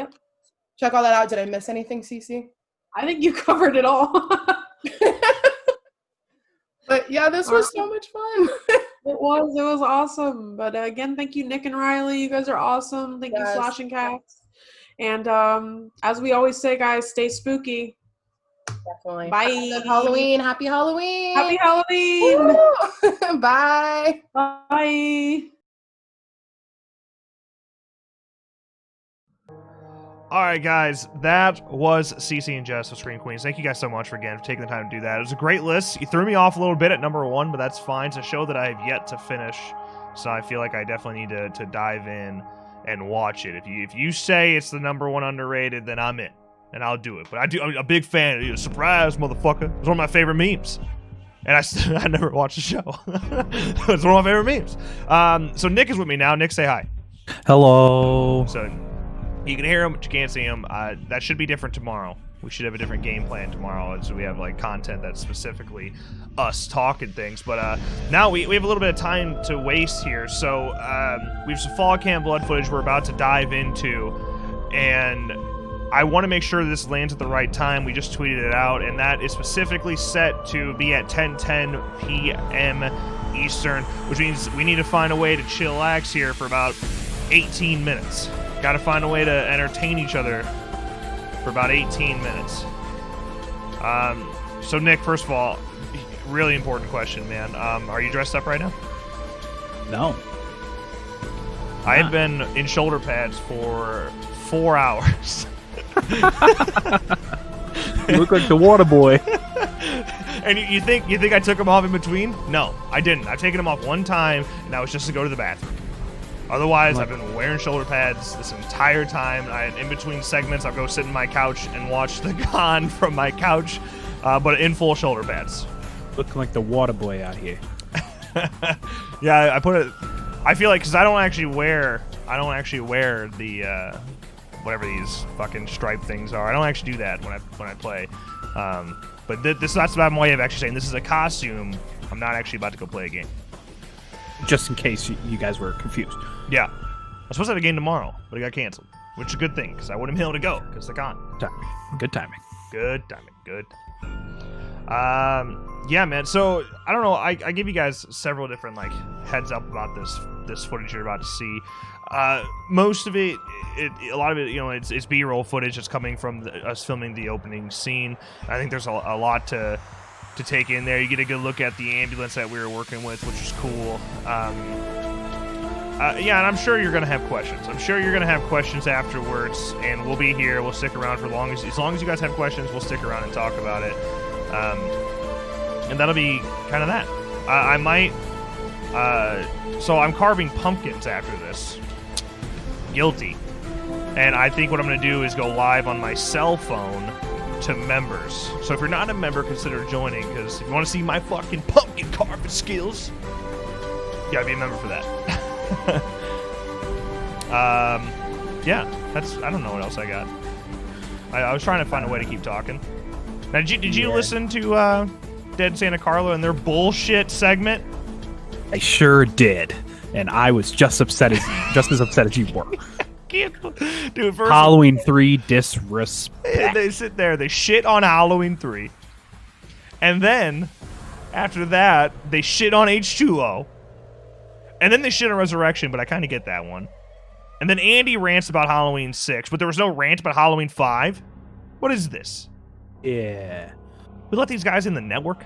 check all that out. Did I miss anything, Cece? I think you covered it all. But yeah, this was so much fun. It was awesome. But again, thank you, Nick and Riley. You guys are awesome. Thank you, Slash and Cats. And as we always say, guys, stay spooky. Definitely. Bye. Happy Halloween. Happy Halloween. Happy Halloween. Bye. Bye. All right, guys, that was Cece and Jess of Scream Queens. Thank you guys so much for taking the time to do that. It was a great list. You threw me off a little bit at number 1, but that's fine. It's a show that I have yet to finish, so I feel like I definitely need to dive in and watch it. If you say it's the number 1 underrated, then I'm in, and I'll do it. But I'm a big fan. Surprise, motherfucker! It's one of my favorite memes. And I never watched the show. It's one of my favorite memes. So Nick is with me now. Nick, say hi. Hello. So you can hear him, but you can't see him. That should be different tomorrow. We should have a different game plan tomorrow, so we have like content that's specifically us talking things. But now we have a little bit of time to waste here. So we have some fall cam blood footage we're about to dive into, and I want to make sure this lands at the right time. We just tweeted it out, and that is specifically set to be at 10:10 p.m. Eastern, which means we need to find a way to chillax here for about 18 minutes. Got to find a way to entertain each other for about 18 minutes. So Nick, first of all, really important question, man. Are you dressed up right now? No. I have been in shoulder pads for 4 hours. You look like the water boy. And you think I took them off in between? No, I didn't. I've taken them off one time, and that was just to go to the bathroom. Otherwise, I've been wearing shoulder pads this entire time. In between segments, I'll go sit in my couch and watch the con from my couch, but in full shoulder pads. Looking like the water boy out here. Yeah, I put I feel like because I don't actually wear the whatever these fucking stripe things are. I don't actually do that when I play. But that's my way of actually saying this is a costume. I'm not actually about to go play a game. Just in case you guys were confused. Yeah, I'm supposed to have a game tomorrow, but it got canceled, which is a good thing because I wouldn't be able to go because the con. Good timing. Good timing. Good. Yeah, man. So I don't know. I give you guys several different like heads up about this footage you're about to see. Most of it, a lot of it, it's B-roll footage that's coming from us filming the opening scene. I think there's a lot to take in there. You get a good look at the ambulance that we were working with, which is cool. Yeah, and I'm sure you're gonna have questions. I'm sure you're gonna have questions afterwards, and we'll be here. We'll stick around for as long as you guys have questions. We'll stick around and talk about it. And that'll be kind of that. I might. So I'm carving pumpkins after this. Guilty. And I think what I'm going to do is go live on my cell phone to members. So if you're not a member, consider joining, because if you want to see my fucking pumpkin carving skills, you gotta be a member for that. Yeah, I don't know what else I got. I was trying to find a way to keep talking. Now, did you listen to Dead Santa Carla and their bullshit segment? I sure did, and I was just as upset as you were. Dude, first Halloween 3 disrespect. They sit there, they shit on Halloween 3, and then after that they shit on H2O, and then they shit on Resurrection, but I kind of get that one. And then Andy rants about Halloween 6, but there was no rant about Halloween 5. What is this? Yeah. We let these guys in the network?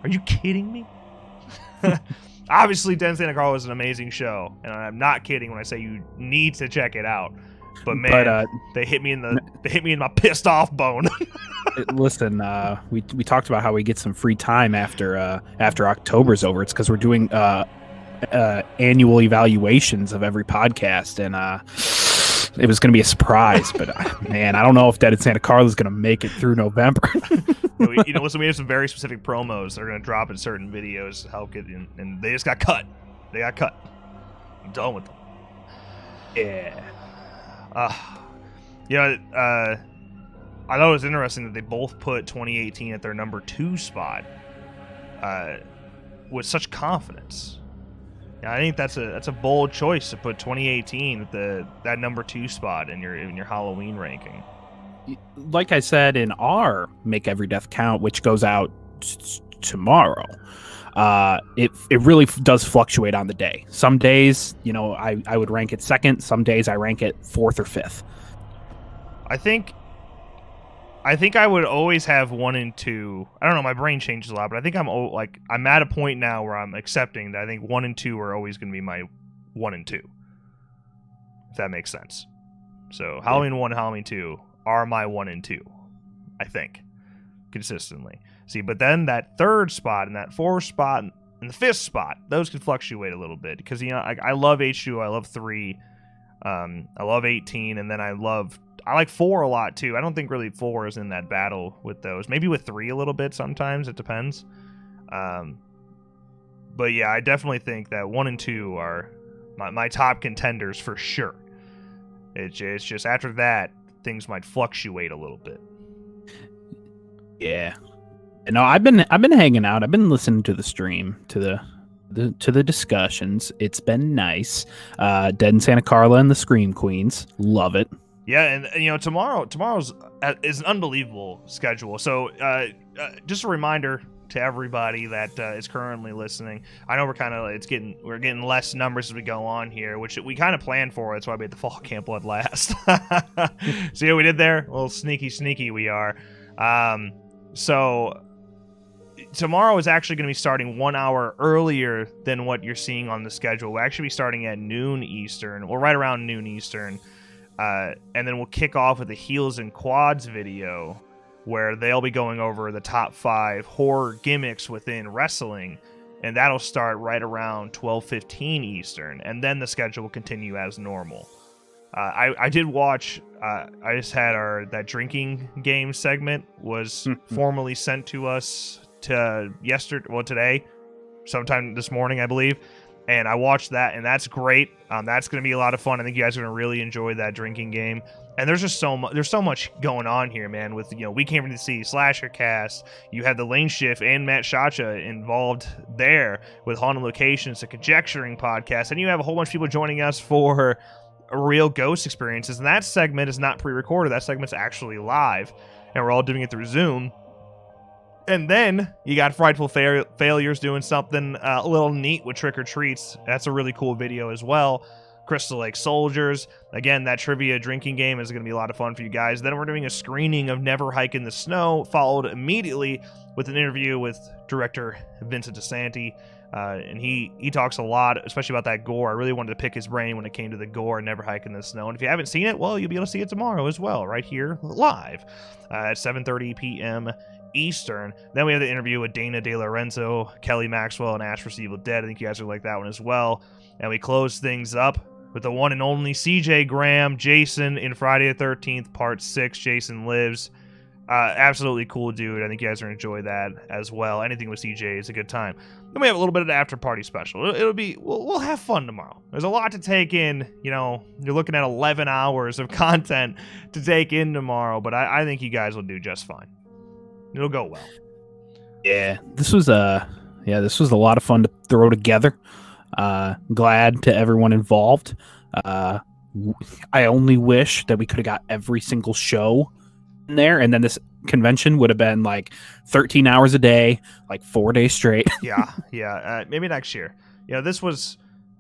Are you kidding me? Obviously, Den Santa Carla is an amazing show, and I'm not kidding when I say you need to check it out. But man, they hit me in my pissed off bone. Listen, we talked about how we get some free time after October's over. It's because we're doing annual evaluations of every podcast, and it was going to be a surprise. But man, I don't know if Dead Santa Carla is going to make it through November. Listen, we have some very specific promos that are going to drop in certain videos to help get in, and they just got cut. They got cut. I'm done with them. Yeah. I thought it was interesting that they both put 2018 at their number 2 spot with such confidence. Yeah, I think that's a bold choice to put 2018 at that number 2 spot in your Halloween ranking. Like I said in our Make Every Death Count, which goes out tomorrow, it really does fluctuate on the day. Some days, I would rank it second. Some days I rank it 4th or 5th. I think I would always have 1 and 2. I don't know. My brain changes a lot, but I think I'm at a point now where I'm accepting that I think 1 and 2 are always going to be my 1 and 2. If that makes sense. So Halloween 1 and Halloween 2 are my 1 and 2, I think, consistently. See, but then that 3rd spot and that 4th spot and the 5th spot, those can fluctuate a little bit because I love H2, I love 3, I love 18, and then I like 4 a lot too. I don't think really 4 is in that battle with those. Maybe with 3 a little bit sometimes. It depends. But yeah, I definitely think that 1 and 2 are my top contenders for sure. It's just after that, things might fluctuate a little bit. Yeah. No, I've been hanging out. I've been listening to the stream, to the discussions. It's been nice. Dead and Santa Carla and the Scream Queens. Love it. Yeah, and tomorrow's is an unbelievable schedule. So just a reminder to everybody that is currently listening. I know we're getting less numbers as we go on here, which we kind of planned for. That's why we had the fall camp blood last. See what we did there? A little sneaky we are. So tomorrow is actually going to be starting 1 hour earlier than what you're seeing on the schedule. We'll actually be starting at noon Eastern, well, right around noon Eastern. And then we'll kick off with the Heels and Quads video, where they'll be going over the top 5 horror gimmicks within wrestling, and that'll start right around 12:15 Eastern, and then the schedule will continue as normal. I did watch. I just had that drinking game segment was formally sent to us today, sometime this morning, I believe. And I watched that, and that's great. That's going to be a lot of fun. I think you guys are going to really enjoy that drinking game. And there's just there's so much going on here, man. With We Came From the Sea, Slasher Cast. You have the Lane Shift and Matt Shacha involved there with Haunted Locations, a conjecturing podcast, and you have a whole bunch of people joining us for real ghost experiences. And that segment is not pre-recorded. That segment's actually live, and we're all doing it through Zoom. And then you got Frightful Failures doing something a little neat with Trick or Treats. That's a really cool video as well. Crystal Lake Soldiers. Again, that trivia drinking game is going to be a lot of fun for you guys. Then we're doing a screening of Never Hike in the Snow, followed immediately with an interview with director Vincent DeSanti. And he talks a lot, especially about that gore. I really wanted to pick his brain when it came to the gore and Never Hike in the Snow. And if you haven't seen it, well, you'll be able to see it tomorrow as well, right here live at 7:30 p.m. Eastern. Then we have the interview with Dana De Lorenzo, Kelly Maxwell, and Ash vs. Evil Dead. I think you guys will like that one as well. And we close things up with the one and only CJ Graham, Jason in Friday the 13th, Part 6, Jason Lives. Absolutely cool dude. I think you guys are going to enjoy that as well. Anything with CJ is a good time. Then we have a little bit of the after party special. It'll be, we'll have fun tomorrow. There's a lot to take in. You're looking at 11 hours of content to take in tomorrow, but I think you guys will do just fine. It'll go well. Yeah, this was a lot of fun to throw together. Glad to everyone involved. I only wish that we could have got every single show in there, and then this convention would have been like 13 hours a day, like 4 days straight. yeah. Maybe next year. This was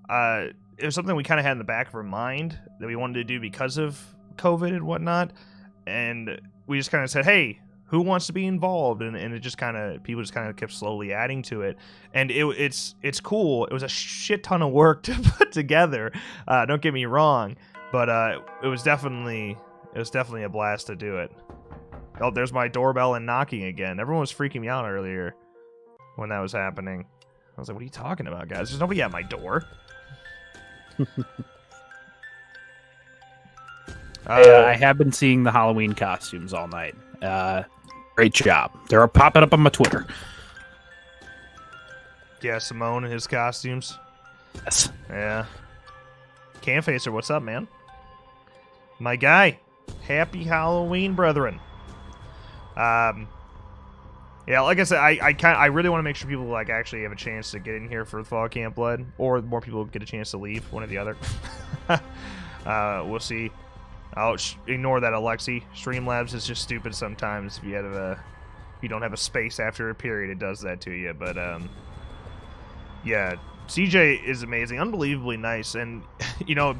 it was something we kind of had in the back of our mind that we wanted to do because of COVID and whatnot, and we just kind of said, hey, who wants to be involved? And it just kind of, people just kind of kept slowly adding to it. And it's cool. It was a shit ton of work to put together. Don't get me wrong, but it was definitely a blast to do it. Oh, there's my doorbell and knocking again. Everyone was freaking me out earlier when that was happening. I was like, what are you talking about, guys? There's nobody at my door. I have been seeing the Halloween costumes all night. Great job. They're popping up on my Twitter. Yeah, Simone and his costumes. Yes. Yeah. Camfacer, what's up, man? My guy. Happy Halloween, brethren. Yeah, like I said, I really want to make sure people actually have a chance to get in here for Fall Camp Blood, or more people get a chance to leave, one or the other. We'll see. I'll ignore that, Alexi. Streamlabs is just stupid sometimes. If you don't have a space after a period, it does that to you. But yeah, CJ is amazing, unbelievably nice, and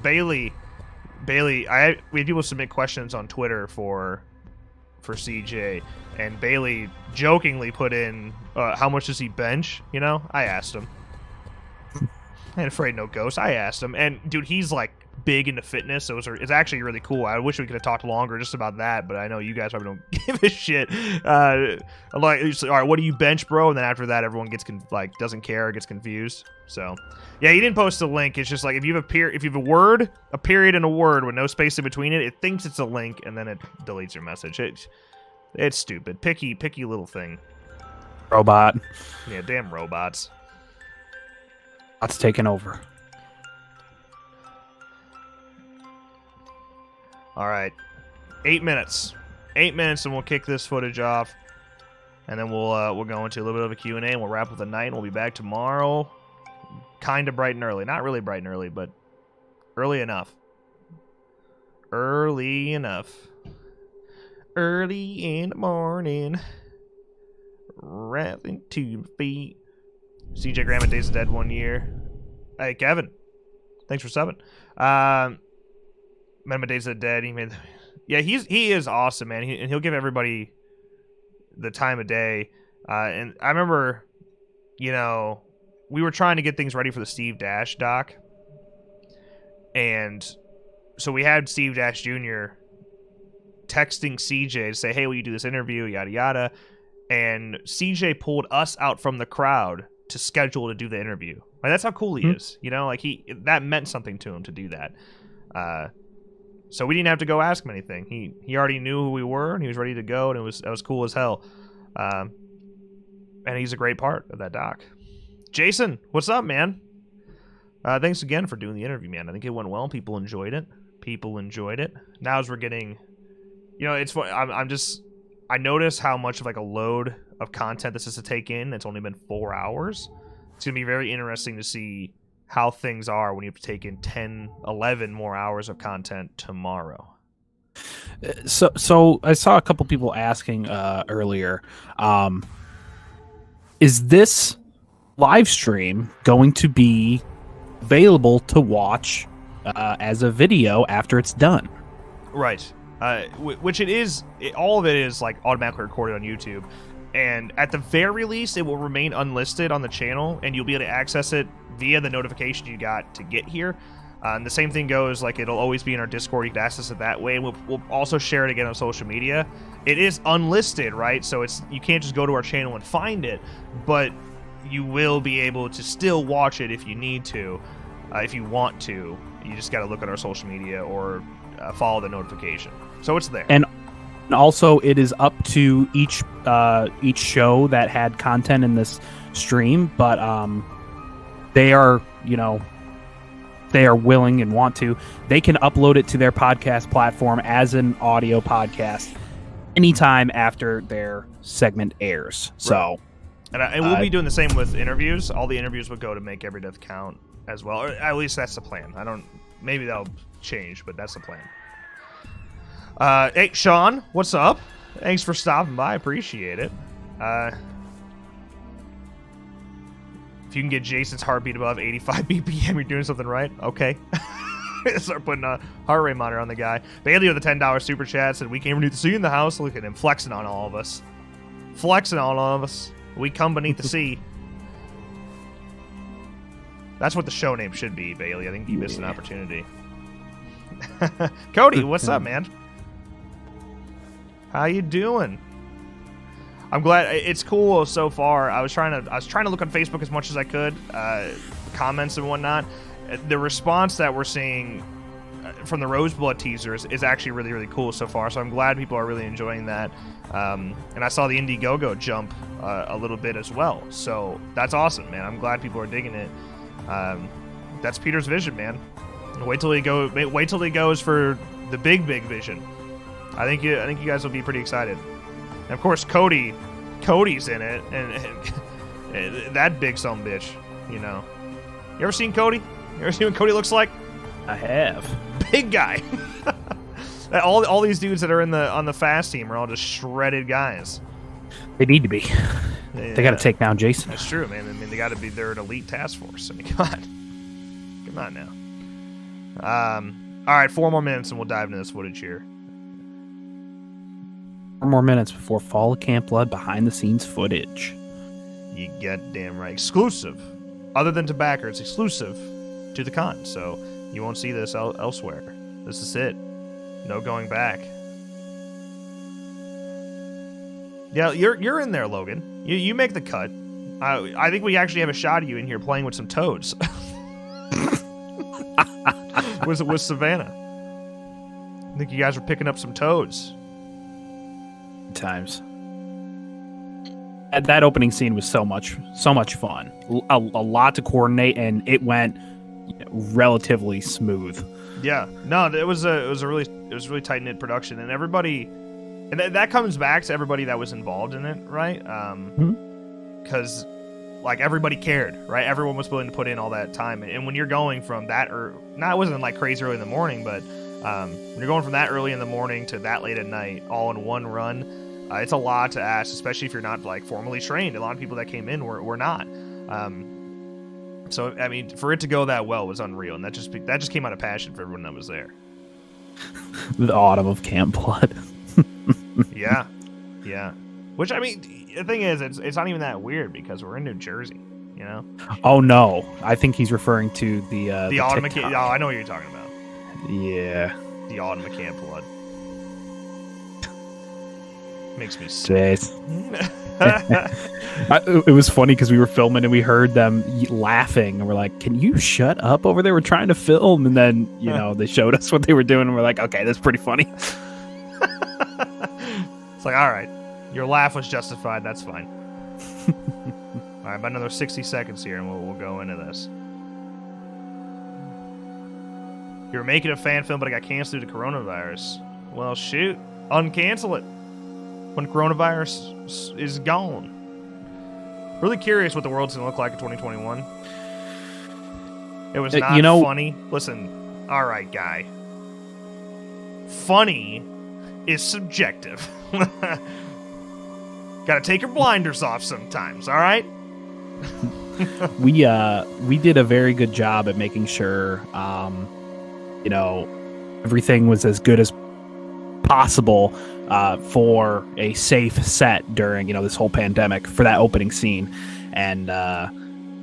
Bailey. We had people submit questions on Twitter for CJ, and Bailey jokingly put in, how much does he bench? I asked him. I ain't afraid no ghost. I asked him, and dude, he's big into fitness, so it's actually really cool. I wish we could have talked longer just about that, but I know you guys probably don't give a shit. I'm like, all right, what do you bench, bro? And then after that, everyone gets doesn't care, gets confused. So yeah, he didn't post a link. It's just if you have a word, a period, and a word with no space in between it, it thinks it's a link, and then it deletes your message. It's stupid, picky little thing. Robot. Yeah, damn robots. That's taking over. All right, 8 minutes. 8 minutes, and we'll kick this footage off, and then we'll go into a little bit of a Q&A, and we'll wrap up the night, and we'll be back tomorrow, kind of bright and early. Not really bright and early, but early enough. Early enough. Early in the morning, rising to your feet. CJ Graham and Days of Dead 1 year. Hey, Kevin. Thanks for subbing. Remember Days of the Dead? He is awesome, man. And he'll give everybody the time of day. And I remember, we were trying to get things ready for the Steve Dash doc, and so we had Steve Dash Jr. texting CJ to say, "Hey, will you do this interview?" Yada yada. And CJ pulled us out from the crowd to schedule to do the interview. That's how cool he is. That meant something to him to do that. So we didn't have to go ask him anything. He already knew who we were, and he was ready to go, and it was cool as hell. And he's a great part of that doc. Jason, what's up, man? Thanks again for doing the interview, man. I think it went well. People enjoyed it. Now as we're getting, it's fun. I notice how much of like a load of content this is to take in. It's only been 4 hours. It's gonna be very interesting to see how things are when you have to take in 10, 11 more hours of content tomorrow. So I saw a couple people asking earlier, is this live stream going to be available to watch as a video after it's done? Right. Which it is. All of it is like automatically recorded on YouTube, and at the very least, it will remain unlisted on the channel, and you'll be able to access it via the notification you got to get here. And the same thing goes, like, it'll always be in our Discord. You can access it that way, and we'll also share it again on social media. It is unlisted, right? So you can't just go to our channel and find it, but you will be able to still watch it if you need to, if you want to. You just got to look at our social media or follow the notification. So it's there. And also, it is up to each show that had content in this stream, but they are, they are willing and want to. They can upload it to their podcast platform as an audio podcast anytime after their segment airs. So, right. And we'll be doing the same with interviews. All the interviews would go to Make Every Death Count as well, or at least that's the plan. Maybe that'll change, but that's the plan. Hey, Sean, what's up? Thanks for stopping by. Appreciate it. If you can get Jason's heartbeat above 85 BPM, you're doing something right. Okay. Start putting a heart rate monitor on the guy. Bailey with a $10 super chat said, we came beneath the sea in the house. Look at him flexing on all of us. We come beneath the sea. That's what the show name should be, Bailey. I think you missed an opportunity. Cody, what's up, man? How you doing? I'm glad it's cool so far. I was trying to look on Facebook as much as I could, comments and whatnot. The response that we're seeing from the Roseblood teasers is actually really, really cool so far. So I'm glad people are really enjoying that. And I saw the Indiegogo jump a little bit as well. So that's awesome, man. I'm glad people are digging it. That's Peter's vision, man. Wait till he goes for the big vision. I think you guys will be pretty excited. And of course, Cody's in it, and that big son of a bitch, You ever seen Cody? You ever seen what Cody looks like? I have. Big guy. all these dudes that are on the fast team are all just shredded guys. They need to be. They got to take down Jason. That's true, man. I mean, they got to be. They're an elite task force. I mean, come on now. All right, 4 more minutes, and we'll dive into this footage here. 4 more minutes before Fall of Camp Blood behind-the-scenes footage. You goddamn right. Exclusive. Other than to backers, exclusive to the con. So you won't see this elsewhere. This is it. No going back. Yeah, you're in there, Logan. You make the cut. I think we actually have a shot of you in here playing with some toads. with Savannah. I think you guys are picking up some toads. Times. That opening scene was so much fun. A lot to coordinate, and it went relatively smooth. Yeah, no, it was a really tight knit production, and everybody, and that comes back to everybody that was involved in it, right? Because like everybody cared, right? Everyone was willing to put in all that time, and when you're going from that, it wasn't like crazy early in the morning, but when you're going from that early in the morning to that late at night, all in one run. It's a lot to ask, especially if you're not like formally trained. A lot of people that came in were not. So I mean, for it to go that well was unreal, and that just came out of passion for everyone that was there. The autumn of Camp Blood. Yeah. Which I mean, the thing is, it's not even that weird because we're in New Jersey, Oh no, I think he's referring to the autumn of Camp. Oh, I know what you're talking about. Yeah. The autumn of Camp Blood. Makes me sick. It was funny because we were filming and we heard them laughing and we're like, can you shut up over there? We're trying to film. And then, they showed us what they were doing and we're like, okay, that's pretty funny. It's like, all right, your laugh was justified. That's fine. All right, about another 60 seconds here and we'll go into this. We were making a fan film, but it got canceled due to coronavirus. Well, shoot. Uncancel it when coronavirus is gone. Really curious what the world's going to look like in 2021. It was not funny. Listen, all right, guy. Funny is subjective. Gotta take your blinders off sometimes, all right? We did a very good job at making sure, everything was as good as possible for a safe set during, this whole pandemic for that opening scene. And,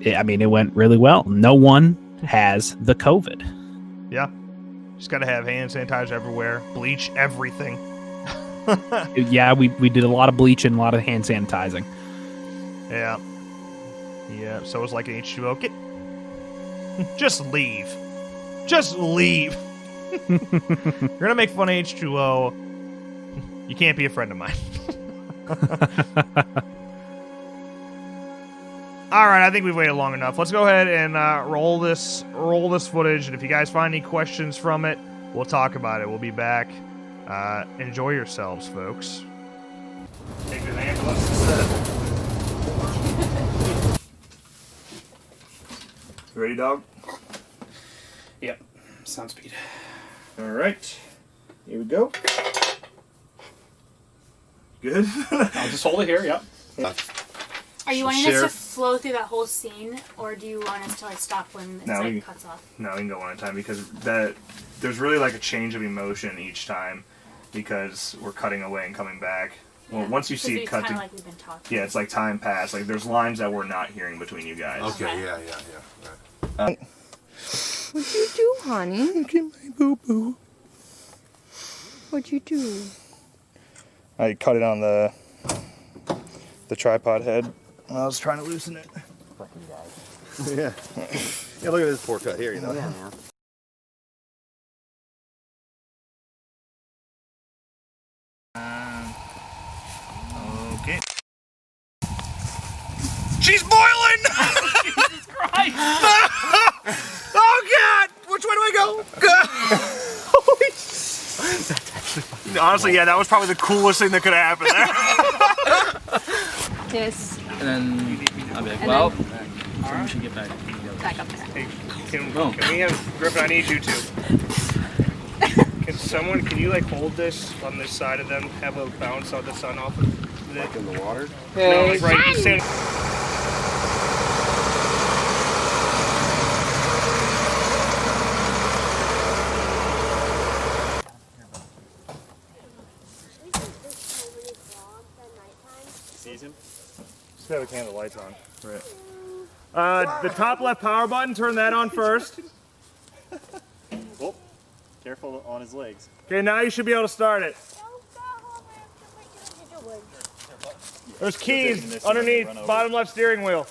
it went really well. No one has the COVID. Yeah. Just gotta have hand sanitizer everywhere, bleach everything. Yeah, we did a lot of bleach and a lot of hand sanitizing. Yeah. Yeah, so it was like an H2O. Just leave. Just leave. You're gonna make fun of H2O. You can't be a friend of mine. All right, I think we've waited long enough. Let's go ahead and roll this footage. And if you guys find any questions from it, we'll talk about it. We'll be back. Enjoy yourselves, folks. Take your hand. Let's set. Ready, dog? Yep. Sound speed. All right. Here we go. Good. I'll just hold it here. Yep. Are you wanting us to flow through that whole scene, or do you want us to stop when it cuts off? No, we can go one at a time because there's really like a change of emotion each time because we're cutting away and coming back. Yeah. Well, once you see it cut, like we've been talking. Yeah, it's like time passed. Like there's lines that we're not hearing between you guys. Okay, yeah. Right. What'd you do, honey? Look at my boo-boo. What'd you do? I cut it on the tripod head. I was trying to loosen it. Yeah. Yeah, look at this poor cut here, Yeah. Okay. She's boiling! Jesus Christ! Oh, God! Which way do I go? Honestly, yeah, that was probably the coolest thing that could have happened there. Yes. And then I'll be like, well, we should get back up there. Hey, can we have Griffin? I need you to. Can you like hold this on this side of them? Have a bounce on the sun off of it? Like in the water? No, like right. Just stand. Just have a candle lights on. Right. The top left power button, turn that on first. Oh, careful on his legs. Okay, now you should be able to start it. There's keys underneath, bottom left steering wheel.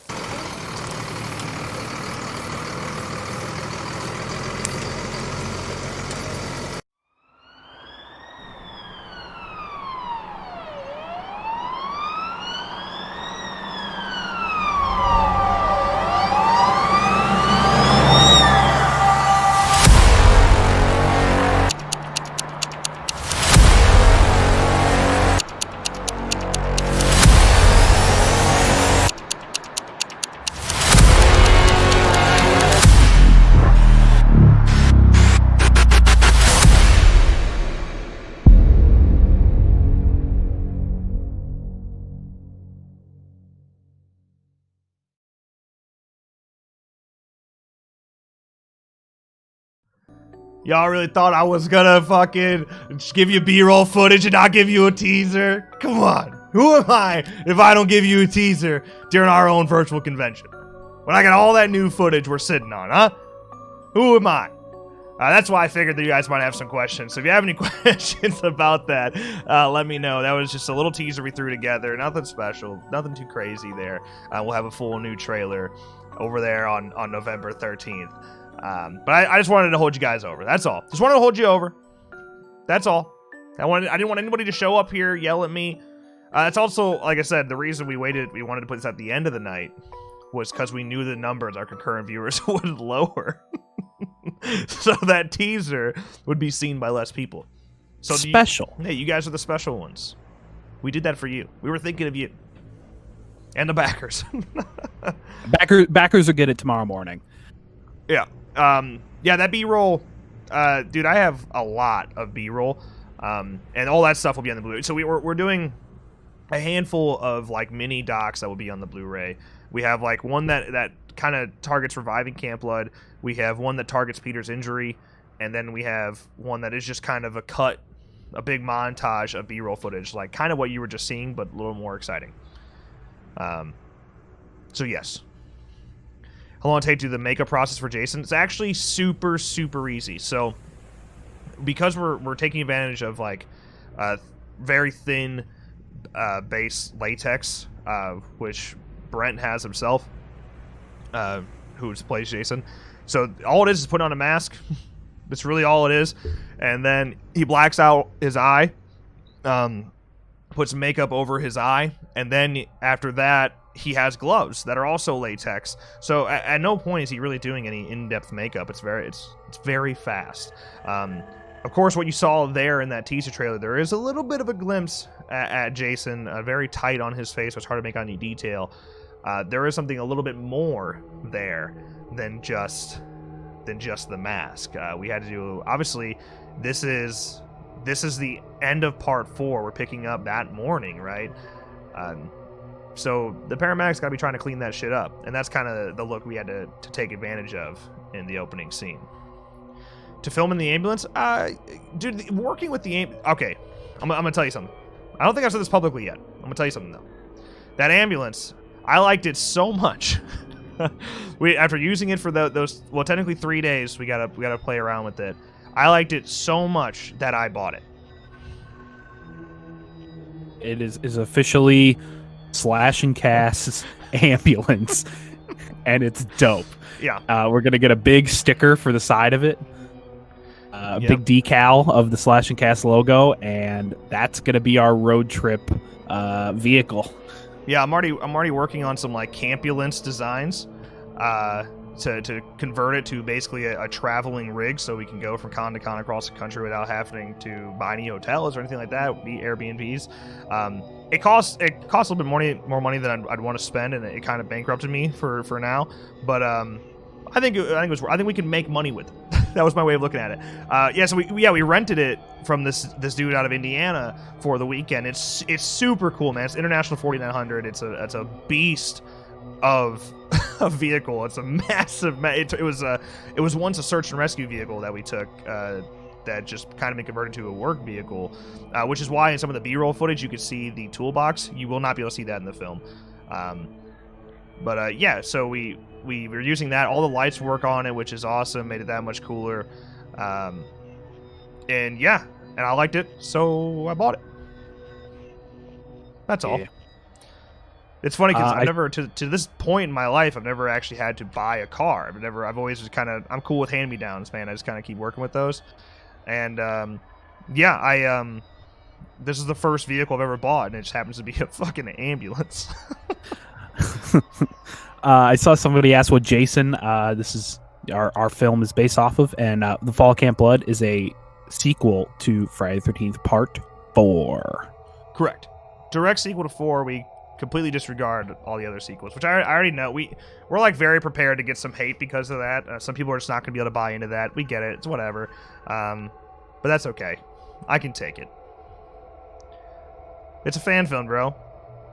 Y'all really thought I was gonna fucking just give you B-roll footage and not give you a teaser? Come on. Who am I if I don't give you a teaser during our own virtual convention? When I got all that new footage we're sitting on, huh? Who am I? That's why I figured that you guys might have some questions. So if you have any questions about that, let me know. That was just a little teaser we threw together. Nothing special. Nothing too crazy there. We'll have a full new trailer over there on November 13th. But I just wanted to hold you guys over. That's all. Just wanted to hold you over. That's all. I didn't want anybody to show up here, yell at me. It's also, like I said, the reason we wanted to put this at the end of the night was because we knew the numbers our concurrent viewers would lower. so that teaser would be seen by less people. So Special. Hey, you guys are the special ones. We did that for you. We were thinking of you. And the backers. Backers will get it tomorrow morning. Yeah. Yeah, that B-roll, dude, I have a lot of B-roll. And all that stuff will be on the Blu-ray. So we're doing a handful of like mini docs that will be on the Blu-ray. We have like one that kind of targets reviving Camp Blood. We have one that targets Peter's injury, and then we have one that is just kind of a big montage of B-roll footage, like kind of what you were just seeing, but a little more exciting. So yes. How long it take to do the makeup process for Jason? It's actually super, super easy. So because we're taking advantage of like very thin base latex, which Brent has himself, who plays Jason. So all it is putting on a mask. That's really all it is. And then he blacks out his eye, puts makeup over his eye, and then after that, he has gloves that are also latex. So at no point is he really doing any in-depth makeup. It's very fast. Of course, what you saw there in that teaser trailer, there is a little bit of a glimpse at Jason, very tight on his face, so it's hard to make out any detail. There is something a little bit more there than just the mask. We had to do, obviously, this is the end of part 4. We're picking up that morning, right? So the paramedics got to be trying to clean that shit up, and that's kind of the look we had to take advantage of in the opening scene. To film in the ambulance, dude, working with the okay, I'm gonna tell you something. I don't think I've said this publicly yet. I'm gonna tell you something though. That ambulance, I liked it so much. After using it for those technically 3 days, we gotta play around with it. I liked it so much that I bought it. It is officially Slash and Cast's ambulance, and it's dope. Yeah. We're gonna get a big sticker for the side of it, a big decal of the Slash and Cast logo, and that's gonna be our road trip vehicle. Yeah, I'm already working on some like Campulance designs to convert it to basically a traveling rig, so we can go from con to con across the country without having to buy any hotels or anything like that. Be Airbnbs. It costs a little bit more money than I'd want to spend, and it kind of bankrupted me for now. But I think we can make money with it. That was my way of looking at it. Yeah, so we rented it from this dude out of Indiana for the weekend. It's super cool, man. It's International 4900. It's a beast of a vehicle. It's a massive. It was once a search and rescue vehicle that we took. That just kind of been converted to a work vehicle, which is why in some of the B-roll footage you could see the toolbox. You will not be able to see that in the film. But yeah, so we were using that. All the lights work on it, which is awesome. Made it that much cooler. And yeah, and I liked it, so I bought it. That's all. Yeah. It's funny because I've never, to this point in my life, I've never actually had to buy a car. I've always just I'm cool with hand-me-downs, man. I just kind of keep working with those. And yeah, this is the first vehicle I've ever bought, and it just happens to be a fucking ambulance. I saw somebody ask what Jason, this is our film is based off of, and The Fall of Camp Blood is a sequel to Friday the 13th Part 4. Correct. Direct sequel to 4. We completely disregard all the other sequels, which I already know. We're like very prepared to get some hate because of that. Some people are just not going to be able to buy into that. We get it. It's whatever. But that's okay. I can take it. It's a fan film, bro.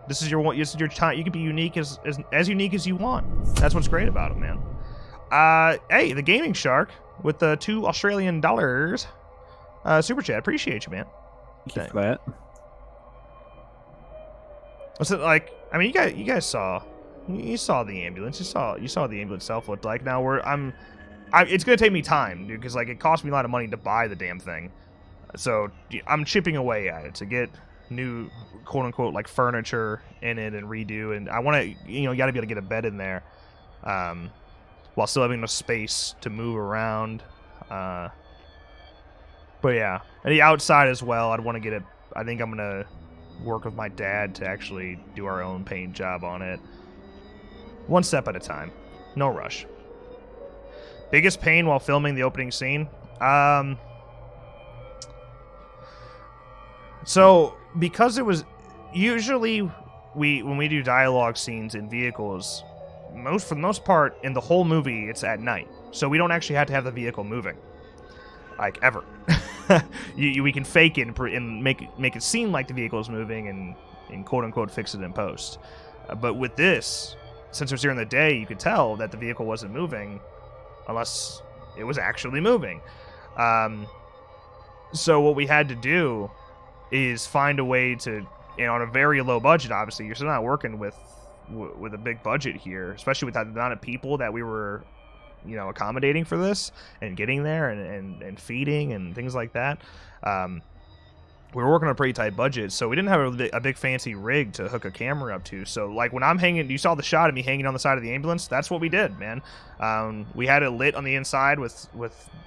This is your time. You can be unique as unique as you want. That's what's great about it, man. Hey, the Gaming Shark with the $2 Australian super chat. Appreciate you, man. Thank you for that. Was it like? I mean, you guys saw the ambulance. You saw the ambulance itself looked like. Now it's gonna take me time, dude, because like it cost me a lot of money to buy the damn thing. So I'm chipping away at it to get new quote unquote like furniture in it and redo. And I want to, you got to be able to get a bed in there, while still having enough space to move around. But yeah, and the outside as well. I'd want to get it. I think I'm gonna work with my dad to actually do our own paint job on it. One step at a time. No rush. Biggest pain while filming the opening scene. So because it was usually when we do dialogue scenes in vehicles, for the most part in the whole movie it's at night, so we don't actually have to have the vehicle moving, like, ever. We can fake it and make it seem like the vehicle is moving and quote unquote fix it in post. But with this, since it was during the day, you could tell that the vehicle wasn't moving unless it was actually moving. So what we had to do is find a way to, on a very low budget, obviously, you're still not working with a big budget here, especially with the amount of people that we were, accommodating for this and getting there and feeding and things like that. We were working on a pretty tight budget, so we didn't have a big fancy rig to hook a camera up to. So, like, when I'm hanging, you saw the shot of me hanging on the side of the ambulance. That's what we did, man. We had it lit on the inside with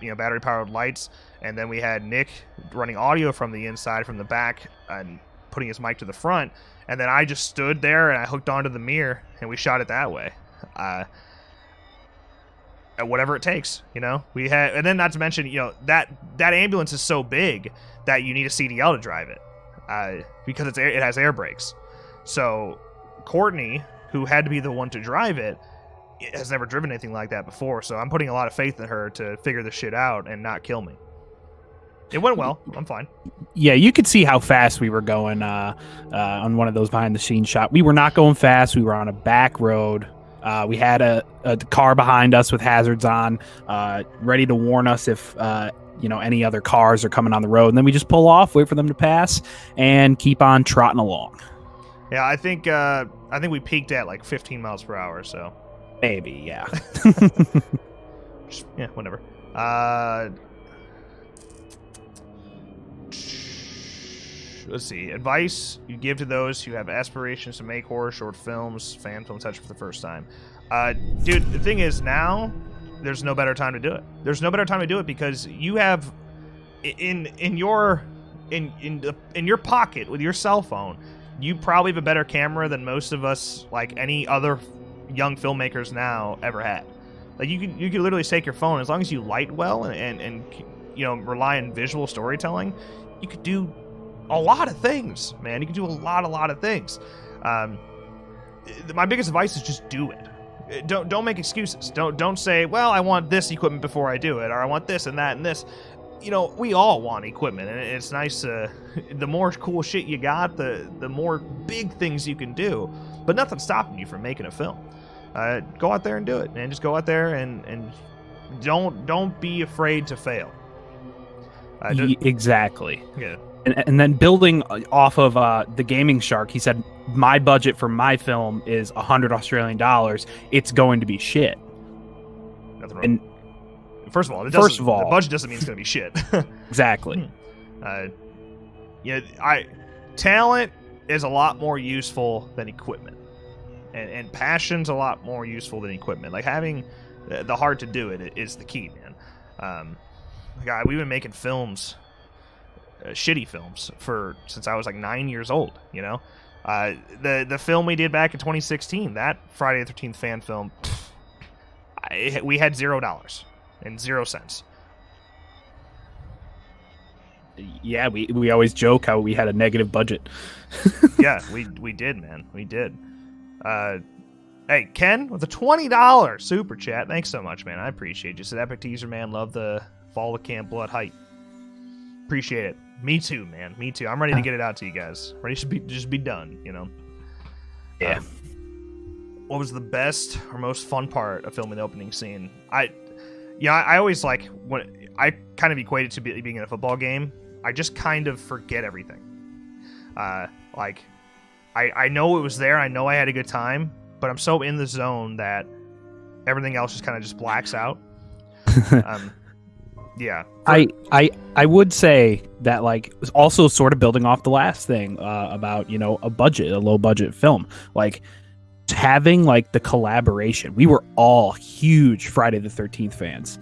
battery powered lights, and then we had Nick running audio from the inside, from the back, and putting his mic to the front. And then I just stood there and I hooked onto the mirror, and we shot it that way. Whatever it takes, we had, and then not to mention, that ambulance is so big that you need a CDL to drive it, because it has air brakes. So Courtney, who had to be the one to drive it, has never driven anything like that before. So I'm putting a lot of faith in her to figure this shit out and not kill me. It went well. I'm fine. Yeah, you could see how fast we were going on one of those behind the scenes shots. We were not going fast. We were on a back road. We had a car behind us with hazards on, ready to warn us if any other cars are coming on the road. And then we just pull off, wait for them to pass, and keep on trotting along. Yeah, I think we peaked at like 15 miles per hour. So maybe, yeah. Yeah, whatever. Let's see. Advice you give to those who have aspirations to make horror short films, fan films, etc. for the first time. Dude, the thing is, now there's no better time to do it. There's no better time to do it because you have in your pocket with your cell phone, you probably have a better camera than most of us, like any other young filmmakers now, ever had. Like you could literally take your phone, as long as you light well and rely on visual storytelling, you could do a lot of things, man. You can do a lot of things. My biggest advice is just do it. Don't make excuses. Don't say, well, I want this equipment before I do it, or I want this and that and this. We all want equipment, and it's nice to, the more cool shit you got, the more big things you can do. But nothing's stopping you from making a film. Go out there and do it, man. Just go out there and don't be afraid to fail. Exactly. Yeah. And then building off of the Gaming Shark, he said, my budget for my film is 100 Australian dollars. It's going to be shit. Nothing wrong. And first of all, the budget doesn't mean it's going to be shit. Exactly. Talent is a lot more useful than equipment, and passion's a lot more useful than equipment. Like, having the heart to do it is the key, man. God, we've been making films. Shitty films since I was like 9 years old. The film we did back in 2016, that Friday the 13th fan film, we had $0 and 0 cents. Yeah, we always joke how we had a negative budget. Yeah, we did, man. We did. Hey, Ken with a $20 super chat. Thanks so much, man. I appreciate you. Said epic teaser, man. Love the Fall of Camp Blood hype. Appreciate it. Me too, man. Me too. I'm ready to get it out to you guys. Ready to just be done, Yeah. What was the best or most fun part of filming the opening scene? I always like, when I kind of equate it to being in a football game. I just kind of forget everything. I know it was there. I know I had a good time, but I'm so in the zone that everything else just kind of just blacks out. Yeah. I would say that, like, also sort of building off the last thing about, a low budget film, like having like the collaboration. We were all huge Friday the 13th fans,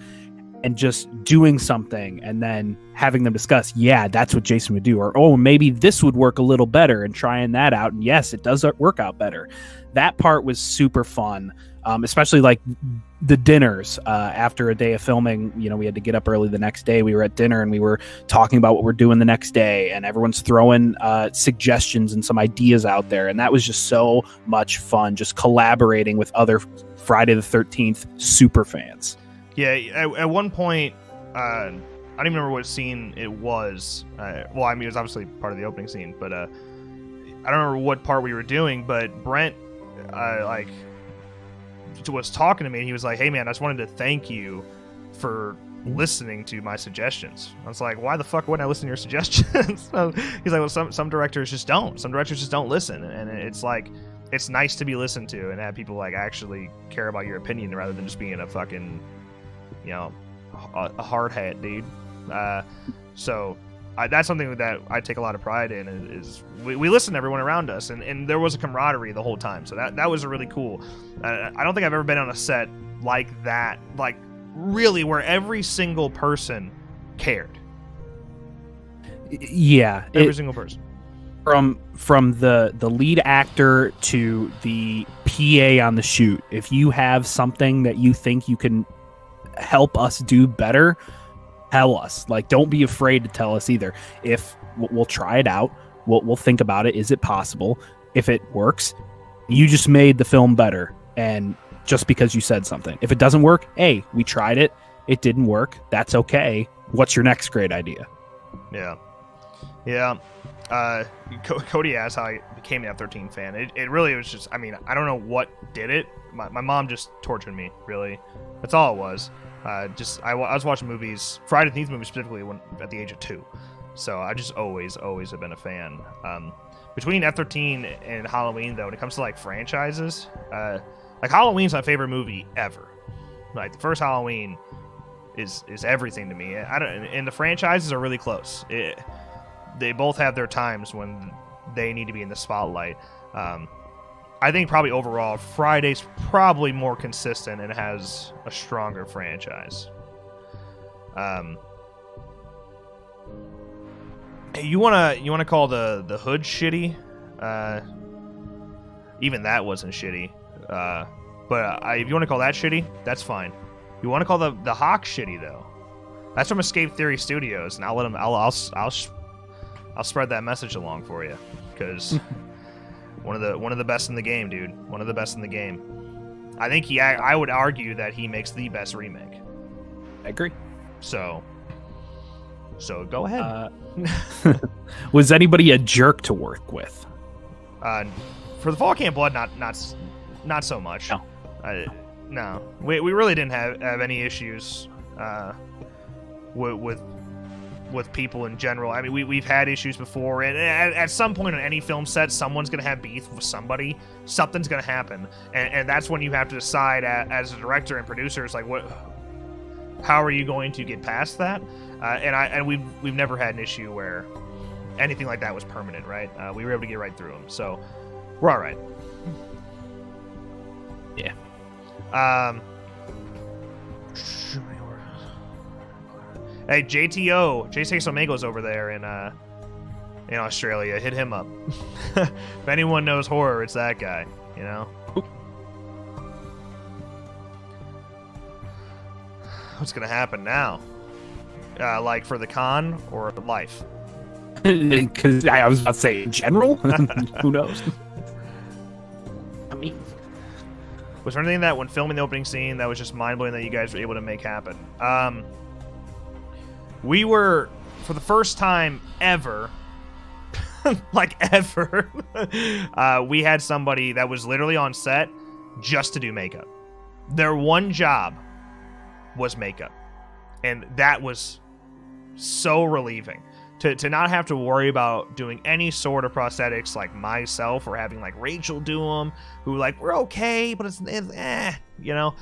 and just doing something and then having them discuss, yeah, that's what Jason would do, or, oh, maybe this would work a little better, and trying that out. And yes, it does work out better. That part was super fun. especially like the dinners after a day of filming. You know, we had to get up early the next day. We were at dinner and we were talking about what we're doing the next day, and everyone's throwing suggestions and some ideas out there, and that was just so much fun, just collaborating with other Friday the 13th super fans. Yeah, at one point, I don't even remember what scene it was. Well, I mean, it was obviously part of the opening scene, but I don't remember what part we were doing. But Brent, was talking to me, and he was like, "Hey, man, I just wanted to thank you for listening to my suggestions." I was like, "Why the fuck wouldn't I listen to your suggestions?" So he's like, "Well, some directors just don't. Some directors just don't listen, and it's like." It's nice to be listened to and have people like actually care about your opinion rather than just being a fucking, you know, a hard hat, dude. So that's something that I take a lot of pride in is we listen to everyone around us, and there was a camaraderie the whole time. So that was really cool. I don't think I've ever been on a set like that, like really where every single person cared. Yeah, every single person. From the lead actor to the PA on the shoot, if you have something that you think you can help us do better, tell us. Like, don't be afraid to tell us either. If we'll try it out, we'll think about it. Is it possible? If it works, you just made the film better, and just because you said something. If it doesn't work, hey, we tried it, it didn't work, that's okay. What's your next great idea? Yeah. Cody asked how I became an F-13 fan. It really was just, I mean, I don't know what did it. My mom just tortured me, really. That's all it was. I was watching movies, Friday the 13th movies specifically, at the age of 2. So I just always have been a fan. Between F-13 and Halloween, though, when it comes to like franchises, like Halloween's my favorite movie ever. Like the first Halloween is everything to me. And the franchises are really close. They both have their times when they need to be in the spotlight. I think probably overall, Friday's probably more consistent and has a stronger franchise. You wanna call the Hood shitty? Even that wasn't shitty. But if you want to call that shitty, that's fine. You want to call the Hawk shitty though? That's from Escape Theory Studios, and I'll let them. I'll spread that message along for you, because one of the best in the game, dude. One of the best in the game. I think I would argue that he makes the best remake. I agree. So go ahead. Was anybody a jerk to work with? For the Fall Camp Blood, not so much. No. No. We really didn't have any issues with people in general. I mean, we've had issues before, and at some point on any film set, someone's going to have beef with somebody. Something's going to happen, and that's when you have to decide as a director and producers, like, how are you going to get past that? And we've never had an issue where anything like that was permanent, right? We were able to get right through them, so we're all right. Yeah. Hey, JTO, J6 Omego's over there in Australia. Hit him up. If anyone knows horror, it's that guy, you know? What's gonna happen now? Like for the con or life? Because I was about to say in general. Who knows? I mean, was there anything that when filming the opening scene that was just mind-blowing that you guys were able to make happen? We were, for the first time ever, like ever, we had somebody that was literally on set just to do makeup. Their one job was makeup. And that was so relieving. To not have to worry about doing any sort of prosthetics like myself, or having like Rachel do them, who like, we're okay, but it's you know.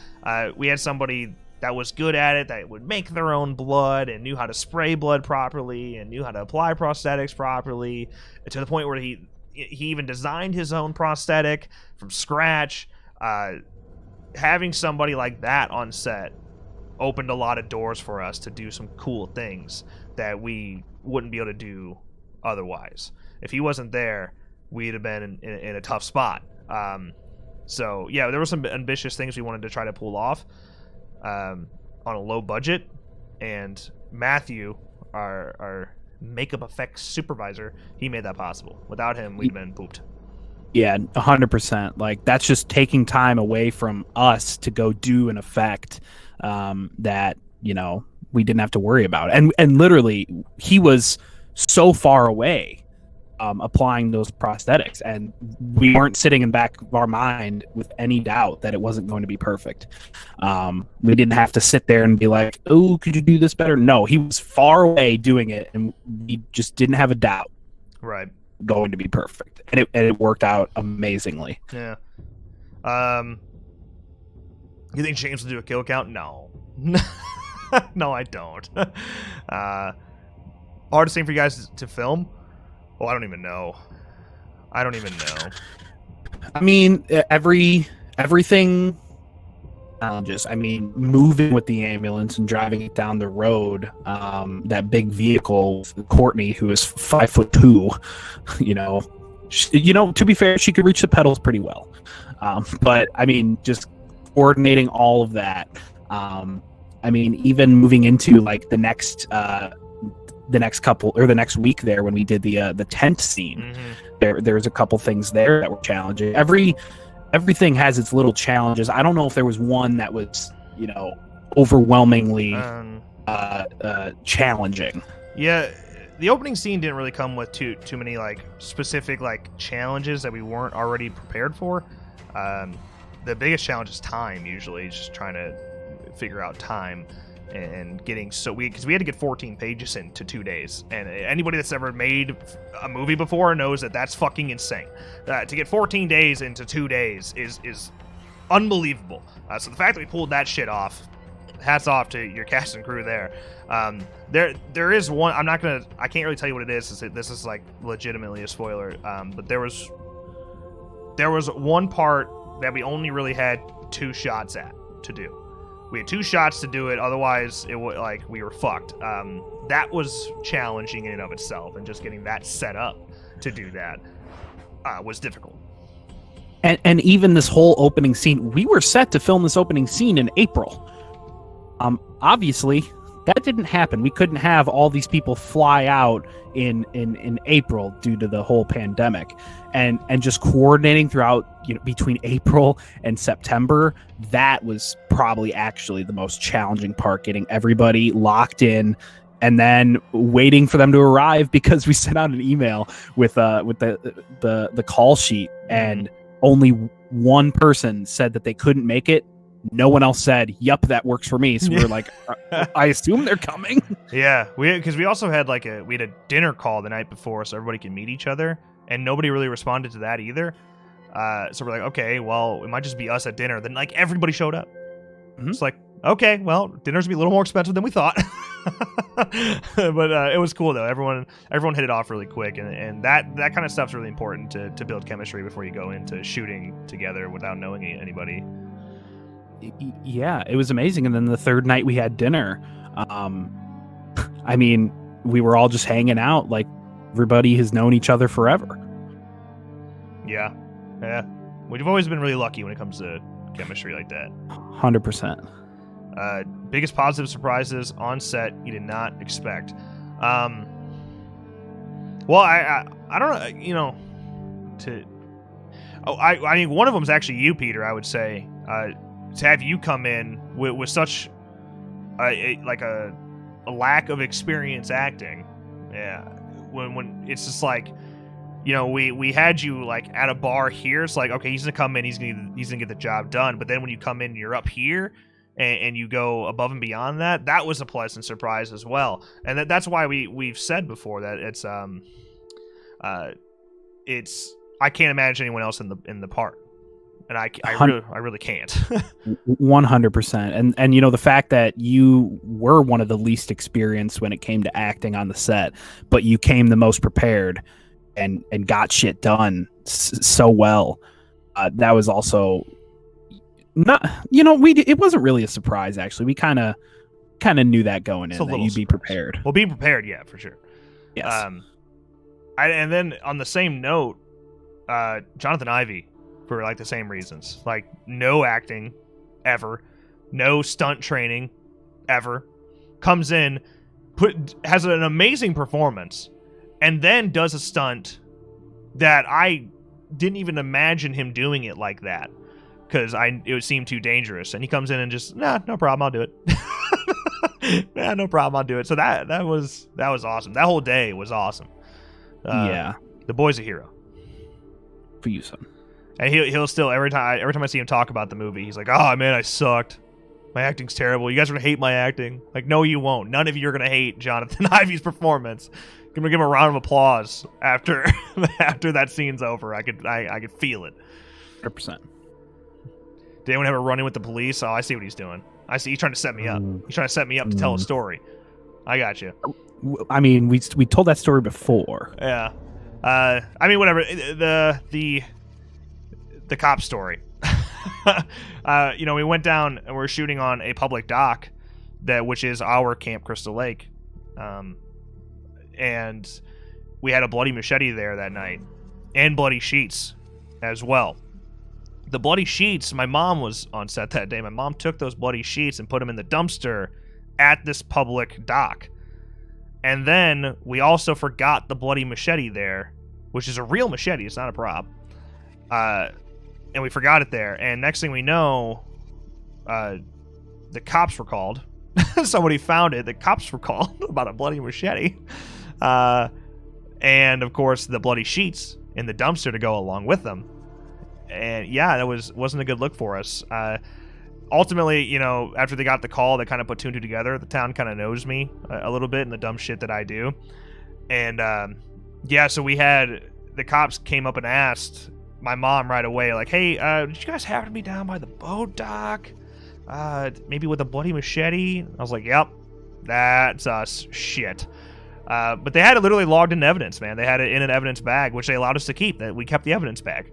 We had somebody that was good at it, that would make their own blood and knew how to spray blood properly and knew how to apply prosthetics properly, to the point where he even designed his own prosthetic from scratch. Having somebody like that on set opened a lot of doors for us to do some cool things that we wouldn't be able to do otherwise. If he wasn't there, we'd have been in a tough spot. So yeah, there were some ambitious things we wanted to try to pull off on a low budget, and Matthew, our makeup effects supervisor, he made that possible. Without him, we'd been pooped. Yeah, 100%. Like, that's just taking time away from us to go do an effect that, you know, we didn't have to worry about. And literally, he was so far away applying those prosthetics, and we weren't sitting in the back of our mind with any doubt that it wasn't going to be perfect. We didn't have to sit there and be like, oh, could you do this better? No, he was far away doing it, and we just didn't have a doubt. Right. Going to be perfect, and it worked out amazingly. Yeah. You think James will do a kill count? No. No, I don't. Hardest thing for you guys to film? Oh, I don't even know. I mean, everything challenges. I mean, moving with the ambulance and driving it down the road, that big vehicle, Courtney, who is 5'2", to be fair, she could reach the pedals pretty well. But I mean, just coordinating all of that. I mean, even moving into like the next couple or the next week there when we did the tent scene, there's a couple things there that were challenging. Everything has its little challenges. I don't know if there was one that was, overwhelmingly challenging. Yeah, the opening scene didn't really come with too many like specific like challenges that we weren't already prepared for. The biggest challenge is time. Usually, just trying to figure out time and getting because we had to get 14 pages into 2 days, and anybody that's ever made a movie before knows that that's fucking insane. To get 14 days into 2 days is unbelievable. So the fact that we pulled that shit off, hats off to your cast and crew there. There is one. I can't really tell you what it is. This is like legitimately a spoiler. But there was one part that we only really had 2 shots to do. We had 2 shots to do it, otherwise it was like we were fucked. That was challenging in and of itself, and just getting that set up to do that was difficult. And even this whole opening scene, we were set to film this opening scene in April. Obviously, that didn't happen. We couldn't have all these people fly out in April due to the whole pandemic, and just coordinating throughout, between April and September. That was probably actually the most challenging part, getting everybody locked in and then waiting for them to arrive, because we sent out an email with the call sheet, and only one person said that they couldn't make it. No one else said, "Yup, that works for me." So we were like, "I assume they're coming." Yeah, because we also had we had a dinner call the night before, so everybody could meet each other, and nobody really responded to that either. So we're like, okay, well, it might just be us at dinner. Then everybody showed up. It's like, okay, well, dinner's gonna be a little more expensive than we thought. But it was cool though. Everyone hit it off really quick, and that kind of stuff's really important to build chemistry before you go into shooting together without knowing anybody. Yeah, it was amazing. And then the third night we had dinner. I mean, we were all just hanging out like everybody has known each other forever. Yeah. We've always been really lucky when it comes to chemistry like that. 100%. Biggest positive surprises on set you did not expect. Well, I don't know, I mean, one of them is actually you, Peter, I would say. To have you come in with such a lack of experience acting. Yeah. When it's just like, we had you like at a bar here. It's like, okay, he's gonna come in, he's gonna get the job done. But then when you come in, you're up here, and you go above and beyond that. That was a pleasant surprise as well. And that's why we've said before that it's I can't imagine anyone else in the part, and I really can't. 100%. And the fact that you were one of the least experienced when it came to acting on the set, but you came the most prepared and got shit done so well. That was also not, it wasn't really a surprise, actually. We kind of knew that going in, that you'd be prepared. Well, being prepared, yeah, for sure. Yes. And then on the same note, Jonathan Ivey, for like the same reasons. Like no acting ever, no stunt training ever. Comes in, has an amazing performance, and then does a stunt that I didn't even imagine him doing it like that, because it would seem too dangerous. And he comes in and just, no problem, I'll do it. Nah, no problem, I'll do it. So that was awesome. That whole day was awesome. Yeah, the boy's a hero for you, son. And he'll still every time I see him talk about the movie, he's like, "Oh man, I sucked. My acting's terrible. You guys are gonna hate my acting." Like, no, you won't. None of you are gonna hate Jonathan Ivy's performance. I'm gonna give him a round of applause after that scene's over. I could feel it. 100%. Did anyone ever run in with the police? Oh, I see what he's doing. I see he's trying to set me up. He's trying to set me up to tell a story. I got you. I mean, we told that story before. Yeah. I mean, whatever. The cop story. We went down and we're shooting on a public dock which is our Camp Crystal Lake. And we had a bloody machete there that night and bloody sheets as well. The bloody sheets, my mom was on set that day. My mom took those bloody sheets and put them in the dumpster at this public dock. And then we also forgot the bloody machete there, which is a real machete. It's not a prop. And we forgot it there. And next thing we know, the cops were called. Somebody found it. The cops were called about a bloody machete. And of course, the bloody sheets in the dumpster to go along with them. And yeah, that wasn't a good look for us. Ultimately, after they got the call, they kind of put two and two together. The town kind of knows me a little bit and the dumb shit that I do. And so the cops came up and asked my mom right away, like, "Hey, did you guys happen to be down by the boat dock? Maybe with a bloody machete?" I was like, "Yep, that's us." Shit. But they had it literally logged in evidence, man. They had it in an evidence bag, which they allowed us to keep. That we kept the evidence bag.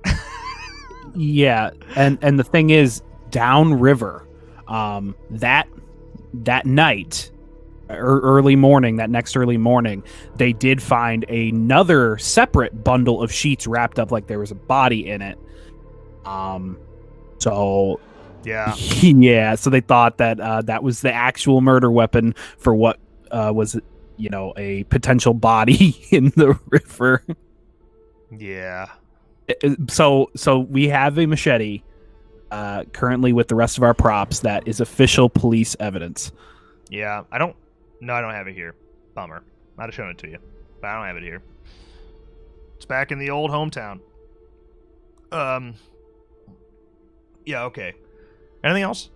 Yeah, and the thing is, downriver, that night, early morning, that next early morning, they did find another separate bundle of sheets wrapped up like there was a body in it. So yeah, yeah. So they thought that that was the actual murder weapon for what was a potential body in the river. Yeah. So we have a machete currently with the rest of our props that is official police evidence. Yeah, I don't have it here. Bummer. I'd have shown it to you, but I don't have it here. It's back in the old hometown. Yeah, okay. Anything else?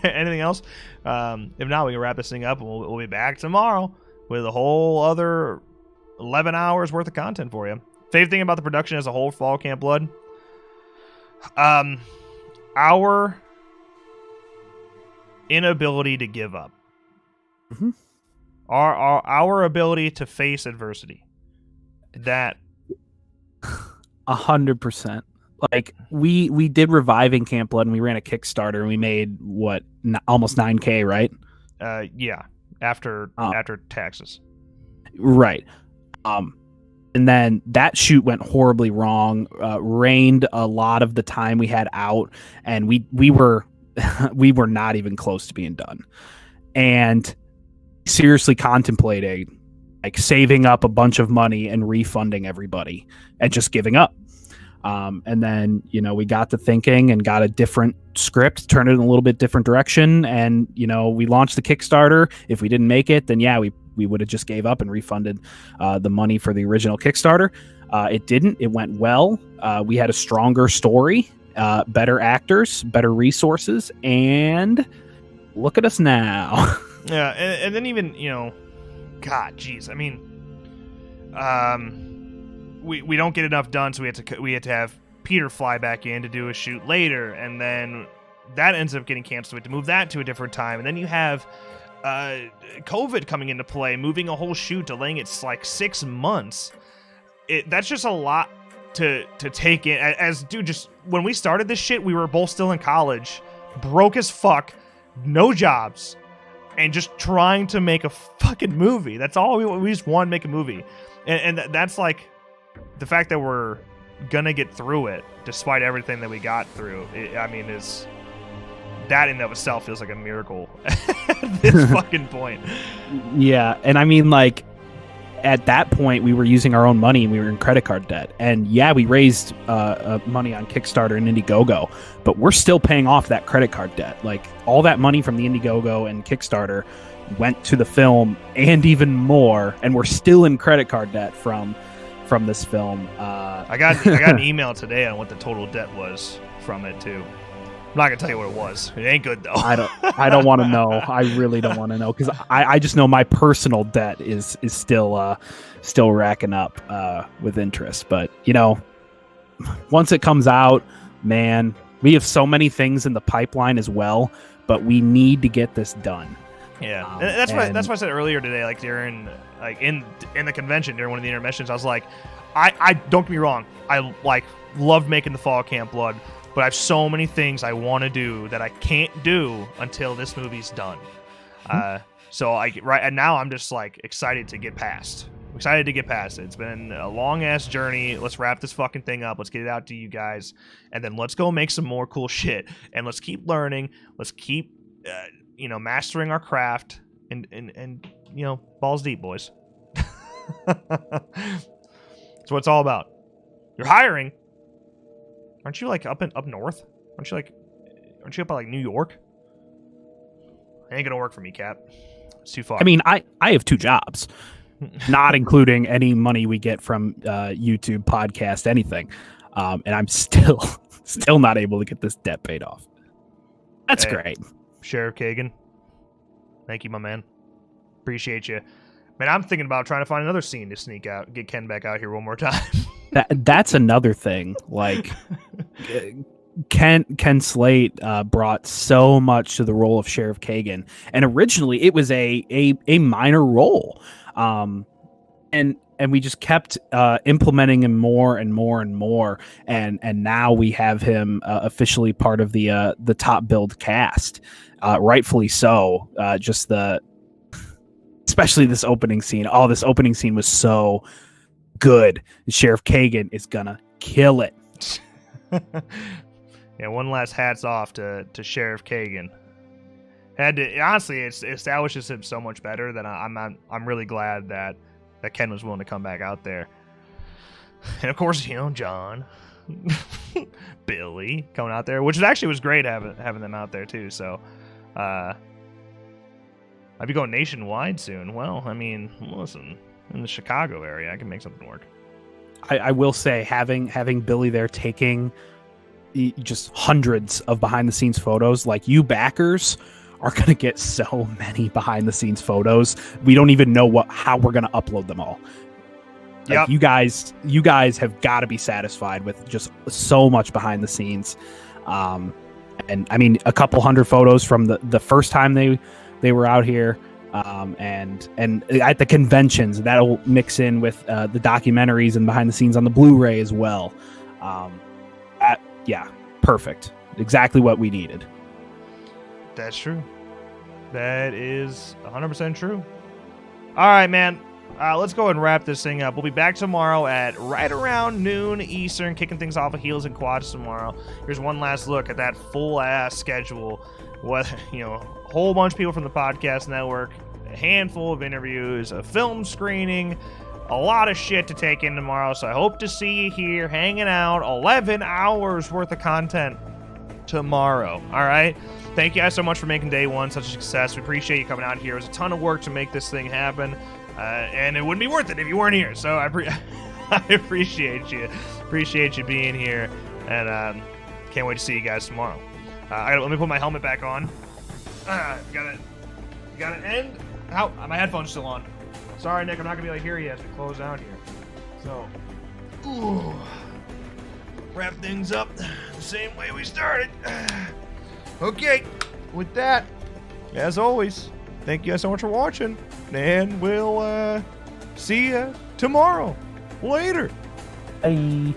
Anything else? If not, we can wrap this thing up and we'll be back tomorrow with a whole other 11 hours worth of content for you. Favorite thing about the production as a whole, Fall Camp Blood? Our inability to give up. Mm-hmm. Our ability to face adversity. That 100%. Like we did Reviving Camp Blood and we ran a Kickstarter and we made almost 9K, right? Yeah. After taxes. Right. And then that shoot went horribly wrong. Rained a lot of the time we had out, and we were not even close to being done. And seriously contemplating like saving up a bunch of money and refunding everybody and just giving up. And then we got to thinking and got a different script, turned it in a little bit different direction, and we launched the Kickstarter. If we didn't make it, then yeah, we would have just gave up and refunded the money for the original Kickstarter. It didn't. It went well. We had a stronger story, better actors, better resources, and look at us now. Yeah, and then even, God, jeez. I mean, we don't get enough done, so we had to have Peter fly back in to do a shoot later, and then that ends up getting canceled. We had to move that to a different time, and then you have COVID coming into play, moving a whole shoot, delaying it like 6 months. That's just a lot to take in. As dude, just when we started this shit, we were both still in college, broke as fuck, no jobs, and just trying to make a fucking movie. That's all we just want to make a movie, and that's like the fact that we're gonna get through it despite everything that we got through. Is that in and of itself feels like a miracle at this fucking point. Yeah, and I mean, like, at that point, we were using our own money and we were in credit card debt. And yeah, we raised money on Kickstarter and Indiegogo, but we're still paying off that credit card debt. Like, all that money from the Indiegogo and Kickstarter went to the film and even more, and we're still in credit card debt from this film. I got an email today on what the total debt was from it too. I'm not gonna tell you what it was. It ain't good though. I don't want to know. I really don't want to know, because I just know my personal debt is still racking up with interest. But once it comes out, man, we have so many things in the pipeline as well. But we need to get this done. Yeah, that's what I said earlier today. Like during in the convention during one of the intermissions, I was like, I don't get me wrong, I loved making the Fall Camp Blood. But I have so many things I want to do that I can't do until this movie's done. So right now I'm just excited to get past. I'm excited to get past it. It's been a long ass journey. Let's wrap this fucking thing up. Let's get it out to you guys, and then let's go make some more cool shit. And let's keep learning. Let's keep mastering our craft. And balls deep, boys. That's what it's all about. You're hiring. Aren't you up north? Aren't you up at New York? It ain't gonna work for me, Cap. It's too far. I mean, I have 2 jobs, not including any money we get from YouTube, podcast, anything, and I'm still not able to get this debt paid off. That's great, Sheriff Kagan. Thank you, my man. Appreciate you. Man, I'm thinking about trying to find another scene to sneak out, get Ken back out here one more time. That's another thing. Ken Slate brought so much to the role of Sheriff Kagan, and originally it was a minor role, and we just kept implementing him more and more and more, and now we have him officially part of the top billed cast, rightfully so. Especially this opening scene. Oh, this opening scene was so good. Sheriff Kagan is gonna kill it. Yeah, one last hats off to Sheriff Kagan. Honestly, it establishes him so much better that I'm really glad that Ken was willing to come back out there. And of course, John, Billy coming out there, which actually was great having them out there too. So, I'll be going nationwide soon. Well, I mean, listen, in the Chicago area, I can make something work. I will say, having Billy there taking just hundreds of behind-the-scenes photos, you backers are going to get so many behind-the-scenes photos. We don't even know how we're going to upload them all. Yep. You guys have got to be satisfied with just so much behind the scenes. And I mean, a couple hundred photos from the first time they were out here, and at the conventions. That'll mix in with the documentaries and behind the scenes on the Blu-ray as well. Yeah, perfect. Exactly what we needed. That's true. That is 100% true. All right, man. Let's go ahead and wrap this thing up. We'll be back tomorrow at right around noon Eastern, kicking things off of Heels and Quads tomorrow. Here's one last look at that full-ass schedule. What, a whole bunch of people from the podcast network, a handful of interviews, a film screening, a lot of shit to take in tomorrow. So I hope to see you here hanging out. 11 hours worth of content tomorrow. All right. Thank you guys so much for making day one such a success. We appreciate you coming out here. It was a ton of work to make this thing happen. And it wouldn't be worth it if you weren't here. So I appreciate you. Appreciate you being here. And can't wait to see you guys tomorrow. Let me put my helmet back on. Gotta end. Ow, my headphone's still on. Sorry, Nick, I'm not gonna be able to hear you as we close out here. So, wrap things up the same way we started. Okay, with that, as always, thank you guys so much for watching, and we'll see you tomorrow. Later. Bye.